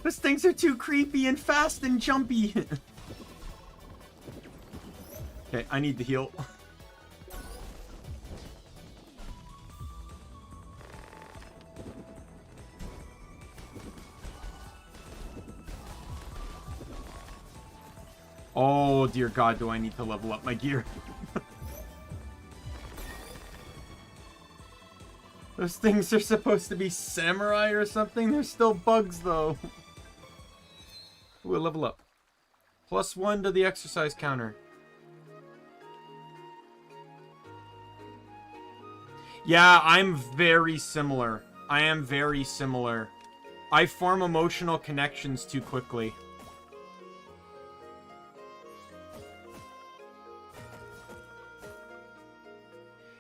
Those things are too creepy and fast and jumpy. Okay, I need to heal. Oh, dear God, do I need to level up my gear. Those things are supposed to be samurai or something. They're still bugs, though. We'll level up. +1 to the exercise counter. Yeah, I'm very similar. I am very similar. I form emotional connections too quickly.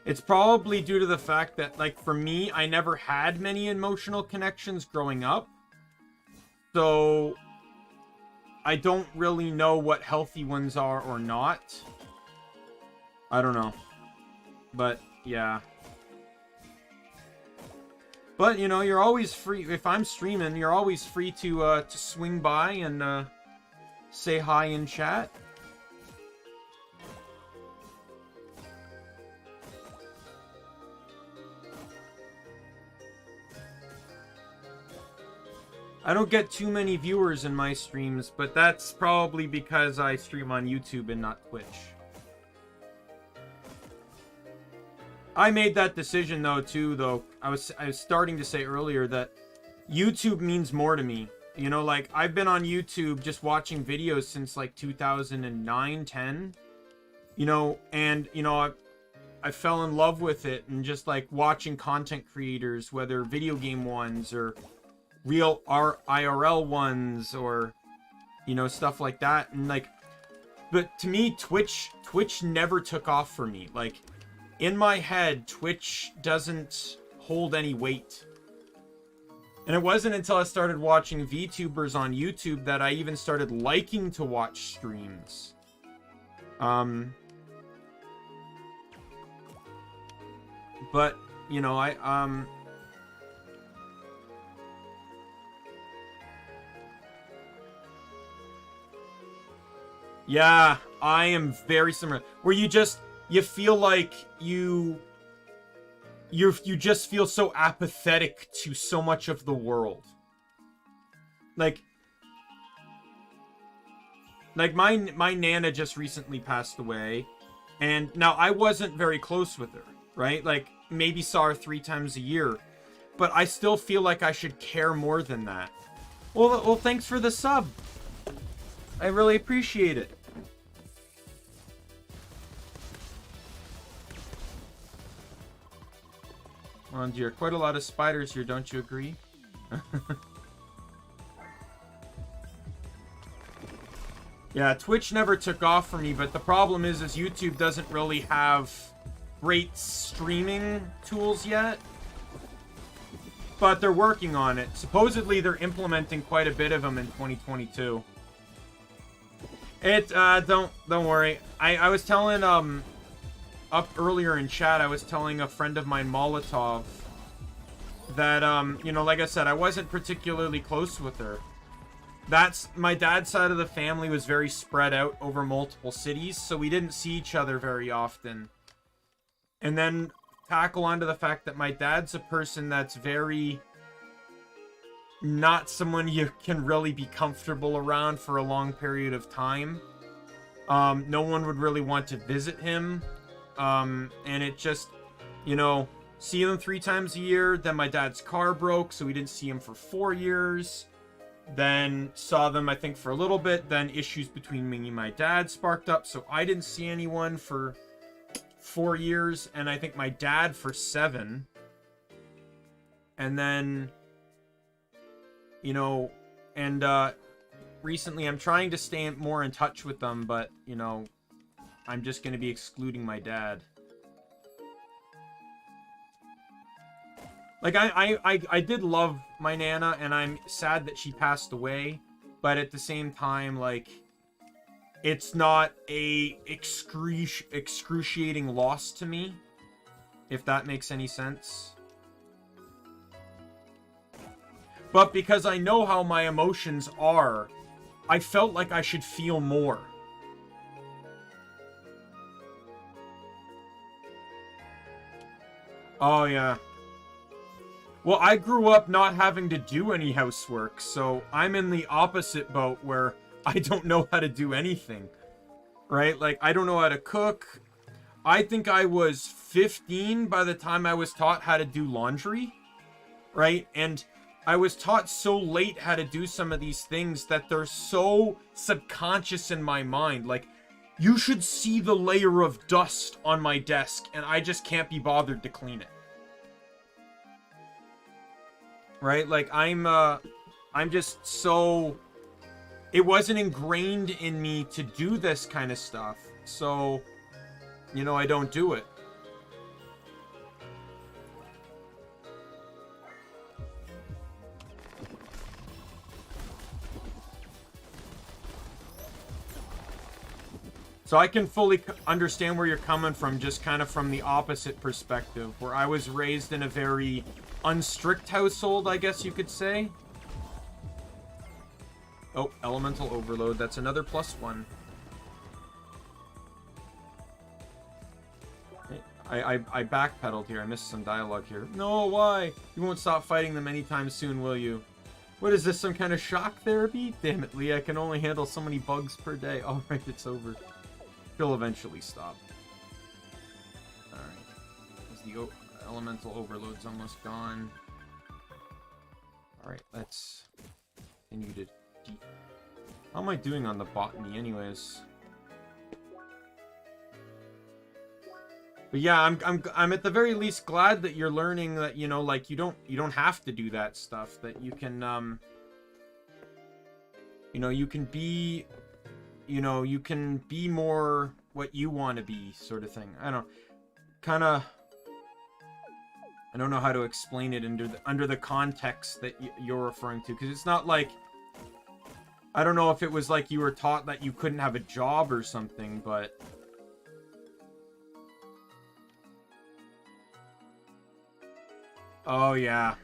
It's probably due to the fact that, like, for me, I never had many emotional connections growing up. So, I don't really know what healthy ones are or not. I don't know. But, yeah. But, you know, you're always free. If I'm streaming, you're always free to swing by and say hi in chat. I don't get too many viewers in my streams, but that's probably because I stream on YouTube and not Twitch. I made that decision though too, though. I was starting to say earlier that YouTube means more to me. You know, like I've been on YouTube just watching videos since like 2009, 10. You know, and you know, I fell in love with it, and just like watching content creators, whether video game ones or real IRL ones, or you know, stuff like that. And like, but to me, Twitch never took off for me. Like in my head, Twitch doesn't hold any weight. And it wasn't until I started watching VTubers on YouTube that I even started liking to watch streams. But, you know, yeah, I am very similar. Where you feel like you just feel so apathetic to so much of the world. Like my Nana just recently passed away, and now I wasn't very close with her, right? Like maybe saw her 3 times a year, but I still feel like I should care more than that. Well, thanks for the sub. I really appreciate it. Oh dear, quite a lot of spiders here, don't you agree? Yeah, Twitch never took off for me, but the problem is YouTube doesn't really have great streaming tools yet. But they're working on it. Supposedly they're implementing quite a bit of them in 2022. Don't worry. I was telling up earlier in chat, I was telling a friend of mine, Molotov, that you know, like I said, I wasn't particularly close with her. That's my dad's side of the family was very spread out over multiple cities, so we didn't see each other very often. And then tackle onto the fact that my dad's a person that's very not someone you can really be comfortable around for a long period of time. No one would really want to visit him. And it just, you know, see him 3 times a year. Then my dad's car broke, so we didn't see him for 4 years. Then saw them, I think, for a little bit. Then issues between me and my dad sparked up, so I didn't see anyone for 4 years, and I think my dad for 7. And then, you know, and recently I'm trying to stay more in touch with them, but, you know, I'm just going to be excluding my dad. Like, I did love my Nana, and I'm sad that she passed away, but at the same time, like, it's not a excruciating loss to me, if that makes any sense. But because I know how my emotions are, I felt like I should feel more. Oh, yeah. Well, I grew up not having to do any housework, so I'm in the opposite boat where I don't know how to do anything. Right? Like, I don't know how to cook. I think I was 15 by the time I was taught how to do laundry. Right? And I was taught so late how to do some of these things that they're so subconscious in my mind. Like, you should see the layer of dust on my desk, and I just can't be bothered to clean it. Right? Like, I'm just so... It wasn't ingrained in me to do this kind of stuff. So, you know, I don't do it. So I can fully understand where you're coming from, just kind of from the opposite perspective, where I was raised in a very unstrict household, I guess you could say. Oh, elemental overload. That's another +1. I backpedaled here. I missed some dialogue here. No, why? You won't stop fighting them anytime soon, will you? What is this, some kind of shock therapy? Damn it, Lee, I can only handle so many bugs per day. Alright, it's over. He'll eventually stop. Alright. Is the elemental overload's almost gone. Alright, let's continue to deep. How am I doing on the botany anyways? But yeah, I'm at the very least glad that you're learning that, you know, like you don't have to do that stuff, that you can you know, you can be, you know, you can be more what you want to be, sort of thing. I don't I don't know how to explain it under the context that you're referring to, because it's not like, I don't know if it was like you were taught that you couldn't have a job or something, but oh, yeah.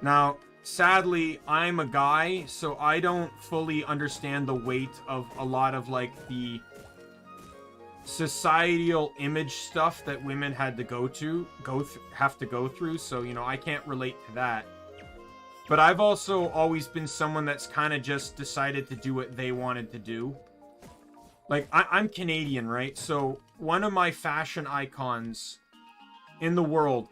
Now, sadly, I'm a guy, so I don't fully understand the weight of a lot of, like, the societal image stuff that women had to have to go through, so, you know, I can't relate to that. But I've also always been someone that's kind of just decided to do what they wanted to do. Like, I'm Canadian, right? So, one of my fashion icons in the world,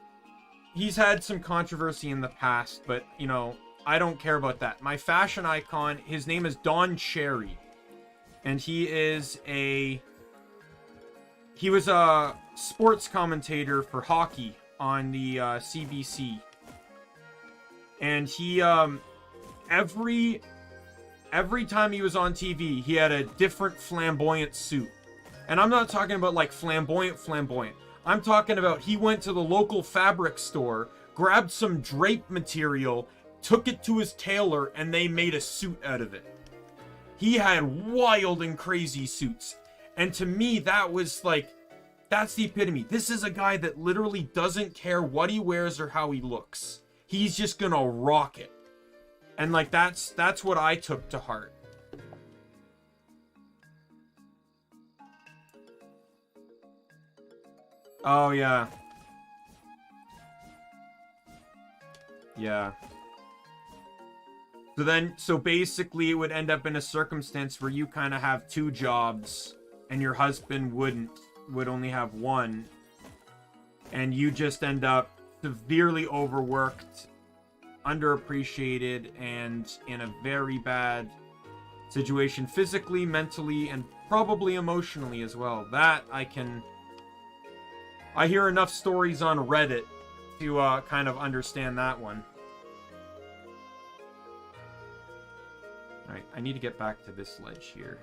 he's had some controversy in the past, but, you know, I don't care about that. My fashion icon, his name is Don Cherry, and he was a sports commentator for hockey on the CBC, and he every time he was on TV, he had a different flamboyant suit. And I'm not talking about like flamboyant. I'm talking about he went to the local fabric store, grabbed some drape material, took it to his tailor, and they made a suit out of it. He had wild and crazy suits. And to me, that was like, that's the epitome. This is a guy that literally doesn't care what he wears or how he looks. He's just gonna rock it. And like, that's what I took to heart. Oh, yeah. Yeah. So basically it would end up in a circumstance where you kind of have two jobs and your husband would only have one. And you just end up severely overworked, underappreciated, and in a very bad situation physically, mentally, and probably emotionally as well. That I hear enough stories on Reddit to kind of understand that one. Alright, I need to get back to this ledge here.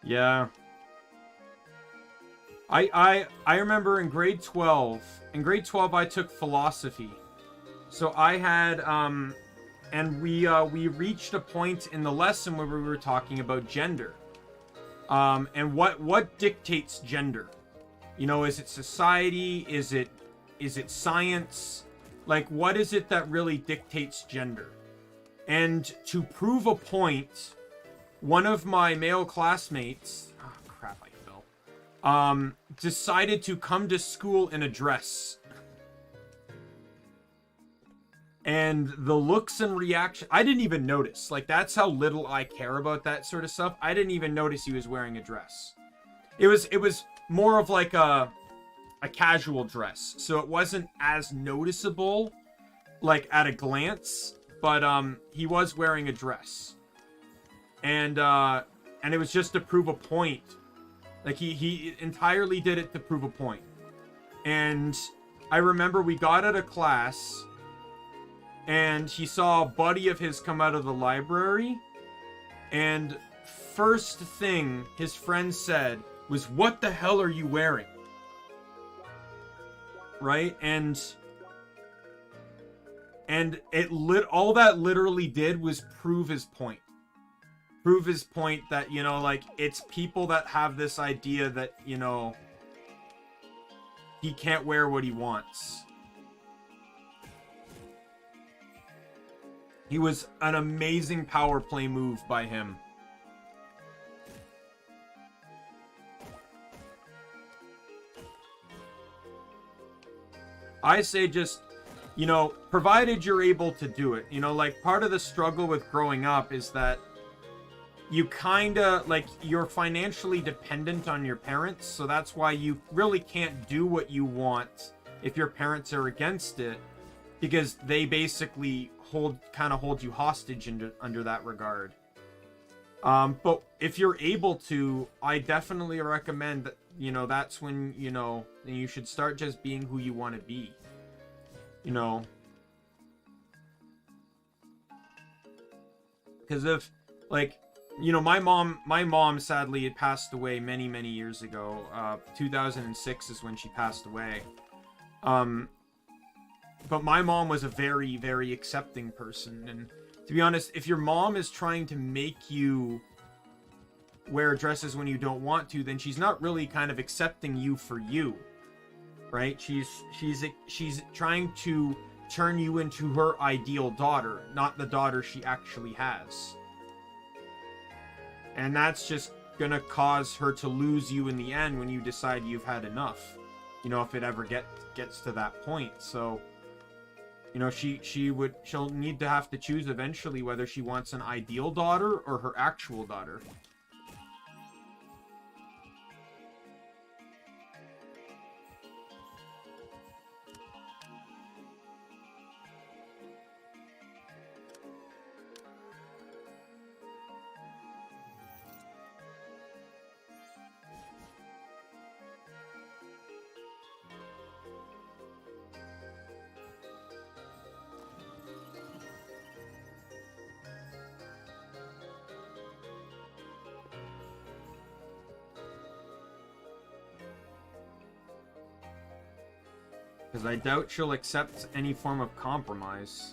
Yeah. I remember in grade 12. In grade 12 I took philosophy. So I had and we reached a point in the lesson where we were talking about gender. And what dictates gender? You know, is it society? Is it science? Like, what is it that really dictates gender? And to prove a point, one of my male classmates, oh crap, I fell, decided to come to school in a dress. And the looks and reaction, I didn't even notice. Like, that's how little I care about that sort of stuff. I didn't even notice he was wearing a dress. It was more of like a casual dress. So it wasn't as noticeable, like, at a glance. But he was wearing a dress. And it was just to prove a point. Like, he entirely did it to prove a point. And I remember we got out of class, and he saw a buddy of his come out of the library, and first thing his friend said was, "What the hell are you wearing?" Right? And all that literally did was prove his point. prove his point that, you know, like, it's people that have this idea that, you know, he can't wear what he wants. He was an amazing power play move by him. I say just, you know, provided you're able to do it. You know, like, part of the struggle with growing up is that you kind of, like, you're financially dependent on your parents, so that's why you really can't do what you want if your parents are against it, because they basically kind of hold you hostage under that regard. But if you're able to, I definitely recommend that, you know, that's when, you know, you should start just being who you want to be. You know, because if, like, you know, my mom sadly had passed away many years ago. 2006 is when she passed away. But my mom was a very accepting person, and to be honest, if your mom is trying to make you wear dresses when you don't want to, then she's not really kind of accepting you for you, right? She's trying to turn you into her ideal daughter, not the daughter she actually has. And that's just gonna cause her to lose you in the end when you decide you've had enough. You know, if it ever gets to that point. So, you know, she'll need to have to choose eventually whether she wants an ideal daughter or her actual daughter. Because I doubt she'll accept any form of compromise.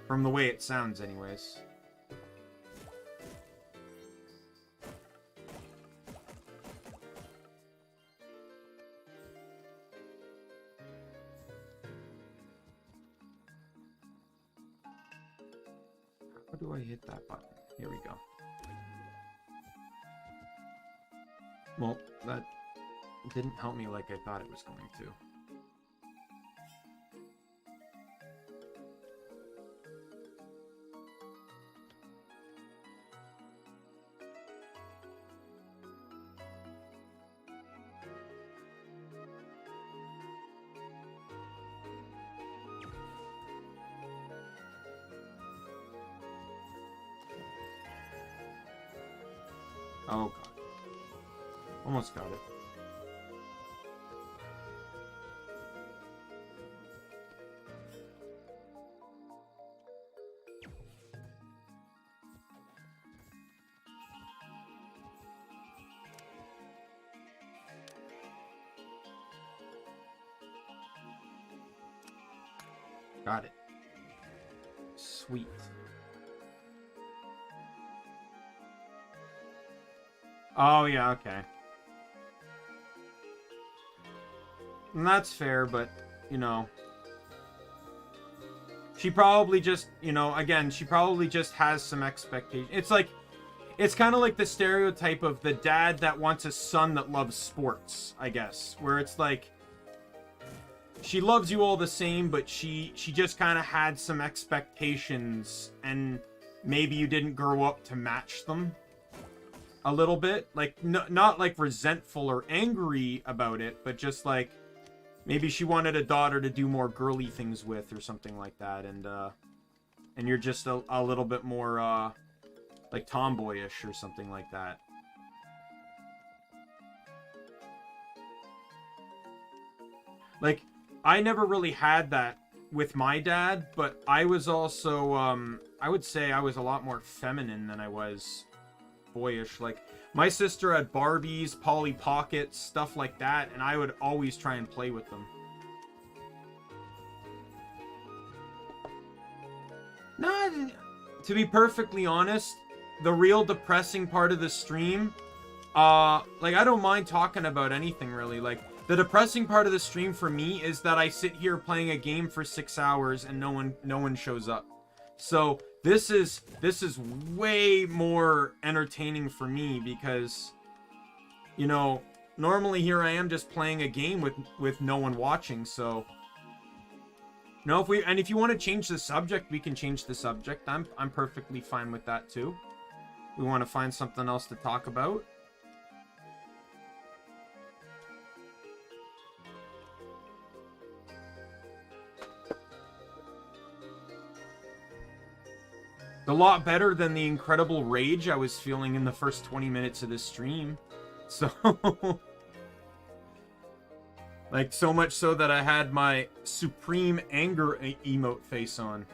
From the way it sounds, anyways. How do I hit that button? Here we go. Well, that didn't help me like I thought it was going to. Oh god. Almost got it. Got it. Sweet. Oh, yeah, okay. And that's fair, but, you know. She probably just, you know, again, she probably just has some expectation. It's like, it's kind of like the stereotype of the dad that wants a son that loves sports, I guess. Where it's like, she loves you all the same, but she just kind of had some expectations, and maybe you didn't grow up to match them a little bit. Like, not like resentful or angry about it, but just like, maybe she wanted a daughter to do more girly things with or something like that, and you're just a little bit more, like, tomboyish or something like that. Like, I never really had that with my dad, but I was also, I would say I was a lot more feminine than I was boyish. Like, my sister had Barbies, Polly Pockets, stuff like that, and I would always try and play with them. to be perfectly honest, the real depressing part of the stream, like, I don't mind talking about anything, really. Like, the depressing part of the stream for me is that I sit here playing a game for 6 hours and no one shows up. So, this is way more entertaining for me because, you know, normally here I am just playing a game with no one watching, so... No, if you want to change the subject, we can change the subject. I'm perfectly fine with that too. We want to find something else to talk about. A lot better than the incredible rage I was feeling in the first 20 minutes of this stream. So... like, so much so that I had my supreme anger emote face on.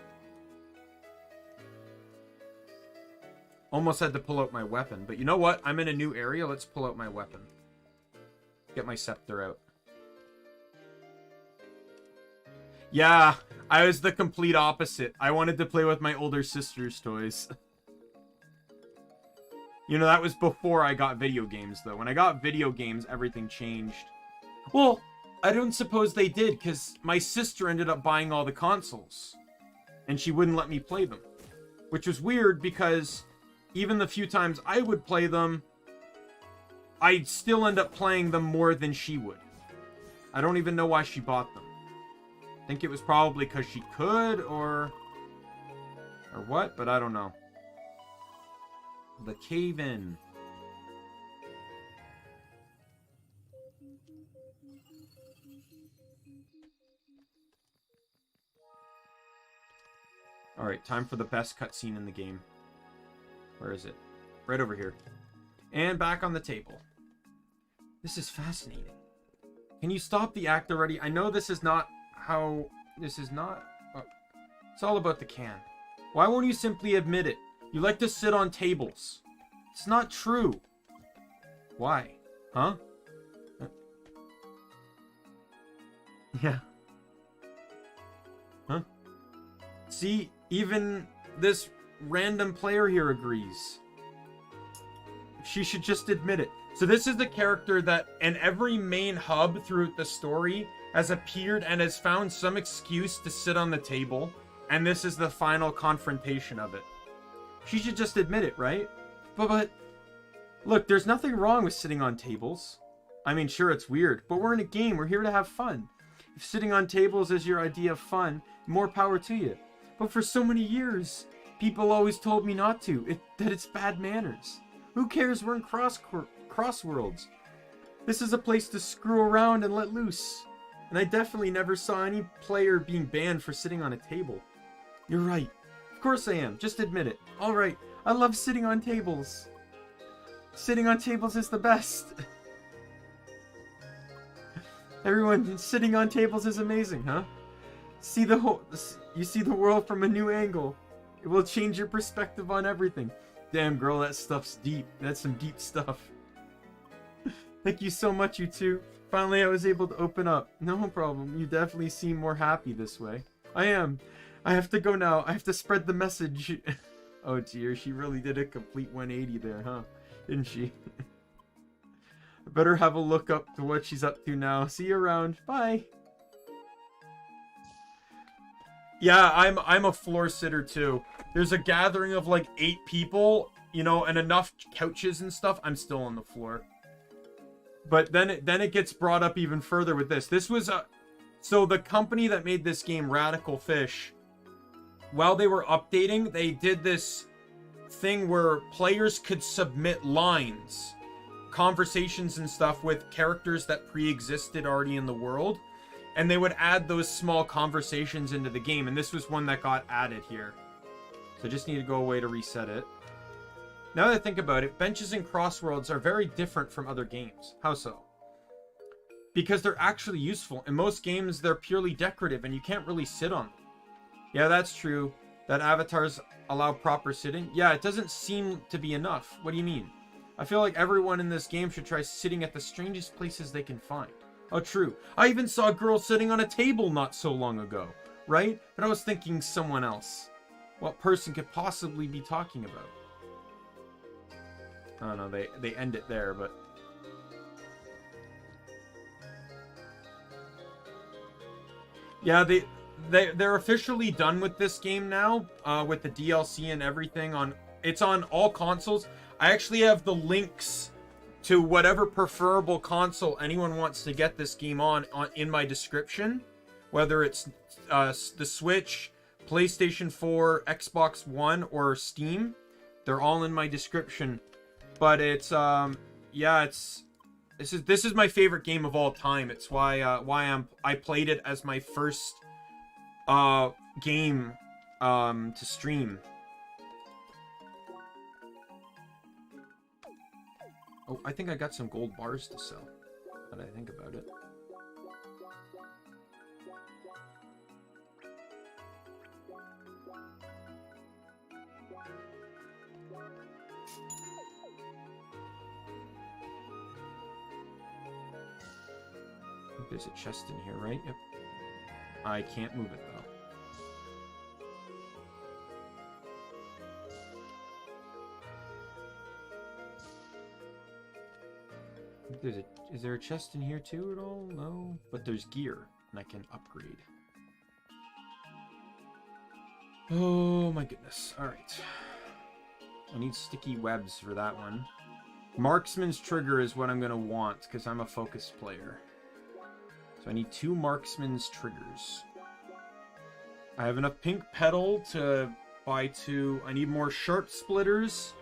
Almost had to pull out my weapon. But you know what? I'm in a new area. Let's pull out my weapon. Get my scepter out. Yeah, I was the complete opposite. I wanted to play with my older sister's toys. You know, that was before I got video games, though. When I got video games, everything changed. Well... I don't suppose they did, because my sister ended up buying all the consoles. And she wouldn't let me play them. Which was weird, because even the few times I would play them, I'd still end up playing them more than she would. I don't even know why she bought them. I think it was probably because she could, or what, but I don't know. The cave-in. Alright, time for the best cutscene in the game. Where is it? Right over here. And back on the table. This is fascinating. Can you stop the act already? I know this is not how... This is not... it's all about the can. Why won't you simply admit it? You like to sit on tables. It's not true. Why? Huh? Yeah. Huh? See, even this random player here agrees. She should just admit it. So this is the character that in every main hub throughout the story has appeared and has found some excuse to sit on the table. And this is the final confrontation of it. She should just admit it, right? But look, there's nothing wrong with sitting on tables. I mean, sure, it's weird, but we're in a game. We're here to have fun. If sitting on tables is your idea of fun, more power to you. But for so many years, people always told me not to, that it's bad manners. Who cares? We're in Crossworlds. This is a place to screw around and let loose. And I definitely never saw any player being banned for sitting on a table. You're right. Of course I am. Just admit it. Alright, I love sitting on tables. Sitting on tables is the best. Everyone, sitting on tables is amazing, huh? You see the world from a new angle. It will change your perspective on everything. Damn, girl, that stuff's deep. That's some deep stuff. Thank you so much, you two. Finally, I was able to open up. No problem. You definitely seem more happy this way. I am. I have to go now. I have to spread the message. Oh dear, she really did a complete 180 there, huh? Didn't she? I better have a look up to what she's up to now. See you around. Bye. Yeah, I'm a floor sitter too. There's a gathering of like 8 people, you know, and enough couches and stuff. I'm still on the floor. But then it gets brought up even further with this. This was so the company that made this game, Radical Fish, while they were updating, they did this thing where players could submit lines, conversations and stuff with characters that pre-existed already in the world. And they would add those small conversations into the game. And this was one that got added here. So I just need to go away to reset it. Now that I think about it, benches in Crossworlds are very different from other games. How so? Because they're actually useful. In most games, they're purely decorative and you can't really sit on them. Yeah, that's true. That avatars allow proper sitting. Yeah, it doesn't seem to be enough. What do you mean? I feel like everyone in this game should try sitting at the strangest places they can find. Oh, true. I even saw a girl sitting on a table not so long ago, right? But I was thinking someone else. what person could possibly be talking about? I don't know, they end it there, but... Yeah, they're officially done with this game now, with the DLC and everything on... It's on all consoles. I actually have the links to whatever preferable console anyone wants to get this game on in my description. Whether it's the Switch, PlayStation 4, Xbox One, or Steam. They're all in my description. But it's, yeah, it's... This is my favorite game of all time. It's why I played it as my first game to stream. Oh, I think I got some gold bars to sell. Now that I think about it. There's a chest in here, right? Yep. I can't move it, though. Is there a chest in here, too, at all? No. But there's gear, and I can upgrade. Oh, my goodness. Alright. I need sticky webs for that one. Marksman's trigger is what I'm going to want, because I'm a focused player. So I need 2 marksman's triggers. I have enough pink petal to buy 2. I need more sharp splitters.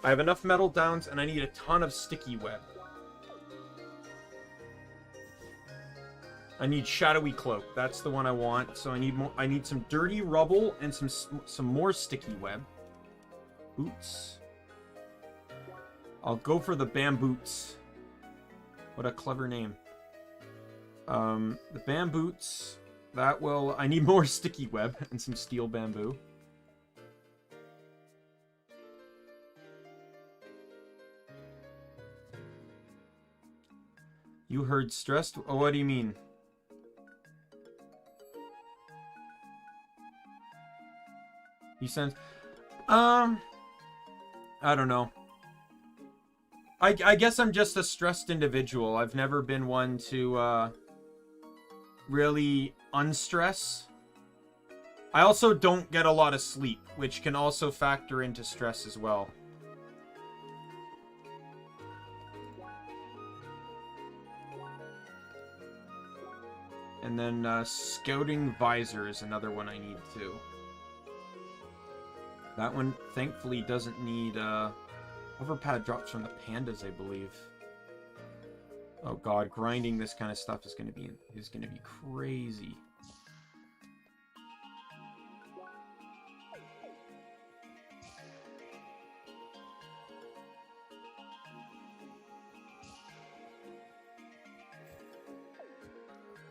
I have enough metal downs, and I need a ton of sticky web. I need shadowy cloak. That's the one I want. So I need more. I need some dirty rubble and some more sticky web. Boots. I'll go for the bamboots. What a clever name. The bamboots, that will... I need more sticky web and some steel bamboo. You heard stressed? Oh, what do you mean? He sends... I don't know. I guess I'm just a stressed individual. I've never been one to, really unstress. I also don't get a lot of sleep, which can also factor into stress as well. And then scouting visor is another one I need too. That one thankfully doesn't need overpad drops from the pandas, I believe. Oh god, grinding this kind of stuff is gonna be crazy.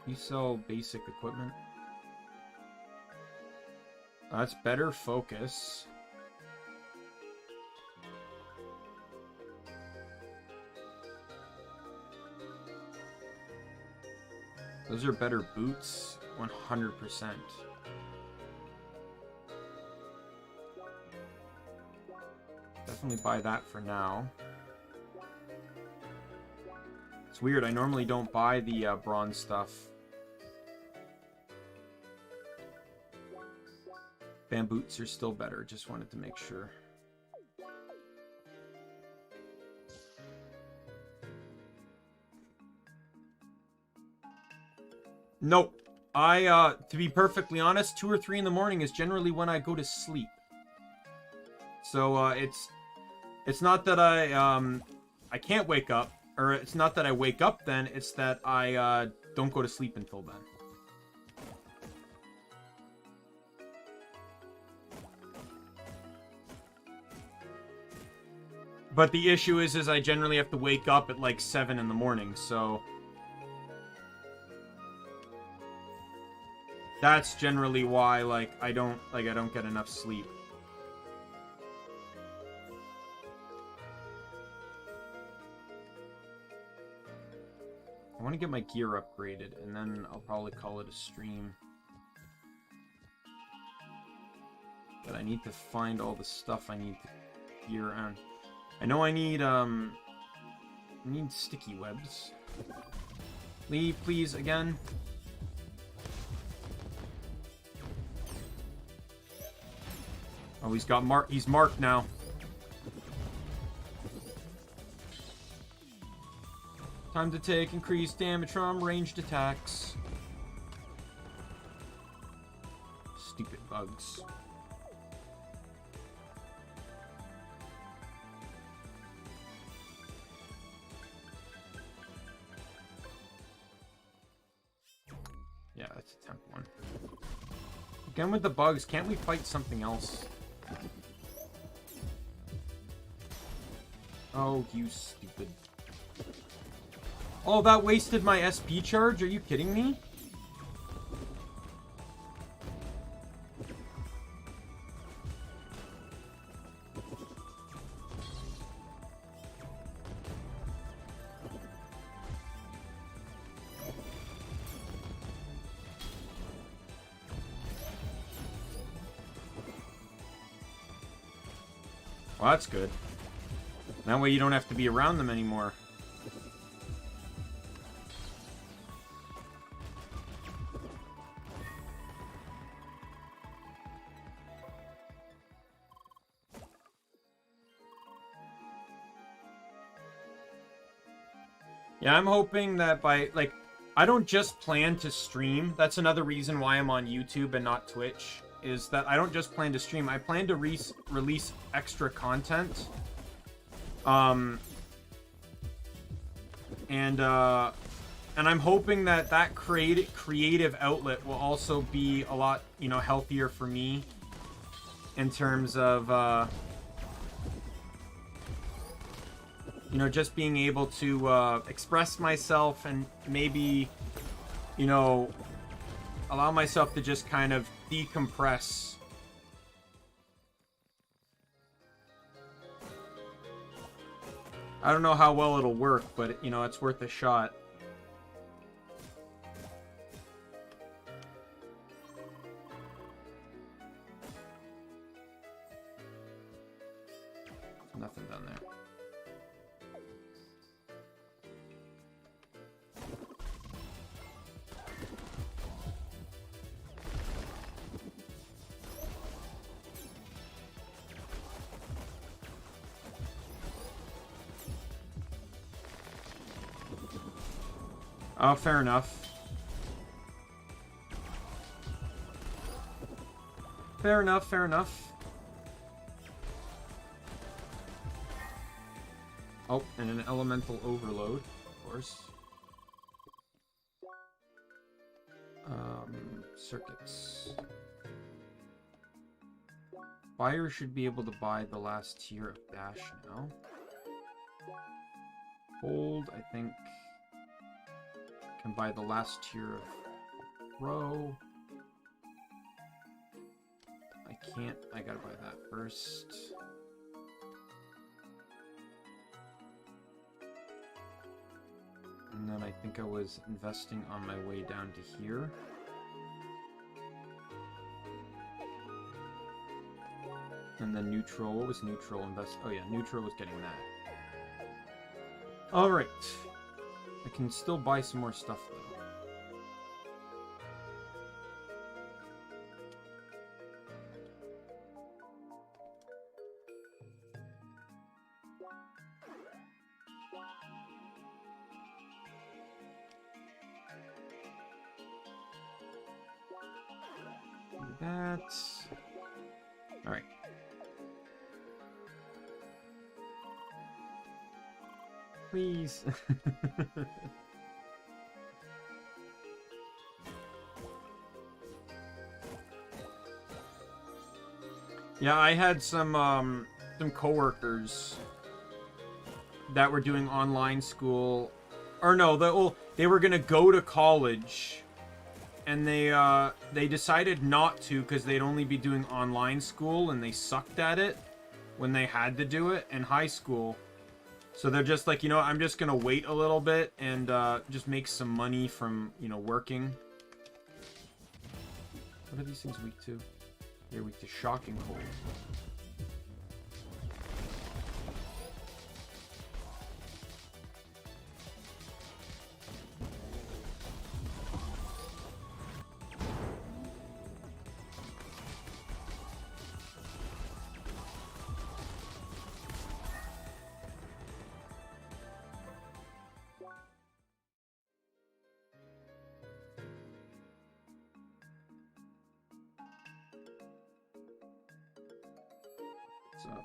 You sell basic equipment. That's better focus. Those are better boots, 100%. Definitely buy that for now. It's weird, I normally don't buy the bronze stuff. Bamboots are still better, just wanted to make sure. Nope. To be perfectly honest, 2 or 3 in the morning is generally when I go to sleep. So, it's not that I can't wake up, or it's not that I wake up then, it's that I, don't go to sleep until then. But the issue is I generally have to wake up at like 7 in the morning, so... That's generally why, like, I don't get enough sleep. I want to get my gear upgraded, and then I'll probably call it a stream. But I need to find all the stuff I need to gear around. I know I need sticky webs. Leave, please, again. Oh, he's marked now. Time to take increased damage from ranged attacks. Stupid bugs. Yeah, that's a temp one. Again with the bugs, can't we fight something else? Oh, you stupid. Oh, that wasted my SP charge? Are you kidding me? Well, that's good. That way you don't have to be around them anymore. Yeah, I'm hoping that by, like, I don't just plan to stream. That's another reason why I'm on YouTube and not Twitch, is that I don't just plan to stream. I plan to release extra content. And I'm hoping that that creative outlet will also be a lot, you know, healthier for me in terms of, you know, just being able to express myself and maybe, you know, allow myself to just kind of decompress. I don't know how well it'll work, but, you know, it's worth a shot. Nothing down there. Oh, fair enough. Fair enough, fair enough. Oh, and an elemental overload, of course. Circuits. Buyer should be able to buy the last tier of dash now. Hold, I think, can buy the last tier of row. I can't, I gotta buy that first. And then I think I was investing on my way down to here. And then neutral, what was neutral invest? Oh yeah, neutral was getting that. Alright. I can still buy some more stuff though. Do that. Alright. Please. Yeah, I had some coworkers that were doing online school, or no, they were gonna go to college, and they decided not to because they'd only be doing online school, and they sucked at it when they had to do it in high school. So they're just like, you know, I'm just gonna wait a little bit and just make some money from, you know, working. What are these things weak to? They're weak to shocking cold. What's up?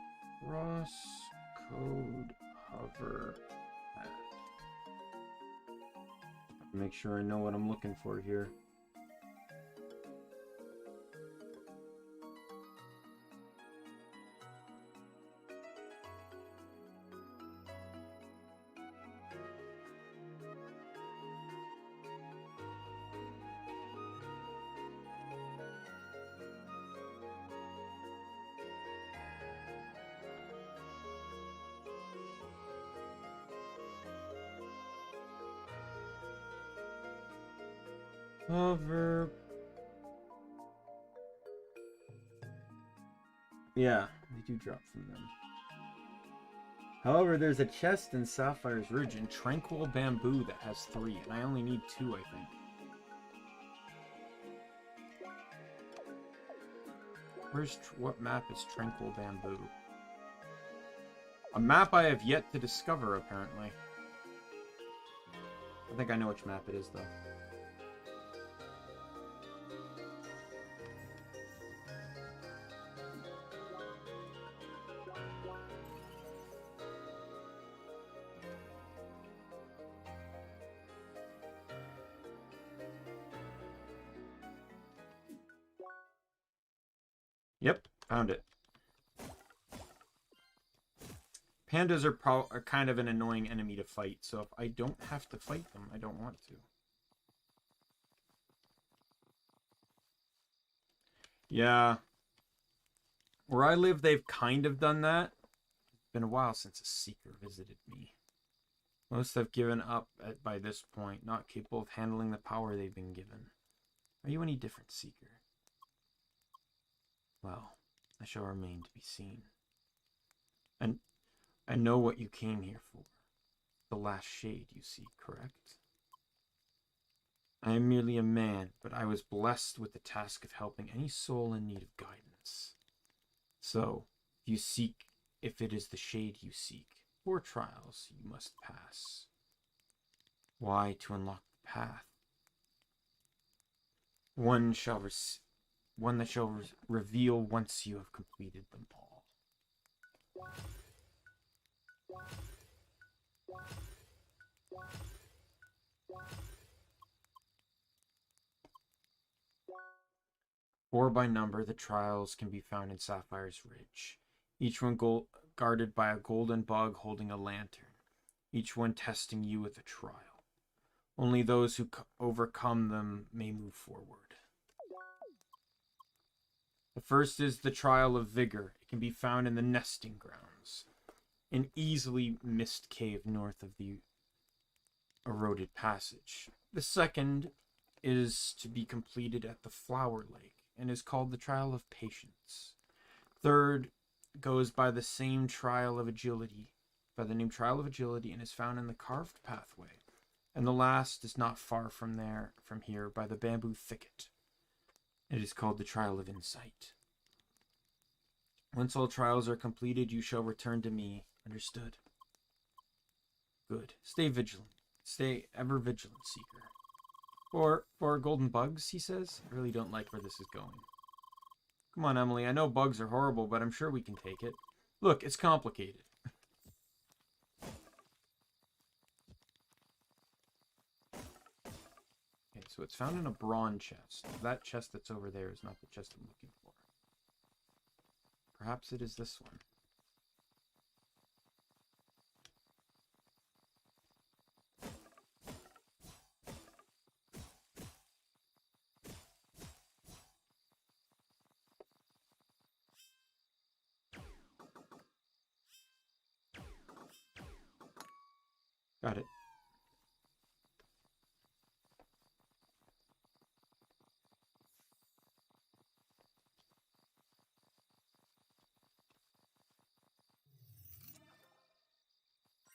CrossCode hover pad. Make sure I know what I'm looking for here. Hover. Yeah, they do drop from them. However, there's a chest in Sapphire's Ridge in Tranquil Bamboo that has 3, and I only need 2, I think. What map is Tranquil Bamboo? A map I have yet to discover, apparently. I think I know which map it is, though. Yep, found it. Pandas are kind of an annoying enemy to fight, so if I don't have to fight them, I don't want to. Yeah. Where I live, they've kind of done that. It's been a while since a seeker visited me. Most have given up by this point, not capable of handling the power they've been given. Are you any different, seeker? Well, I shall remain to be seen. And I know what you came here for. The last shade you seek, correct? I am merely a man, but I was blessed with the task of helping any soul in need of guidance. So, if it is the shade you seek, 4 trials you must pass. Why, to unlock the path. One that shall reveal once you have completed them all. Four by number, the trials can be found in Sapphire's Ridge. Each one guarded by a golden bug holding a lantern. Each one testing you with a trial. Only those who overcome them may move forward. The first is the Trial of Vigor. It can be found in the Nesting Grounds, an easily missed cave north of the Eroded Passage. The second is to be completed at the Flower Lake and is called the Trial of Patience. Third goes by the same Trial of Agility, by the name Trial of Agility, and is found in the Carved Pathway. And the last is not far from here, by the Bamboo Thicket. It is called the Trial of Insight. Once all trials are completed, you shall return to me. Understood? Good. Stay vigilant. Stay ever vigilant, Seeker. For golden bugs, he says. I really don't like where this is going. Come on, Emily. I know bugs are horrible, but I'm sure we can take it. Look, it's complicated. Okay, so it's found in a brawn chest. That chest that's over there is not the chest I'm looking for. Perhaps it is this one. Got it.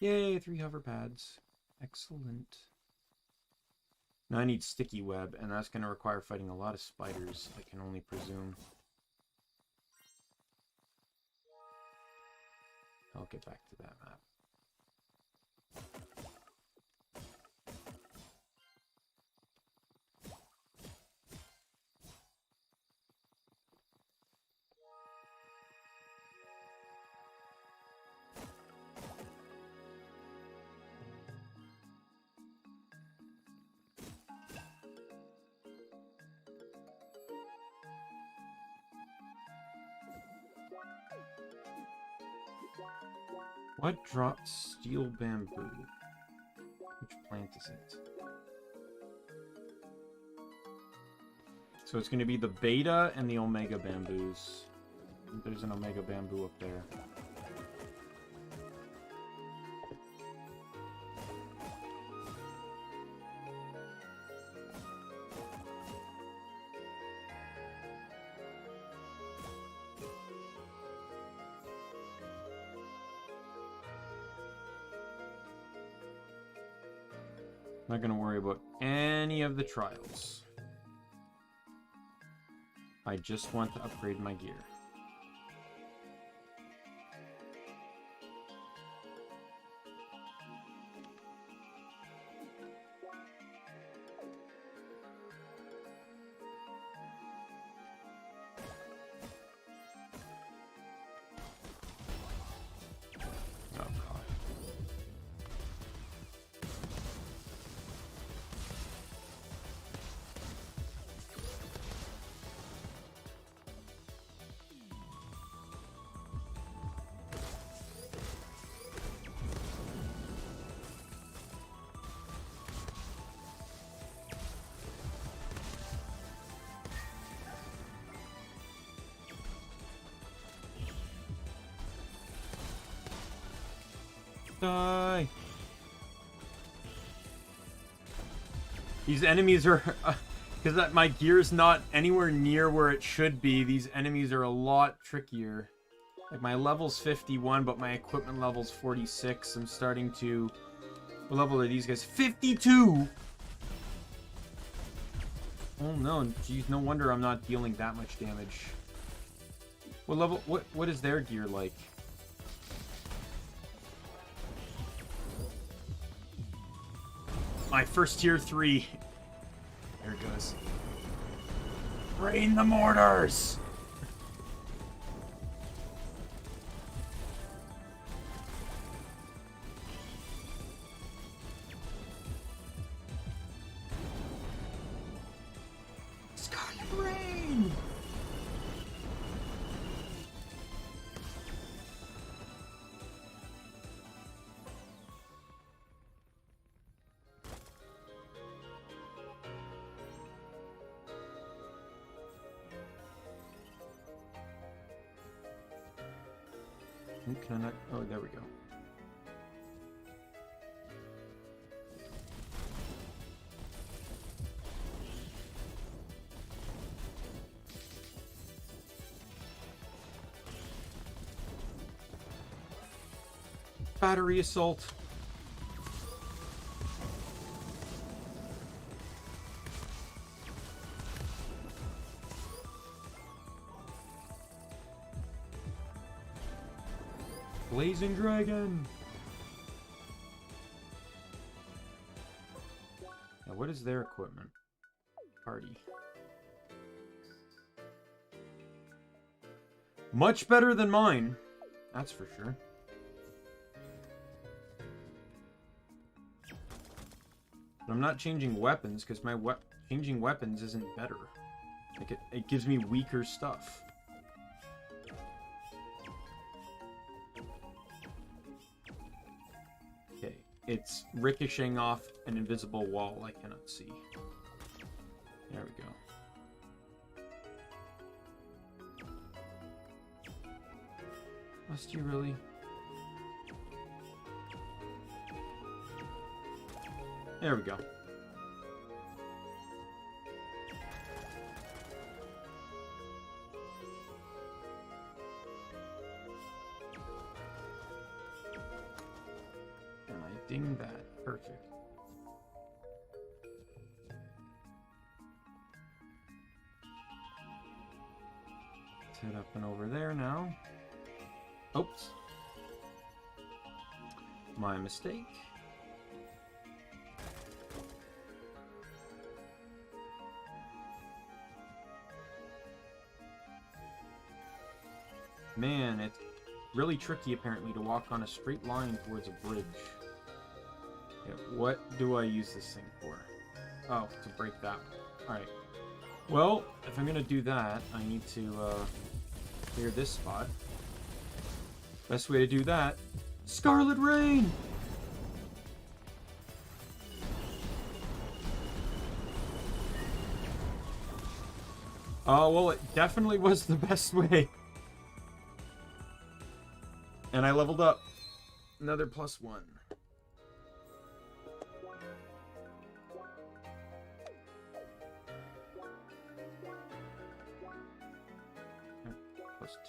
Yay, 3 hover pads. Excellent. Now I need sticky web, and that's going to require fighting a lot of spiders, I can only presume. I'll get back to that map. What drops steel bamboo? Which plant is it? So it's going to be the beta and the omega bamboos. There's an omega bamboo up there. I'm not going to worry about any of the trials. I just want to upgrade my gear. Die! These enemies are... Because my gear's not anywhere near where it should be, these enemies are a lot trickier. Like, my level's 51, but my equipment level's 46. I'm starting to... What level are these guys? 52! Oh no, geez, no wonder I'm not dealing that much damage. What level... What is their gear like? My first tier 3. There it goes. Rain the mortars! Sky rain! Can I not? Oh, there we go. Battery assault. Blazing Dragon! Now, what is their equipment? Party. Much better than mine. That's for sure. But I'm not changing weapons, because my changing weapons isn't better. Like, it gives me weaker stuff. It's ricocheting off an invisible wall I cannot see. There we go. Must you really? There we go. expecting that. Perfect. Let's head up and over there now. Oops. My mistake. Man, it's really tricky apparently to walk on a straight line towards a bridge. Yeah, what do I use this thing for? Oh, to break that one. Alright. Well, if I'm gonna do that, I need to clear this spot. Best way to do that, Scarlet Rain! Oh, well, it definitely was the best way. And I leveled up. Another +1.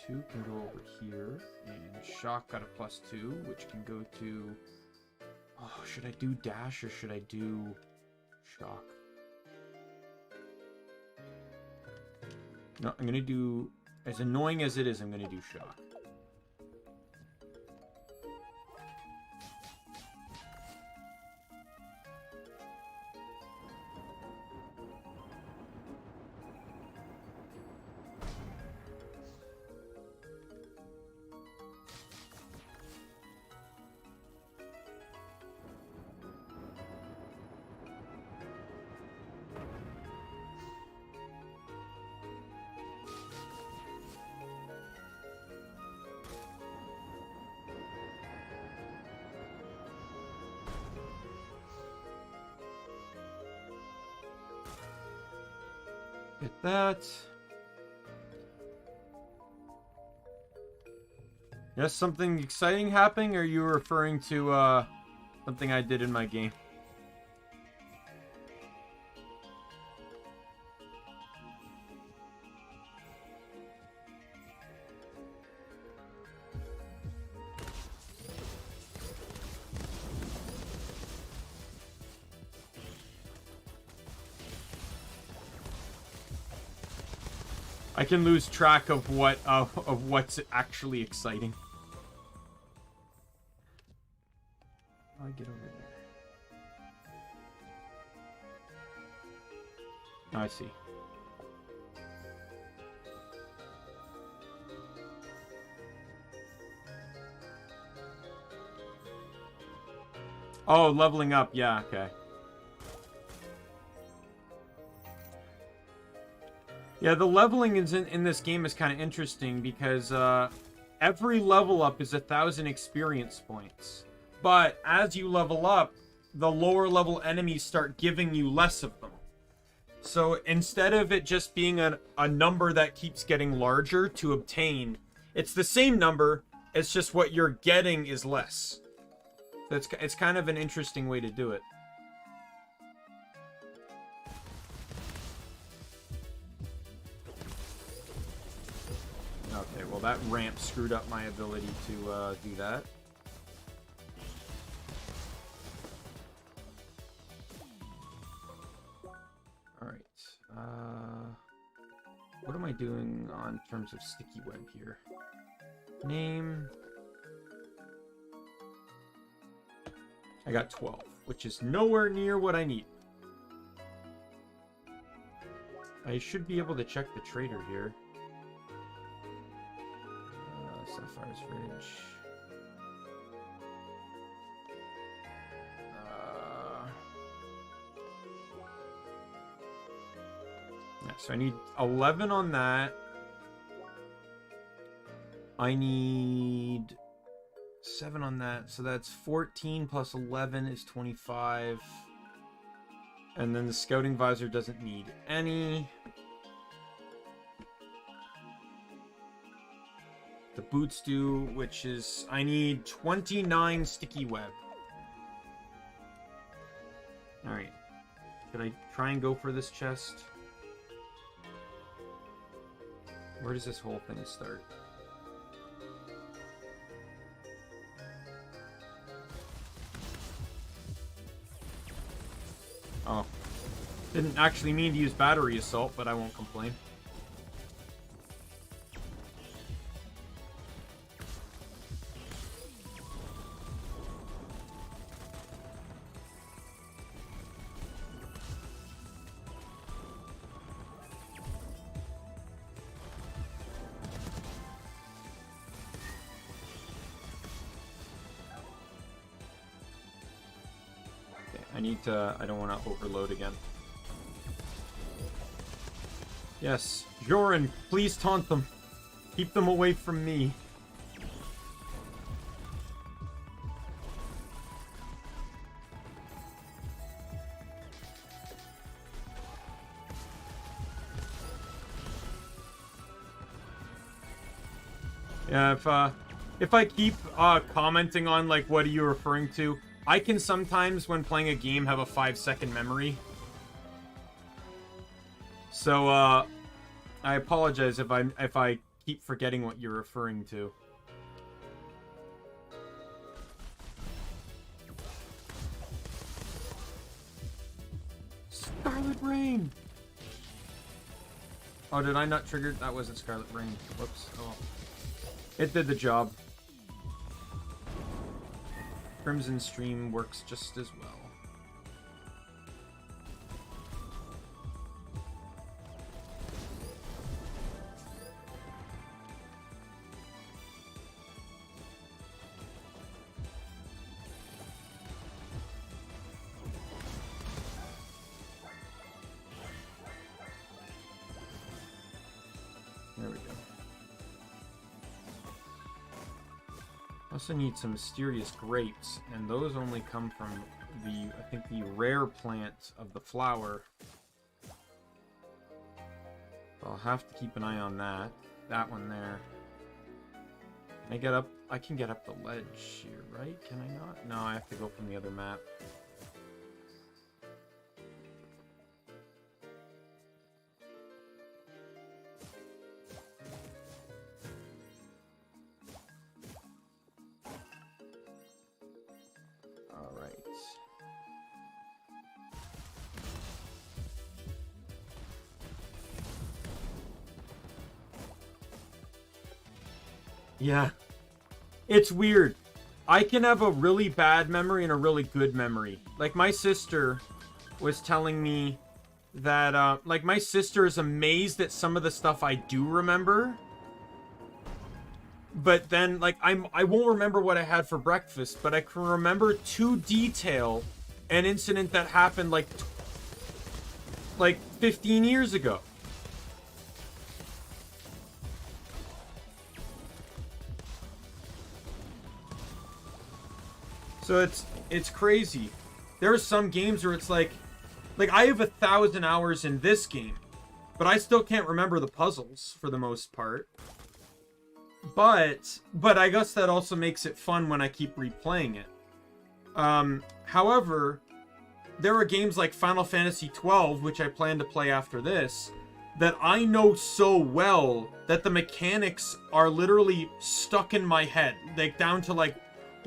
+2 can go over here. And Shock got a +2, which can go to... Oh, should I do Dash or should I do Shock? No, I'm going to do... As annoying as it is, I'm going to do Shock. Get that. Yes, something exciting happening, or are you referring to something I did in my game? I can lose track of what's actually exciting. How do I get over there? Oh, I see. Oh, leveling up. Yeah, okay. Yeah, the leveling in this game is kind of interesting because every level up is 1,000 experience points. But as you level up, the lower level enemies start giving you less of them. So instead of it just being a number that keeps getting larger to obtain, it's the same number, it's just what you're getting is less. So it's kind of an interesting way to do it. Okay, well that ramp screwed up my ability to do that. Alright. What am I doing on terms of sticky web here? Name. I got 12, which is nowhere near what I need. I should be able to check the trader here. Sapphire's Ridge. Yeah, so I need 11 on that. I need 7 on that, so that's 14 plus 11 is 25. And then the Scouting Visor doesn't need any. The boots do, which is... I need 29 sticky web. Alright. Could I try and go for this chest? Where does this whole thing start? Oh. Didn't actually mean to use battery assault, but I won't complain. I don't want to overload again. Yes, Joran, please taunt them. Keep them away from me. Yeah, if I keep commenting on like what are you referring to, I can sometimes, when playing a game, have a 5-second memory. So, I apologize if I keep forgetting what you're referring to. Scarlet Rain! Oh, did I not trigger? That wasn't Scarlet Rain. Whoops. Oh. It did the job. Crimson Stream works just as well. There we go. Also need some mysterious grapes, and those only come from the, I think, the rare plant of the flower. So I'll have to keep an eye on that. That one there. Can I get up? I can get up the ledge here, right? Can I not? No, I have to go from the other map. Yeah. It's weird. I can have a really bad memory and a really good memory. Like, my sister was telling me that, like, my sister is amazed at some of the stuff I do remember. But then, like, I won't remember what I had for breakfast, but I can remember to detail an incident that happened, like 15 years ago. So it's crazy. There are some games where it's like I have 1,000 hours in this game, but I still can't remember the puzzles for the most part. But I guess that also makes it fun when I keep replaying it. However, there are games like Final Fantasy XII, which I plan to play after this, that I know so well that the mechanics are literally stuck in my head, like down to like,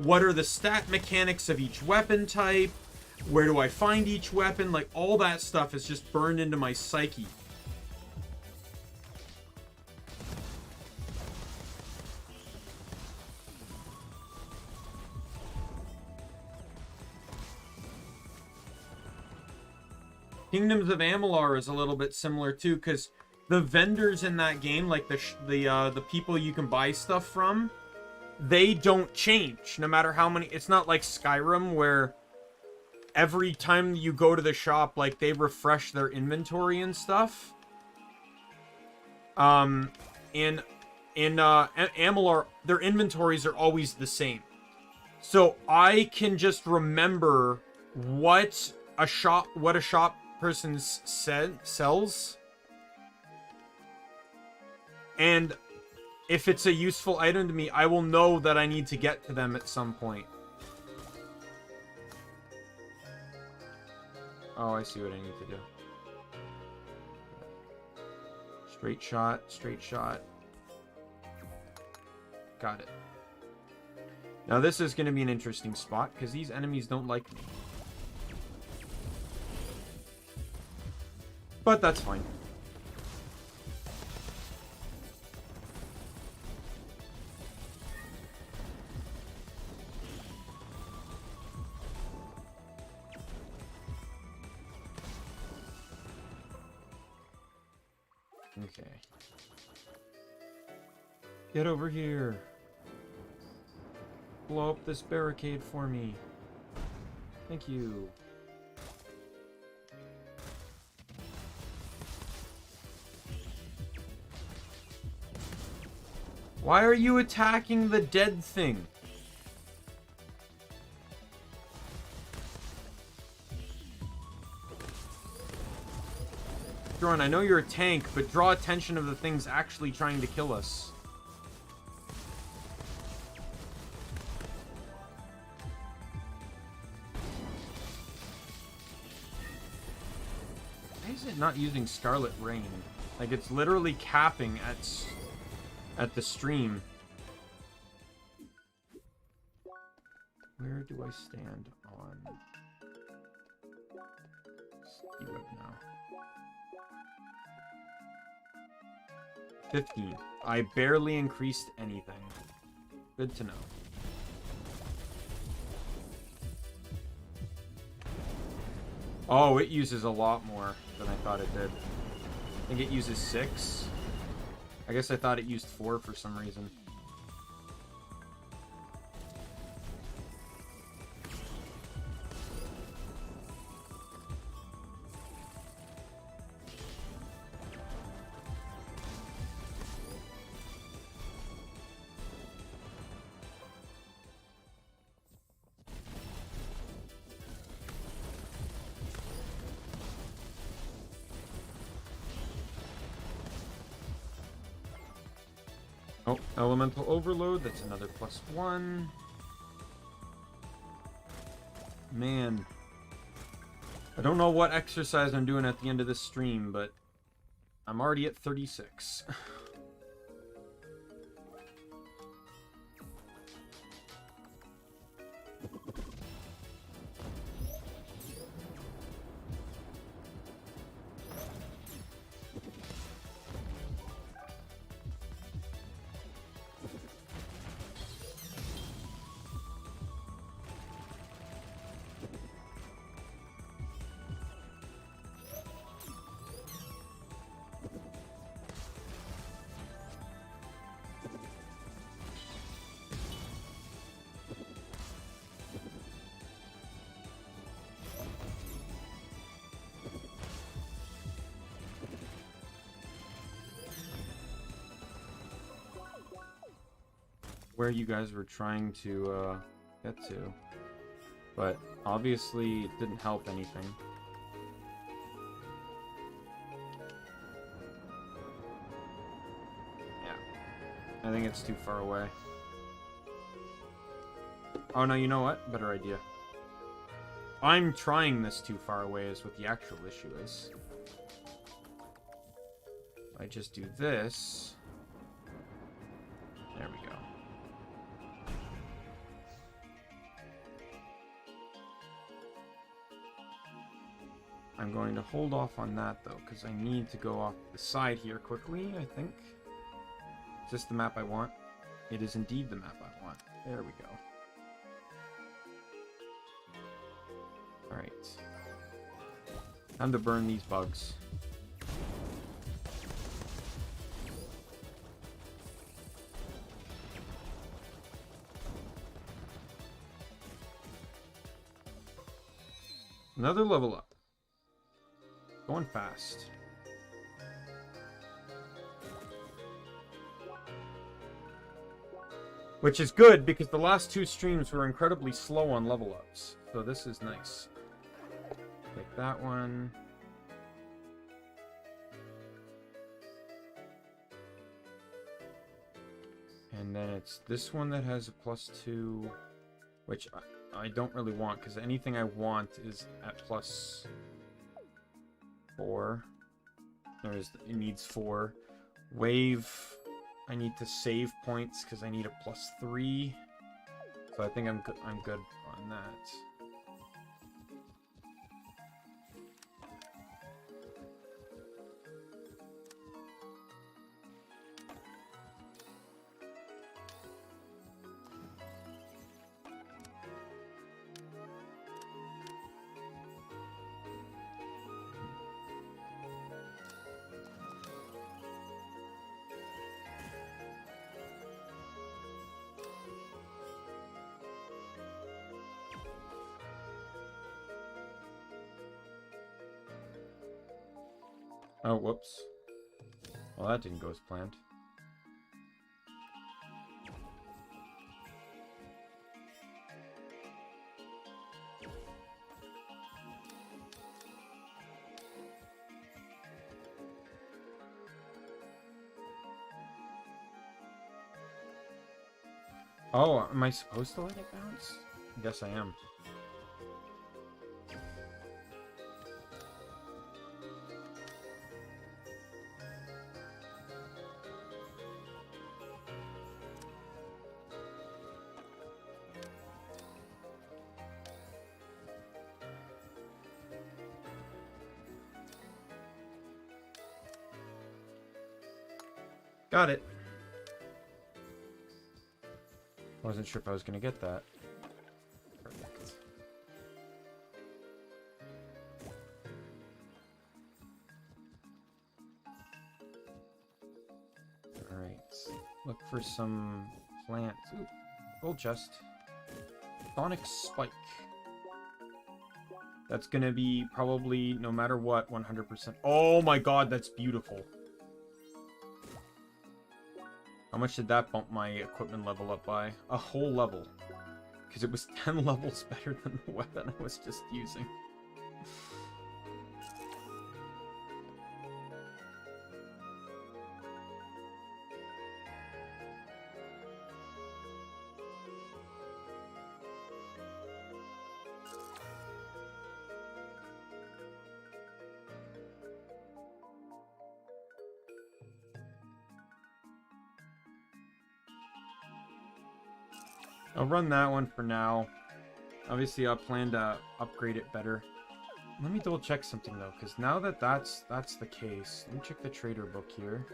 what are the stat mechanics of each weapon type? Where do I find each weapon? Like, all that stuff is just burned into my psyche. Kingdoms of Amalur is a little bit similar too, because the vendors in that game, like the people you can buy stuff from, they don't change no matter how many. It's not like Skyrim where every time you go to the shop, like, they refresh their inventory and stuff. In Amalur, their inventories are always the same. So I can just remember what a shop person sells, and if it's a useful item to me, I will know that I need to get to them at some point. Oh, I see what I need to do. Straight shot, straight shot. Got it. Now this is going to be an interesting spot, because these enemies don't like me. But that's fine. Okay. Get over here. Blow up this barricade for me. Thank you. Why are you attacking the dead thing? Jordan, I know you're a tank, but draw attention of the things actually trying to kill us. Why is it not using Scarlet Rain? Like, it's literally capping at the stream. Where do I stand on Steam now? 15. I barely increased anything. Good to know. Oh, it uses a lot more than I thought it did. I think it uses 6. I guess I thought it used 4 for some reason. Oh, elemental overload, that's another +1. Man. I don't know what exercise I'm doing at the end of this stream, but I'm already at 36. Where you guys were trying to get to, but obviously it didn't help anything. Yeah, I think it's too far away. Oh no, you know what? Better idea. I'm trying this too far away is what the actual issue is. If I just do this, there we go. I'm going to hold off on that, though, because I need to go off the side here quickly, I think. Is this the map I want? It is indeed the map I want. There we go. Alright. Time to burn these bugs. Another level up. Going fast. Which is good, because the last 2 streams were incredibly slow on level ups. So this is nice. Take that one. And then it's this one that has a +2, which I don't really want, because anything I want is at +4. It needs 4. Wave, I need to save points because I need a +3. So I think I'm good on that. Oh, whoops. Well, that didn't go as planned. Oh, am I supposed to let it bounce? I guess I am. Got it. Wasn't sure if I was gonna get that. Perfect. Alright. Look for some plants. Ooh, gold chest. Sonic Spike. That's gonna be probably, no matter what, 100%. Oh my god, that's beautiful. How much did that bump my equipment level up by? A whole level. Because it was 10 levels better than the weapon I was just using. I'll run that one for now. Obviously, I'll plan to upgrade it better. Let me double check something though, because now that that's the case, let me check the trader book here.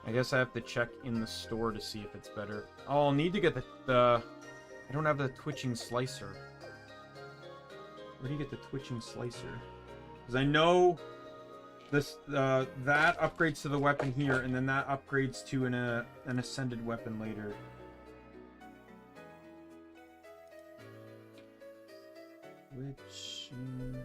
I guess I have to check in the store to see if it's better. Oh, I'll need to get the I don't have the twitching slicer. Where do you get the twitching slicer? Because I know this that upgrades to the weapon here, and then that upgrades to an ascended weapon later. Twitching.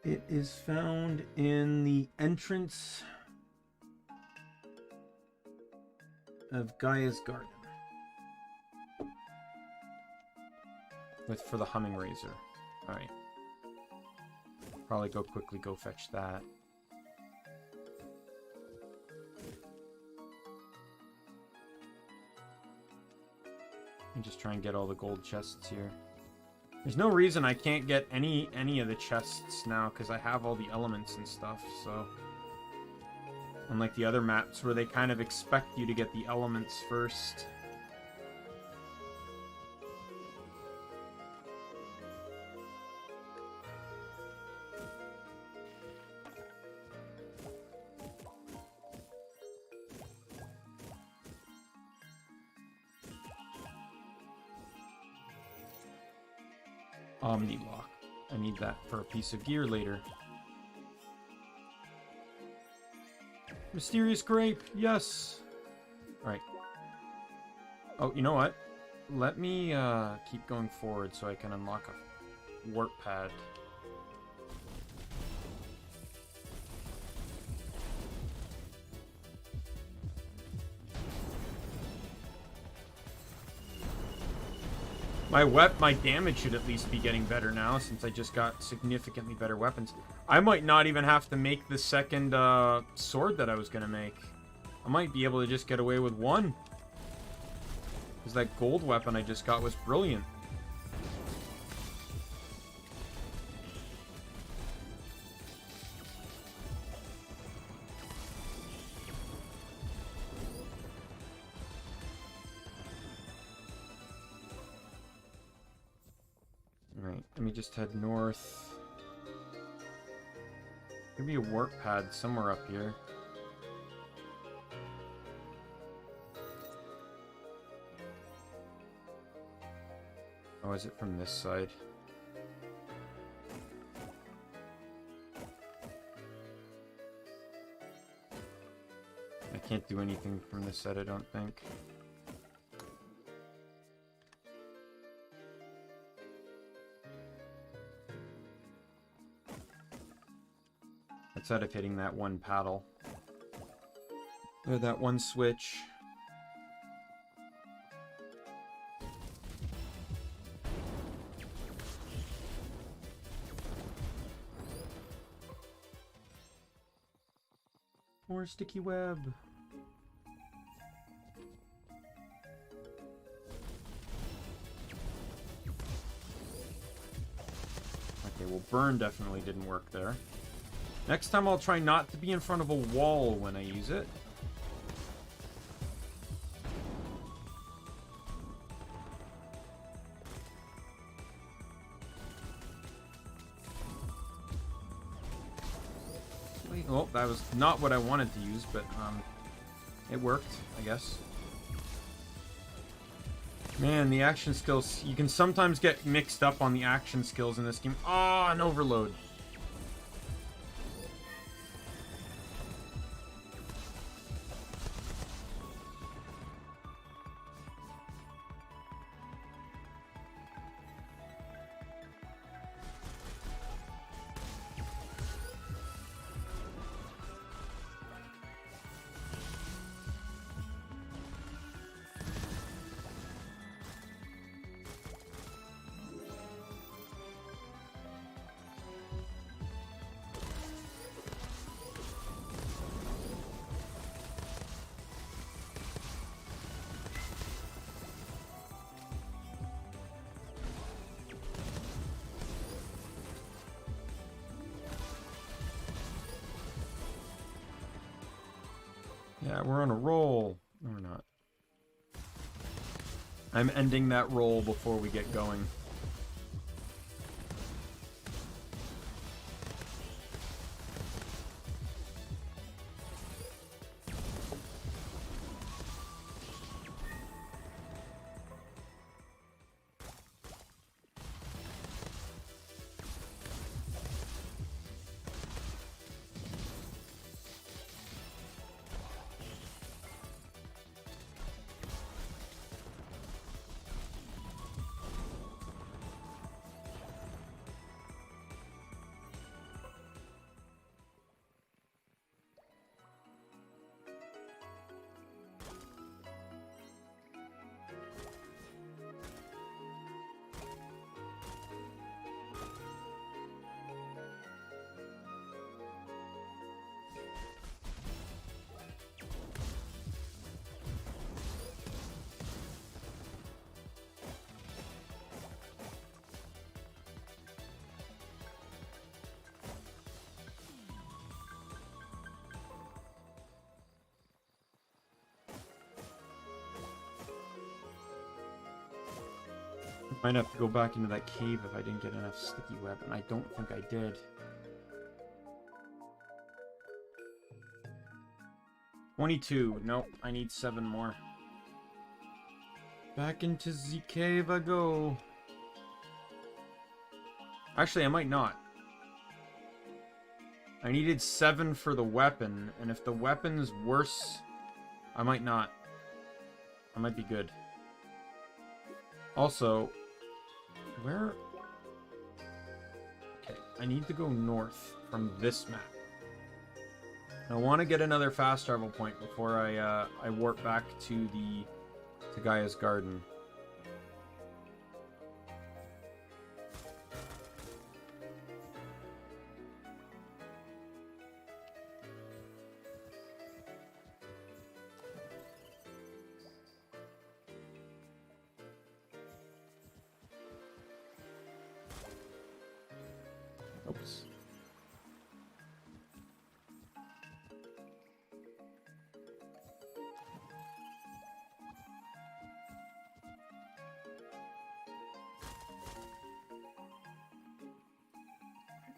It is found in the entrance of Gaia's Garden. For the humming razor. Alright. Probably go fetch that. And just try and get all the gold chests here. There's no reason I can't get any of the chests now, because I have all the elements and stuff, so... Unlike the other maps where they kind of expect you to get the elements first. Omni lock. I need that for a piece of gear later. Mysterious grape, yes. All right. Oh, you know what? Let me keep going forward so I can unlock a warp pad. My damage should at least be getting better now, since I just got significantly better weapons. I might not even have to make the second sword that I was going to make. I might be able to just get away with one. Because that gold weapon I just got was brilliant. Alright, let me just head north. Could be a warp pad somewhere up here. Oh, is it from this side? can't do anything from this set, I don't think. Outside of hitting that one paddle. Or that one switch. More sticky web. Okay, well, burn definitely didn't work there. Next time I'll try not to be in front of a wall when I use it. Well, that was not what I wanted to use, but it worked, I guess. Man, the action skills, you can sometimes get mixed up on the action skills in this game. Ah, an overload. Yeah, we're on a roll. No, we're not. I'm ending that roll before we get going. Might have to go back into that cave if I didn't get enough sticky web, and I don't think I did. 22. Nope, I need 7 more. Back into the cave I go. Actually, I might not. I needed 7 for the weapon, and if the weapon's worse, I might not. I might be good. Also, where... Okay, I need to go north from this map. I want to get another fast travel point before I warp back to Gaia's Garden. Oops.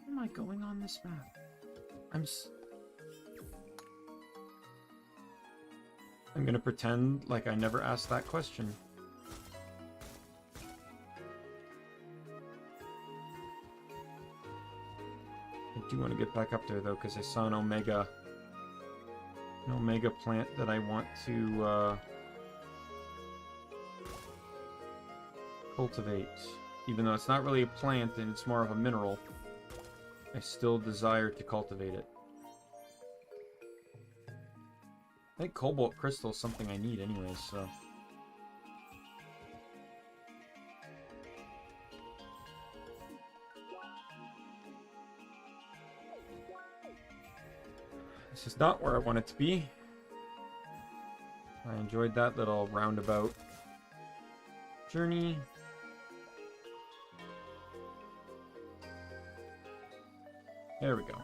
Where am I going on this map? I'm gonna pretend like I never asked that question. I do want to get back up there though, because I saw an Omega No mega plant that I want to cultivate. Even though it's not really a plant and it's more of a mineral, I still desire to cultivate it. I think cobalt crystal is something I need anyways, so... This is not where I want it to be. I enjoyed that little roundabout journey. There we go.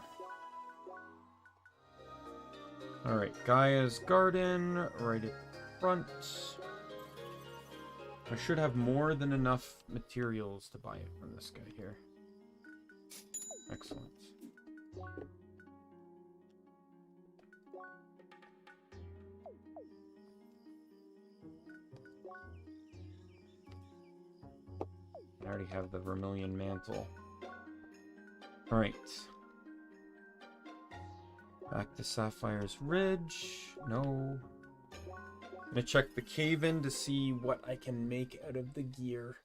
Alright, Gaia's garden, right at the front. I should have more than enough materials to buy it from this guy here. Excellent. I already have the Vermilion Mantle. Alright. Back to Sapphire's Ridge. No. I'm gonna check the cave-in to see what I can make out of the gear.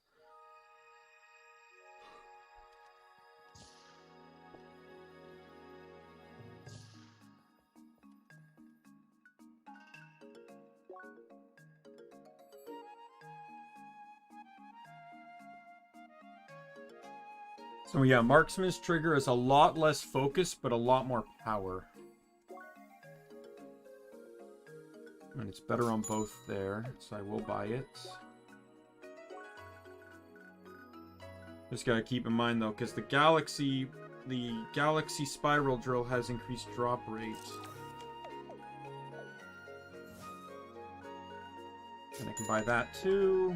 So yeah, Marksman's Trigger is a lot less focus, but a lot more power. And it's better on both there, so I will buy it. Just gotta keep in mind though, because the Galaxy Spiral Drill has increased drop rate. And I can buy that too.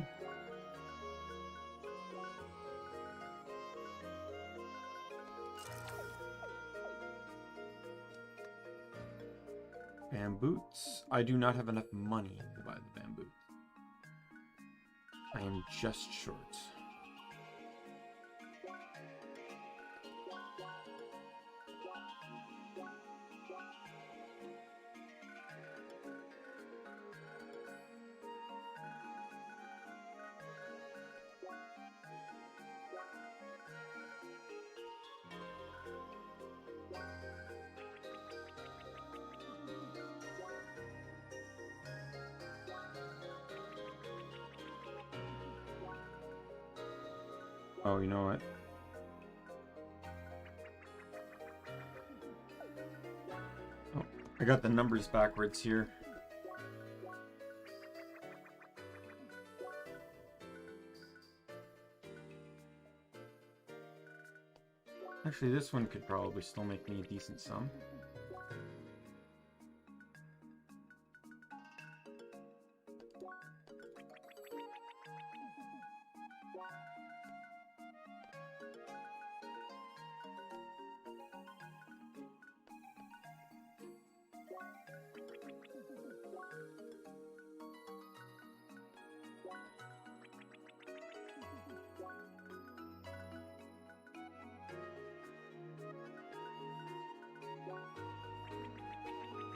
Bamboots. I do not have enough money to buy the bamboo. I am just short. Oh, you know what? Oh, I got the numbers backwards here. Actually, this one could probably still make me a decent sum.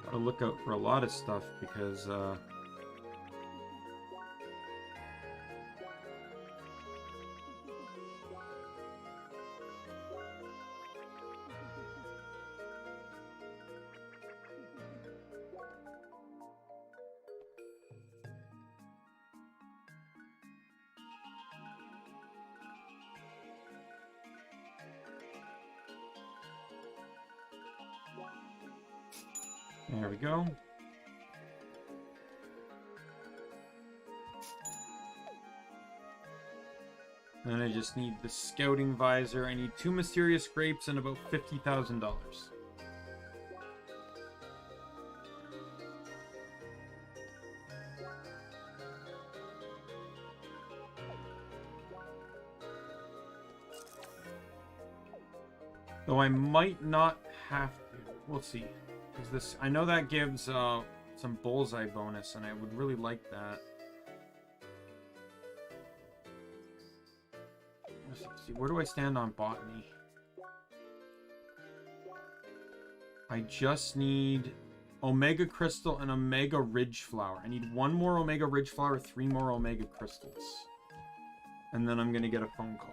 Gotta look out for a lot of stuff because there we go. Then I just need the scouting visor. I need 2 mysterious grapes and about $50,000. Though I might not have to. We'll see. Because this, I know that gives some bullseye bonus, and I would really like that. Let's see, where do I stand on botany? I just need Omega Crystal and Omega Ridge Flower. I need 1 more Omega Ridge Flower, 3 more Omega Crystals. And then I'm going to get a phone call.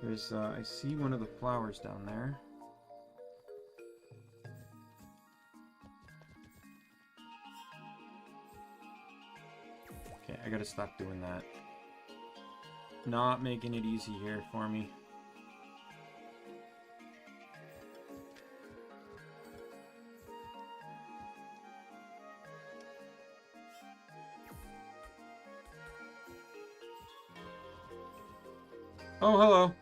There's, I see one of the flowers down there. Okay, I gotta stop doing that. Not making it easy here for me. Oh, hello.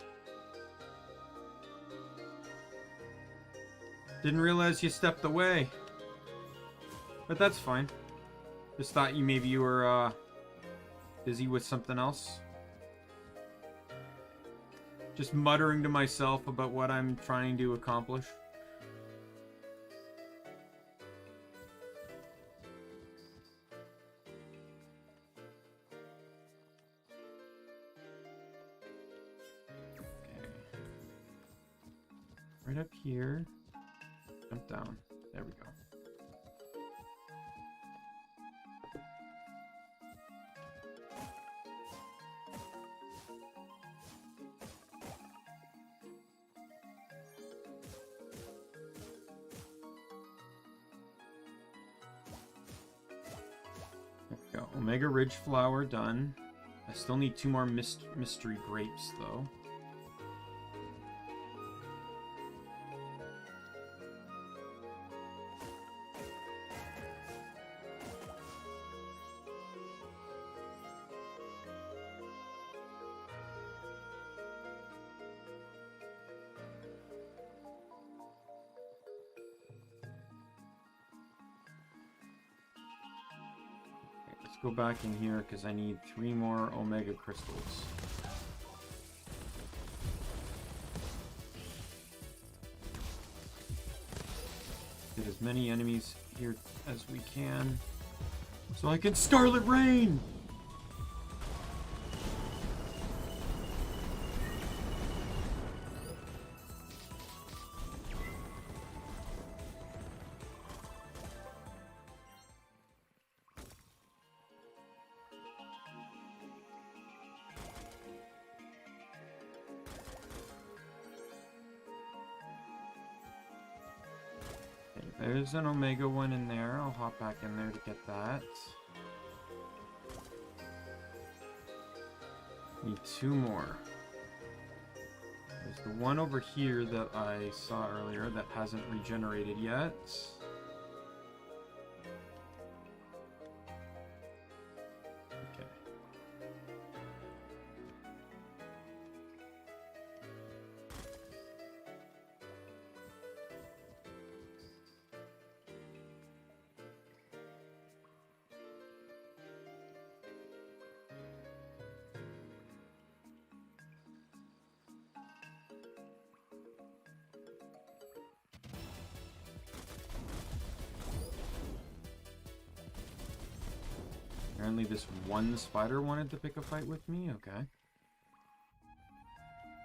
Didn't realize you stepped away. But that's fine. Just thought maybe you were busy with something else. Just muttering to myself about what I'm trying to accomplish. Okay. Right up here. Jump down. There we go. There we go. Omega Ridge Flower done. I still need 2 more mystery grapes, though. Go back in here because I need 3 more Omega Crystals. Get as many enemies here as we can so I can Scarlet Rain! There's an Omega one in there. I'll hop back in there to get that. Need 2 more. There's the one over here that I saw earlier that hasn't regenerated yet. Okay. Apparently this one spider wanted to pick a fight with me? Okay.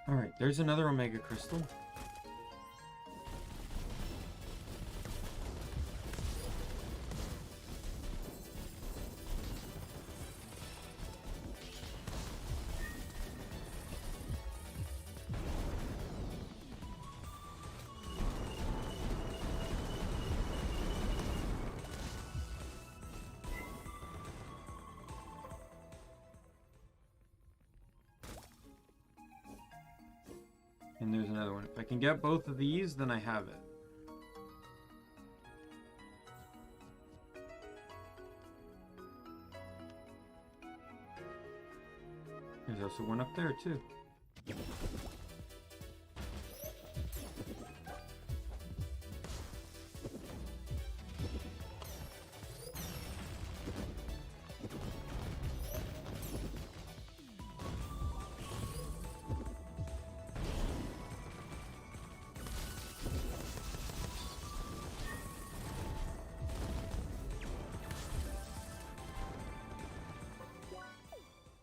Alright, there's another Omega Crystal. And there's another one. If I can get both of these, then I have it. There's also one up there, too.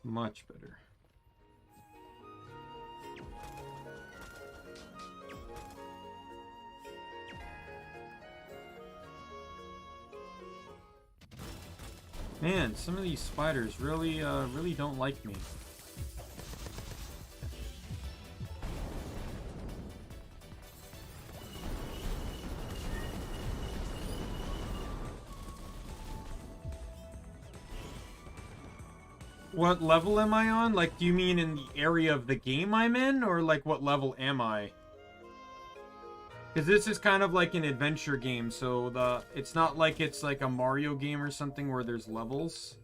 Much better. Man, some of these spiders really, really don't like me. What level am I on? Like, do you mean in the area of the game I'm in? Or, like, what level am I? Because this is kind of like an adventure game, so it's not like it's like a Mario game or something where there's levels.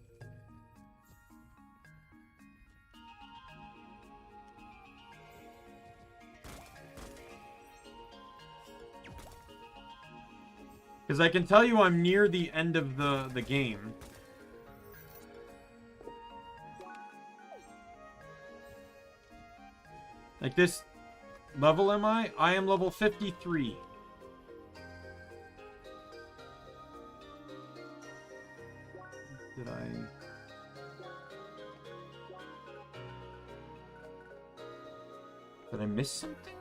Because I can tell you I'm near the end of the game. Like this level am I? I am level 53. Did I miss something?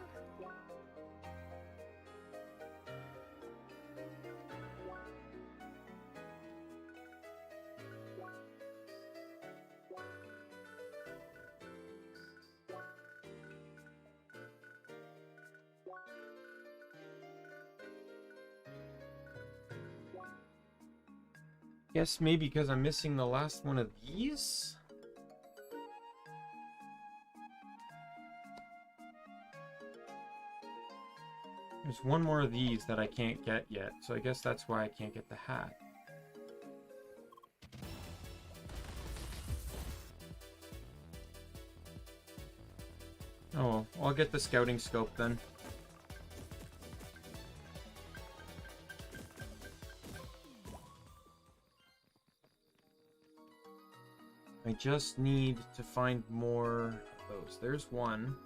Guess maybe because I'm missing the last one of these? There's one more of these that I can't get yet, so I guess that's why I can't get the hat. Oh well, I'll get the scouting scope then. I just need to find more of those. There's one.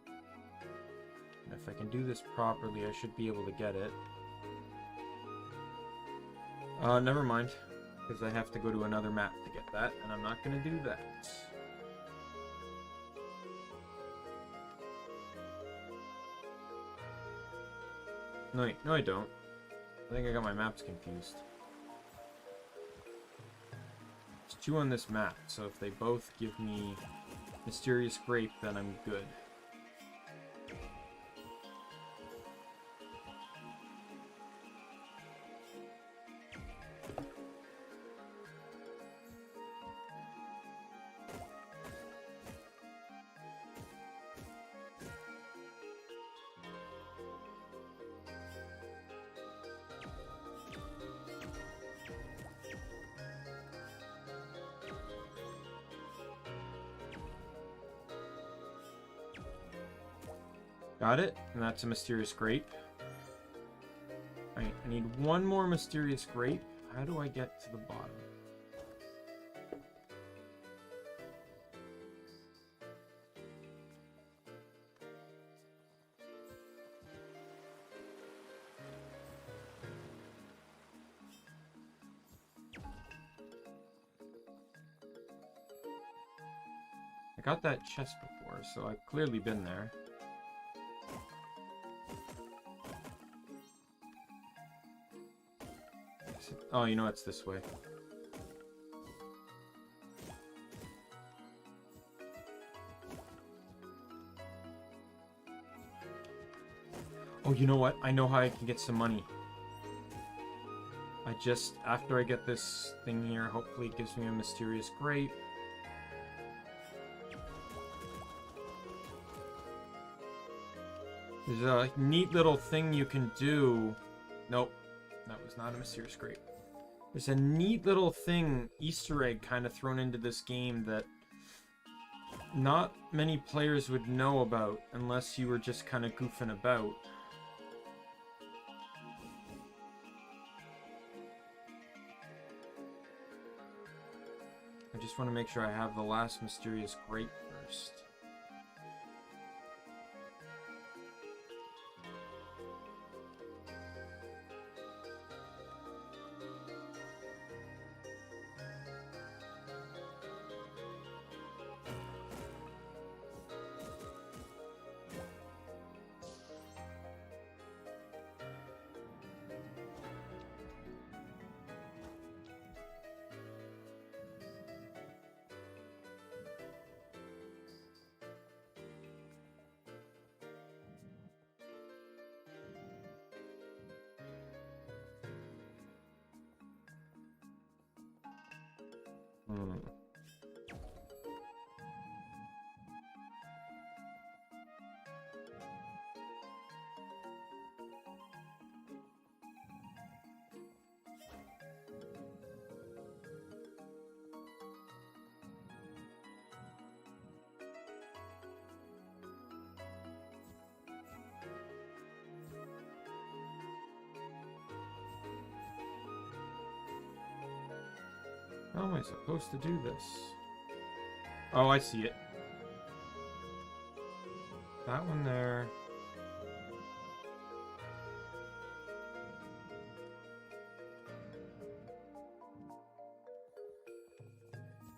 And if I can do this properly, I should be able to get it. Never mind. Because I have to go to another map to get that, and I'm not going to do that. No, wait, no I don't. I think I got my maps confused. There's two on this map, so if they both give me Mysterious Grape, then I'm good. Got it, and that's a Mysterious Grape. Alright, I need one more Mysterious Grape. How do I get to the bottom? I got that chest before, so I've clearly been there. Oh, you know it's this way. Oh, you know what? I know how I can get some money. After I get this thing here, hopefully it gives me a Mysterious Grape. There's a neat little thing you can do. Nope, that was not a Mysterious Grape. There's a neat little thing, Easter egg, kind of thrown into this game that not many players would know about unless you were just kind of goofing about. I just want to make sure I have the last Mysterious Grape first. Hmm. How am I supposed to do this? Oh, I see it. That one there.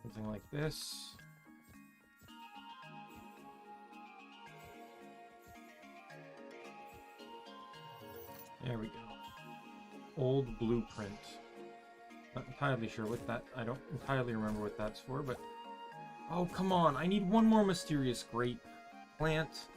Something like this. There we go. Old blueprint. Not entirely sure what that... I don't entirely remember what that's for, but... Oh, come on. I need one more mysterious grape plant.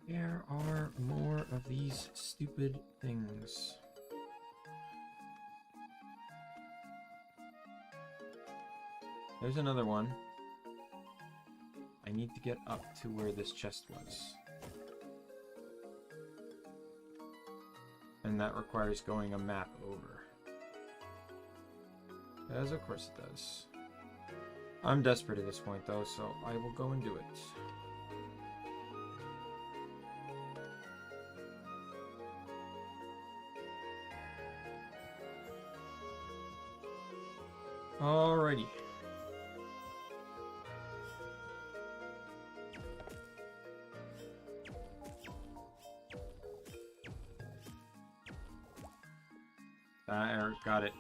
There are more of these stupid things. There's another one. I need to get up to where this chest was. And that requires going a map over. As of course it does. I'm desperate at this point though, so I will go and do it. Alrighty. Got it.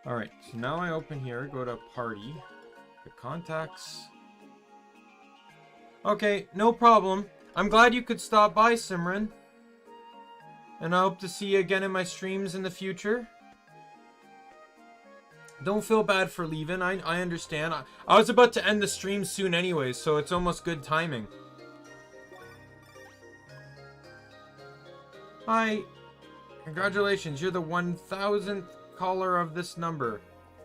Alright, so now I open here, go to party, the contacts. Okay, no problem. I'm glad you could stop by, Simran. And I hope to see you again in my streams in the future. Don't feel bad for leaving. I understand. I was about to end the stream soon anyway, so it's almost good timing. Hi. Congratulations, you're the 1000th caller of this number.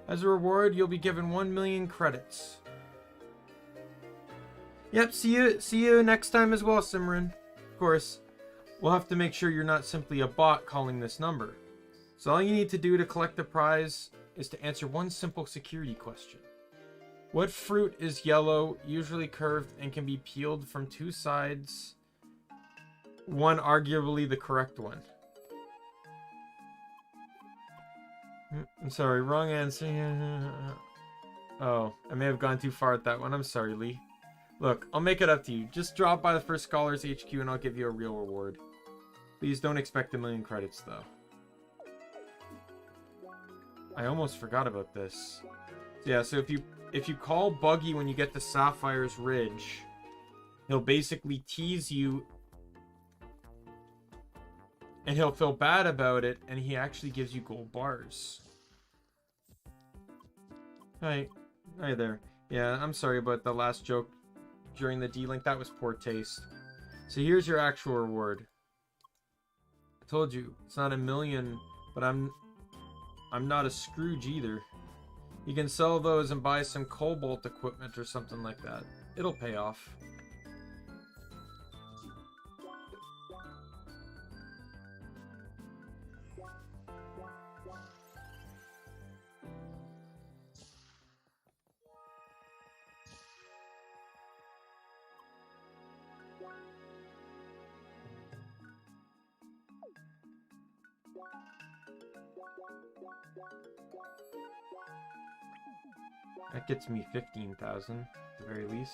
As a reward, you'll be given 1 million credits. Yep, see you next time as well, Simran. Of course, we'll have to make sure you're not simply a bot calling this number. So all you need to do to collect the prize is to answer one simple security question. What fruit is yellow, usually curved, and can be peeled from two sides? One arguably the correct one. I'm sorry, wrong answer. Oh, I may have gone too far at that one. I'm sorry, Lee. Look, I'll make it up to you. Just drop by the first Scholars HQ and I'll give you a real reward. Please don't expect 1 million credits, though. I almost forgot about this. So yeah, so if you call Buggy when you get to Sapphire's Ridge, he'll basically tease you and he'll feel bad about it, and he actually gives you gold bars. Hi there. Yeah, I'm sorry about the last joke during the D-Link. That was poor taste. So here's your actual reward. I told you, it's not 1 million, but I'm not a Scrooge either. You can sell those and buy some Cobalt equipment or something like that. It'll pay off. That gets me 15,000 at the very least.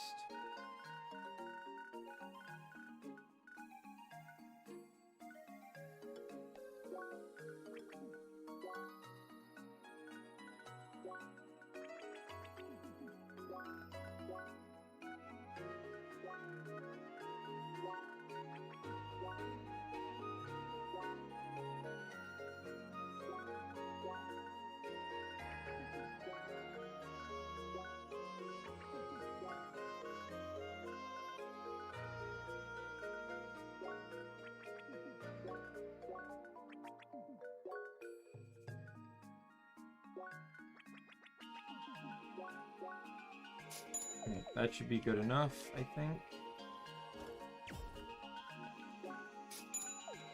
Okay, that should be good enough, I think.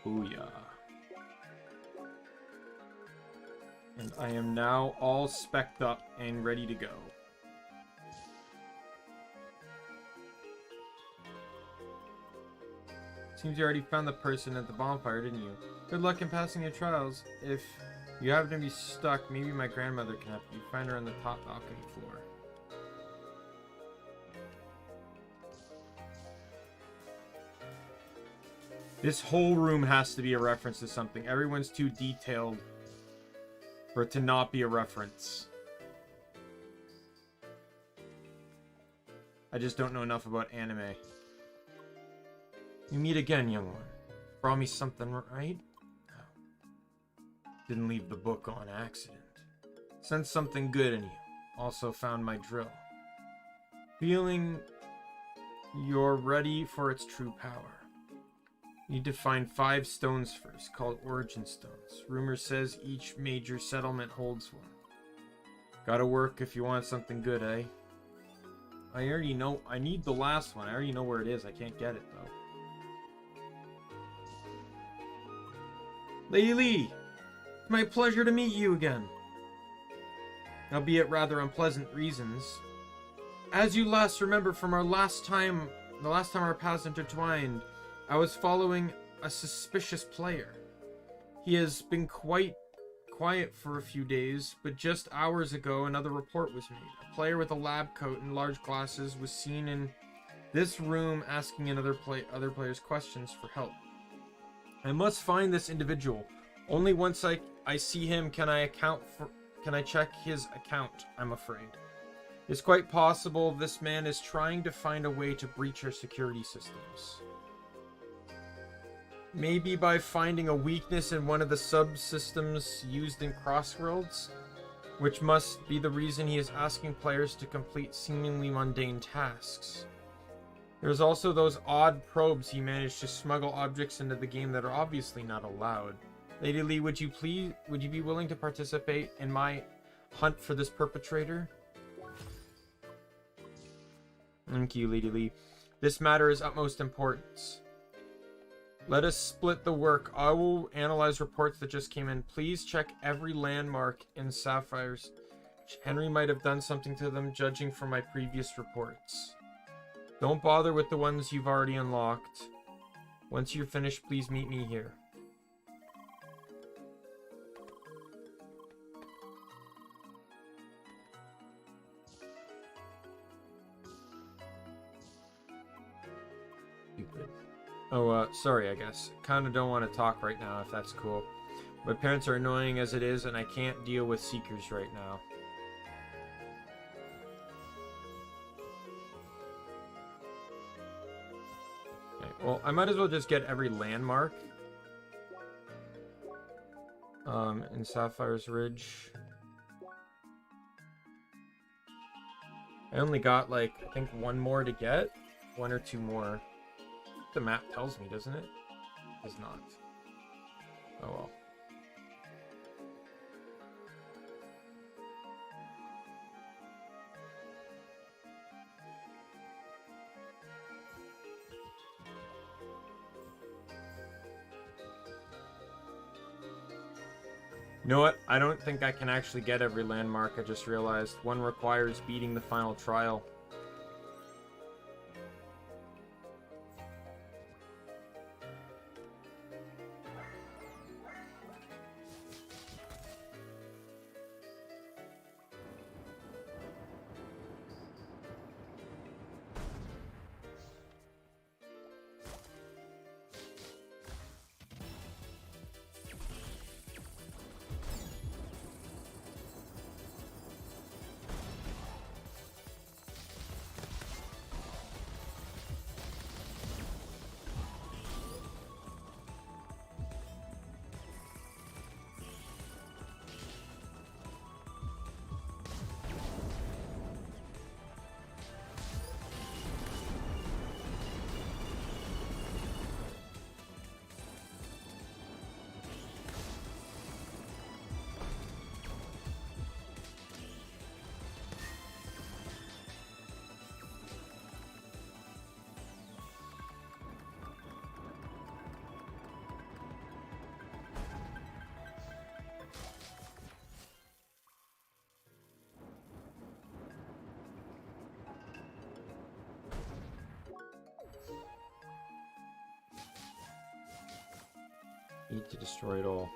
Booyah. And I am now all specced up and ready to go. Seems you already found the person at the bonfire, didn't you? Good luck in passing your trials. If you happen to be stuck, maybe my grandmother can help you. Find her on the top balcony floor. This whole room has to be a reference to something. Everyone's too detailed for it to not be a reference. I just don't know enough about anime. You meet again, young one. Brought me something, right? No. Didn't leave the book on accident. Sensed something good in you. Also found my drill. Feeling you're ready for its true power. Need to find 5 stones first, called origin stones. Rumor says each major settlement holds one. Gotta work if you want something good, eh? I already know. I need the last one. I already know where it is. I can't get it, though. Lady Lee! It's my pleasure to meet you again. Albeit rather unpleasant reasons. As you last remember from our last time, the last time our paths intertwined, I was following a suspicious player. He has been quite quiet for a few days, but just hours ago another report was made. A player with a lab coat and large glasses was seen in this room asking other players questions for help. I must find this individual. Only once I see him can I check his account, I'm afraid. It's quite possible this man is trying to find a way to breach our security systems. Maybe by finding a weakness in one of the subsystems used in Crossworlds, which must be the reason he is asking players to complete seemingly mundane tasks. There's also those odd probes he managed to smuggle objects into the game that are obviously not allowed. Lady Lee, would you be willing to participate in my hunt for this perpetrator? Thank you, Lady Lee. This matter is utmost importance. Let us split the work. I will analyze reports that just came in. Please check every landmark in Sapphires. Henry might have done something to them, judging from my previous reports. Don't bother with the ones you've already unlocked. Once you're finished, please meet me here. Stupid. Oh, sorry, I guess. Kinda don't want to talk right now, if that's cool. My parents are annoying as it is, and I can't deal with Seekers right now. Okay, well, I might as well just get every landmark. In Sapphire's Ridge. I only got, like, I think one more to get. 1 or 2 more. The map tells me, doesn't it? It does not. Oh well. You know what? I don't think I can actually get every landmark. I just realized one requires beating the final trial. Need to destroy it all.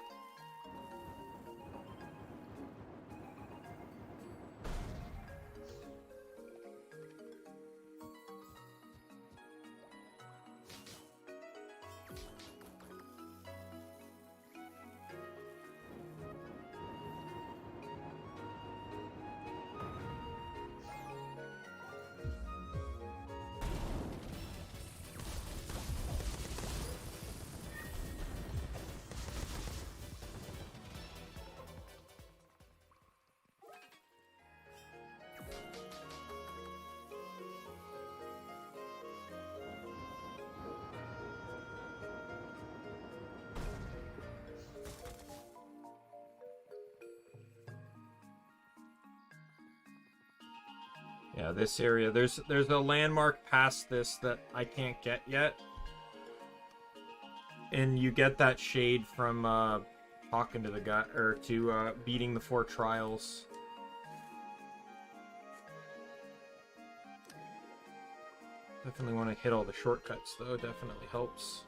Yeah, this area, there's a landmark past this that I can't get yet. And you get that shade from talking to the guy, or to beating the 4 trials. Definitely want to hit all the shortcuts though, definitely helps.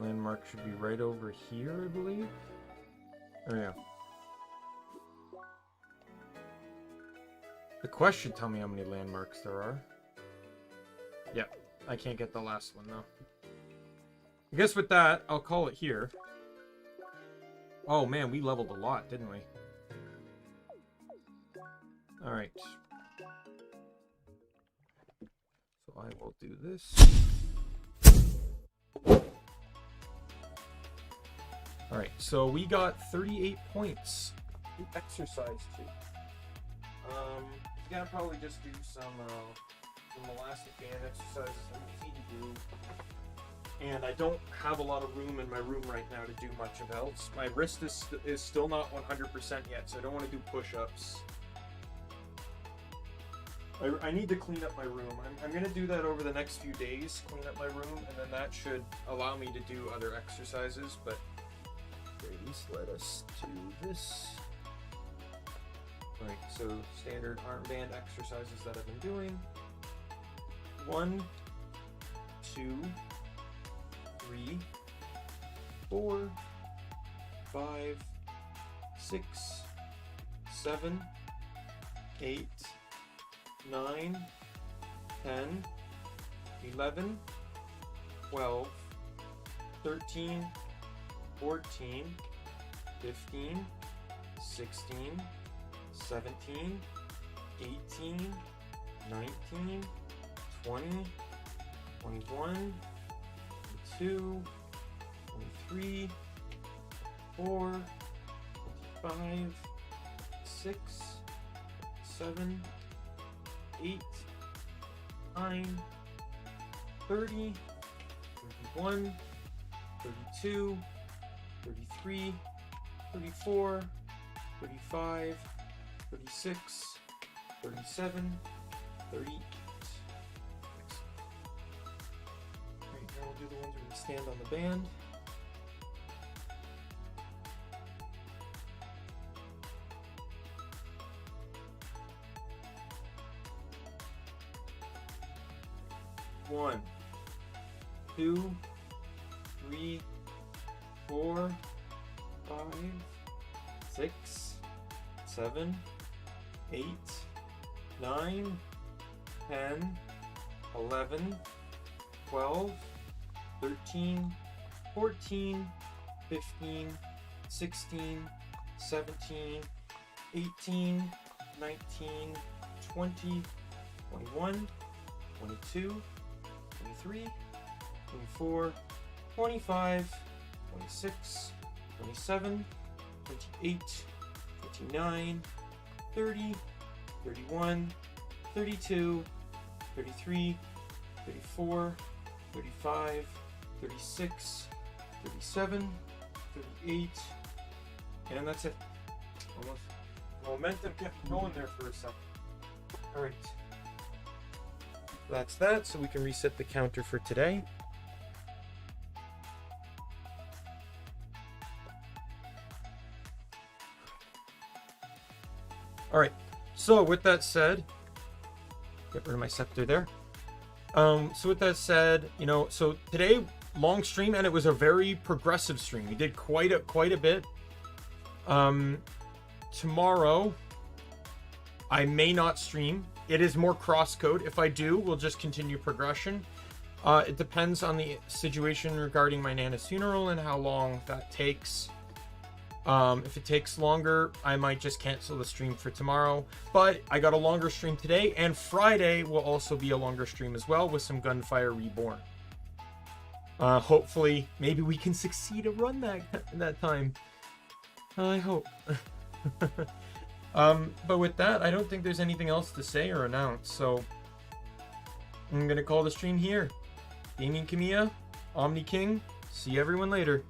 Landmark should be right over here, I believe. Oh yeah. The quest should tell me how many landmarks there are. Yeah, I can't get the last one though. I guess with that, I'll call it here. Oh man, we leveled a lot, didn't we? Alright. So I will do this. Alright, so we got 38 points to exercise to. We gotta probably just do some elastic band exercises that we need to do. And I don't have a lot of room in my room right now to do much of else. My wrist is still not 100% yet, so I don't want to do push-ups. I need to clean up my room. I'm going to do that over the next few days, clean up my room, and then that should allow me to do other exercises, but at least let us do this. Alright, so standard armband exercises that I've been doing. 1, 2, 3, 4, 5, 6, 7, 8, 9, 10, 11, 12, 13, 14, 15, 16, 17, 18, 19, 20, 21, 22, 23, 24, 25, 6, 7, 8, 9, 30, 31, 32, 33, 34, 35, 36, 37, 38. Alright, now we'll do the ones where we stand on the band. One, 2, 3, 4, 5, 6, 7, 8, 9, 10, 11, 12, 13, 14, 15, 16, 17, 18, 19, 20, 21, 22, 23, 24, 25, 26, 27, 28, 29, 30, 31, 32, 33, 34, 35, 36, 37, 38, and that's it. Almost. Momentum kept going there for a second. Alright. That's that, so we can reset the counter for today. All right. So with that said, get rid of my scepter there. So with that said, you know, so today long stream, and it was a very progressive stream. We did quite a bit. Tomorrow I may not stream. It is more CrossCode. If I do, we'll just continue progression. It depends on the situation regarding my Nana's funeral and how long that takes. If it takes longer, I might just cancel the stream for tomorrow. But I got a longer stream today, and Friday will also be a longer stream as well with some Gunfire Reborn. Hopefully, maybe we can succeed to run that time. I hope. But with that, I don't think there's anything else to say or announce. So I'm gonna call the stream here. Daimien Kamiya, Omni King. See everyone later.